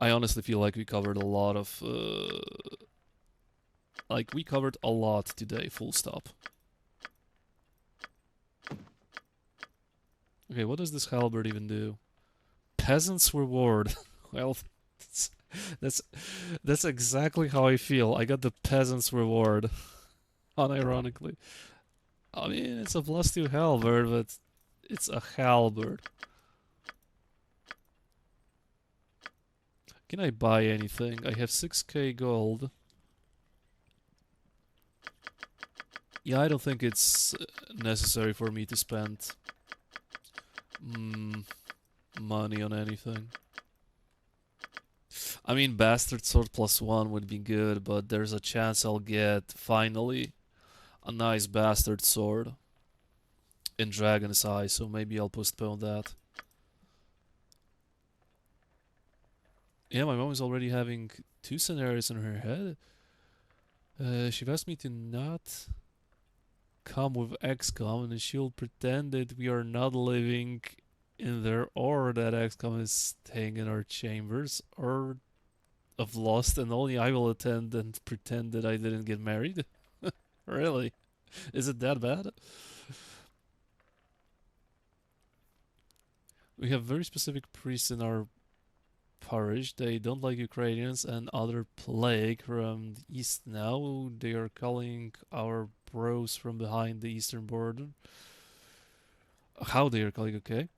I honestly feel like we covered a lot of... like, we covered a lot today, full stop. Okay, what does this halberd even do? Peasant's reward. Well, that's that's exactly how I feel. I got the peasant's reward. Unironically. I mean, it's a +2 halberd, but it's a halberd. Can I buy anything? I have 6k gold. Yeah, I don't think it's necessary for me to spend money on anything. I mean, Bastard Sword +1 would be good, but there's a chance I'll get, finally, a nice Bastard Sword in Dragon's Eye, so maybe I'll postpone that. Yeah, my mom is already having 2 scenarios in her head. She asked me to not come with XCOM, and she'll pretend that we are not living in there, or that XCOM is staying in our chambers, or of Lost, and only I will attend and pretend that I didn't get married. Really? Is it that bad? We have very specific priests in our parish. They don't like Ukrainians and other plague from the east now. They are calling our bros from behind the eastern border. How they are calling, okay.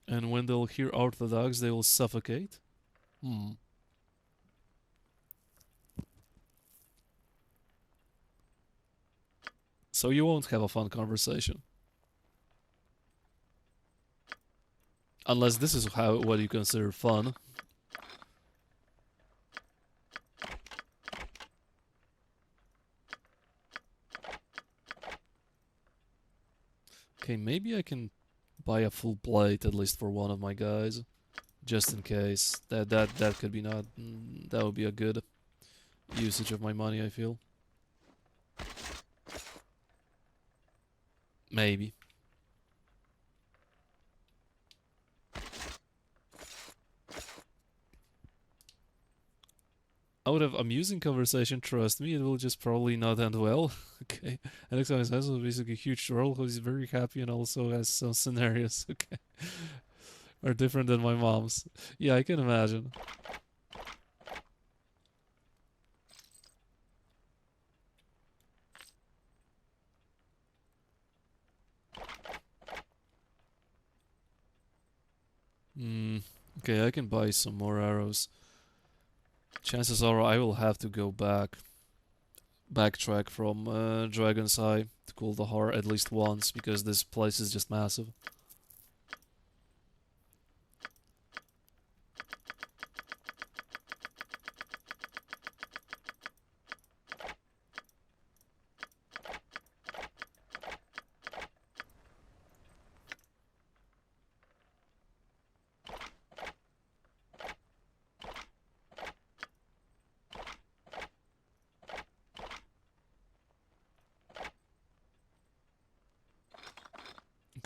And when they'll hear Orthodox, they will suffocate. So you won't have a fun conversation. Unless this is what you consider fun. Okay, maybe I can buy a full plate at least for one of my guys, just in case. That could be not. That would be a good usage of my money, I feel. Maybe. I would have amusing conversation, trust me, it will just probably not end well. Okay. Alex has basically a huge role who's very happy and also has some scenarios, okay. Are different than my mom's. Yeah, I can imagine. Okay, I can buy some more arrows. Chances are I will have to go backtrack from Dragon's Eye to Kuldahar at least once, because this place is just massive.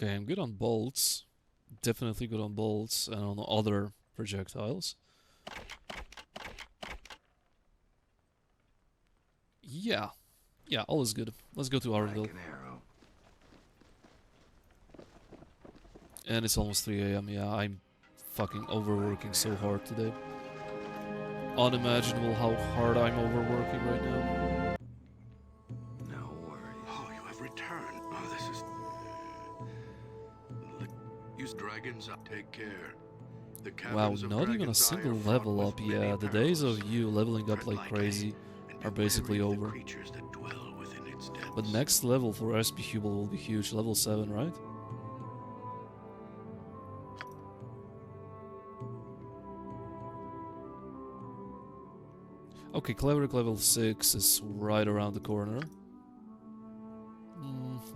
Okay, I'm good on bolts. Definitely good on bolts and on other projectiles. Yeah. Yeah, all is good. Let's go to Arendelle. Like an arrow. And it's almost 3 AM. Yeah, I'm fucking overworking so hard today. Unimaginable how hard I'm overworking right now. No worries. Oh, you have returned. Oh, this is... Use dragons up. Take care. The Wow, caverns of not even a Dragon's Eye single are fraught level with up. many Yeah, the days perils. of you leveling up Tread like lightly crazy and are be basically wary of the over. creatures that dwell within its depths. But next level for SP Hubel will be huge. Level 7, right? Okay, Cleric level 6 is right around the corner.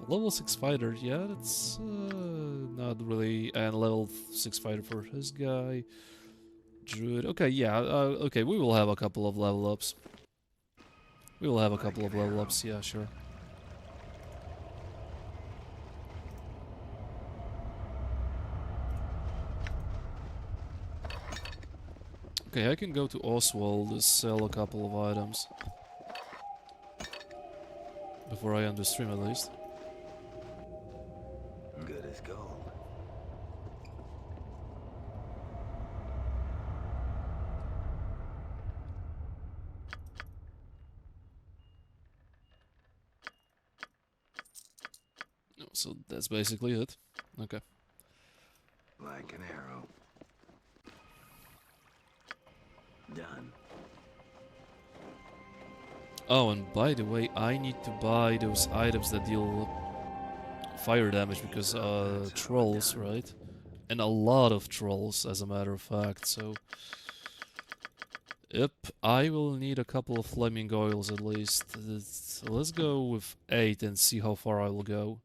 Level 6 fighter, yeah, that's not really... And level 6 fighter for his guy. Druid, okay, yeah, okay, we will have a couple of level ups. We will have a couple of level ups, yeah, sure. Okay, I can go to Oswald to sell a couple of items. Before I end the stream, at least. Good as gold. No, so that's basically it. Okay. Like an arrow. Done. Oh, and by the way, I need to buy those items that deal fire damage because trolls, right? And a lot of trolls, as a matter of fact, so... Yep, I will need a couple of flaming oils at least. So let's go with 8 and see how far I will go.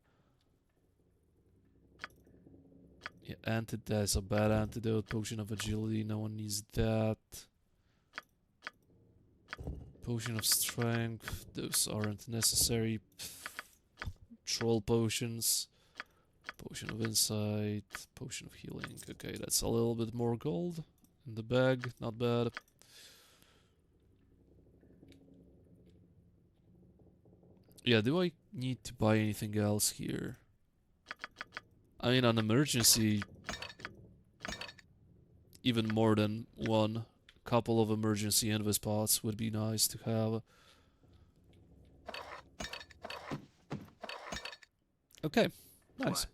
Yeah, that's a bad antidote. Potion of agility, no one needs that. Potion of strength, those aren't necessary. Troll potions. Potion of insight. Potion of healing. Okay, that's a little bit more gold in the bag. Not bad. Yeah, do I need to buy anything else here? I mean, an emergency, even more than one couple of emergency invis pots would be nice to have. Okay, nice.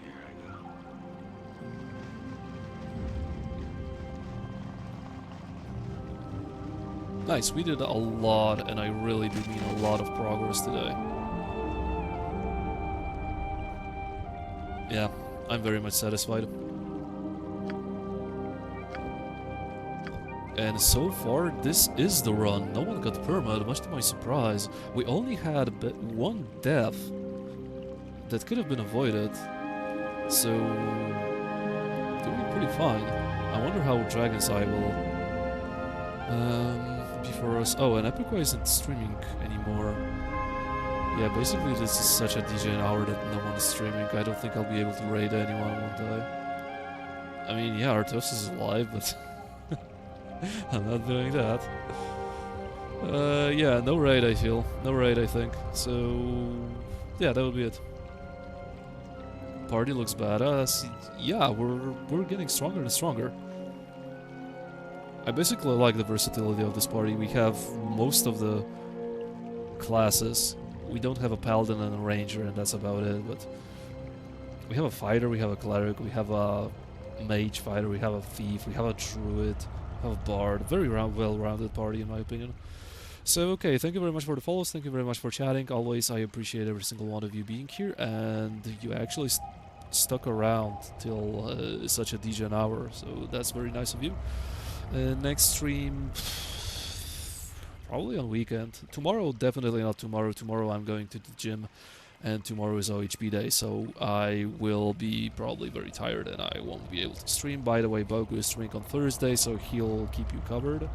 Here I go. Nice, we did a lot, and I really do mean a lot of progress today. Yeah, I'm very much satisfied. And so far, this is the run. No one got perma, much to my surprise. We only had one death that could have been avoided. So, doing pretty fine. I wonder how Dragon's Eye will be for us. Oh, and Epic isn't streaming anymore. Yeah, basically this is such a DJ hour that no one is streaming. I don't think I'll be able to raid anyone one day. I mean, yeah, Artos is alive, but I'm not doing that. Yeah, no raid I feel. No raid I think. So, yeah, that would be it. Party looks badass. Yeah, we're getting stronger and stronger. I basically like the versatility of this party. We have most of the classes. We don't have a paladin and a ranger, and that's about it, but we have a fighter, we have a cleric, we have a mage fighter, we have a thief, we have a druid, we have a bard. Very well-rounded party, in my opinion. So, okay, thank you very much for the follows, thank you very much for chatting. Always, I appreciate every single one of you being here, and you actually stuck around till such a decent hour, so that's very nice of you. Next stream, probably on weekend. Tomorrow, definitely not tomorrow. Tomorrow I'm going to the gym, and tomorrow is OHP day, so I will be probably very tired and I won't be able to stream. By the way, Bogu is streaming on Thursday, so he'll keep you covered.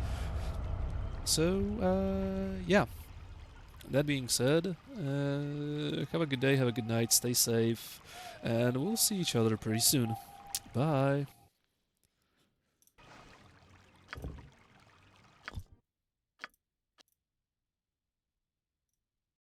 So, yeah. That being said, have a good day, have a good night, stay safe, and we'll see each other pretty soon. Bye.